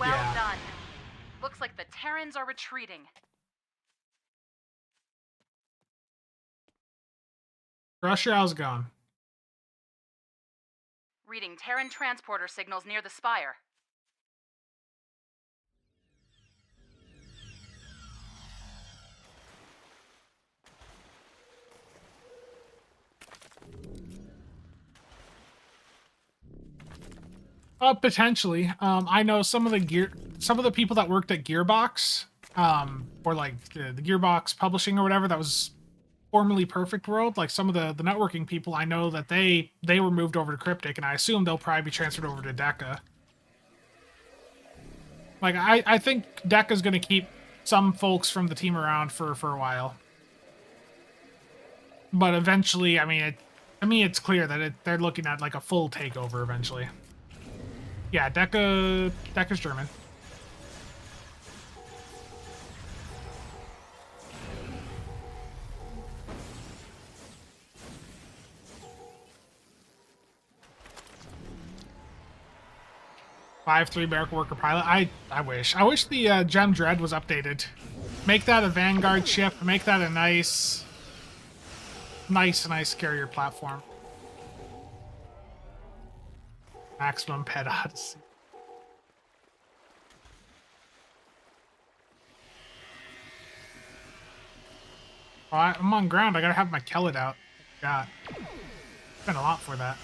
Well done. Looks like the Terrans are retreating. Crusher, how's it going? Reading Terran transporter signals near the spire. Potentially. I know some of the people that worked at Gearbox, or like the Gearbox Publishing or whatever that was formerly Perfect World. Like some of the networking people, I know that they were moved over to Cryptic, and I assume they'll probably be transferred over to Deca. Like I think Deca's going to keep some folks from the team around for a while, but eventually, I mean, it's clear that they're looking at like a full takeover eventually. Yeah, Deca's German. (5-3) Miracle Worker Pilot. I wish the Gem Dread was updated. Make that a Vanguard ship. Make that a nice carrier platform. Maximum Pet Odyssey. Oh, I'm on ground. I gotta have my Kellet out. God. Spent a lot for that.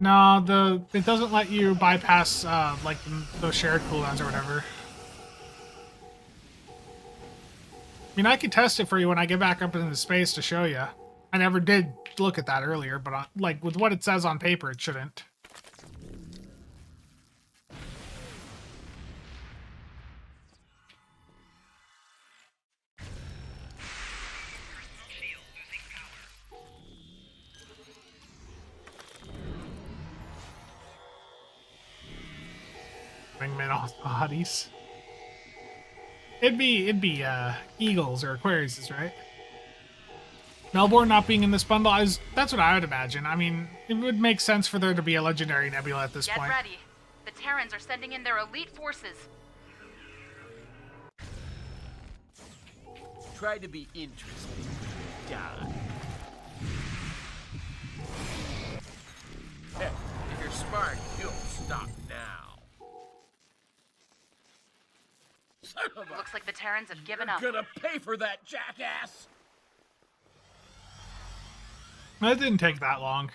No, it doesn't let you bypass like those shared cooldowns or whatever. I mean, I could test it for you when I get back up into space to show you. I never did look at that earlier, but like with what it says on paper, it shouldn't. Wingman all bodies. It'd be Eagles or Aquariuses, right? Melbourne not being in this bundle, that's what I would imagine. I mean, it would make sense for there to be a legendary Nebula at this Get point. ready. The Terrans are sending in their elite forces. Try to be interesting. Die. Heck, if you're smart, you'll stop now. Son of a... Looks like the Terrans have given You're up. gonna pay for that, jackass! That didn't take that long.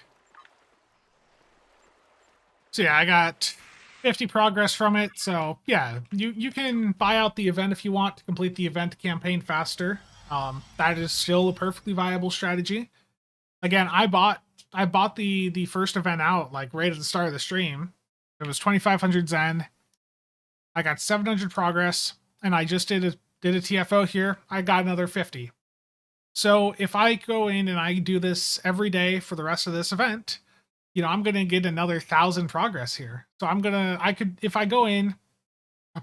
So yeah, I got 50 progress from it. So yeah, you can buy out the event if you want to complete the event campaign faster. That is still a perfectly viable strategy. Again, I bought the first event out like right at the start of the stream. It was 2,500 Zen. I got 700 progress, and I just did a TFO here. I got another 50. So if I go in and I do this every day for the rest of this event, you know, I'm going to get another 1,000 progress here. So if I go in,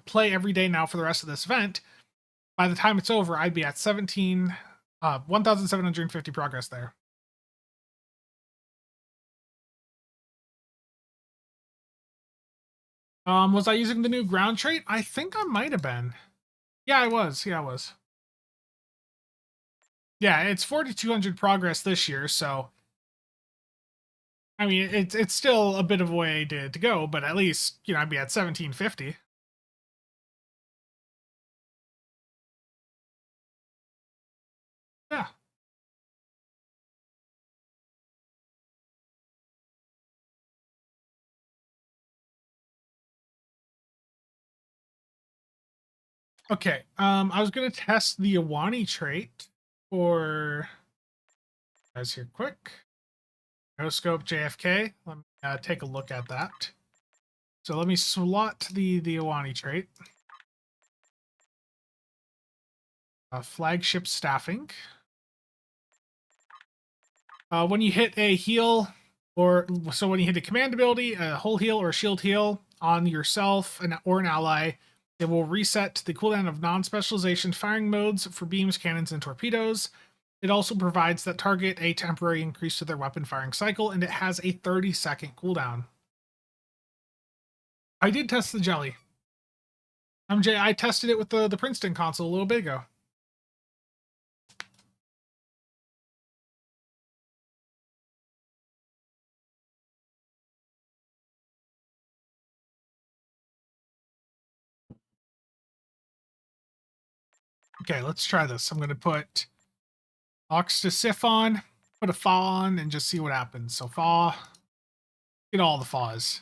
play every day now for the rest of this event, by the time it's over, I'd be at 1,750 progress there. Was I using the new ground trait? I think I might have been. Yeah, I was. Yeah, it's 4,200 progress this year, so I mean, it's still a bit of a way to go, but at least, you know, I'd be at 1,750. Yeah. Okay, I was gonna test the Awani trait for guys here quick. No scope JFK. Let me take a look at that. So let me slot the Awani trait. Flagship staffing. When you hit a heal, so when you hit a command ability, a whole heal or shield heal on yourself or an ally, it will reset the cooldown of non-specialization firing modes for beams, cannons, and torpedoes. It also provides that target a temporary increase to their weapon firing cycle, and it has a 30-second cooldown. I did test the jelly. MJ, I tested it with the Princeton console a little bit ago. Okay, let's try this. I'm going to put Ox to Sif on, put a Fa on, and just see what happens. So Fa, get all the Fas.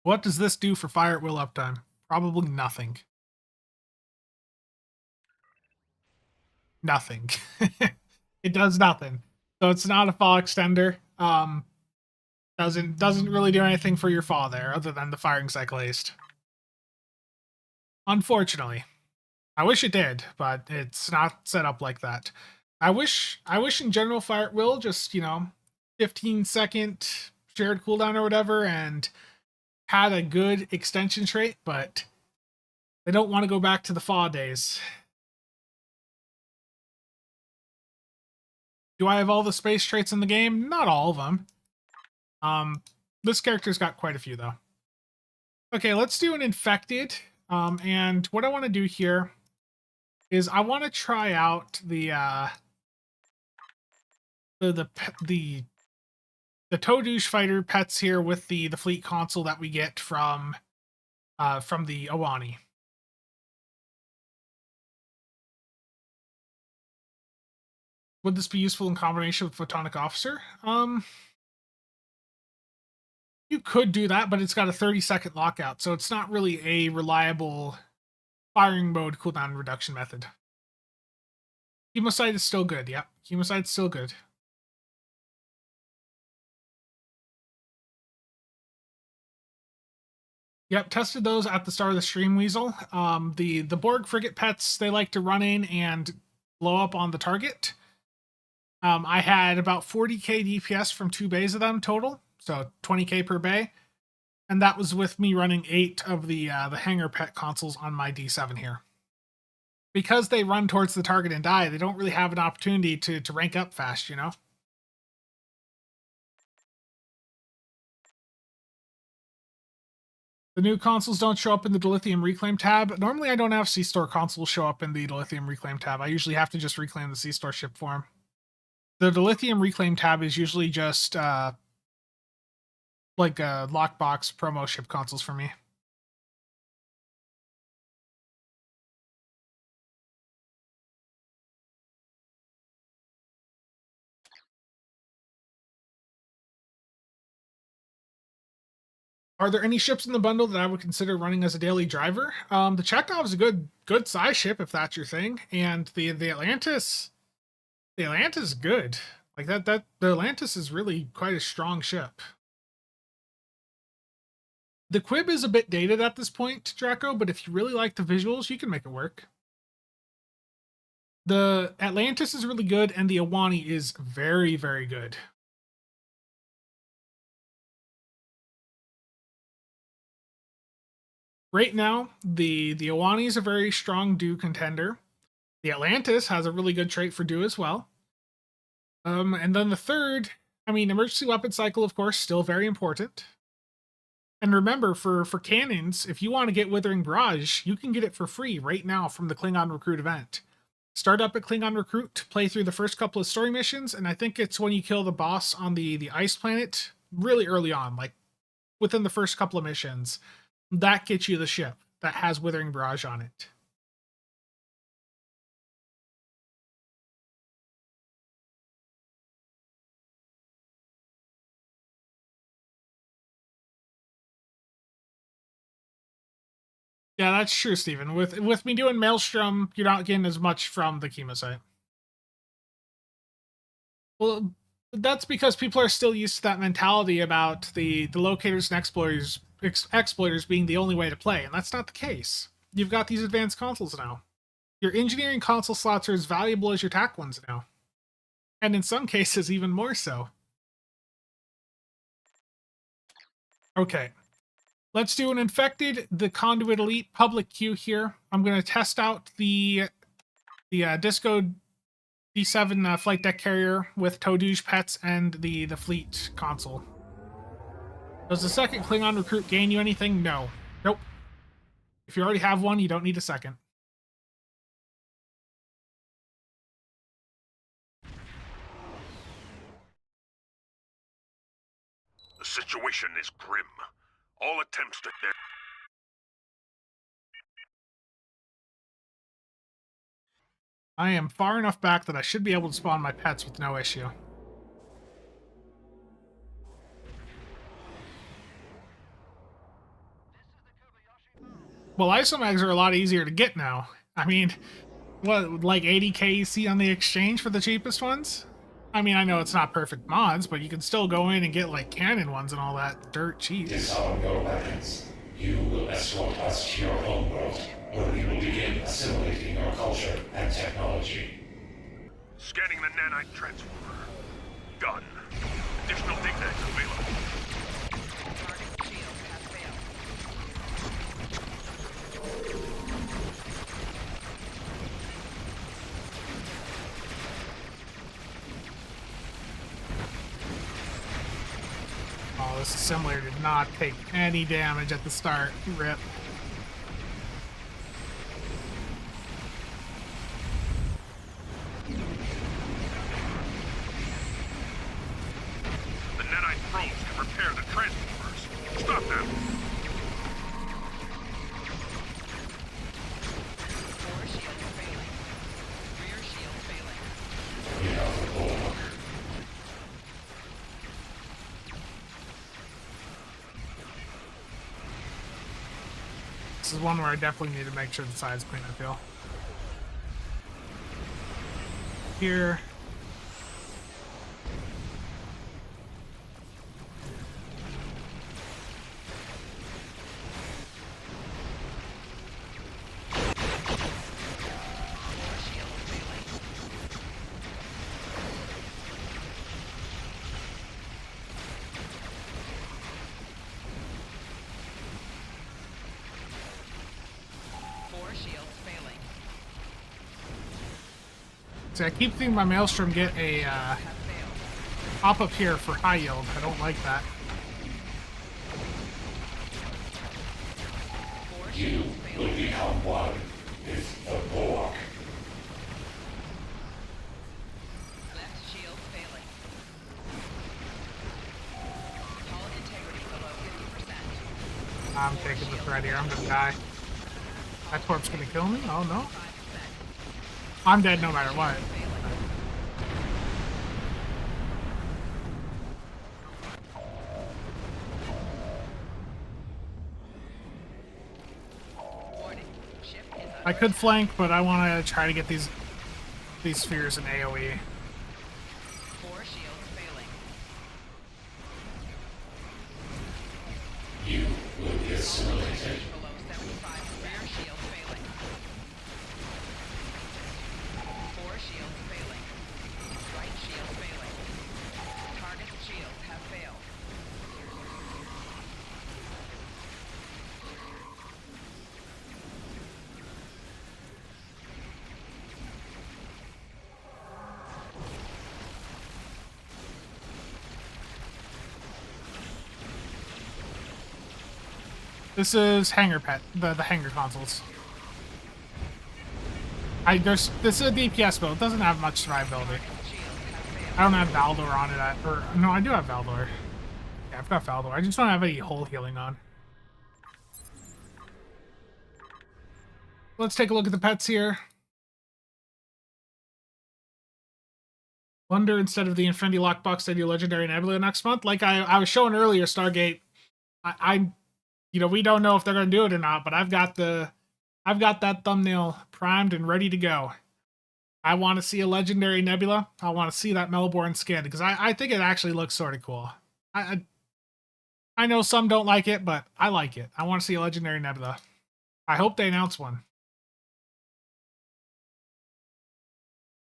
What does this do for fire at will uptime? Probably nothing. Nothing. It does nothing. So it's not a Fa extender. Doesn't really do anything for your Fa there, other than the firing cycle haste. Unfortunately. I wish it did, but it's not set up like that. I wish in general fire at will just, you know, 15-second shared cooldown or whatever, and had a good extension trait, but they don't want to go back to the Fa days. Do I have all the space traits in the game? Not all of them. This character's got quite a few, though. Okay, let's do an infected. And what I want to do here is I want to try out the Toadouche fighter pets here with the fleet console that we get from the Awani. Would this be useful in combination with Photonic Officer? You could do that, but it's got a 30-second lockout, so it's not really a reliable firing mode cooldown reduction method. Chemocide is still good, yeah. Chemocide's still good. Yep, tested those at the start of the stream, Weasel. The Borg frigate pets, they like to run in and blow up on the target. I had about 40k DPS from 2 bays of them total, so 20k per bay, and that was with me running 8 of the Hanger Pet consoles on my D7 here. Because they run towards the target and die, they don't really have an opportunity to rank up fast, you know? The new consoles don't show up in the Dilithium Reclaim tab. Normally I don't have C-Store consoles show up in the Dilithium Reclaim tab. I usually have to just reclaim the C-Store ship for them. The Dilithium Reclaim tab is usually just like a lockbox promo ship consoles for me. Are there any ships in the bundle that I would consider running as a daily driver? The Chekhov is a good size ship if that's your thing, and the Atlantis is good. Like the Atlantis is really quite a strong ship. The Quib is a bit dated at this point, Draco, but if you really like the visuals, you can make it work. The Atlantis is really good, and the Awani is very, very good. Right now, the Awani is a very strong Do contender. The Atlantis has a really good trait for Do as well. And then the third, I mean, emergency weapon cycle, of course, still very important. And remember, for cannons, if you want to get Withering Barrage, you can get it for free right now from the Klingon Recruit event. Start up at Klingon Recruit, play through the first couple of story missions, and I think it's when you kill the boss on the ice planet really early on, like within the first couple of missions. That gets you the ship that has Withering Barrage on it. Yeah, that's true, Steven. With me doing Maelstrom, you're not getting as much from the Chemosite. Well, that's because people are still used to that mentality about the locators and exploiters being the only way to play, and that's not the case. You've got these advanced consoles now. Your engineering console slots are as valuable as your TAC ones now. And in some cases, even more so. Okay. Let's do an Infected, the Conduit Elite public queue here. I'm going to test out the Disco D7 flight deck carrier with Toduge pets and the fleet console. Does the second Klingon recruit gain you anything? No. Nope. If you already have one, you don't need a second. The situation is grim. All attempts to... I am far enough back that I should be able to spawn my pets with no issue. Well, isomags are a lot easier to get now. I mean, what, like 80k you see on the exchange for the cheapest ones? I mean, I know it's not perfect mods, but you can still go in and get like cannon ones and all that dirt cheap. Disarm your weapons. You will escort us to your home world, where we will begin assimilating your culture and technology. Scanning the nanite transformer. Done. Additional data available. Target shield has failed. Oh, this assimilator did not take any damage at the start. Rip. The nanite probes can repair the transformers. Stop them! Core shield failing. Rear shield failing. We have the bulwark. This is one where I definitely need to make sure the side's clean, I feel. Here. Core shield failing. See, I keep seeing my Maelstrom get a pop up here for high yield. I don't like that. You will become one with the Borg. Left shield failing. Hull integrity below 50%. I'm taking the threat here. I'm gonna die. That torp's gonna kill me? Oh no. I'm dead no matter what. Warning. Ship is I could flank, but I want to try to get these spheres in AoE. 4 shields failing. You will be assimilated. Below 75. Rear shield failing. 4 shields failing. Right shield failing. Target's shields have failed. This is Hangar Pet, the Hangar consoles. This is a DPS build. It doesn't have much survivability. I don't have Valdor on it, or no, I do have Valdor. Yeah, I've got Valdor. I just don't have any hull healing on. Let's take a look at the pets here. Wonder instead of the Infinity Lockbox, they do Legendary Nebula next month. Like I was showing earlier, Stargate. You know, we don't know if they're going to do it or not, but I've got that thumbnail primed and ready to go. I want to see a Legendary Nebula. I want to see that Melbourne skin because I think it actually looks sort of cool. I know some don't like it, but I like it. I want to see a Legendary Nebula. I hope they announce one.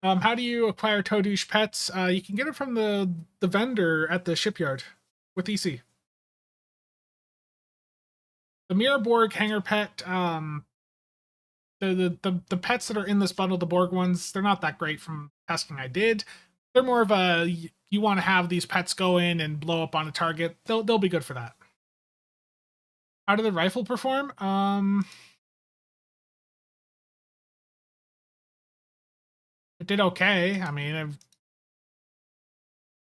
How do you acquire Todouche pets? You can get it from the vendor at the shipyard with EC. The Mirrorborg Hangar Pet, the pets that are in this bundle, the Borg ones, they're not that great from testing I did. They're more of a, you want to have these pets go in and blow up on a target. They'll be good for that. How did the rifle perform? It did okay. I mean,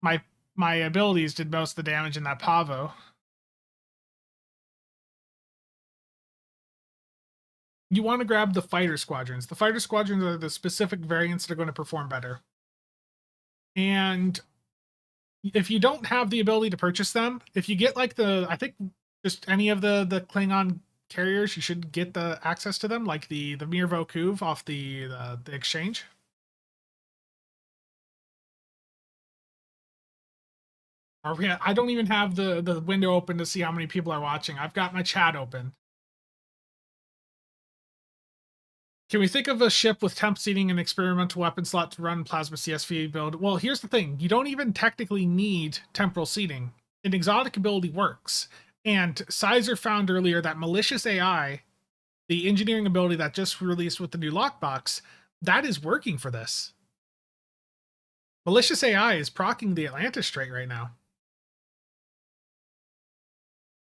my abilities did most of the damage in that Pavo. You want to grab the fighter squadrons. The fighter squadrons are the specific variants that are going to perform better. And if you don't have the ability to purchase them, if you get like I think just any of the Klingon carriers, you should get the access to them, like the Mir Vokuv off the exchange. I don't even have the window open to see how many people are watching. I've got my chat open. Can we think of a ship with temp seating and experimental weapon slot to run plasma CSV build? Well, here's the thing. You don't even technically need temporal seating. An exotic ability works. And Sizer found earlier that malicious AI, the engineering ability that just released with the new lockbox, that is working for this. Malicious AI is proccing the Atlantis Strait right now.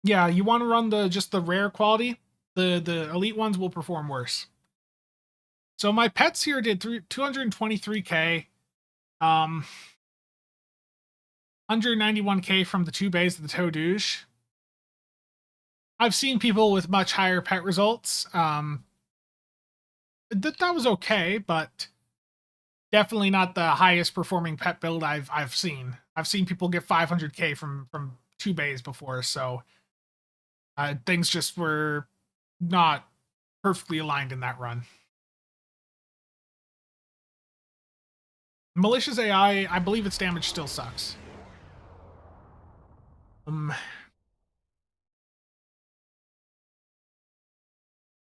Yeah, you want to run just the rare quality. The elite ones will perform worse. So my pets here did 223k, 191k from the 2 bays of the Todouche. I've seen people with much higher pet results. That was okay, but definitely not the highest performing pet build I've seen. I've seen people get 500k from 2 bays before, so things just were not perfectly aligned in that run. Malicious AI, I believe its damage still sucks.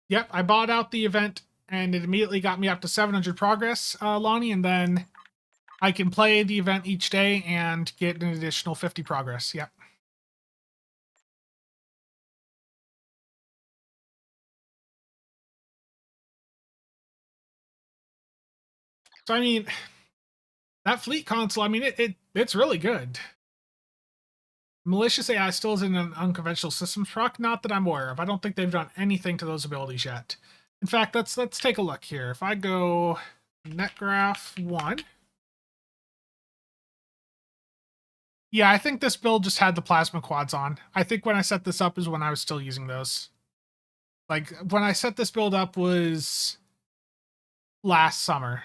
Yep, I bought out the event and it immediately got me up to 700 progress, Lonnie, and then I can play the event each day and get an additional 50 progress. Yep. So I mean, that fleet console, I mean, it's really good. Malicious AI still is in an unconventional systems proc, not that I'm aware of. I don't think they've done anything to those abilities yet. In fact, let's take a look here. If I go netgraph 1. Yeah, I think this build just had the plasma quads on. I think when I set this up is when I was still using those. Like, when I set this build up was last summer.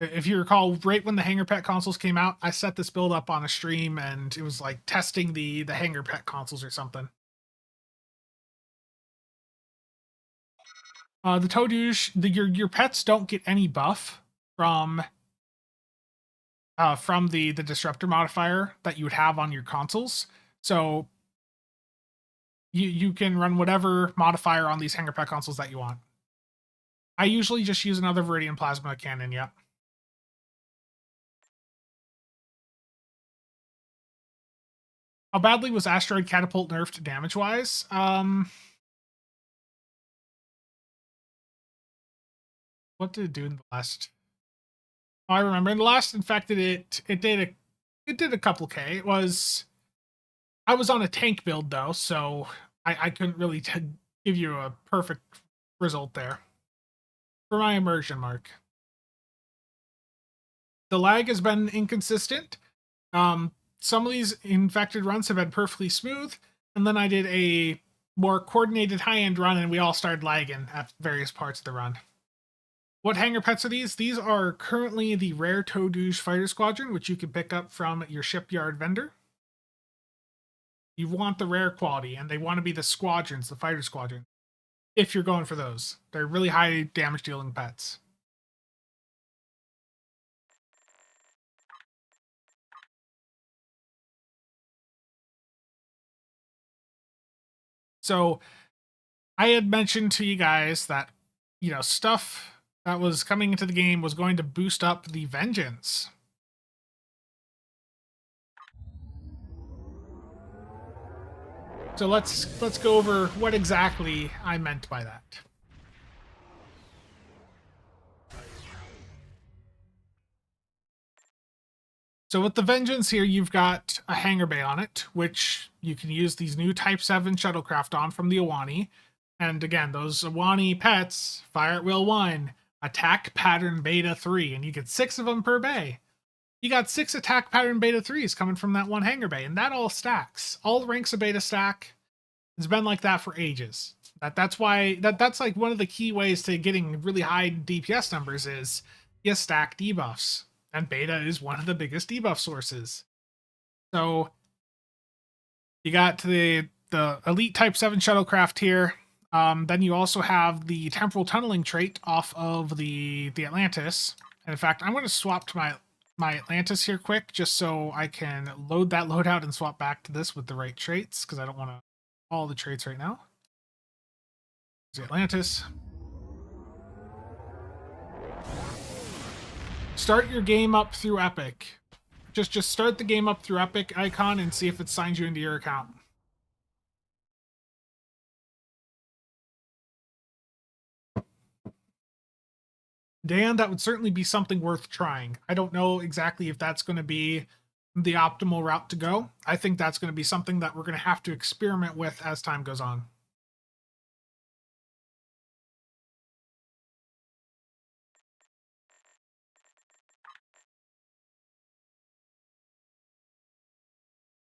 If you recall, right when the Hanger Pet consoles came out, I set this build up on a stream, and it was like testing the Hanger Pet consoles or something. The Toadouche, your pets don't get any buff from the disruptor modifier that you would have on your consoles. So you can run whatever modifier on these Hanger Pet consoles that you want. I usually just use another Viridian Plasma Cannon, yep. How badly was Asteroid Catapult nerfed damage-wise? What did it do in the last? Oh, I remember in the last infected it did a couple K. I was on a tank build though, so I couldn't really give you a perfect result there. For my immersion mark. The lag has been inconsistent. Some of these infected runs have been perfectly smooth, and then I did a more coordinated high-end run, and we all started lagging at various parts of the run. What hanger pets are these? These are currently the rare Toadouche Fighter Squadron, which you can pick up from your shipyard vendor. You want the rare quality, and they want to be the squadrons, the fighter squadron, if you're going for those. They're really high damage dealing pets. So I had mentioned to you guys that, you know, stuff that was coming into the game was going to boost up the vengeance. So let's go over what exactly I meant by that. So with the Vengeance here, you've got a hangar bay on it, which you can use these new Type 7 shuttlecraft on from the Awani. And again, those Awani pets, Fire at Will 1, Attack Pattern Beta 3, and you get 6 of them per bay. You got 6 Attack Pattern Beta 3s coming from that one hangar bay, and that all stacks. All the ranks of beta stack. It's been like that for ages. That's why that's like one of the key ways to getting really high DPS numbers is you stack debuffs. And beta is one of the biggest debuff sources. So you got the elite type 7 shuttlecraft here. Then you also have the temporal tunneling trait off of the Atlantis. And in fact, I'm going to swap to my Atlantis here quick, just so I can load that loadout and swap back to this with the right traits, because I don't want to all the traits right now. There's the Atlantis. Start your game up through Epic. Just start the game up through Epic icon and see if it signs you into your account. Dan, that would certainly be something worth trying. I don't know exactly if that's going to be the optimal route to go. I think that's going to be something that we're going to have to experiment with as time goes on.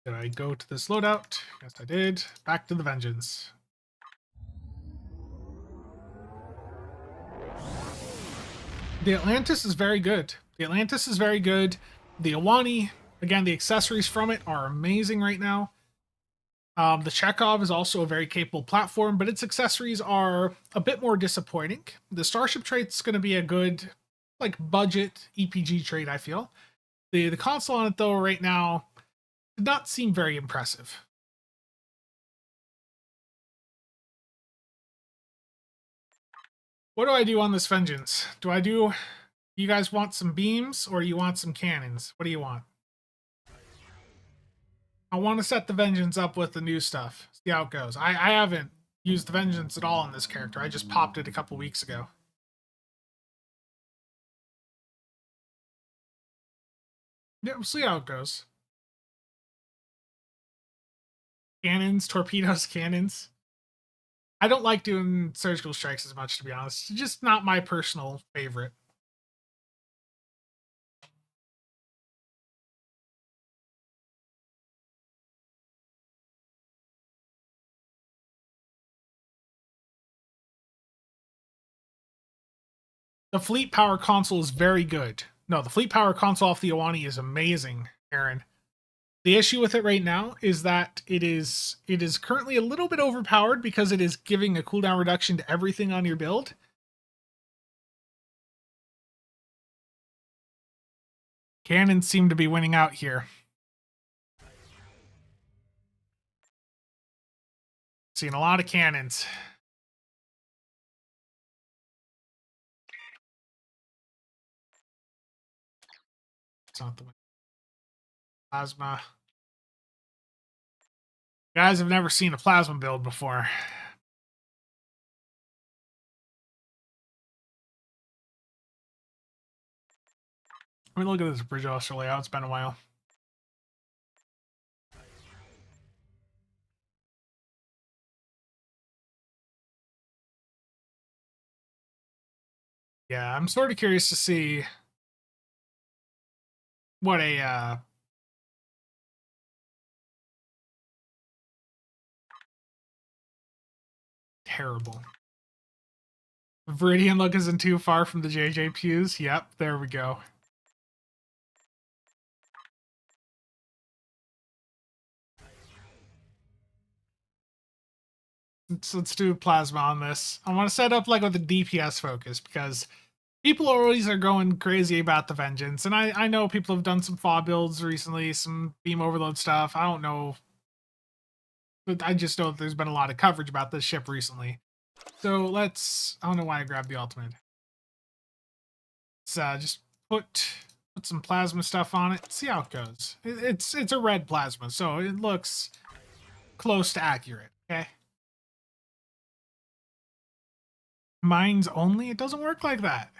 Did I go to this loadout? Yes, I did. Back to the Vengeance. The Atlantis is very good. The Atlantis is very good. The Awani, again, the accessories from it are amazing right now. The Chekhov is also a very capable platform, but its accessories are a bit more disappointing. The Starship trait's going to be a good, like, budget EPG trait, I feel. The console on it, though, right now, did not seem very impressive. What do I do on this Vengeance? You guys want some beams or you want some cannons? What do you want? I want to set the Vengeance up with the new stuff. See how it goes. I haven't used the Vengeance at all on this character. I just popped it a couple weeks ago. Yeah, we'll see how it goes. Cannons, torpedoes, cannons. I don't like doing surgical strikes as much, to be honest. It's just not my personal favorite. The fleet power console is very good. No, the fleet power console off the Iwani is amazing, Aaron. The issue with it right now is that it is currently a little bit overpowered because it is giving a cooldown reduction to everything on your build. Cannons seem to be winning out here. Seeing a lot of cannons. It's not the way. Plasma. You guys have never seen a plasma build before. I mean, look at this bridge officer layout. It's been a while. Yeah, I'm sort of curious to see what a terrible. Viridian look isn't too far from the JJ pews. Yep, there we go. Let's do plasma on this. I want to set up like with a DPS focus because people always are going crazy about the vengeance, and I know people have done some FA builds recently, some beam overload stuff. I don't know, but I just know that there's been a lot of coverage about this ship recently. So let's. I don't know why I grabbed the ultimate. Let's just put some plasma stuff on it. See how it goes. It's a red plasma, so it looks close to accurate. Okay. Mines only? It doesn't work like that.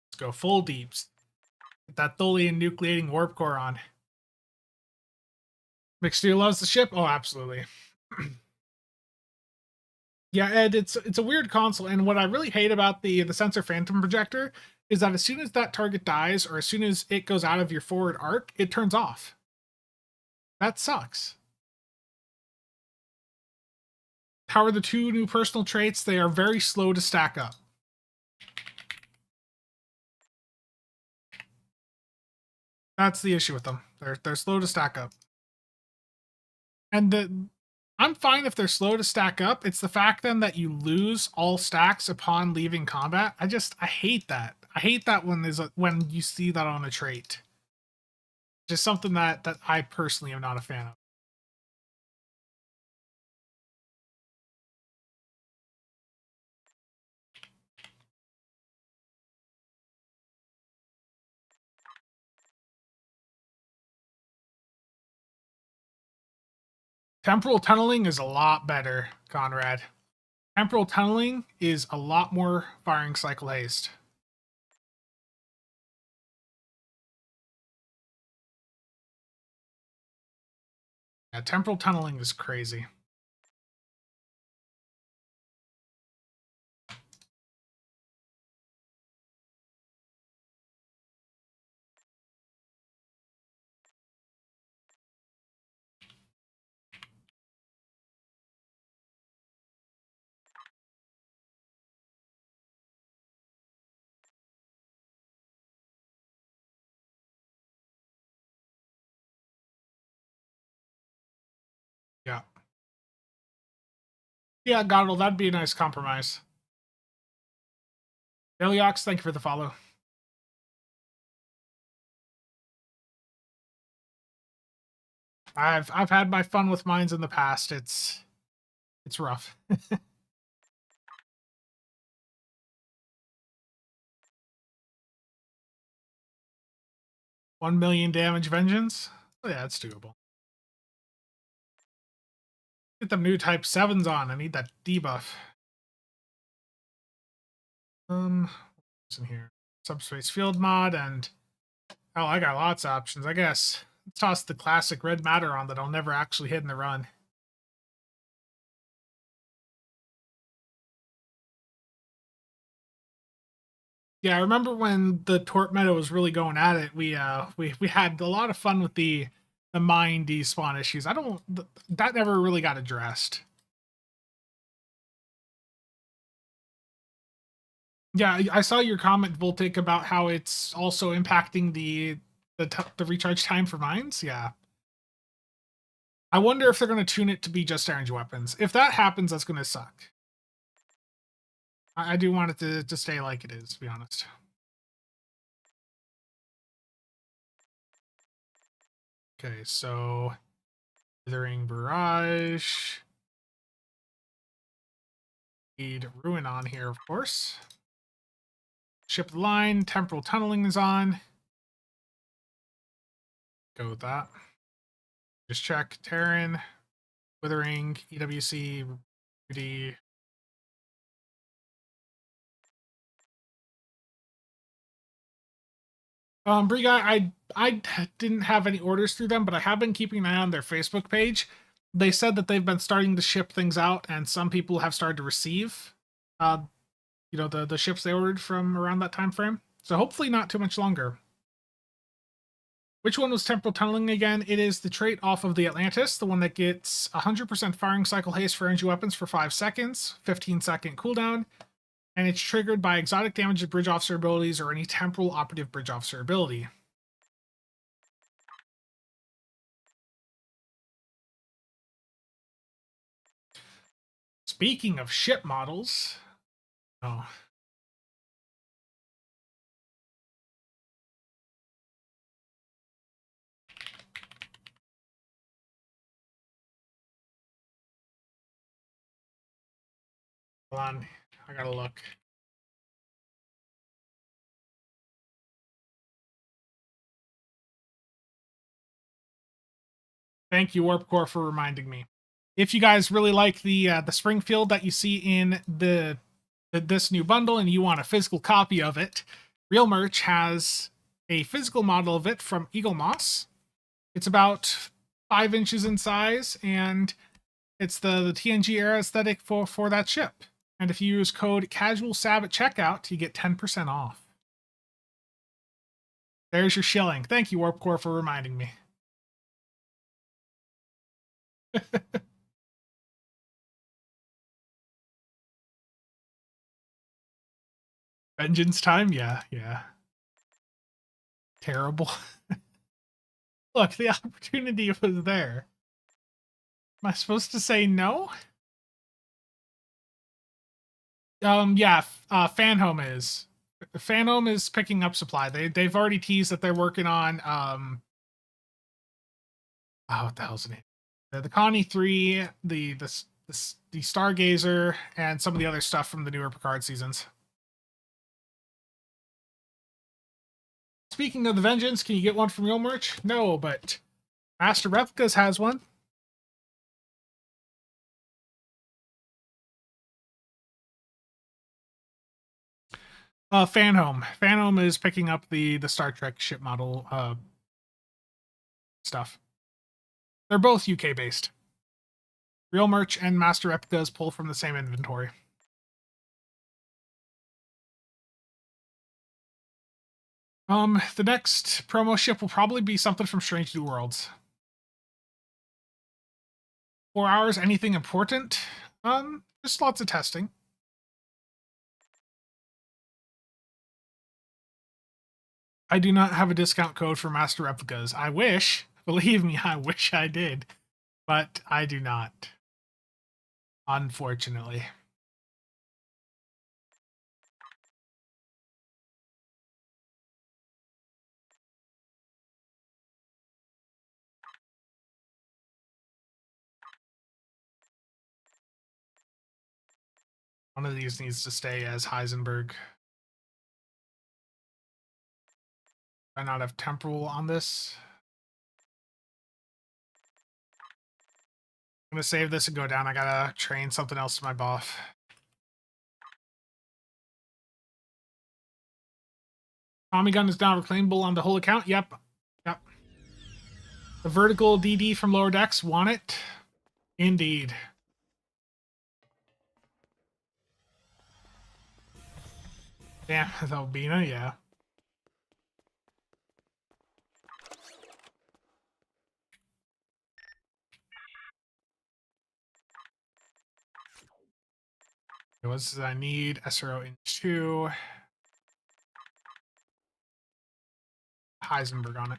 Let's go full deeps. Get that Tholian nucleating warp core on. Mixtier loves the ship? Oh, absolutely. Yeah, Ed, it's a weird console, and what I really hate about the sensor phantom projector is that as soon as that target dies, or as soon as it goes out of your forward arc, it turns off. That sucks. How are the two new personal traits? They are very slow to stack up. That's the issue with them. They're slow to stack up. And I'm fine if they're slow to stack up. It's the fact then that you lose all stacks upon leaving combat. I hate that. I hate that when you see that on a trait. Just something that I personally am not a fan of. Temporal tunneling is a lot better, Conrad. Temporal tunneling is a lot more firing cycle haste. Yeah, temporal tunneling is crazy. Yeah. Yeah, Godel, that'd be a nice compromise. Eliox, thank you for the follow. I've had my fun with mines in the past. It's rough. 1 million damage vengeance? Oh, yeah, that's doable. Get them new Type 7s on. I need that debuff. What's in here? Subspace field mod and oh, I got lots of options. I guess let's toss the classic red matter on that I'll never actually hit in the run. Yeah, I remember when the Torp meta was really going at it. We had a lot of fun with the mine despawn issues. I don't that never really got addressed. Yeah, I saw your comment, Voltic, about how it's also impacting the recharge time for mines. Yeah, I wonder if they're going to tune it to be just energy weapons. If that happens, that's going to suck. I do want it to stay like it is, to be honest. Okay, so Withering Barrage. Need Ruin on here, of course. Ship the line. Temporal Tunneling is on. Go with that. Just check Terran, Withering, EWC, UD. Brie Guy, I didn't have any orders through them, but I have been keeping an eye on their Facebook page. They said that they've been starting to ship things out, and some people have started to receive, the ships they ordered from around that time frame. So hopefully not too much longer. Which one was Temporal Tunneling again? It is the trait off of the Atlantis, the one that gets 100% firing cycle haste for energy weapons for 5 seconds, 15-second cooldown, and it's triggered by exotic damage of bridge officer abilities or any temporal operative bridge officer ability. Speaking of ship models, oh. Hold on, I gotta look. Thank you, Warp Core, for reminding me. If you guys really like the Springfield that you see in this new bundle and you want a physical copy of it, Real Merch has a physical model of it from Eagle Moss. It's about 5 inches in size, and it's the TNG era aesthetic for that ship. And if you use code CasualSAB at checkout, you get 10% off. There's your shilling. Thank you, Warp Core, for reminding me. Vengeance time? Yeah. Terrible. Look, the opportunity was there. Am I supposed to say no? Yeah, Fanhome is. Fanhome is picking up supply. They've already teased that they're working on what the hell's the name? The Connie 3, the Stargazer, and some of the other stuff from the newer Picard seasons. Speaking of the Vengeance, can you get one from Real Merch? No, but Master Replicas has one. Fanhome. Fanhome is picking up the Star Trek ship model stuff. They're both UK based. Real Merch and Master Replicas pull from the same inventory. The next promo ship will probably be something from Strange New Worlds. 4 hours, anything important? Just lots of testing. I do not have a discount code for Master Replicas. I wish. Believe me, I wish I did. But I do not. Unfortunately. One of these needs to stay as Heisenberg. I not have temporal on this. I'm gonna save this and go down. I gotta train something else to my buff. Tommy gun is now reclaimable on the whole account. Yep. Yep. The vertical DD from lower decks. Want it? Indeed. Damn, the Albina, yeah. What does I need? SRO in 2. Heisenberg on it.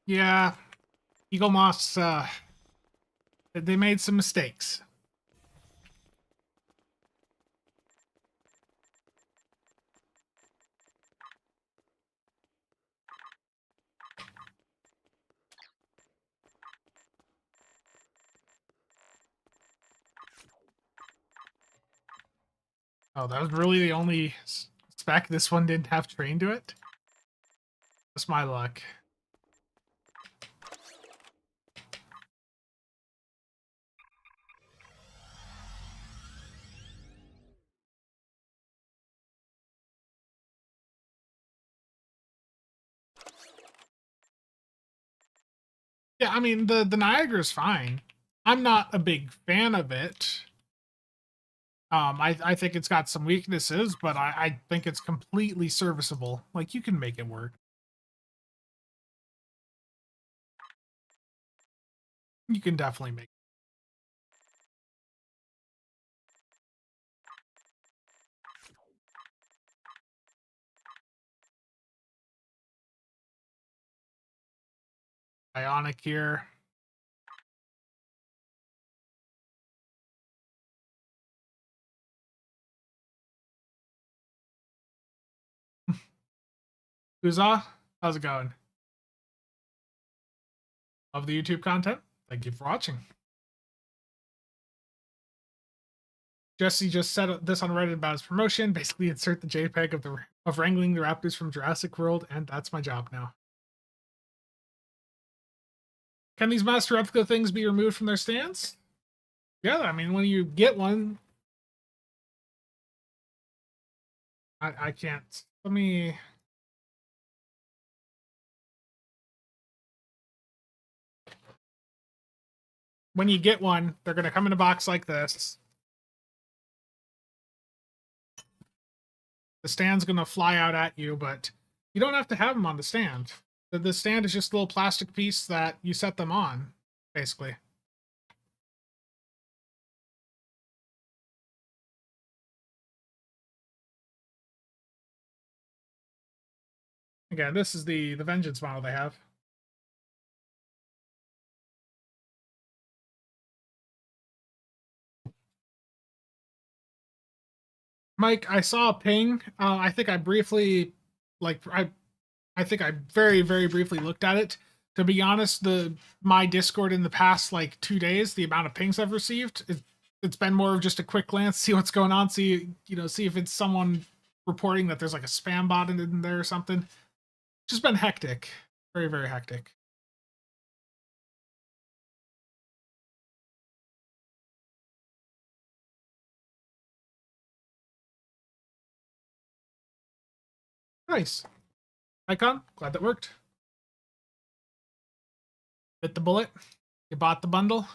Yeah, Eagle Moss, they made some mistakes. Oh, that was really the only spec this one didn't have train to it? That's my luck. Yeah, I mean, the Niagara is fine. I'm not a big fan of it. I think it's got some weaknesses, but I think it's completely serviceable. Like, you can make it work. You can definitely make it. Ionic here. Huzzah! How's it going? Love the YouTube content? Thank you for watching. Jesse just said this on Reddit about his promotion. Basically, insert the JPEG of wrangling the raptors from Jurassic World, and that's my job now. Can these master replica things be removed from their stands? Yeah, I mean, when you get one, I can't. Let me. When you get one, they're going to come in a box like this. The stand's going to fly out at you, but you don't have to have them on the stand. The stand is just a little plastic piece that you set them on, basically. Again, this is the Vengeance model they have. Mike, I saw a ping. I think I briefly, I think I very, very briefly looked at it. To be honest, my Discord in the past 2 days, the amount of pings I've received, it's been more of just a quick glance, see what's going on, see if it's someone reporting that there's a spam bot in there or something. Just been hectic, very, very hectic. Nice. Icon, glad that worked. Bit the bullet. You bought the bundle.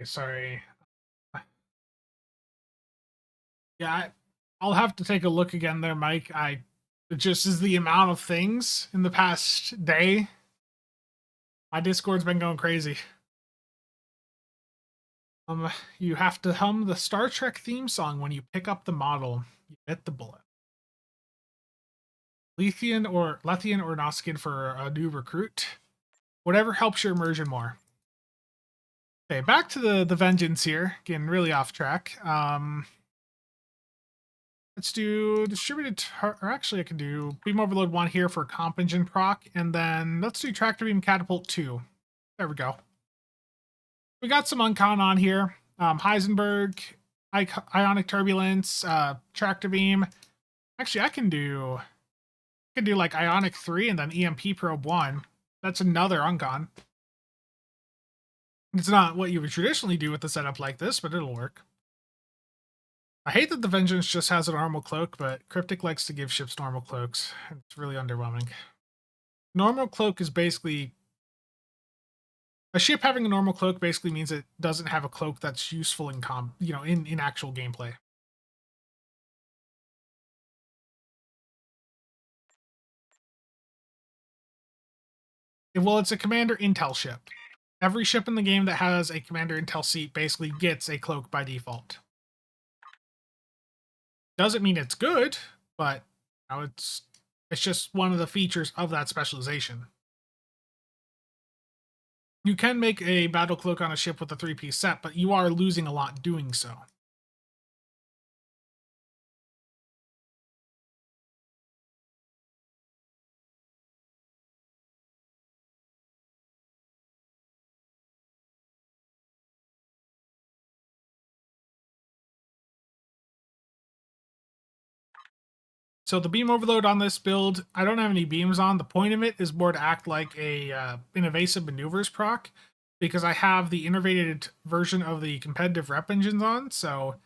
Okay, sorry. Yeah, I'll have to take a look again there, Mike. It just is the amount of things in the past day. My Discord's been going crazy. You have to hum the Star Trek theme song when you pick up the model. You bit the bullet. Lethian or Noskin for a new recruit. Whatever helps your immersion more. Okay, back to the vengeance here. Getting really off track. Let's do distributed, or actually I can do beam overload 1 here for comp engine proc, and then let's do tractor beam catapult 2. There we go. We got some uncon on here. Heisenberg, ionic turbulence, tractor beam. Actually, I can do like ionic 3 and then EMP probe 1. That's another uncon. It's not what you would traditionally do with a setup like this, but it'll work. I hate that the Vengeance just has a normal cloak, but Cryptic likes to give ships normal cloaks. It's really underwhelming. Normal cloak is basically... A ship having a normal cloak basically means it doesn't have a cloak that's useful in in actual gameplay. Well, it's a commander intel ship. Every ship in the game that has a commander intel seat basically gets a cloak by default. Doesn't mean it's good, but it's just one of the features of that specialization. You can make a battle cloak on a ship with a 3-piece set, but you are losing a lot doing so. So the beam overload on this build, I don't have any beams on. The point of it is more to act like an evasive maneuvers proc, because I have the innervated version of the competitive rep engines on. So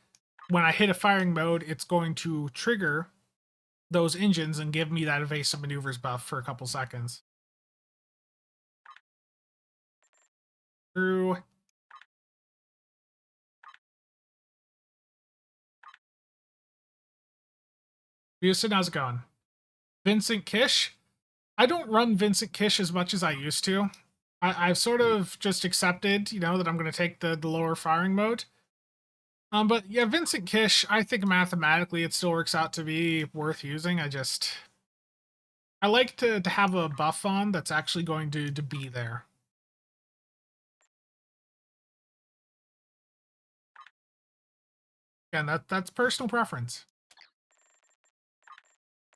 when I hit a firing mode, it's going to trigger those engines and give me that evasive maneuvers buff for a couple seconds. Through. Houston, how's it going? Vincent Kish. I don't run Vincent Kish as much as I used to. I've sort of just accepted, that I'm going to take the lower firing mode. But yeah, Vincent Kish, I think mathematically it still works out to be worth using. I like to have a buff on that's actually going to be there. And that's personal preference.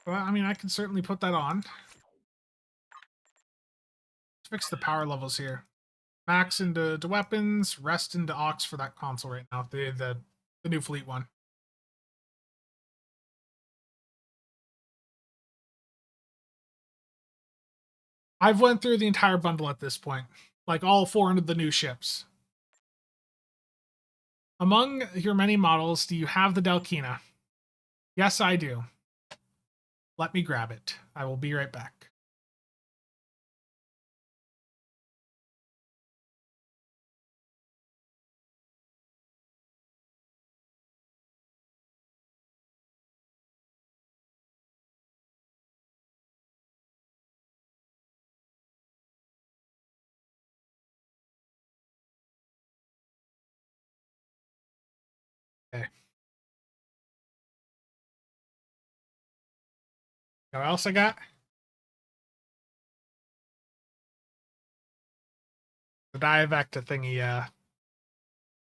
Well, I mean, I can certainly put that on. Let's fix the power levels here. Max into weapons, rest into aux for that console right now, the new fleet one. I've went through the entire bundle at this point, like all 400 of the new ships. Among your many models, do you have the Delkina? Yes, I do. Let me grab it. I will be right back. Okay. What else I got? The Diavecta thingy, that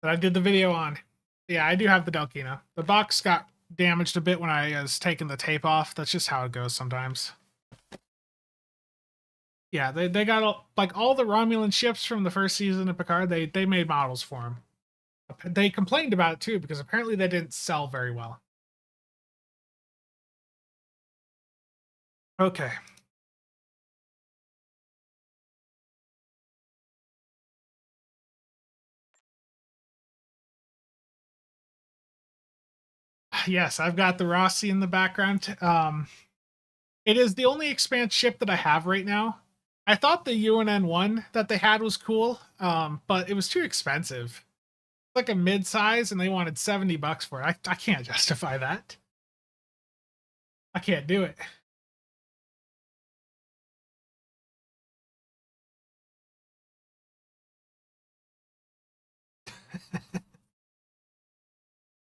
I did the video on. Yeah, I do have the Delkina. The box got damaged a bit when I was taking the tape off. That's just how it goes sometimes. Yeah, they got like all the Romulan ships from the first season of Picard. They made models for them. They complained about it too because apparently they didn't sell very well. Okay. Yes, I've got the Rossi in the background. It is the only expanse ship that I have right now. I thought the UNN one that they had was cool, but it was too expensive. Like a mid-size, and they wanted $70 for it. I can't justify that. I can't do it.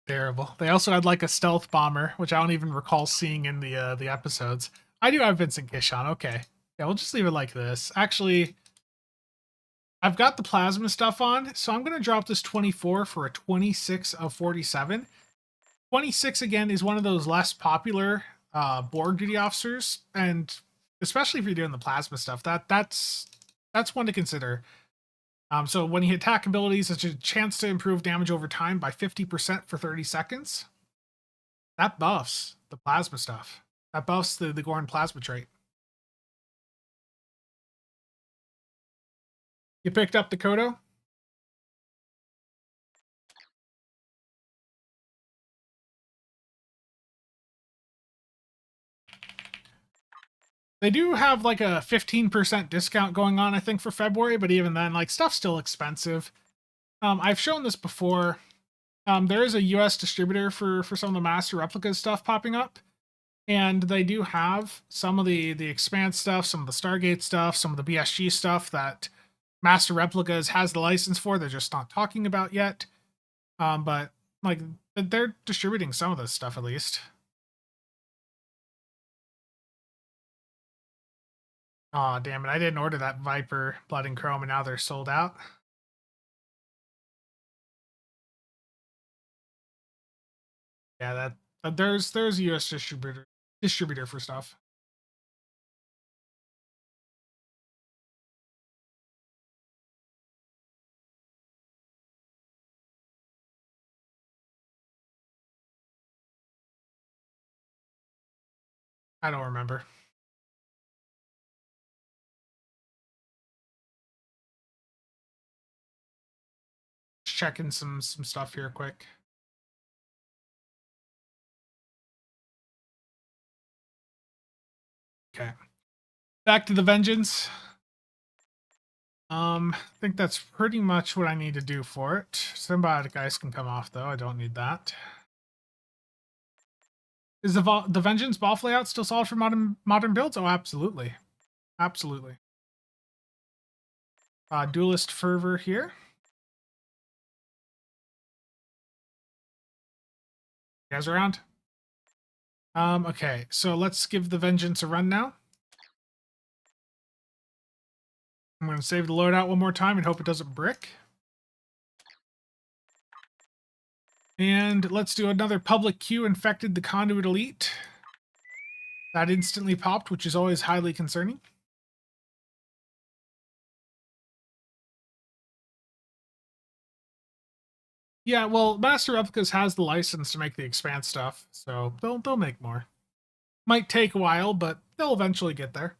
Terrible. They also had like a stealth bomber, which I don't even recall seeing in the episodes. I do have Vincent Kish on. Okay. Yeah, we'll just leave it like this. Actually, I've got the plasma stuff on, so I'm going to drop this 24 for a 26 of 47. 26, again, is one of those less popular board duty officers, and especially if you're doing the plasma stuff, that's one to consider. So when you hit attack abilities, it's a chance to improve damage over time by 50% for 30 seconds. That buffs the plasma stuff. That buffs the Goran plasma trait. You picked up the Kodo? They do have like a 15% discount going on, I think, for February, but even then, like, stuff's still expensive. I've shown this before. There is a US distributor for some of the Master Replicas stuff popping up, and they do have some of the Expanse stuff, some of the Stargate stuff, some of the BSG stuff that Master Replicas has the license for. They're just not talking about yet. But like, they're distributing some of this stuff at least. Aw, damn it. I didn't order that Viper Blood and Chrome, and now they're sold out. Yeah, there's a US distributor for stuff. I don't remember. Just checking some stuff here quick. Okay. Back to the Vengeance. I think that's pretty much what I need to do for it. Symbiotic Ice can come off, though. I don't need that. Is the Vengeance buff layout still solid for modern builds? Oh, absolutely. Absolutely. Duelist Fervor here. You guys around? Okay, so let's give the Vengeance a run now. I'm going to save the loadout one more time and hope it doesn't brick. And let's do another public queue infected the Conduit Elite. That instantly popped, which is always highly concerning. Yeah, well, Master Replicas has the license to make the Expanse stuff, so they'll make more. Might take a while, but they'll eventually get there.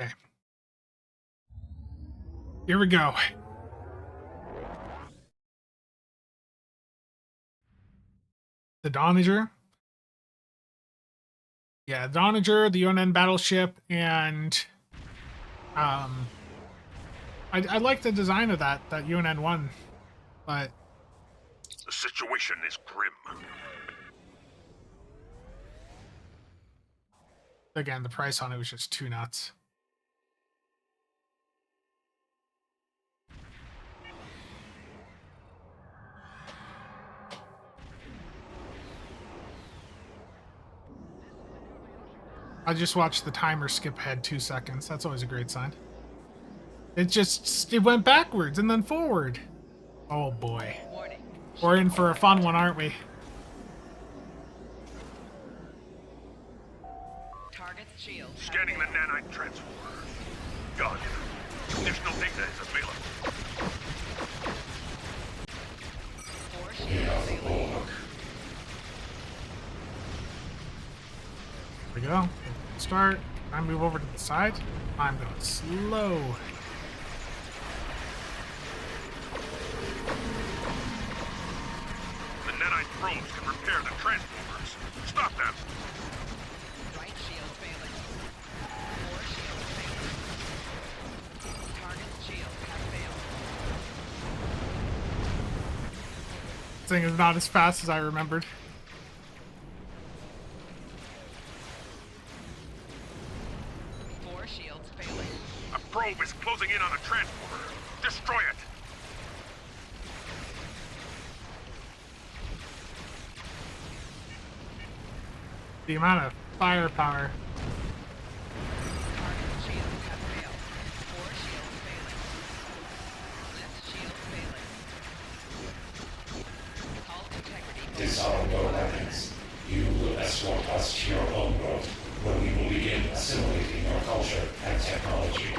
Okay. Here we go. The Donager. Yeah, Donager, the UNN battleship, and I like the design of that UNN one, but The situation is grim. again, the price on it was just too nuts. I just watched the timer skip ahead 2 seconds. That's always a great sign. It went backwards and then forward. Oh boy. We're in for a fun one, aren't we? Target's shield. Scanning the nanite transformer. Got it. Additional data is available. 4 shields failing. There we go. Start. I move over to the side. I'm going slow. The nanite probes can repair the transformers. Stop them. Right shield failing. 4 shields failing. thing is not as fast as I remembered. Four shields failing. A probe is closing in on a transporter. Destroy it! The amount of firepower. Target shields have failed. Four shields failing. Left shield failing. Hull integrity below Disarm your weapons. You will escort us to your homeworld, where we will begin assimilating your culture and technology.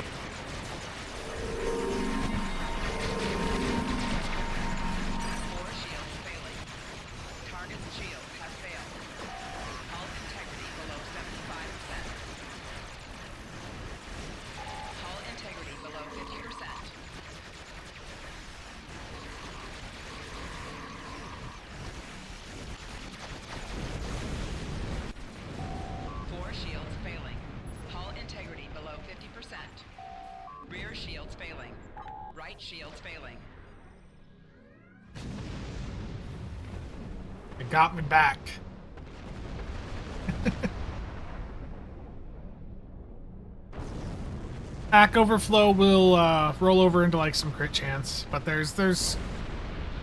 Four shields failing. Target's shields have failed. Hull integrity below 75%. Hull integrity below 50%. Four shields failing. Hull integrity below 50%. Rear shields failing. Right shields failing. It got me back. Back overflow will roll over into like some crit chance, but there's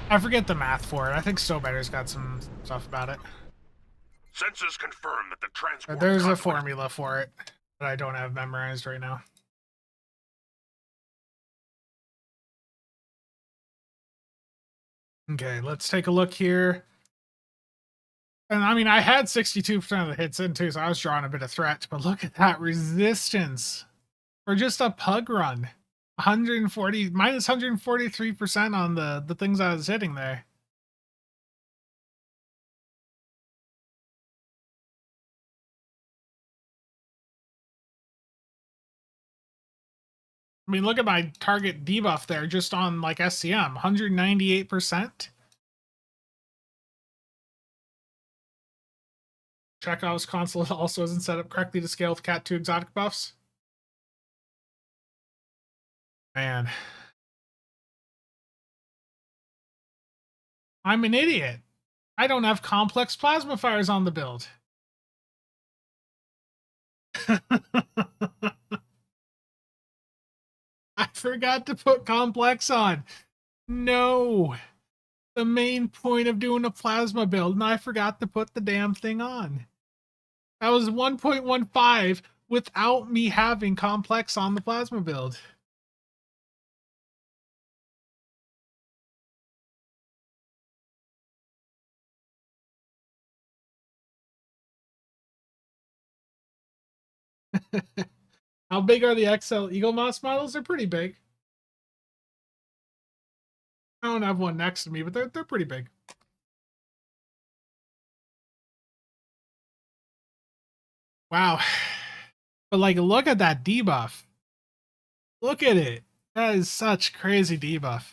I forget the math for it. I think So Better's got some stuff about it. Sensors confirm that the transport There's a conduit- formula for it that I don't have memorized right now. Okay, let's take a look here. And I mean, I had 62% of the hits in too, so I was drawing a bit of threat. But look at that resistance for just a pug run. 140 minus 143% on the things I was hitting there. I mean, look at my target debuff there just on like SCM, 198%. Chekhov's console also isn't set up correctly to scale with Cat 2 exotic buffs. Man. I'm an idiot. I don't have complex plasma fires on the build. I forgot to put complex on. No. The main point of doing a plasma build, and I forgot to put the damn thing on. That was 1.15 without me having complex on the plasma build. How big are the XL Eagle Moss models? They're pretty big. I don't have one next to me, but they're pretty big. Wow. But like, look at that debuff. Look at it. That is such crazy debuff.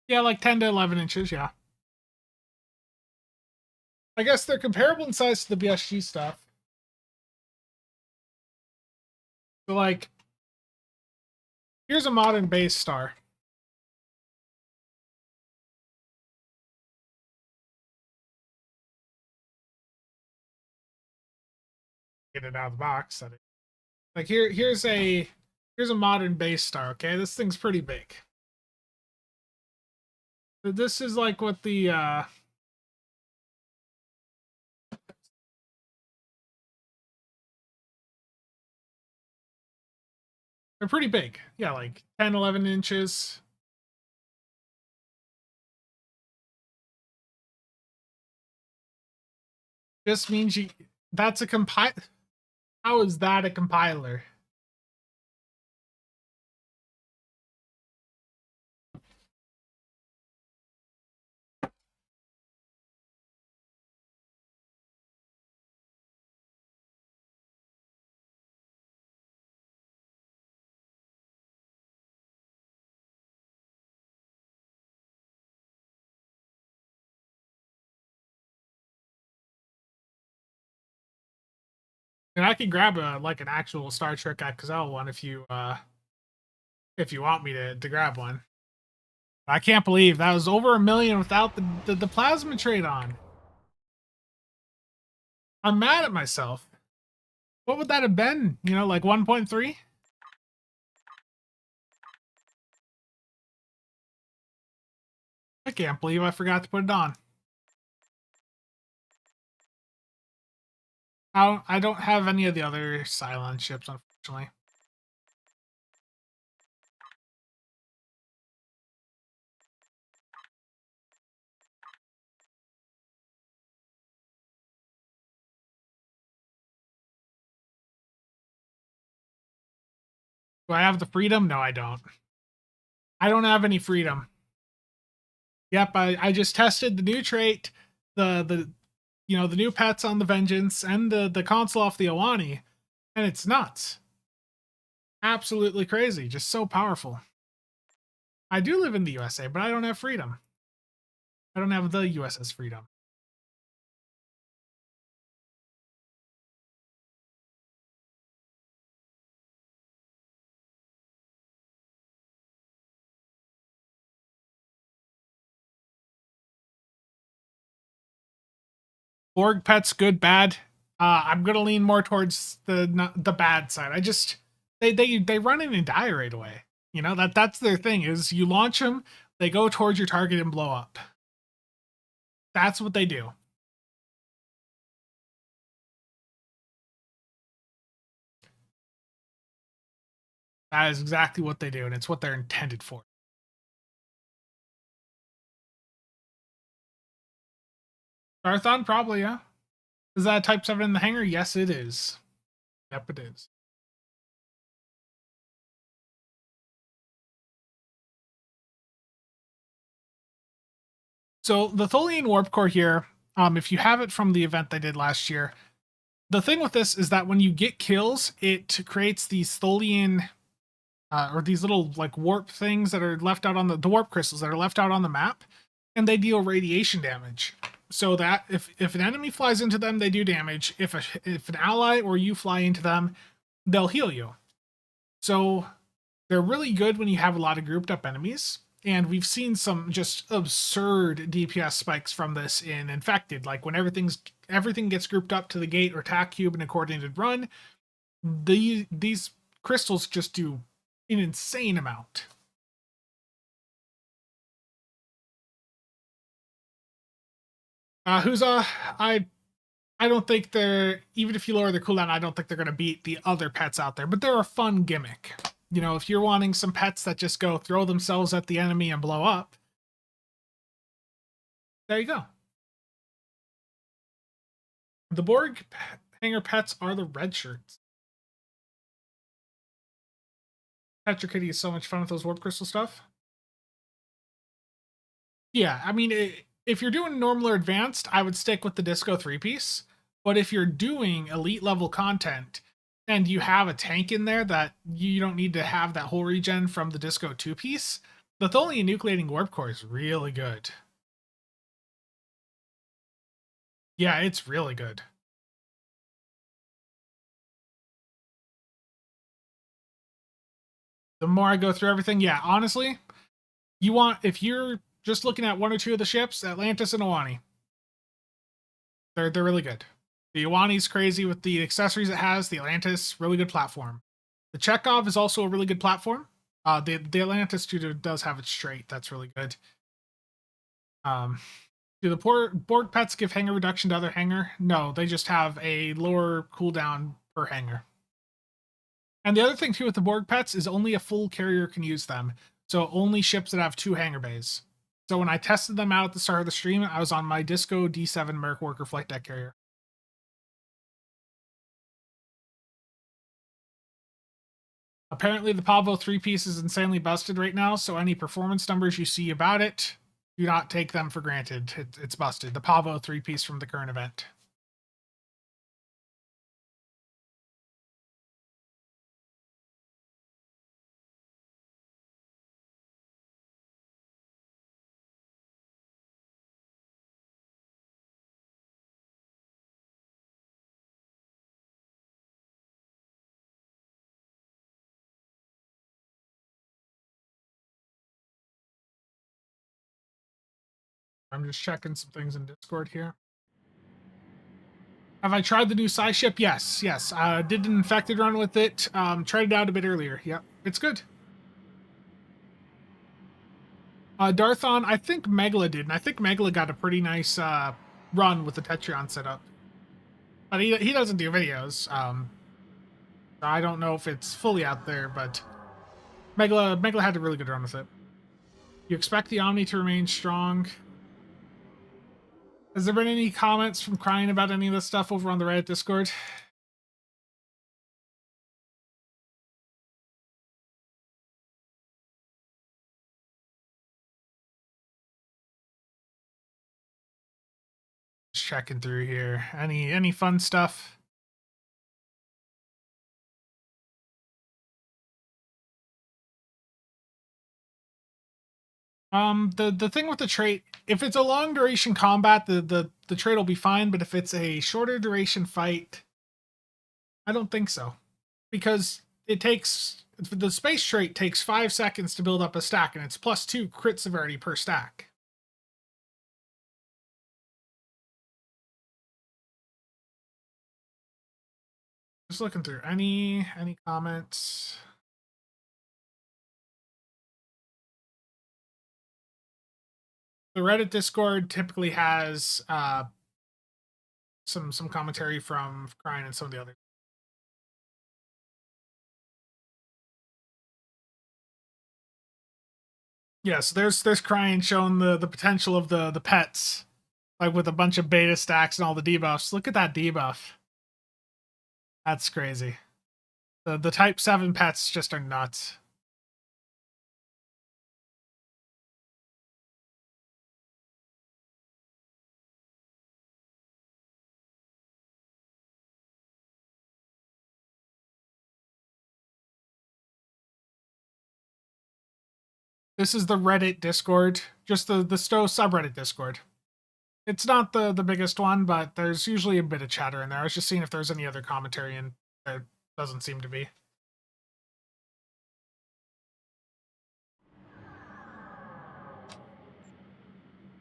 Yeah, like 10 to 11 inches, yeah. I guess they're comparable in size to the BSG stuff. So like, here's a modern base star. Get it out of the box. Like here's a modern base star. Okay, this thing's pretty big. This is like what the they're pretty big. Yeah, like 10, 11 inches. Just means that's a compile. How is that a compiler? And I can grab like an actual Star Trek XL one if you want me to grab one. I can't believe that was over 1 million without the plasma trade on. I'm mad at myself. What would that have been? You know, like 1.3? I can't believe I forgot to put it on. I don't have any of the other Cylon ships, unfortunately. Do I have the freedom? No, I don't. I don't have any freedom. Yep, I just tested the new trait, the you know, the new pets on the Vengeance and the console off the Owani, and it's nuts. Absolutely crazy, just so powerful. I do live in the USA, but I don't have freedom. I don't have the USS freedom. Borg pets, good, bad. I'm gonna lean more towards the bad side. I just they run in and die right away. You know that's their thing is you launch them, they go towards your target and blow up. That's what they do. That is exactly what they do, and it's what they're intended for. Starthon, probably, yeah. Is that Type 7 in the hangar? Yes, it is. Yep, it is. So the Tholian Warp Core here, if you have it from the event they did last year, the thing with this is that when you get kills, it creates these Tholian or these little like warp things that are left out on the warp crystals that are left out on the map, and they deal radiation damage. So that if an enemy flies into them, they do damage. If an ally or you fly into them, they'll heal you. So they're really good when you have a lot of grouped up enemies. And we've seen some just absurd DPS spikes from this in Infected. Like when everything gets grouped up to the gate or attack cube in a coordinated run, these crystals just do an insane amount. I don't think they're, even if you lower their cooldown, I don't think they're going to beat the other pets out there, but they're a fun gimmick. You know, if you're wanting some pets that just go throw themselves at the enemy and blow up, there you go. The Borg hangar pets are the red shirts. Petra Kitty is so much fun with those warp crystal stuff. Yeah, I mean, if you're doing normal or advanced, I would stick with the Disco 3-piece. But if you're doing elite level content and you have a tank in there that you don't need to have that whole regen from the Disco 2-piece, the Tholian Nucleating Warp Core is really good. Yeah, it's really good. The more I go through everything, yeah, honestly, if you're just looking at one or two of the ships, Atlantis and Owani, they're really good. The Iwani's crazy with the accessories it has. The Atlantis, really good platform. The Chekhov is also a really good platform. The Atlantis tutor does have its trait. That's really good. Do the Borg pets give hanger reduction to other hanger? No, they just have a lower cooldown per hanger. And the other thing too with the Borg pets is only a full carrier can use them. So only ships that have 2 hangar bays. So when I tested them out at the start of the stream, I was on my Disco D7 Merc Worker flight deck carrier. Apparently the Pavo 3-piece is insanely busted right now, so any performance numbers you see about it, do not take them for granted. It's busted. The Pavo 3-piece from the current event. I'm just checking some things in Discord here. Have I tried the new Psy ship? Yes. Did an infected run with it. Tried it out a bit earlier. Yep, it's good. Darthon, I think Megala did, and I think Megala got a pretty nice run with the Tetrion setup. But he doesn't do videos. I don't know if it's fully out there, but Megala had a really good run with it. You expect the Omni to remain strong. Has there been any comments from crying about any of this stuff over on the Reddit Discord? Just checking through here. Any fun stuff? The thing with the trait, if it's a long duration combat, the trait will be fine, but if it's a shorter duration fight, I don't think so. Because the space trait takes 5 seconds to build up a stack, and it's +2 crit severity per stack. Just looking through any comments. The Reddit Discord typically has some commentary from Crying and some of the others. Yes, there's Crying showing the potential of the pets, like with a bunch of beta stacks and all the debuffs. Look at that debuff. That's crazy. The Type 7 pets just are nuts. This is the Reddit Discord, just the Stowe subreddit Discord. It's not the biggest one, but there's usually a bit of chatter in there. I was just seeing if there's any other commentary, and there doesn't seem to be.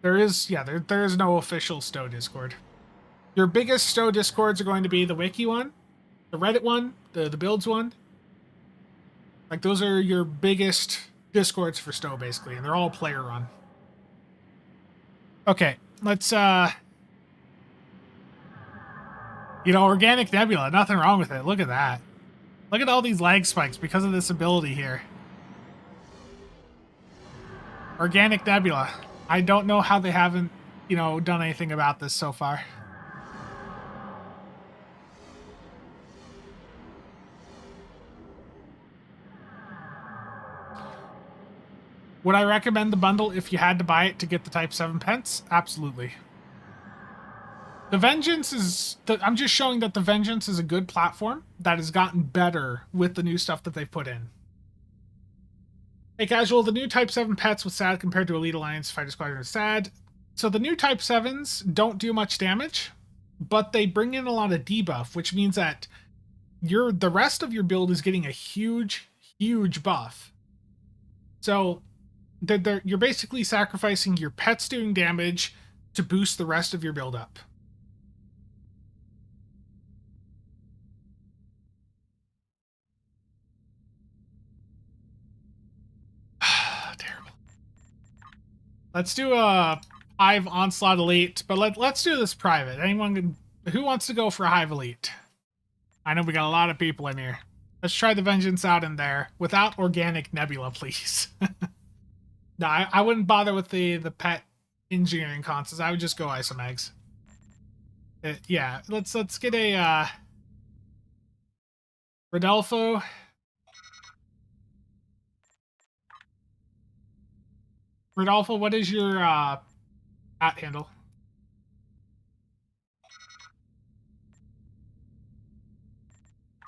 There is no official Stowe Discord. Your biggest Stowe Discords are going to be the Wiki one, the Reddit one, the builds one. Like, those are your biggest Discords for Stowe, basically, and they're all player run. Okay, let's Organic Nebula, nothing wrong with it. Look at that. Look at all these lag spikes because of this ability here. Organic Nebula. I don't know how they haven't, done anything about this so far. Would I recommend the bundle if you had to buy it to get the Type 7 pets? Absolutely. The Vengeance is... I'm just showing that the Vengeance is a good platform that has gotten better with the new stuff that they've put in. Hey, Casual, the new Type 7 pets with SAD compared to Elite Alliance Fighter Squadron with SAD. So the new Type 7s don't do much damage, but they bring in a lot of debuff, which means that the rest of your build is getting a huge, huge buff. So you're basically sacrificing your pets doing damage to boost the rest of your build up. Terrible. Let's do a Hive Onslaught Elite, but let's do this private. Who wants to go for a Hive Elite? I know we got a lot of people in here. Let's try the Vengeance out in there without Organic Nebula, please. No, I wouldn't bother with the pet engineering concepts. I would just go Isomags. Yeah, let's get a Rodolfo. Rodolfo, what is your at handle?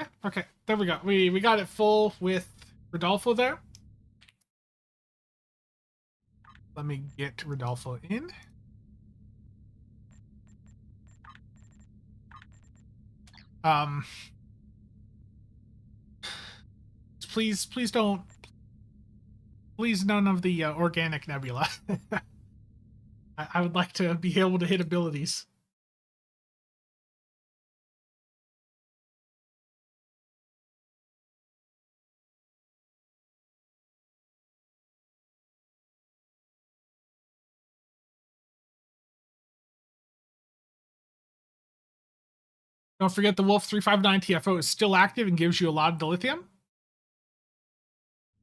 Yeah, okay, there we go. We got it full with Rodolfo there. Let me get Rodolfo in. Please don't. Please, none of the Organic Nebula. I would like to be able to hit abilities. Don't forget the Wolf 359 TFO is still active and gives you a lot of dilithium.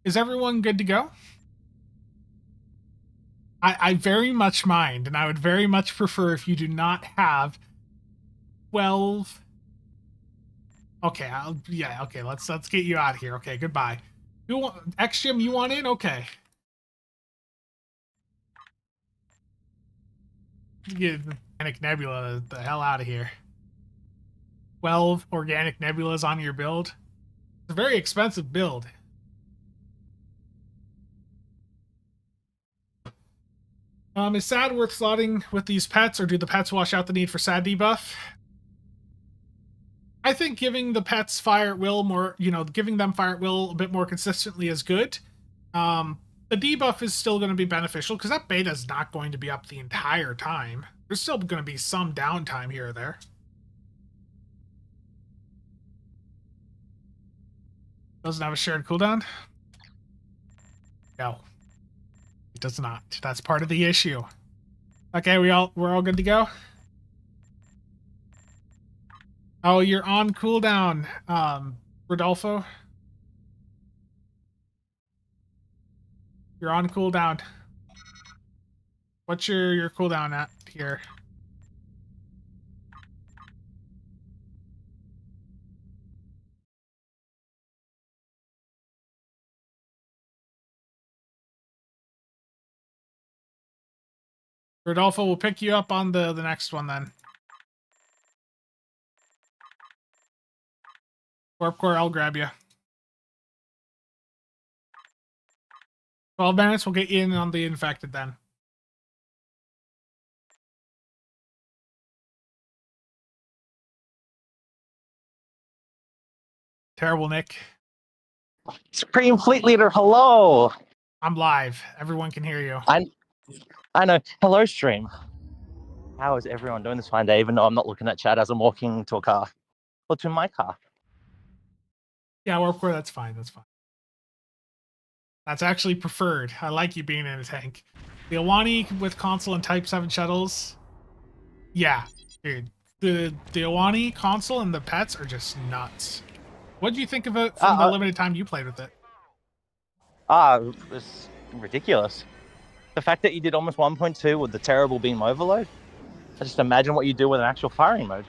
Is everyone good to go? I very much mind, and I would very much prefer if you do not have 12. Okay, okay, let's get you out of here. Okay, goodbye. You want XGM, you want in? Okay. Get Organic Nebula the hell out of here. 12 Organic Nebulas on your build. It's a very expensive build. Is SAD worth slotting with these pets, or do the pets wash out the need for SAD debuff? I think giving the pets fire at will more, giving them fire at will a bit more consistently is good. The debuff is still going to be beneficial because that beta is not going to be up the entire time. There's still going to be some downtime here or there. Doesn't have a shared cooldown? No. It does not. That's part of the issue. Okay, we're all good to go? Oh, you're on cooldown, Rodolfo. You're on cooldown. What's your cooldown at here? Rodolfo, will pick you up on the next one then. Warp Core, I'll grab you. 12 minutes, we'll get you in on the infected then. Terrible, Nick. Supreme Fleet Leader, hello! I'm live. Everyone can hear you. I know. Hello, stream. How is everyone doing this fine day, even though I'm not looking at chat as I'm walking to a car? Or to my car. Yeah, Warp Core, that's fine. That's fine. That's actually preferred. I like you being in a tank. The Awani with console and Type 7 shuttles. Yeah, dude. The Awani console and the pets are just nuts. What did you think of it from the limited time you played with it? It was ridiculous. The fact that you did almost 1.2 with the terrible beam overload. I just imagine what you do with an actual firing mode.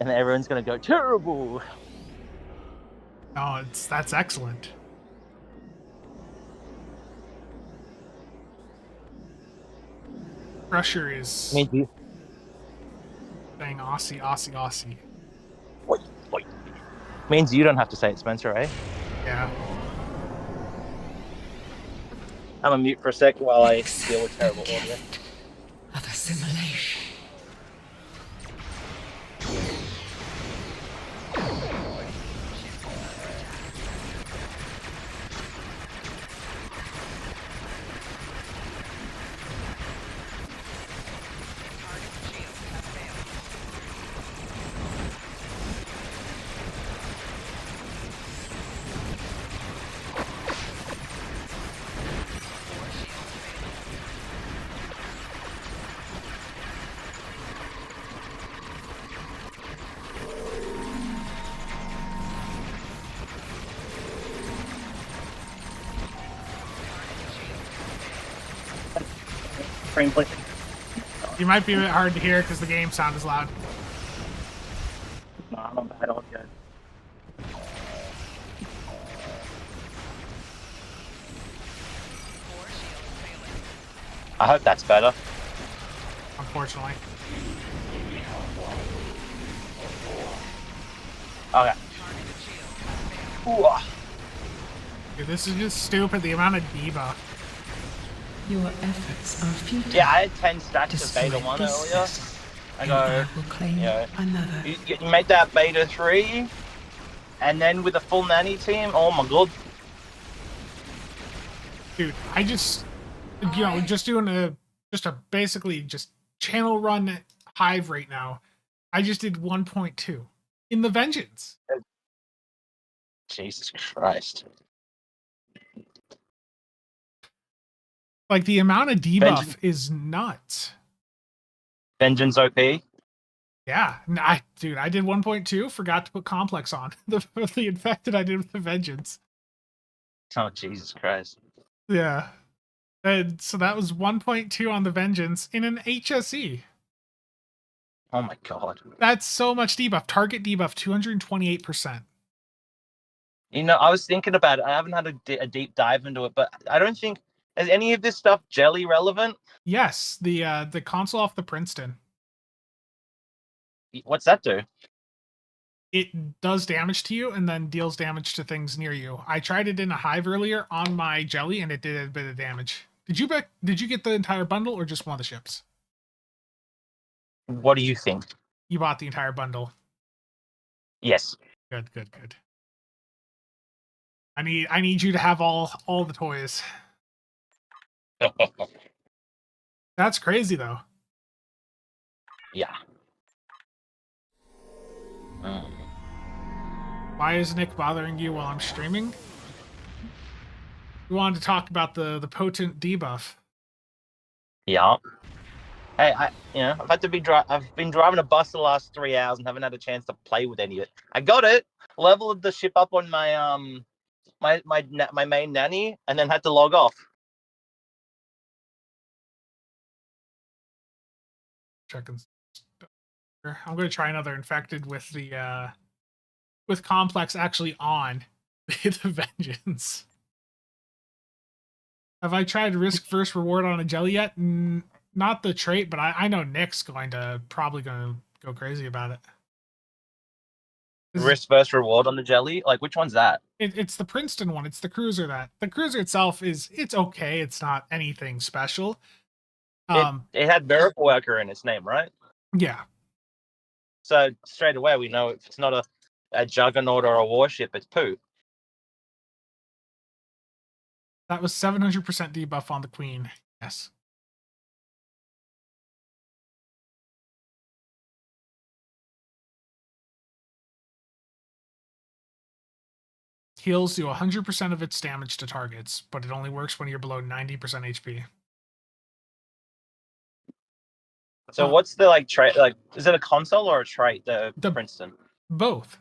And then everyone's going to go, terrible! Oh, that's excellent. Crusher is saying Aussie. Wait. Means you don't have to say it, Spencer, eh? Yeah. I'm on mute for a sec while I deal with terrible audio. Of assimilation. You might be a bit hard to hear because the game sound is loud. No, I'm bad audio. I hope that's better. Unfortunately. Okay. Ooh. Dude, this is just stupid, the amount of debuff. Your efforts are futile. Yeah, I had 10 stacks of beta 1 earlier. I go, you made that beta 3, and then with a full nanny team, oh my god. Dude, I just you know, just doing a basically just channel run Hive right now. I just did 1.2 in the Vengeance. Jesus Christ. Like the amount of debuff Vengeance, is nuts. Vengeance OP. Yeah, I did 1.2. Forgot to put complex on the infected. I did with the Vengeance. Oh Jesus Christ. Yeah, and so that was 1.2 on the Vengeance in an HSE. Oh my God. That's so much debuff. Target debuff 228%. You know, I was thinking about it. I haven't had a deep dive into it, but I don't think is any of this stuff jelly relevant. Yes, the console off the Princeton. What's that do? It does damage to you and then deals damage to things near you. I tried it in a Hive earlier on my jelly and it did a bit of damage. Did you get the entire bundle or just one of the ships? What do you think? You bought the entire bundle. Yes. Good. I need you to have all the toys. That's crazy though. Yeah. Mm. Why is Nick bothering you while I'm streaming? We wanted to talk about the potent debuff. Yeah. Hey, I've been driving a bus the last 3 hours and haven't had a chance to play with any of it. I got it, leveled the ship up on my my main nanny, and then had to log off. Checking. I'm going to try another infected with the with complex actually on the Vengeance. Have I tried risk first reward on a jelly yet? Not the trait, but I know Nick's probably going to go crazy about it. Risk first reward on the jelly? Like, which one's that? It's the Princeton one. It's the cruiser the cruiser itself it's okay. It's not anything special. It had Miracle Worker in its name, right? Yeah. So straight away we know if it's not a juggernaut or a warship, it's poo. That was 700% debuff on the Queen. Yes. Heals do 100% of its damage to targets, but it only works when you're below 90% HP. So what's the trait? Like, is it a console or a trait? The Princeton. Both.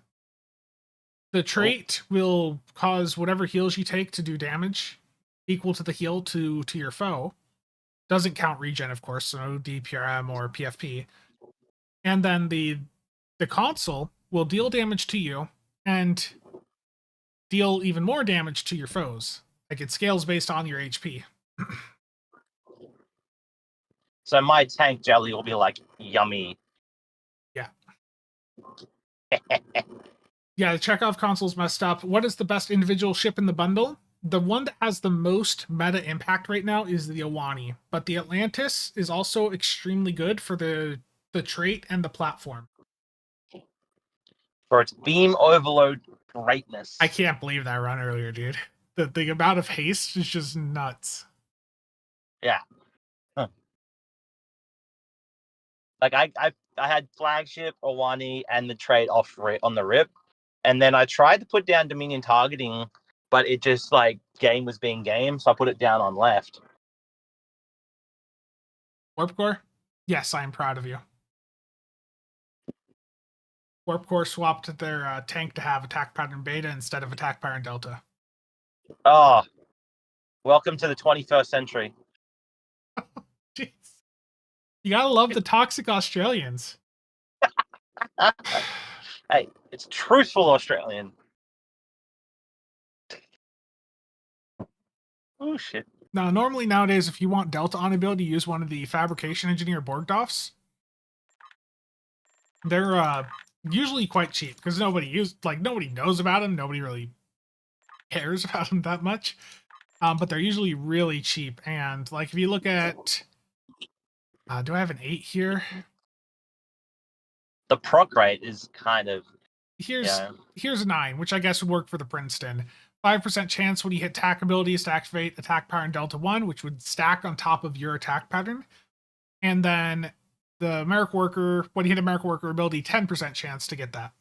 The trait will cause whatever heals you take to do damage equal to the heal to your foe. Doesn't count regen, of course, so no DPRM or PFP. And then the console will deal damage to you and deal even more damage to your foes. Like it scales based on your HP. So my tank jelly will be like yummy. Yeah. Yeah, the Chekhov console's messed up. What is the best individual ship in the bundle? The one that has the most meta impact right now is the Awani, but the Atlantis is also extremely good for the trait and the platform. For its beam overload greatness. I can't believe that run earlier, dude. The amount of haste is just nuts. Yeah. Huh. Like I had flagship, Awani, and the trait off on the rip, and then I tried to put down Dominion targeting, but it just game was being game, so I put it down on left. Warp Core? Yes, I am proud of you. Warp Core swapped their tank to have attack pattern beta instead of attack pattern delta. Oh, welcome to the 21st century. Jeez. You gotta love the toxic Australians. Hey, it's truthful Australian. Oh shit. Now, normally nowadays, if you want delta on ability, use one of the fabrication engineer Borgdoffs. They're usually quite cheap because nobody knows about them. Nobody really cares about them that much. But they're usually really cheap. And if you look at, do I have an 8 here? The proc rate is kind of here's a 9, which I guess would work for the Princeton. 5% chance when you hit attack abilities to activate attack pattern Delta 1, which would stack on top of your attack pattern. And then the Miracle Worker, when you hit a Miracle Worker ability, 10% chance to get that.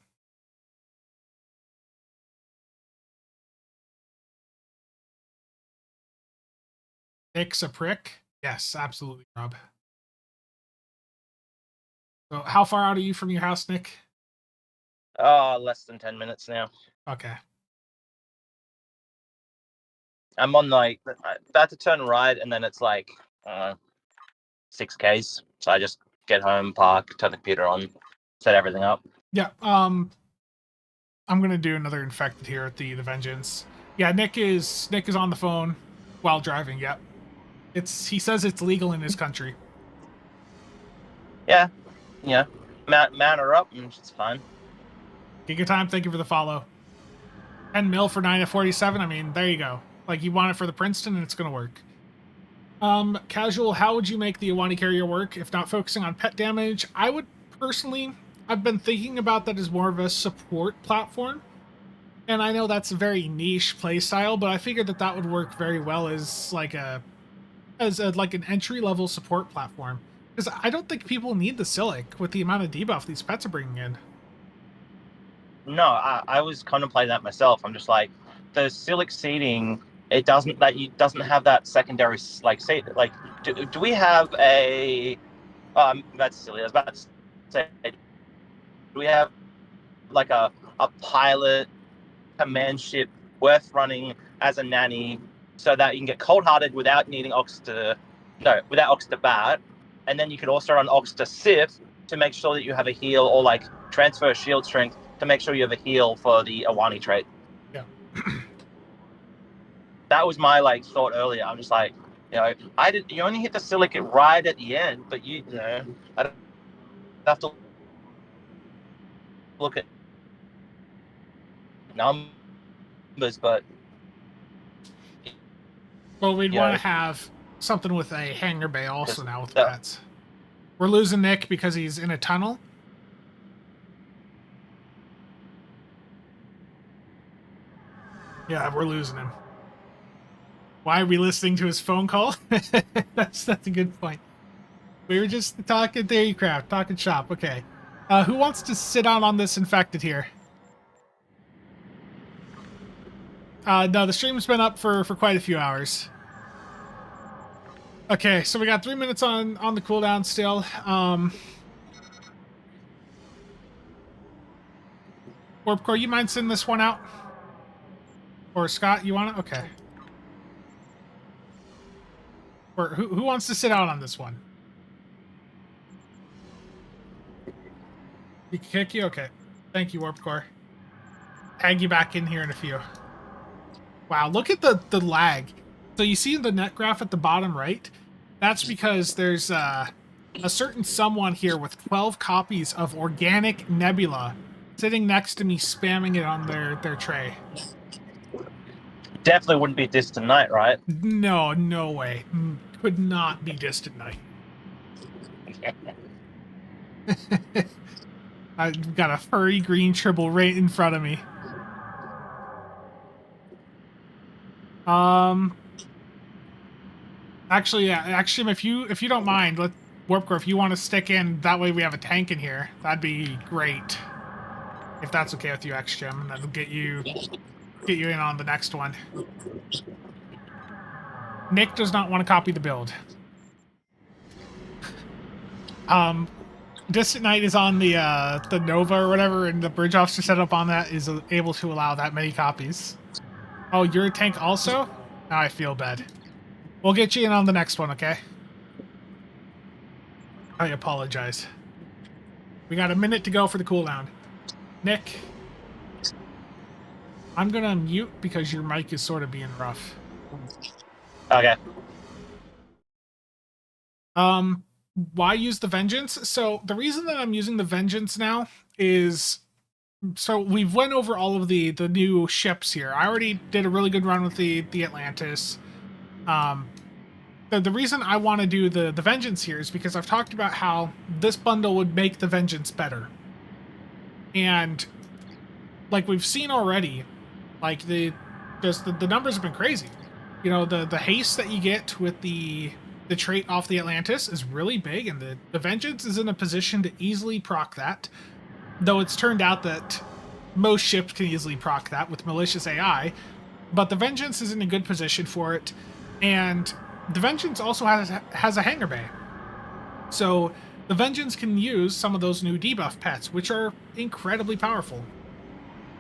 Nick's a prick? Yes, absolutely, Rob. So how far out are you from your house, Nick? Less than 10 minutes now. Okay. I'm on like about to turn right, and then it's like 6Ks. So I just get home, park, turn the computer on, set everything up. Yeah. I'm gonna do another infected here at the Vengeance. Yeah, Nick is on the phone while driving. Yep. He says it's legal in his country. Yeah. Man her up, and it's fine. Take your time. Thank you for the follow. 10 mil for 9 at 47. I mean, there you go. Like, you want it for the Princeton, and it's gonna work. Casual, how would you make the Iwani carrier work if not focusing on pet damage? I would personally, I've been thinking about that as more of a support platform. And I know that's a very niche playstyle, but I figured that would work very well as like an entry-level support platform. Because I don't think people need the Silic with the amount of debuff these pets are bringing in. No, I was contemplating that myself. I'm just like, the Silic seeding, it doesn't have that secondary like seed. Like, do we have a? That's silly. I was about to say, do we have like a pilot command ship worth running as a nanny so that you can get cold-hearted without needing without Ox to bat, and then you could also run Ox to Sif to make sure that you have a heal, or like transfer shield strength to make sure you have a heal for the Iwani trait. Yeah. That was my like thought earlier. I'm just like, you only hit the Silicate right at the end, but I don't have to look at numbers, but well, we'd want to have something with a hangar bay also now with the pets. We're losing Nick because he's in a tunnel. Yeah, we're losing him. Why are we listening to his phone call? That's a good point. We were just talking Dairycraft, talking shop. Okay. Who wants to sit down on this infected here? No, the stream's been up for quite a few hours. Okay, so we got 3 minutes on the cooldown still. Warpcore, you mind sending this one out? Or Scott, you want it? Okay. Or who wants to sit out on this one? He can kick you? Okay. Thank you, Warpcore. Tag you back in here in a few. Wow, look at the lag. So you see the net graph at the bottom right? That's because there's a certain someone here with 12 copies of Organic Nebula sitting next to me spamming it on their tray. Definitely wouldn't be Distant Night, right? No, no way. Could not be Distant Night. I've got a furry green tribble right in front of me. Actually, yeah. Actually, if you don't mind, let Warpcore, if you want to stick in, that way we have a tank in here. That'd be great. If that's okay with you, XGem, that'll get you in on the next one. Nick does not want to copy the build. Distant Night is on the Nova or whatever, and the bridge officer setup on that is able to allow that many copies. Oh, you're a tank also? Now I feel bad. We'll get you in on the next one, okay? I apologize. We got a minute to go for the cooldown. Nick, I'm gonna mute because your mic is sort of being rough. Okay. Why use the Vengeance? So the reason that I'm using the Vengeance now is, so we've went over all of the new ships here. I already did a really good run with the Atlantis. The reason I want to do the Vengeance here is because I've talked about how this bundle would make the Vengeance better. And like we've seen already, like the Just the numbers have been crazy. You know, the haste that you get with the trait off the Atlantis is really big, and the Vengeance is in a position to easily proc that. Though it's turned out that most ships can easily proc that with malicious AI, but the Vengeance is in a good position for it, and the Vengeance also has a hangar bay. So the Vengeance can use some of those new debuff pets, which are incredibly powerful.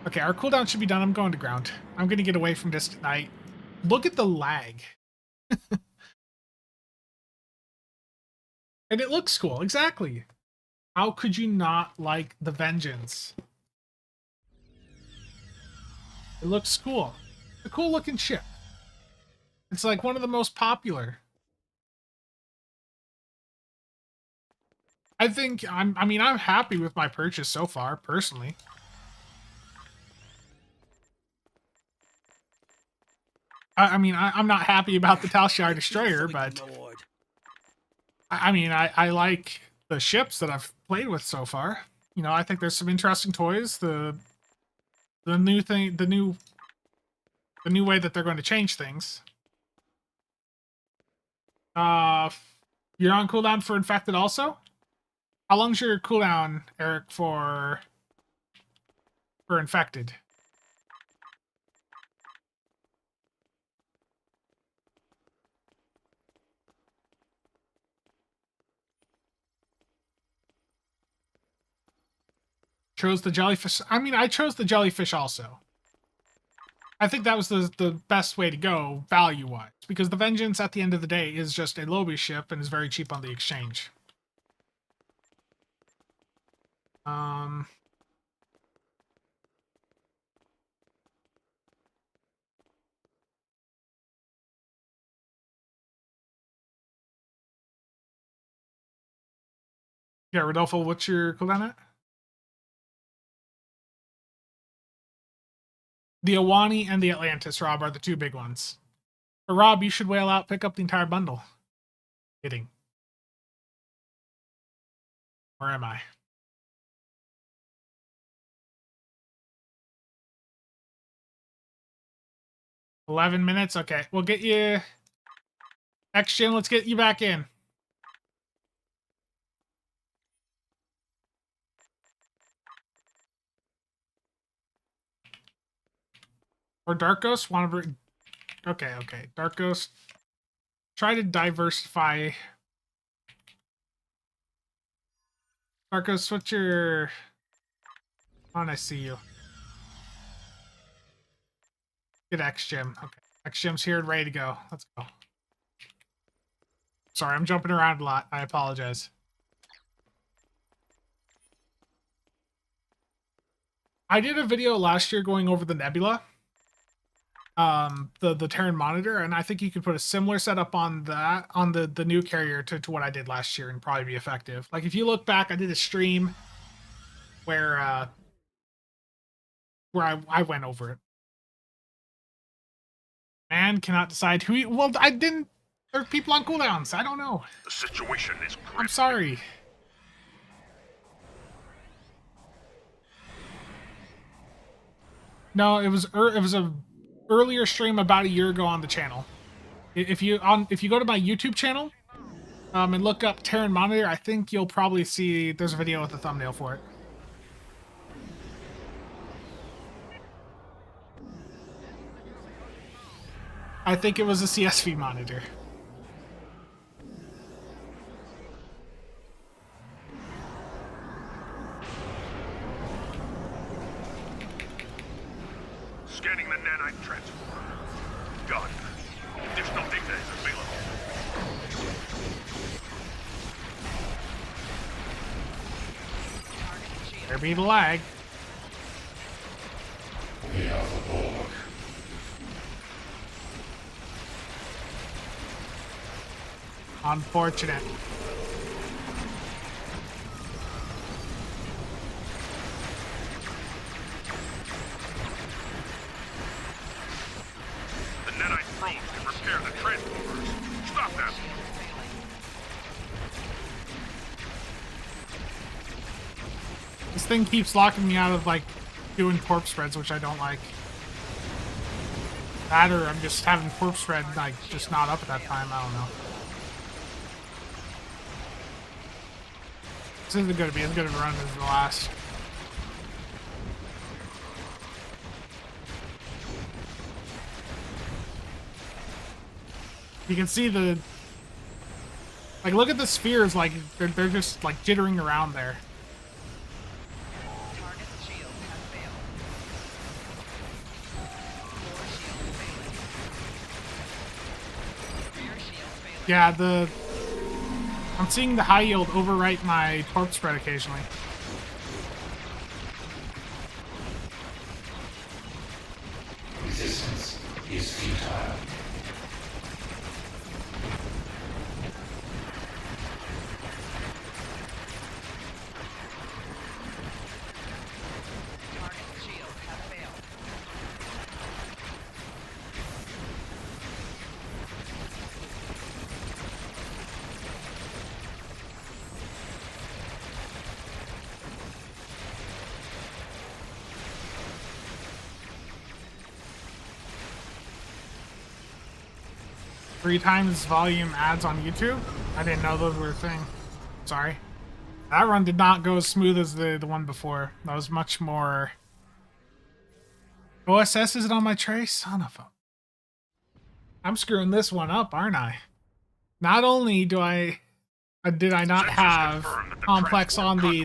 Okay, our cooldown should be done. I'm going to ground. I'm going to get away from this tonight. Look at the lag. And it looks cool. Exactly. How could you not like the Vengeance? It looks cool. It's a cool looking ship. It's like one of the most popular. I think I'm happy with my purchase so far, personally. I'm not happy about the Tal Shiar Destroyer, but I like the ships that I've played with so far. You know, I think there's some interesting toys. The new thing, the new way that they're going to change things. You're on cooldown for Infected also? How long's your cooldown, Eric, for Infected? Chose the jellyfish. I chose the jellyfish also. I think that was the best way to go, value-wise, because the Vengeance, at the end of the day, is just a lobby ship and is very cheap on the exchange. Yeah, Rodolfo, what's your cooldown at? The Awani and the Atlantis, Rob, are the two big ones. But Rob, you should whale out, pick up the entire bundle. Kidding. Where am I? $11 minutes? Okay, we'll get you... X-Gen, let's get you back in. Or Dark Ghost? Want to bring... Okay. Dark Ghost. Try to diversify. Dark Ghost, what's your... I see you. Get X-Gem. Okay. X-Gem's here and ready to go. Let's go. Sorry, I'm jumping around a lot. I apologize. I did a video last year going over the Nebula. The Terran Monitor, and I think you could put a similar setup on that, on the new carrier to what I did last year and probably be effective. Like, if you look back, I did a stream where I went over it. Man cannot decide who he... Well, I didn't... There are people on cooldowns. I don't know. The situation is grim. I'm sorry. No, it was a earlier stream about a year ago on the channel. If you go to my YouTube channel and look up Terran Monitor, I think you'll probably see there's a video with a thumbnail for it. I think it was a CSV monitor. Scanning the nanite transformer. Done. Additional data is available. There be the lag. The Alpha Bulwark. Unfortunate. The nanite probes can repair the transformers. Stop them! This thing keeps locking me out of, like, doing corpse spreads, which I don't like. That or I'm just having corpse spread, like, just not up at that time. I don't know. This isn't going to be as good of a run as the last. You can see the... Like, look at the spheres, like, they're just, like, jittering around there. Yeah, I'm seeing the high yield overwrite my torp spread occasionally. Resistance is futile. Three times volume ads on YouTube? I didn't know those were a thing. Sorry. That run did not go as smooth as the one before. That was much more... OSS, is it on my tray? Son of a... I'm screwing this one up, aren't I? Not only did I not have complex on the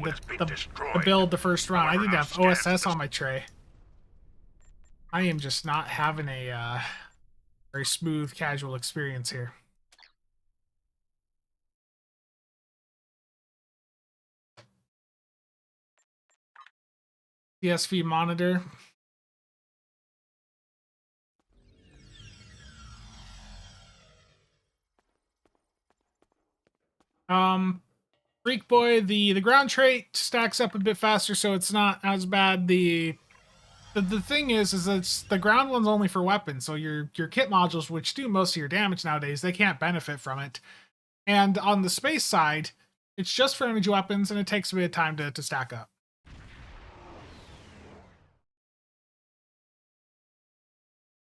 build the first run, I didn't have OSS on my tray. I am just not having a very smooth casual experience here. CSV monitor. Freak Boy, the ground trait stacks up a bit faster, so it's not as bad. The thing is it's the ground one's only for weapons, so your kit modules, which do most of your damage nowadays, they can't benefit from it. And on the space side, it's just for energy weapons, and it takes a bit of time to stack up.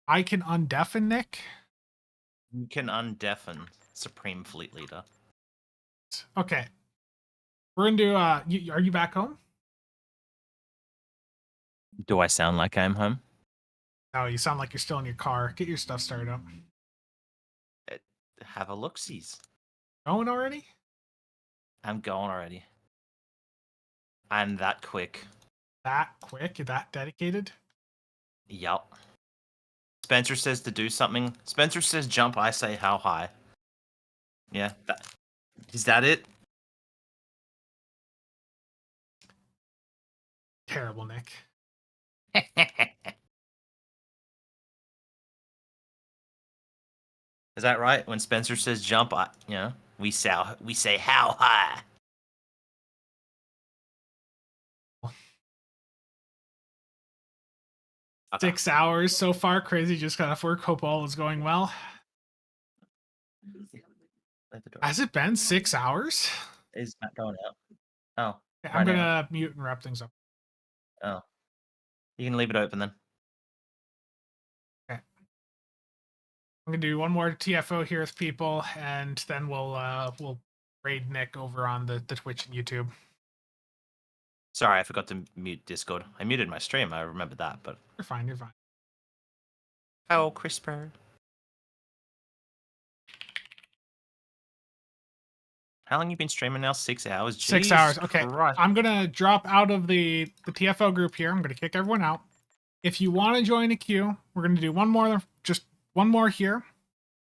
I can undeafen Nick. You can undeafen Supreme Fleet Leader. Okay. We're gonna do, are you back home? Do I sound like I'm home? No, you sound like you're still in your car. Get your stuff started up. Have a look-sees. Going already? I'm going already. I'm that quick. That quick? You're that dedicated? Yup. Spencer says to do something. Spencer says jump, I say how high. Yeah. Is that it? Terrible, Nick. Is that right? When Spencer says jump, we say how high. Okay. 6 hours so far. Crazy. Just got off work. Hope all is going well. Has it been 6 hours? Is that going out? Oh. Okay, I'm gonna mute and wrap things up. Oh. You can leave it open then. Okay. I'm gonna do one more TFO here with people, and then we'll raid Nick over on the Twitch and YouTube. Sorry, I forgot to mute Discord. I muted my stream, I remember that, but... You're fine, you're fine. Oh, CRISPR. How long you been streaming now? 6 hours? 6 hours. Jeez Okay. Christ. I'm gonna drop out of the TFO group here. I'm gonna kick everyone out. If you want to join a queue, we're gonna do just one more here.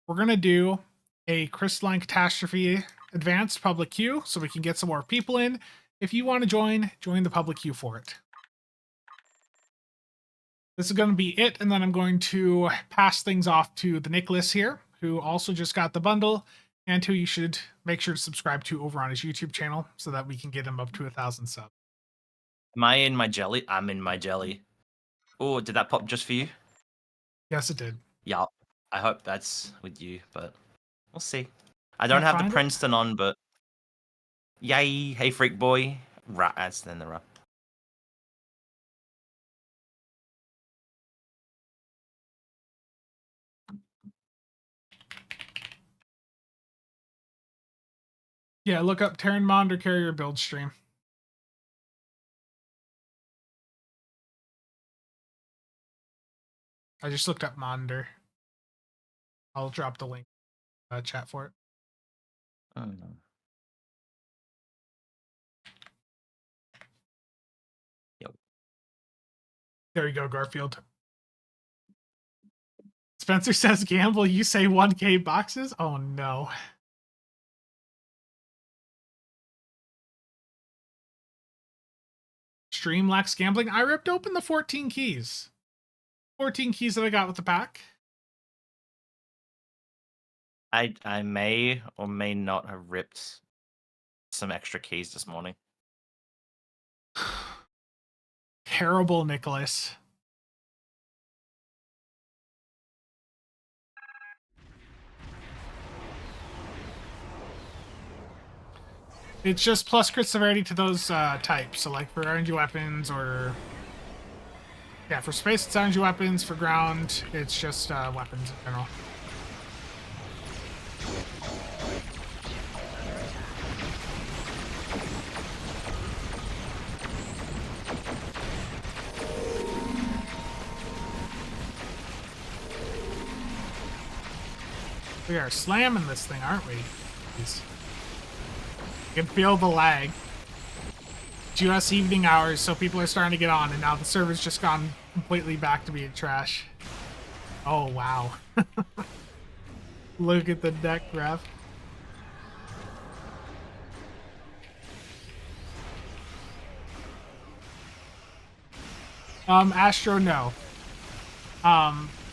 We're gonna do a Crystalline Catastrophe advanced public queue so we can get some more people in. If you want to join the public queue for it. This is going to be it, and then I'm going to pass things off to the Nicholas here, who also just got the bundle, and who you should make sure to subscribe to over on his YouTube channel so that we can get him up to 1,000 subs. Am I in my jelly? I'm in my jelly. Oh, did that pop just for you? Yes, it did. Yeah, I hope that's with you, but we'll see. I don't have the Princeton on, but... Yay! Hey, freak boy. Right, that's in the run. Yeah, look up Terran Monitor Carrier build stream. I just looked up Monitor. I'll drop the link chat for it. Oh no. Yep. There you go, Garfield. Spencer says gamble, you say 1K boxes? Oh no. Stream lacks gambling. I ripped open the 14 keys. 14 keys that I got with the pack. I may or may not have ripped some extra keys this morning. Terrible, Nicholas. It's just plus crit severity to those types. So like for energy weapons or... Yeah, for space it's energy weapons. For ground, it's just weapons in general. We are slamming this thing, aren't we? Jeez. You can feel the lag. It's US evening hours, so people are starting to get on, and now the server's just gone completely back to being trash. Oh, wow. Look at the deck graph. Astro, no.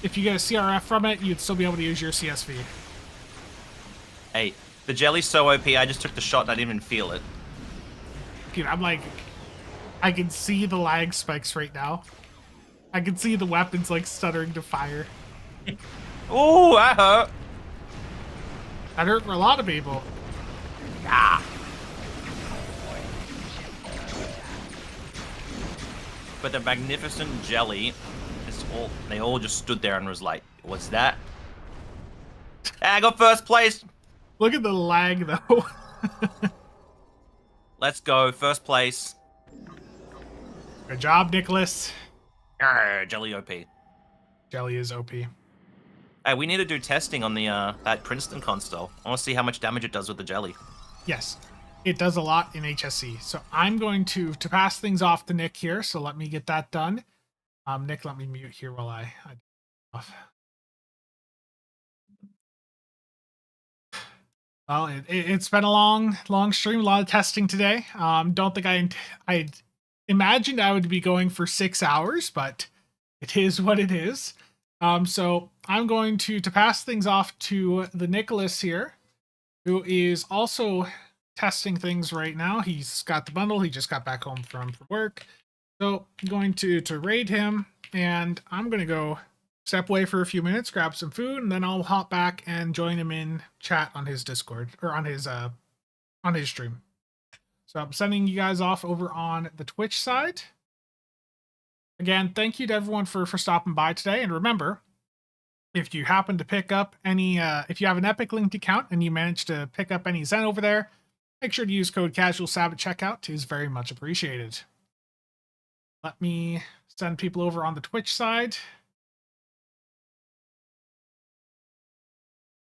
If you get a CRF from it, you'd still be able to use your CSV. Hey, the jelly's so OP, I just took the shot and I didn't even feel it. Dude, I'm like... I can see the lag spikes right now. I can see the weapons, like, stuttering to fire. Ooh, that hurt. That hurt for a lot of people. Ah. But the magnificent jelly, they all just stood there and was like, what's that? I got first place. Look at the lag, though. Let's go, first place. Good job, Nicholas. Arr, jelly OP. Jelly is OP. Hey, we need to do testing on the that Princeton console. I want to see how much damage it does with the jelly. Yes, it does a lot in HSC. So I'm going to pass things off to Nick here. So let me get that done. Nick, let me mute here while I off. Well, it's been a long stream, a lot of testing today. Don't think I imagined I would be going for 6 hours, but it is what it is. So I'm going to pass things off to the Nicholas here, who is also testing things right now. He's got the bundle. He just got back home from work. So I'm going to raid him, and I'm going to go step away for a few minutes, grab some food, and then I'll hop back and join him in chat on his Discord, or on his stream. So I'm sending you guys off over on the Twitch side. Again, thank you to everyone for stopping by today. And remember, if you happen to pick up any, if you have an Epic linked account and you manage to pick up any Zen over there, make sure to use code CasualSAB at checkout. It is very much appreciated. Let me send people over on the Twitch side.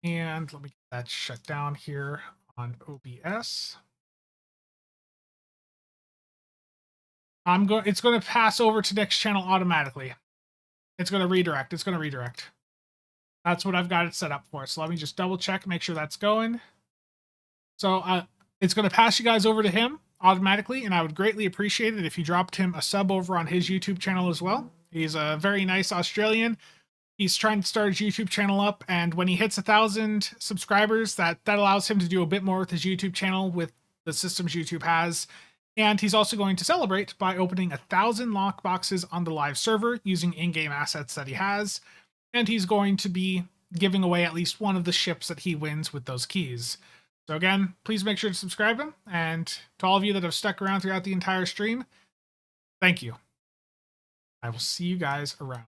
And let me get that shut down here on OBS. It's going to pass over to Nick's channel automatically. It's going to redirect. That's what I've got it set up for. So let me just double check, make sure that's going. So it's going to pass you guys over to him automatically, and I would greatly appreciate it if you dropped him a sub over on his YouTube channel as well. He's a very nice Australian. He's trying to start his YouTube channel up, and when he hits 1,000 subscribers, that allows him to do a bit more with his YouTube channel with the systems YouTube has. And he's also going to celebrate by opening 1,000 lock boxes on the live server using in-game assets that he has. And he's going to be giving away at least one of the ships that he wins with those keys. So again, please make sure to subscribe him. And to all of you that have stuck around throughout the entire stream, thank you. I will see you guys around.